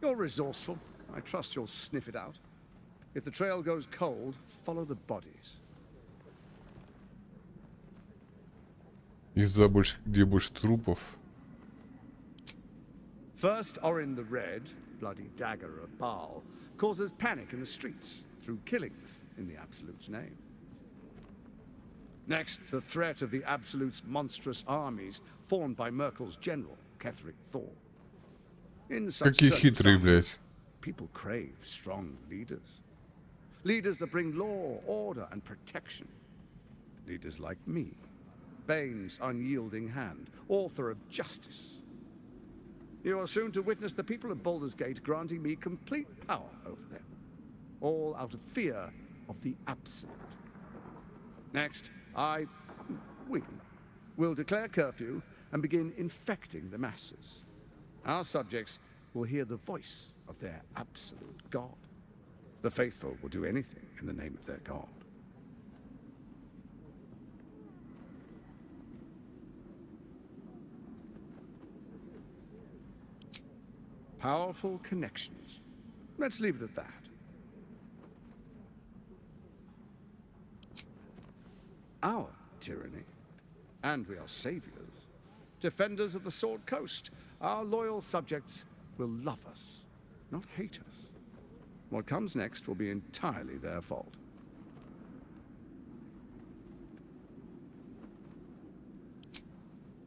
You're resourceful. I trust you'll sniff it out. If the trail goes cold, follow the bodies. И туда больше, где больше трупов. First, Orin the Red, bloody dagger of Baal, causes panic in the streets through killings in the Absolute's name. Next, the threat of the Absolute's monstrous armies formed by Merkel's general, Ketheric Thor. In such Какие хитрые, circumstances, блядь. people crave strong leaders. Leaders that bring law, order, and protection. Leaders like me, Bane's unyielding hand, author of justice. You are soon to witness the people of Baldur's Gate granting me complete power over them, all out of fear of the Absolute. Next, we will declare curfew and begin infecting the masses. Our subjects will hear the voice of their absolute God. The faithful will do anything in the name of their God. Powerful connections. Let's leave it at that. Our tyranny, and we are saviors, defenders of the Sword Coast. Our loyal subjects will love us, not hate us. What comes next will be entirely their fault.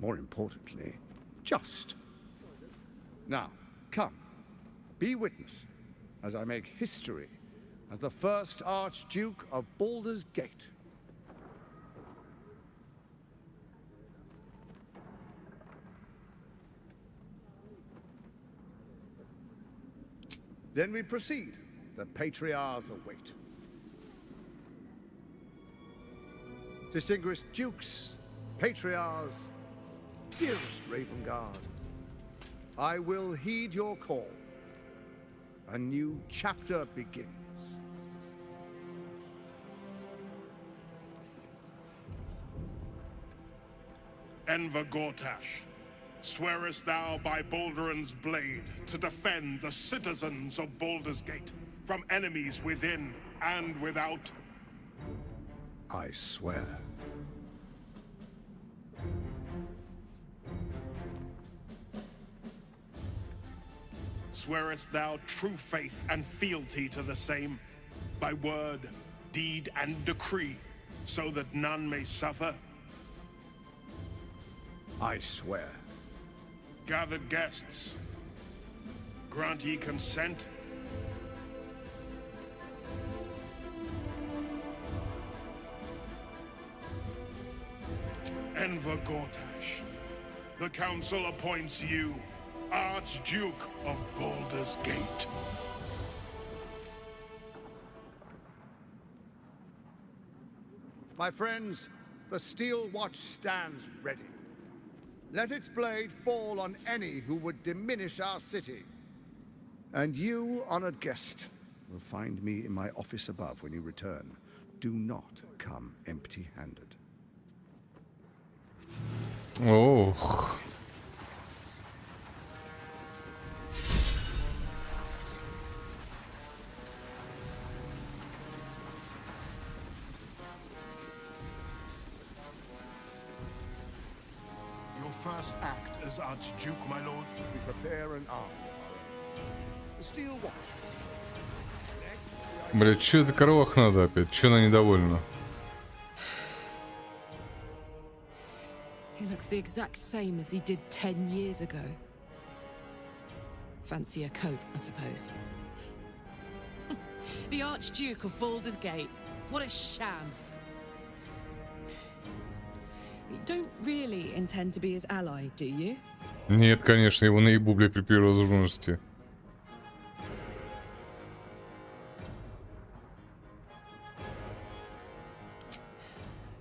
More importantly, just. Now, come, be witness as I make history as the first Archduke of Baldur's Gate. Then we proceed. The patriarchs await. Distinguished dukes, patriarchs, dearest Ravengard, I will heed your call. A new chapter begins. Enver Gortash, swearest thou by Balduran's blade to defend the citizens of Baldur's Gate from enemies within and without? I swear. Swearest thou true faith and fealty to the same, by word, deed, and decree, so that none may suffer? I swear. Gathered guests, grant ye consent? Enver Gortash, the council appoints you Archduke of Baldur's Gate. My friends, the steel watch stands ready. Let its blade fall on any who would diminish our city. And you, honored guest, will find me in my office above when you return. Do not come empty-handed. Ох. Your first act as Archduke, my lord? We prepare an army. The steel watch. Блядь, чё это коровах надо опять? Чё она недовольна? He looks the exact same as he did 10 years ago. Fancy a coat, I suppose. The Archduke of Baldur's Gate. What a sham. You don't really intend to be his ally, do you? Нет, конечно, его наебу, блядь, при первой возможности.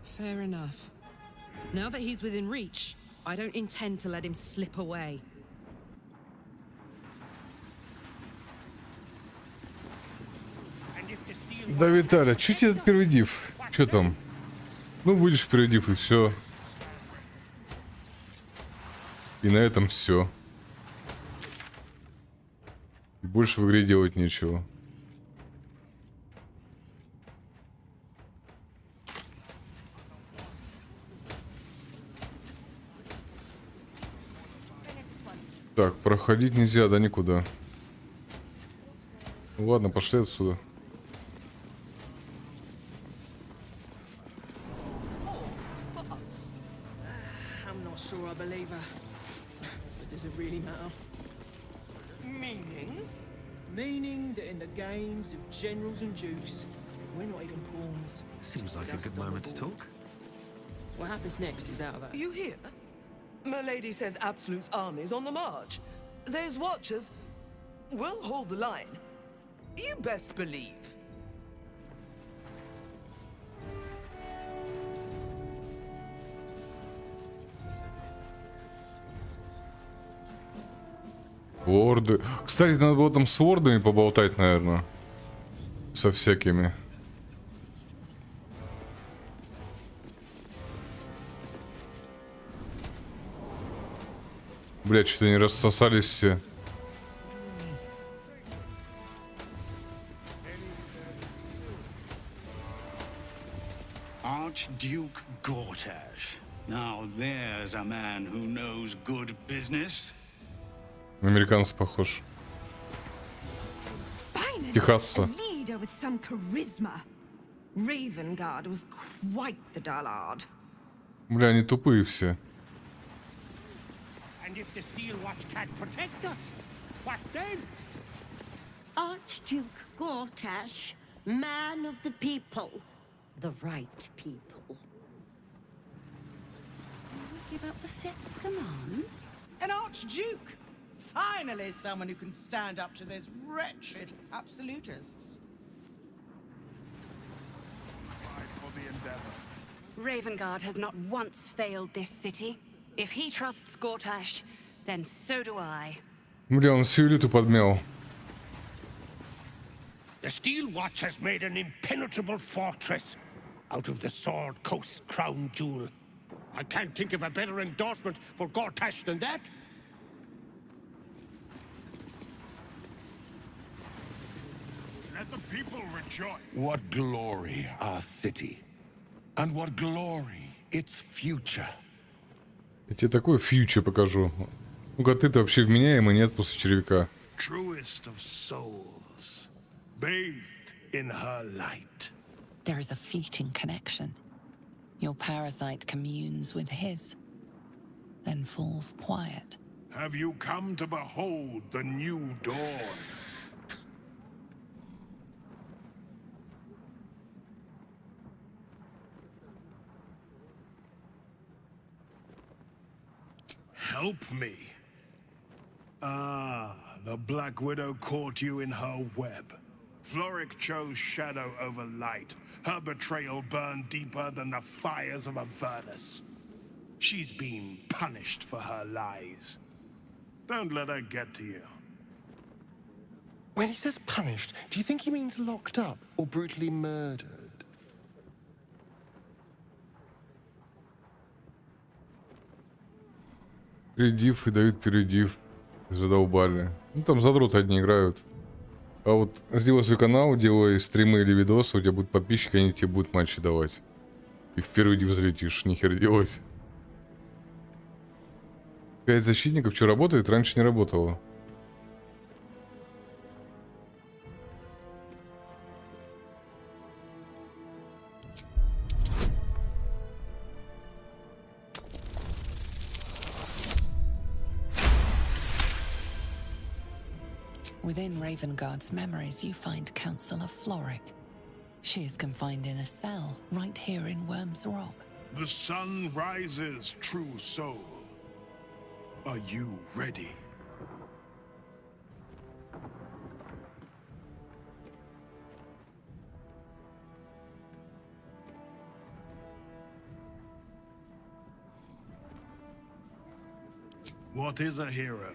Fair enough. Now that he's within reach, I don't intend to let him slip away. Да, Виталя, чё тебе этот первый див? Чё там? Ну, будешь первый див и все. И на этом все. Больше в игре делать нечего. Так, проходить нельзя, да, никуда. Ну, ладно, пошли отсюда. I'm not sure I believe her. But does it really matter? Meaning? Meaning that in the games of generals and dukes, we're not even pawns. Seems like a good moment to talk. What happens next is out of that. You hear? My lady says Absolute's army's on the march. Those watchers will hold the line. You best believe. Ворды. Кстати, надо было там с вордами поболтать, наверное. Со всякими. Блядь, что-то они рассосались все. Archduke Gortash. Now there's a man who knows good business. На американца похож. Техасца. A leader with some charisma. Ravengard was quite the dullard. Бля, они тупые все. And if the steel watch can't protect us, what then? Archduke Gortash, man of the people, the right people. Give up the fist's command? An Archduke! Finally someone who can stand up to those wretched absolutists. Fight for the endeavor. Ravengard has not once failed this city. If he trusts Gortash, then so do I. Бля, он всю элиту подмял. The steel watch has made an impenetrable fortress out of the Sword Coast crown jewel. I can't think of a better endorsement for Gortash than that. Let the people rejoice. What glory our city, and what glory its future. Я тебе такой фьючер покажу. Ну-ка, ты-то вообще вменяемый, нет, после червяка. Truest of souls, bathed in her light. There is a fleeting connection. Your parasite communes with his, then falls quiet. Have you come to behold the new dawn? Help me. Ah, the Black Widow caught you in her web. Floric chose shadow over light. Her betrayal burned deeper than the fires of a furnace. She's been punished for her lies. Don't let her get to you. When he says punished, do you think he means locked up or brutally murdered? Передив и дают передив. Задолбали. Ну там задроты одни играют. А вот сделай свой канал, делай стримы или видосы, у тебя будут подписчики, они тебе будут матчи давать. И в первый див залетишь, нихер делать. 5 защитников, что работает, раньше не работало. Within Ravengard's memories, you find Councillor Floric. She is confined in a cell right here in Worm's Rock. The sun rises, true soul. Are you ready? What is a hero,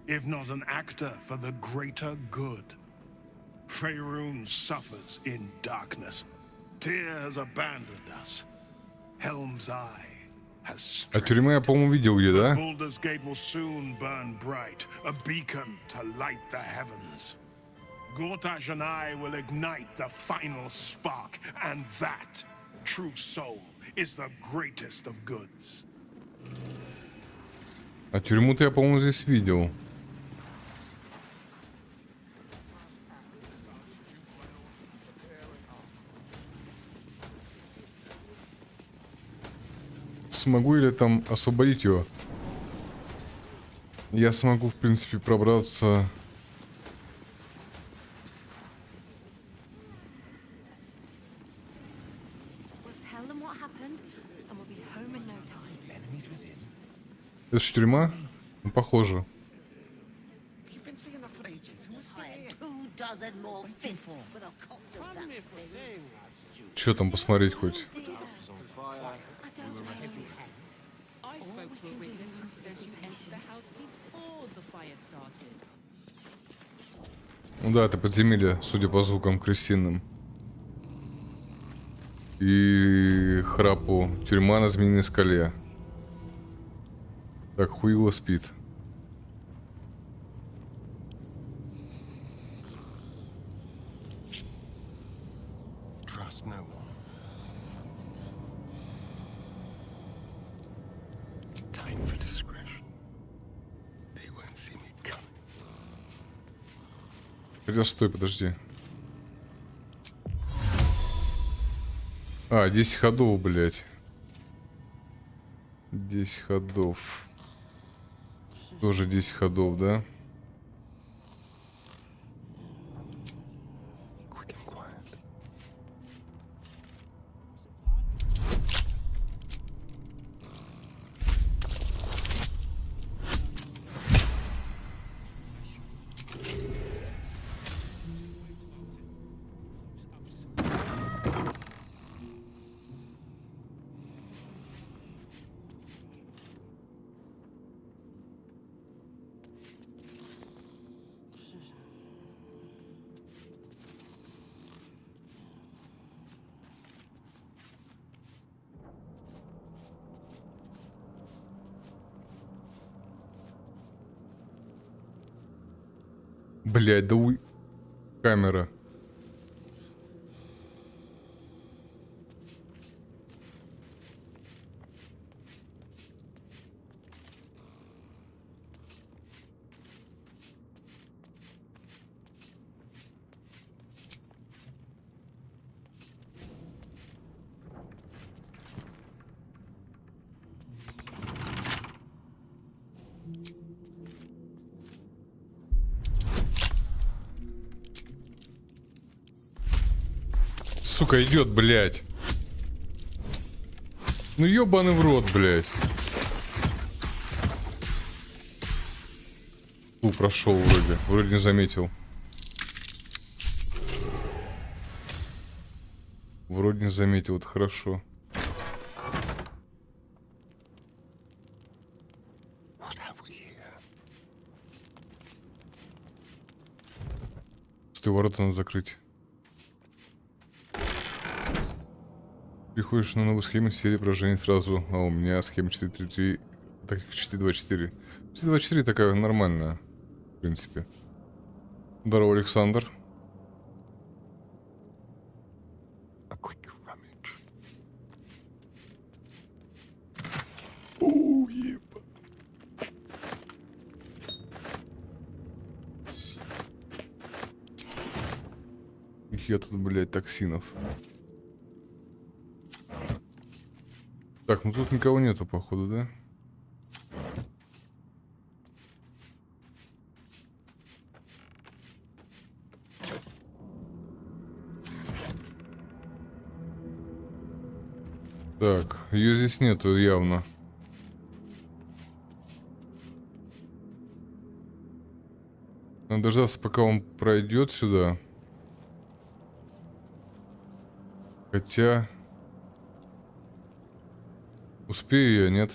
if not an actor for the greater good? Faerun suffers in darkness. Tyr has abandoned us. Helm's Eye has strayed. А тюрьму я, по-моему, видел где, да? Baldur's Gate will soon burn bright, a beacon to light the heavens. Gortash and I will ignite the final spark, and that, true soul, is the greatest of goods. А тюрьму-то я, по-моему, здесь видел. Смогу ли там освободить его? Я смогу, в принципе, пробраться. Это же тюрьма? Ну, похоже. Че там посмотреть хоть? Ну да, это подземелье, судя по звукам крысиным. И храпу. Тюрьма на змеиной скале. Так, хуйло спит. Хотя стой, подожди. А, 10 ходов, блядь. 10 ходов. Тоже 10 ходов, да? Блядь, да у... Камера. Сука, идет, блядь. Ну ёбаный в рот, блядь. Прошел вроде. Вроде не заметил. Вроде не заметил, вот хорошо. Стой, ворота надо закрыть. Приходишь на новую схему серии продолжения сразу. А у меня схема 4.3. Так, 4.2.4. 4.2.4 такая нормальная. В принципе. Здорово, Александр. Я тут, блядь, токсинов. Так, ну тут никого нету, походу, да? Так, ее здесь нету явно. Надо дождаться, пока он пройдет сюда. Хотя... Успею я, нет?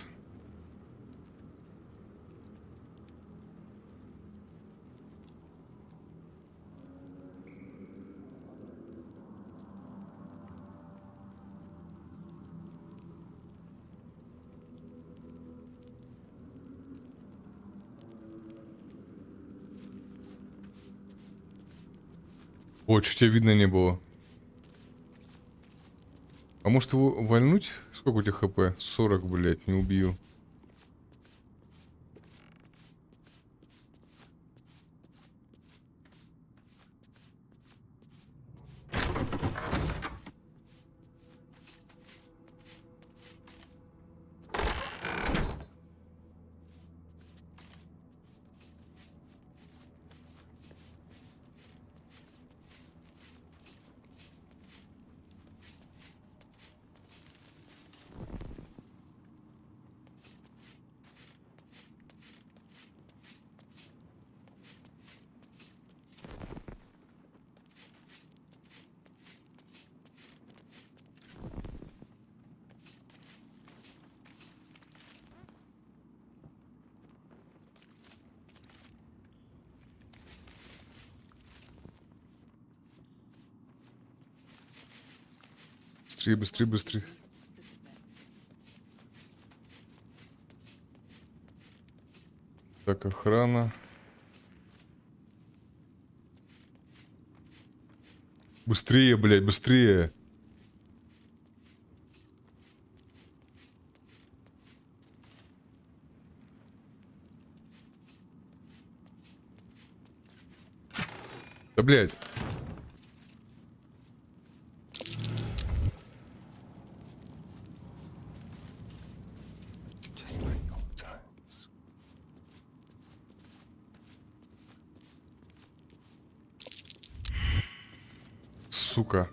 О, чуть тебя видно не было. А может его вальнуть? Сколько у тебя хп? 40, блядь, не убью. Быстрее, быстрее, быстрее. Так, охрана. Быстрее, блядь, быстрее. Да, блядь. Сука.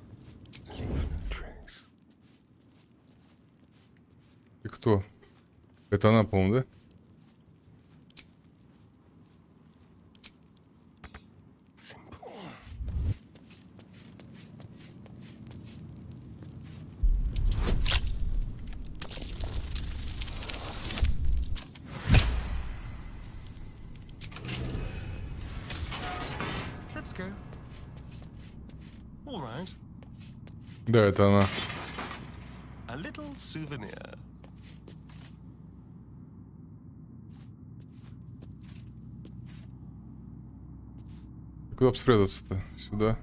И кто? Это она, по-моему, да? Let's go. All right. Да, это она. A little souvenir. Куда бы спрятаться-то? Сюда.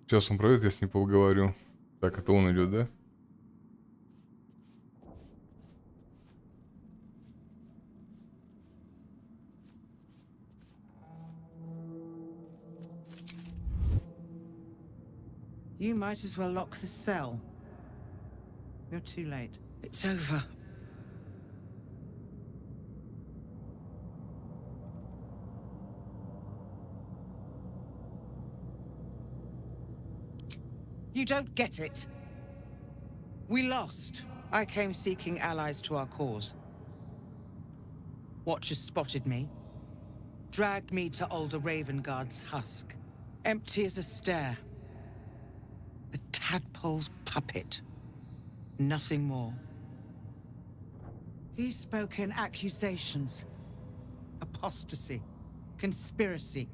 Сейчас он пройдет, я с ним поговорю. Так, это он идет, да? You might as well lock the cell. You're too late. It's over. You don't get it. We lost. I came seeking allies to our cause. Watchers spotted me. dragged me to Older Ravengard's husk, empty as a stare. A tadpole's puppet. Nothing more. He's spoken accusations. Apostasy. Conspiracy.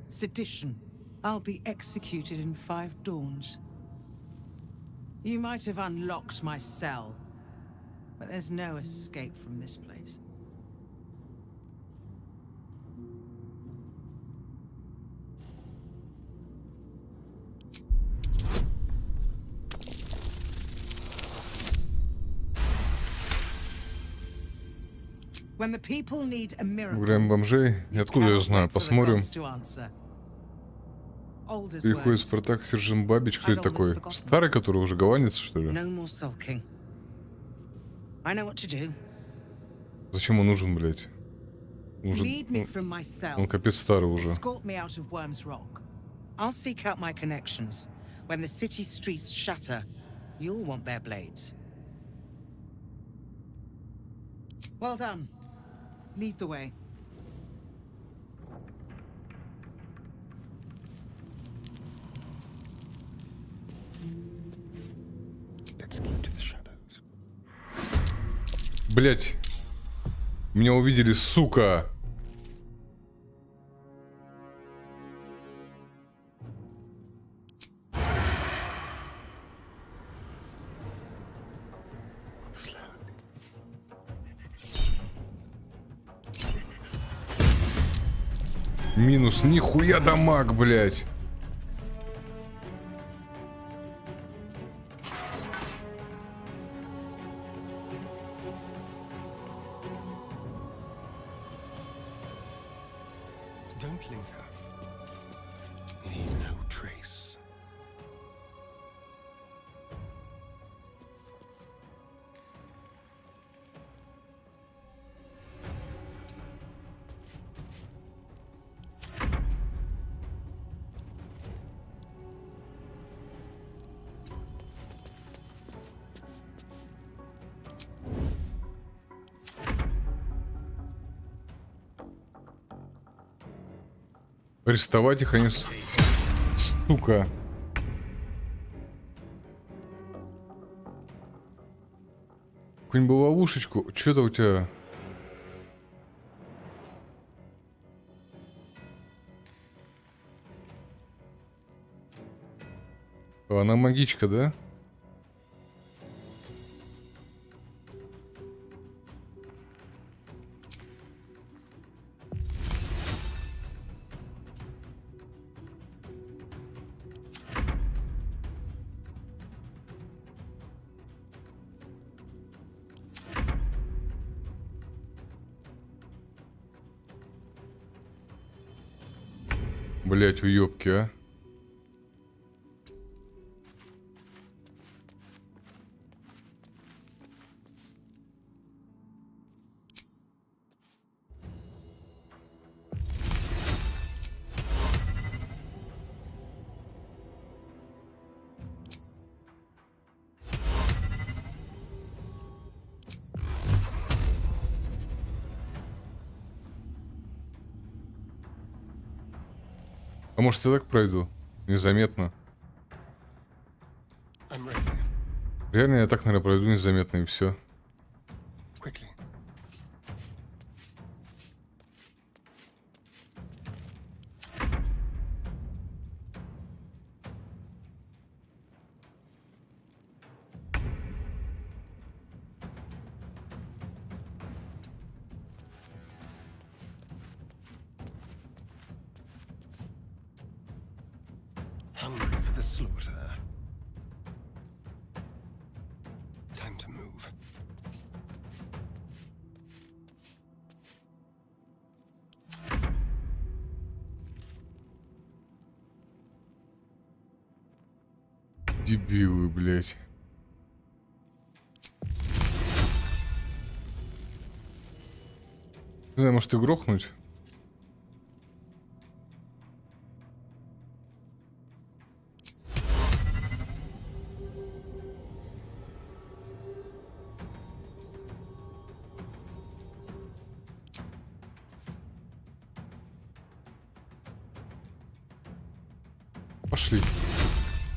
Sedition. I'll be executed in 5 dawns. You might have unlocked my cell, but there's no escape from this place. When the people need a miracle, Играем бомжей. И откуда я знаю? Посмотрим. Приходит Спартак, сержант Бабич. Кто это такой? Старый, который уже гаванец, что ли? Зачем он нужен, блядь? Он капец старый уже. I'll seek out my connections. When the city streets shatter, you'll want their blades. Well done. Lead the way. Let's keep to the shadows. Блять. Меня увидели, сука. Минус, нихуя дамаг, блядь. Don't linger. Leave no trace. Арестовать их, они... Сука. Какую-нибудь ловушечку. Что-то у тебя... Она магичка, да? Блять, уёбки, а. А может, я так пройду? Незаметно. Реально, я так, наверное, пройду незаметно, и все. Quickly. Hungry for the slaughter. Time to move. Дебилы, блять. Не знаю, может и грохнуть? Пошли.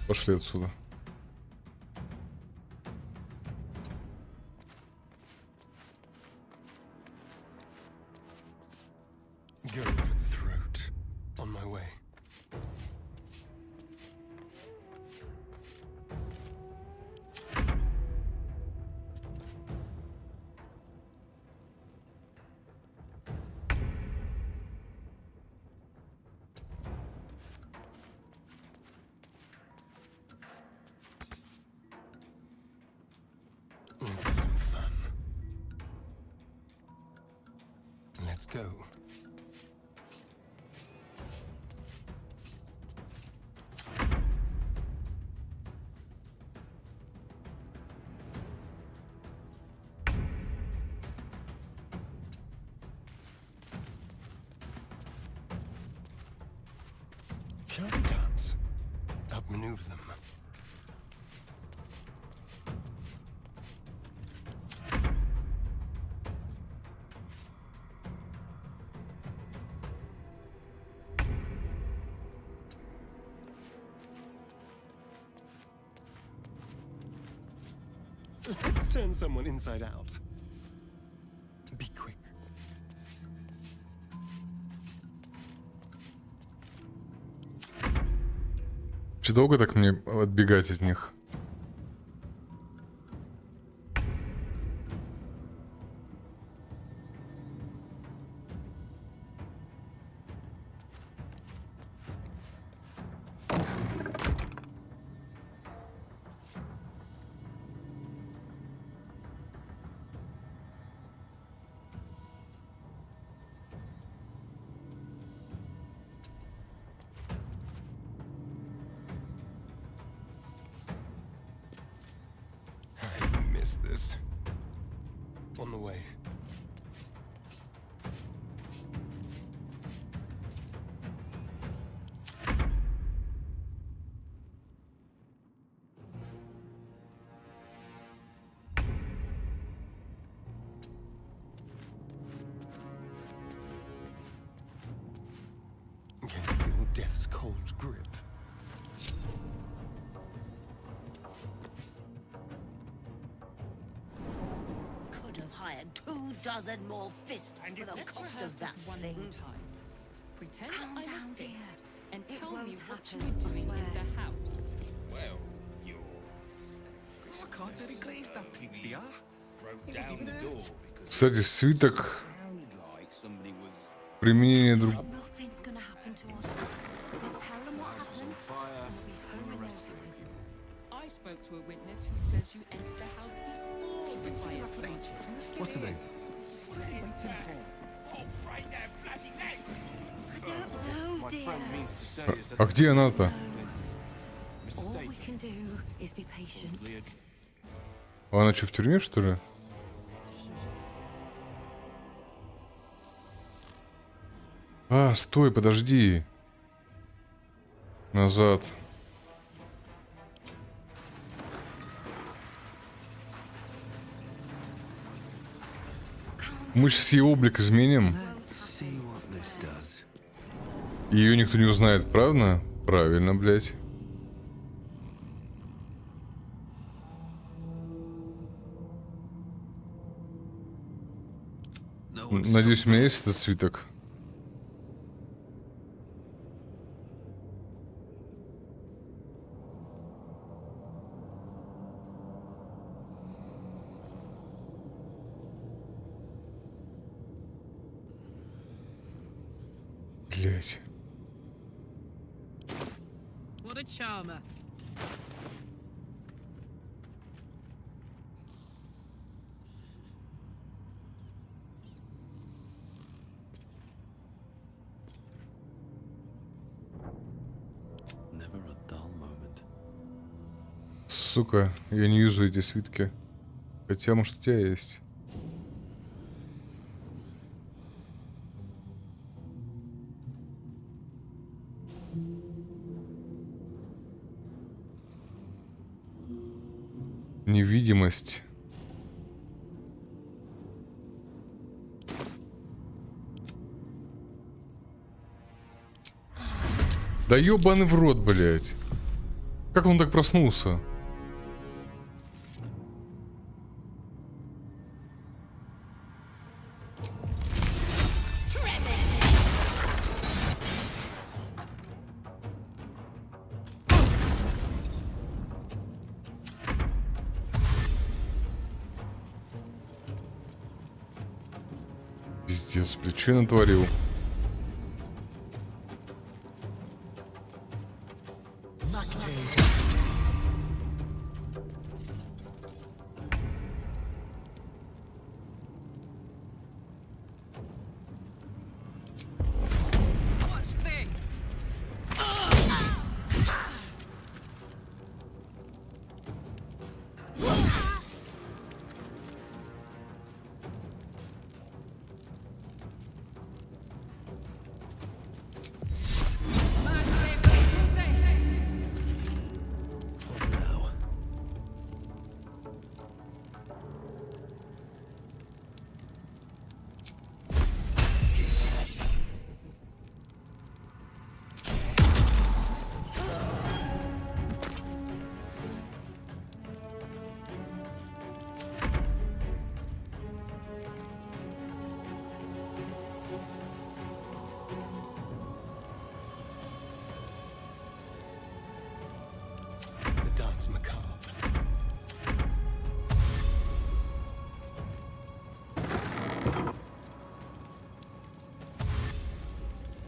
Пошли отсюда. Go for the throat. On my way. Let's have some fun. Let's go. Shall we dance? Outmaneuver them. Let's turn someone inside out. Be quick. Че долго так мне отбегать от них? This. On the way. Can you feel death's cold grip? Hired 24 more fists for the cost of that thing. Pretend Calm I'm down, a dear. fist and It tell won't me what happen, you're I doing in swear. the house. Well, you're... I can't let it glaze that pizza. Broke down the door because Кстати, свиток sounded like somebody was... применения друг... Nothing's gonna happen to us. We'll tell them what House was on happened. fire. We'll be home in no time. I spoke to a witness who says you entered the house before the fire started. What's the name? Oh, right there, bloody leg! I don't know, My dear. friend means to say is that... А где она-то? All we Mistaken. can do is be patient. Она что, в тюрьме, что ли? А, стой, подожди. Назад. Мы сейчас ее облик изменим. Ее никто не узнает, правильно? Правильно, блядь. Надеюсь, у меня есть этот свиток. Блять. What a charmer. Сука, я не юзаю эти свитки. Хотя, может, у тебя есть. Невидимость. Да ёбаный в рот, блядь. Как он так проснулся? Пиздец, блядь, что я натворил?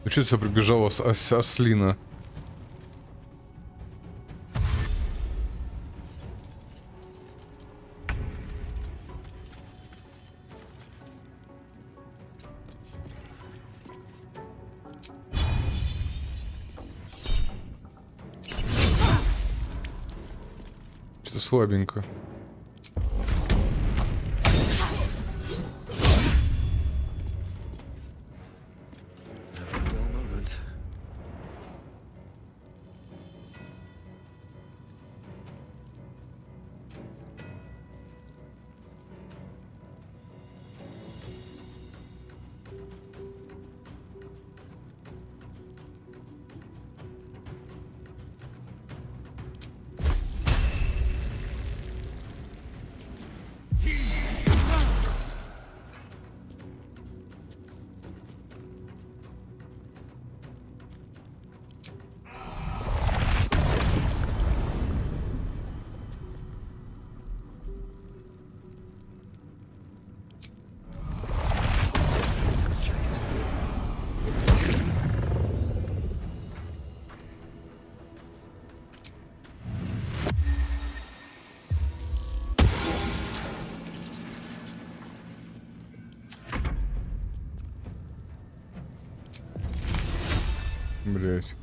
Ну что это прибежала ослина? Что-то слабенько. Блять.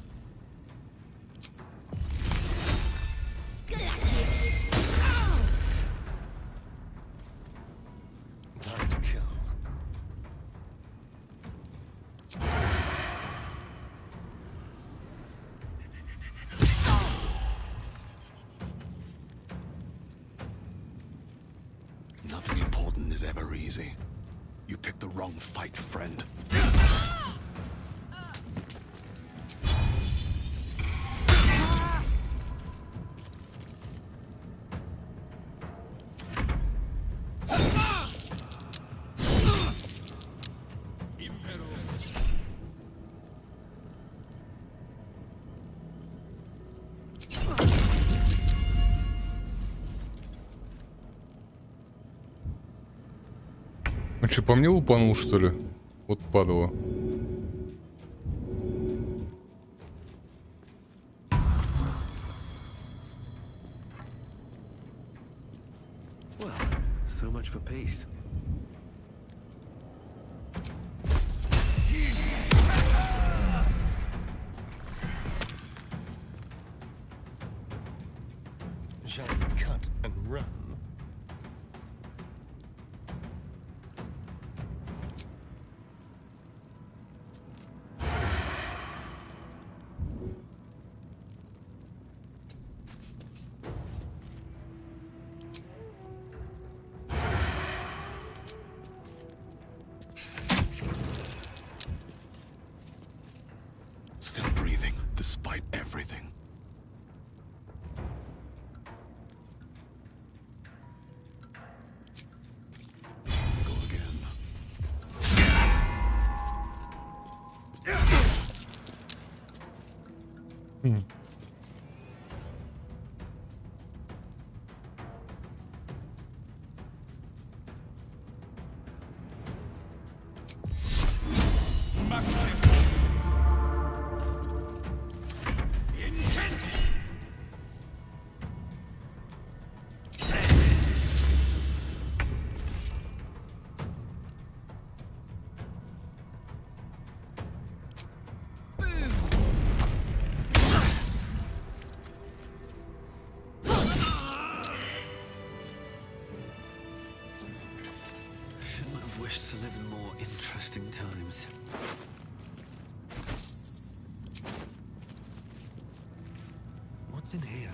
Nothing important is ever easy. You picked the wrong fight, friend. Он что, по мне лупанул, что ли? Вот падало. Well, so much for peace. Shall we cut and run? Still breathing. The despite everything. Go again. Shouldn't have wished to live in more interesting times. What's in here?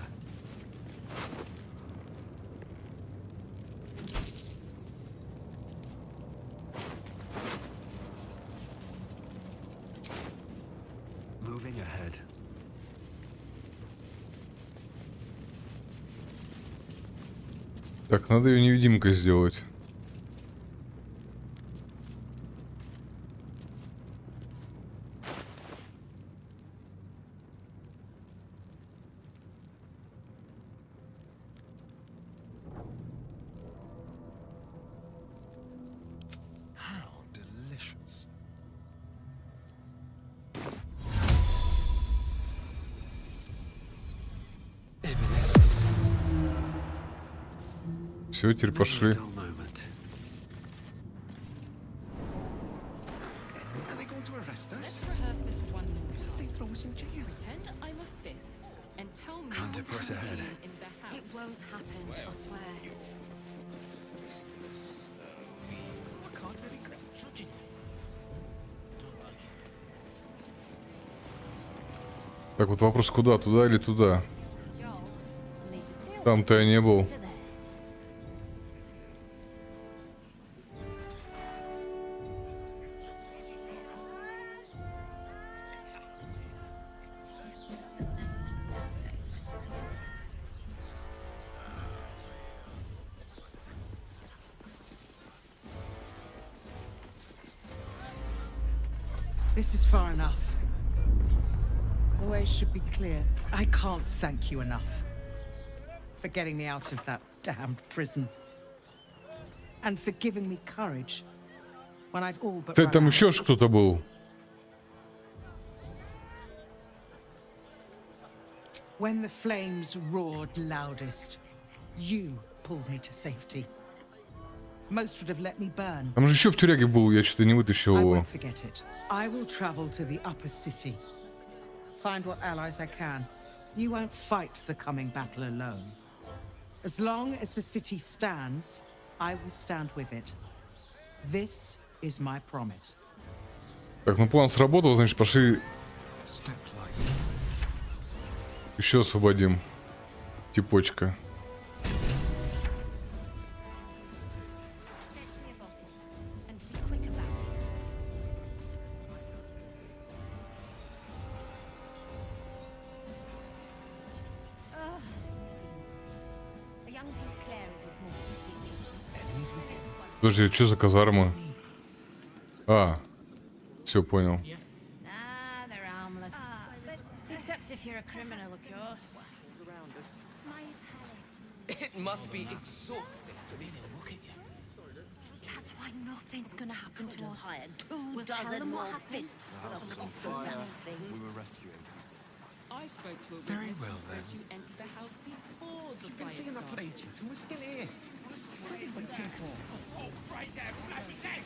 Moving ahead. Так, надо ее невидимкой сделать. How delicious. Все, теперь пошли. Are they going to arrest us? Let's rehearse this one more time. They throw us in jail. Pretend I'm a fist and tell me Can't what's press ahead. happening in the house. It won't happen, I swear. I can't really crash. Так, вот вопрос, куда? Туда или туда? Там-то я не был. This is far enough. The way should be clear. I can't thank you enough for getting me out of that damned prison. And for giving me courage when I'd all but Кстати, там run out. еще кто-то был. When the flames roared loudest, you pulled me to safety. Most would have let me burn. Там же еще в тюряге был, я что-то не вытащил I его. won't forget it. I will travel to the upper city. Find what allies I can. You won't fight the coming battle alone. As long as the city stands, I will stand with it. This is my promise. Так, ну план сработал, значит, пошли еще освободим. Типочка. Подожди, что за казарма? А, все понял. Ah, they're harmless. Except if you're a criminal, of course. It must be exhausting to be look at you. That's why nothing's gonna happen to us. We'll tell them what happened. We were rescuing. I spoke to a Very witness well, who says then. you entered the house before the You've been fire seeing that for started. ages, and we're still here. What are they waiting for? Oh, right there, flappy leg!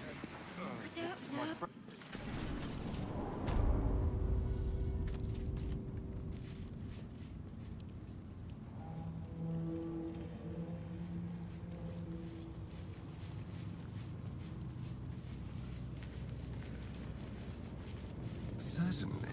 I don't know. Certainly.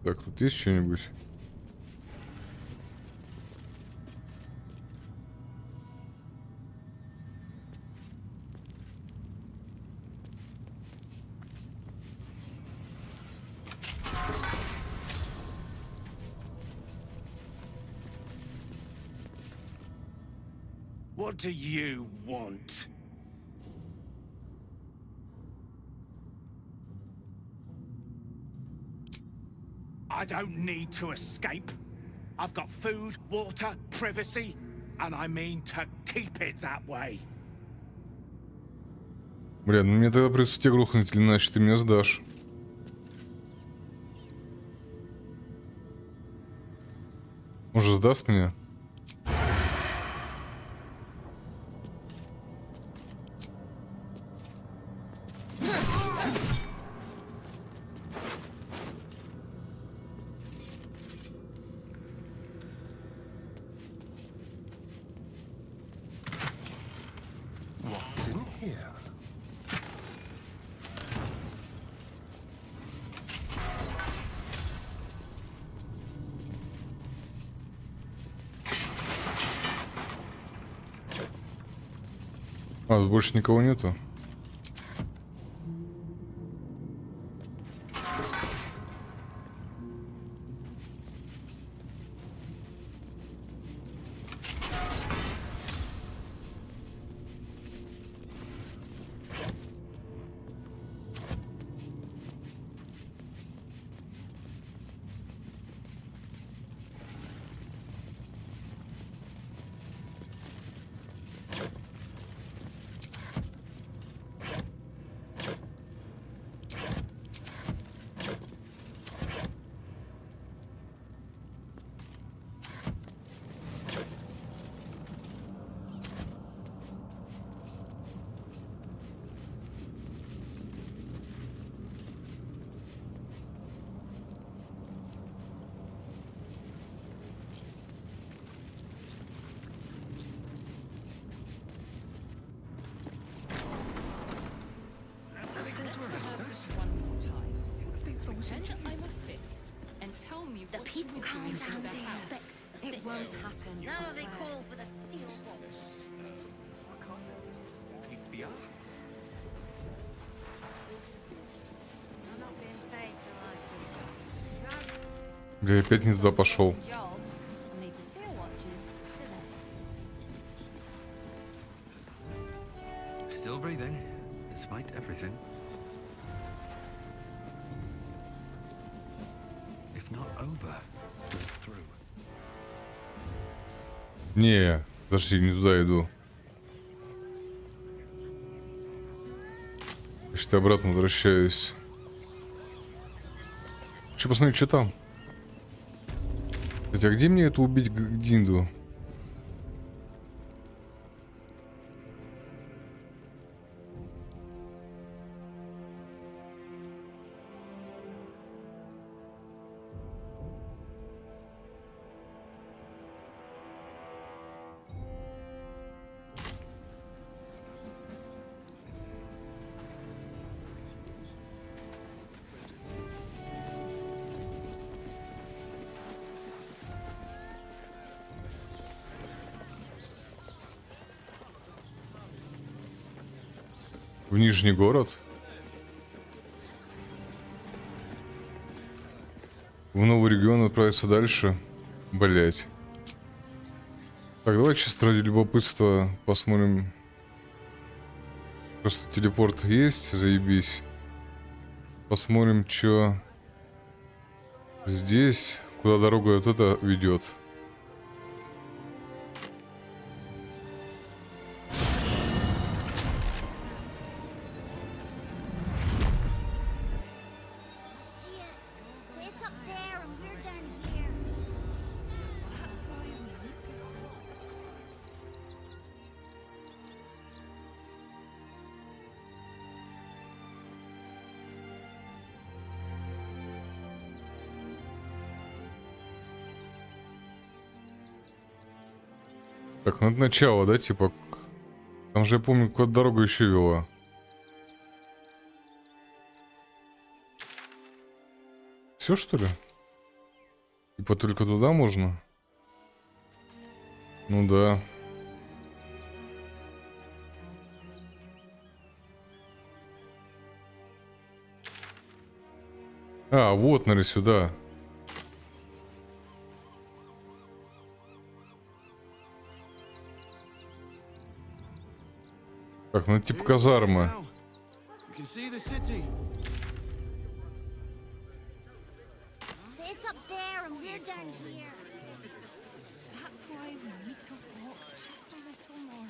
Так, тут есть что-нибудь? What do you want? I don't need to escape. I've got food, water, privacy, and I mean to keep it that way. Бля, ну мне тогда придется тебя грохнуть, или иначе ты меня сдашь. Может, сдаст меня? What's in here? А, тут больше никого нету. The people coming down to inspect. It won't happen. Now they call for the It's the art. I'm not being paid to like it. Бля, опять не туда пошел. Job. I'll need the steel watches to theirs. Still breathing, despite everything. If not over, we're through. Не, подожди, не туда иду. Значит, я обратно возвращаюсь. Хочу посмотреть, что там. Кстати, а где мне эту убить Гинду? В Нижний город? В новый регион отправиться дальше? Блять. Так, давай чисто ради любопытства посмотрим. Просто телепорт есть, заебись. Посмотрим, что здесь, куда дорога вот эта ведет. It's up there and we're down here. Так, ну это начало, да, типа. Там же я помню, куда дорога еще вела. Все, что ли? Типа только туда можно? Ну да. А, вот, наверное, сюда. Так, ну типа казармы. You can see the city. It's up there and we're down here. That's why we need to walk just a little more.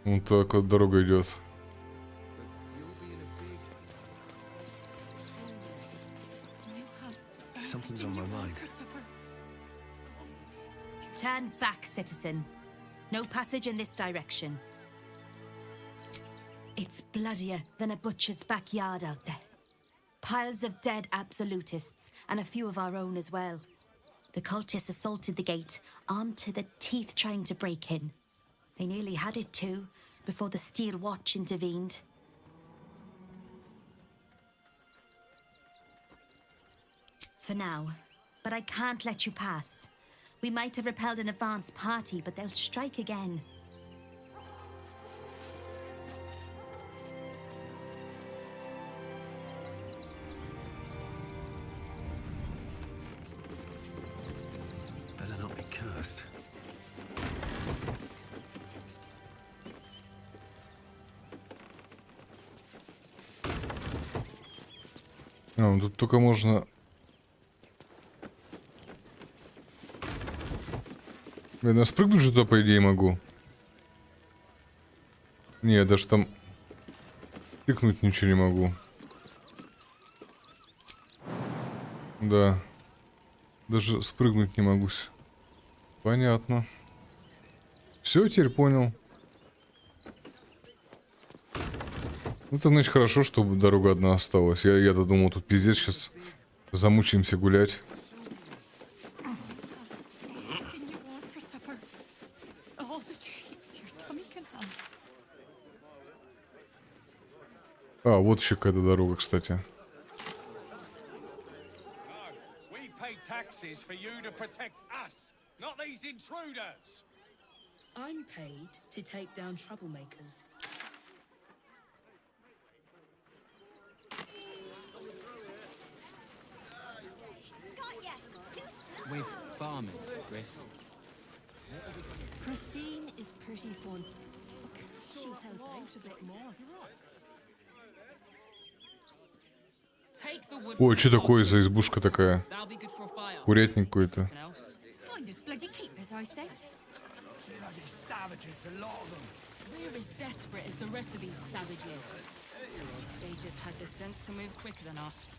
Вот так вот дорога идет. Something's on my mind. Turn back, citizen. No passage in this direction. It's bloodier than a butcher's backyard out there. Piles of dead absolutists, and a few of our own as well. The cultists assaulted the gate, armed to the teeth trying to break in. They nearly had it too, before the Steel Watch intervened. For now, but I can't let you pass. We might have repelled an advance party, but they'll strike again. Better not be cursed. Ну тут только можно... Я спрыгнуть же туда, по идее, могу. Не, я даже там тыкнуть ничего не могу. Да. Даже спрыгнуть не могу. Понятно. Все, теперь понял. Ну, это значит хорошо, что дорога одна осталась. Я-то думал, тут пиздец, сейчас замучаемся гулять. А, вот еще какая-то дорога, кстати. We pay taxes for you to protect us, not these intruders. I'm paid to take down troublemakers. We're farmers, Chris. Christine is pretty fun. She help out a bit more. Ой, что такое за избушка такая? Курятник какой-то. Find us bloody keepers, I say. Bloody savages, a lot of them. We're as desperate as the rest of these savages. They just had the sense to move quicker than us.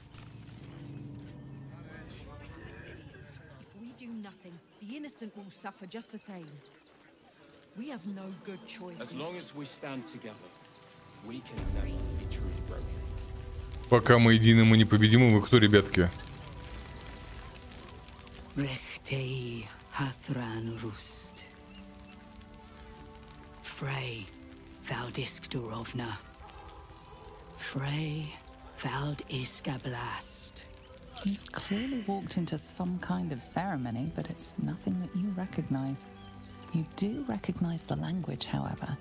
If we do nothing, the innocent will suffer just the same. We have no good choices. As long as we stand together, we can never be truly broken. Пока мы едины, мы непобедимы. Вы кто, ребятки? Rechtei hathran rust. Frey valdisk durovna. Frey vald iskablast. You've clearly walked into some kind of ceremony, but it's nothing that you recognize. You do recognize the language, however.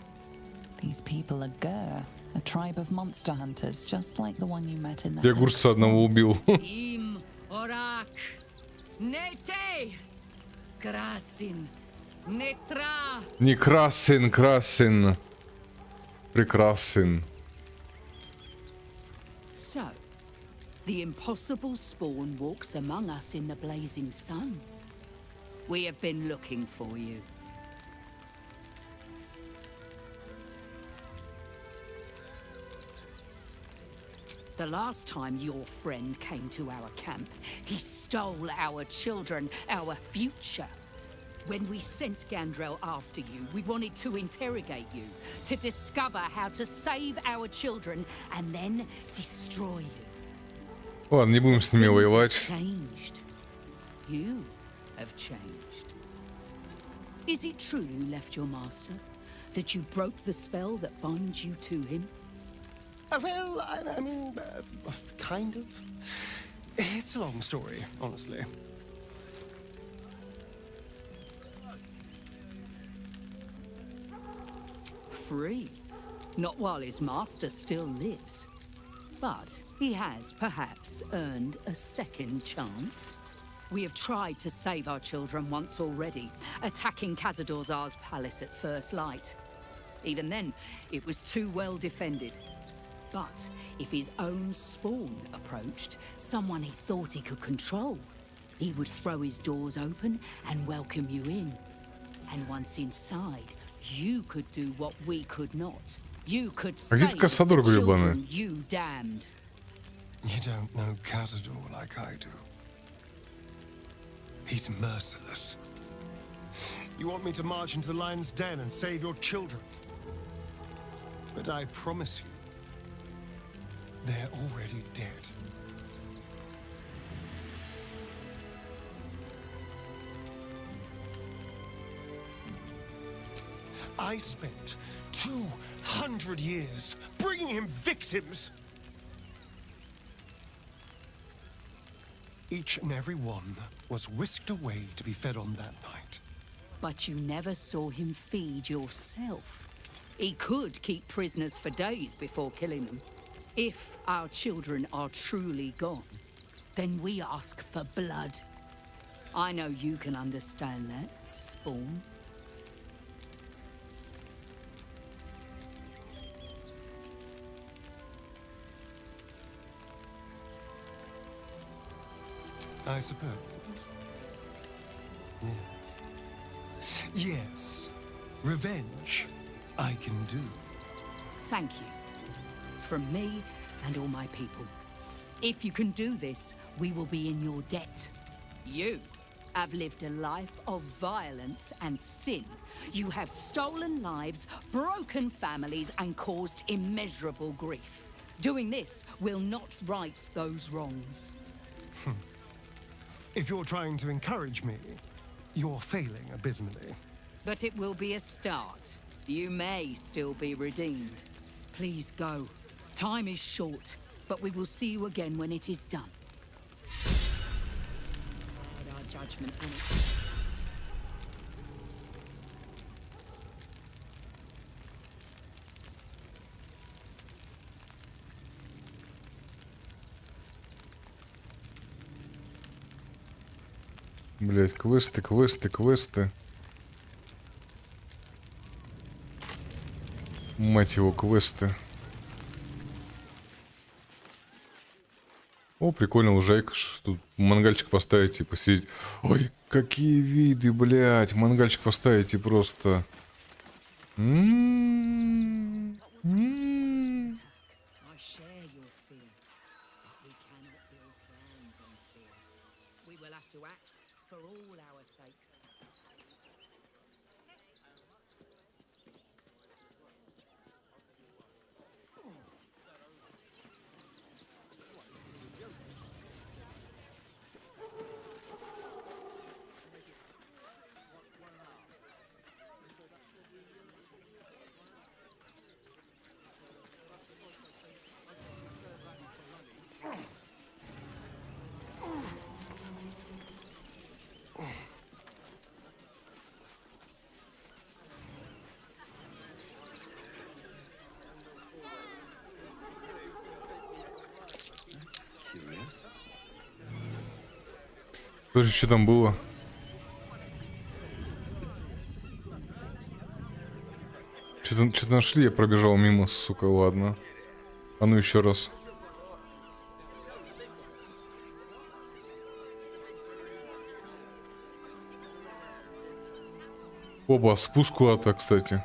These people are Gur, a tribe of monster hunters, just like the one you met in the Я огурца одного убил. Im orak. Nete. Krasin. Netra. Не красен, красен. Прекрасен. So, the impossible spawn walks among us in the blazing sun. We have been looking for you. The last time your friend came to our camp, he stole our children, our future. When we sent Gandrel after you, we wanted to interrogate you, to discover how to save our children and then destroy you. Ладно, не будем с ними воевать. Changed. You have changed. Is it true you left your master? That you broke the spell that binds you to him? Well, I mean, kind of. It's a long story, honestly. Free. Not while his master still lives. But he has perhaps earned a second chance. We have tried to save our children once already, attacking Khazad-dûr's palace at first light. Even then, it was too well defended. But if his own spawn approached, someone he thought he could control, he would throw his doors open and welcome you in. And once inside, you could do what we could not. You could save the children you damned. You don't know Khazad-dûr like I do. He's merciless. You want me to march into the lion's den and save your children? But I promise you, they're already dead. I spent 200 years bringing him victims. Each and every one was whisked away to be fed on that night. But you never saw him feed yourself. He could keep prisoners for days before killing them. If our children are truly gone, then we ask for blood. I know you can understand that, Spawn. I suppose. Yes. Yes. Revenge, I can do. Thank you. From me and all my people. If you can do this, we will be in your debt. You have lived a life of violence and sin. You have stolen lives, broken families, and caused immeasurable grief. Doing this will not right those wrongs. If you're trying to encourage me, you're failing abysmally. But it will be a start. You may still be redeemed. Please go. Time is short, but we will see you again when it is done. Our judgment on it. Блять, квесты, квесты, квесты. Мать его, квесты. О, прикольно, лужайка. Тут мангальчик поставить и посидеть. Ой, какие виды, блядь. Мангальчик поставить и просто... Слушай, что там было? Что-то нашли, я пробежал мимо, сука, ладно. А ну еще раз. Оба, спуск куда-то, кстати.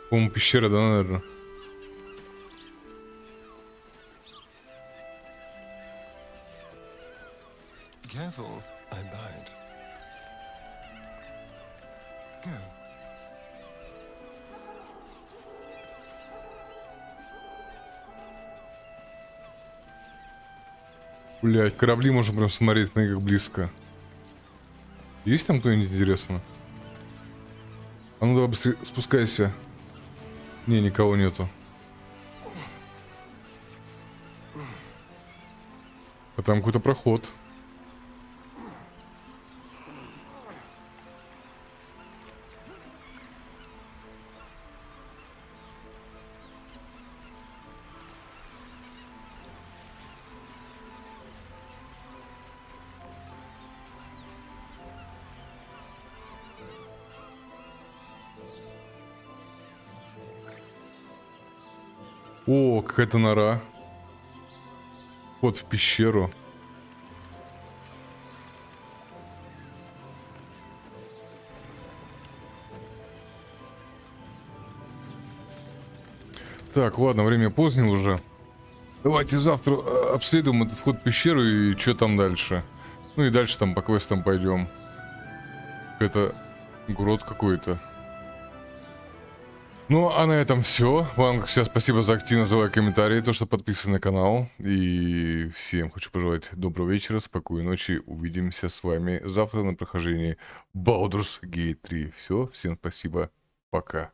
По-моему, пещера, да, наверное? Careful, I bite. Go. Блять, корабли можно прям смотреть, смотри, как близко. Есть там кто-нибудь интересно? А ну давай быстрее спускайся. Не, никого нету. А там какой-то проход. О, какая-то нора. Вход в пещеру. Так, ладно, время позднее уже. Давайте завтра обследуем этот вход в пещеру и что там дальше. Ну и дальше там по квестам пойдем. Это грот какой-то. Ну, а на этом все. Вам, как всегда, спасибо за активность, за лайк, комментарии, то, что подписаны на канал. И всем хочу пожелать доброго вечера, спокойной ночи. Увидимся с вами завтра на прохождении Baldur's Gate 3. Все, всем спасибо, пока.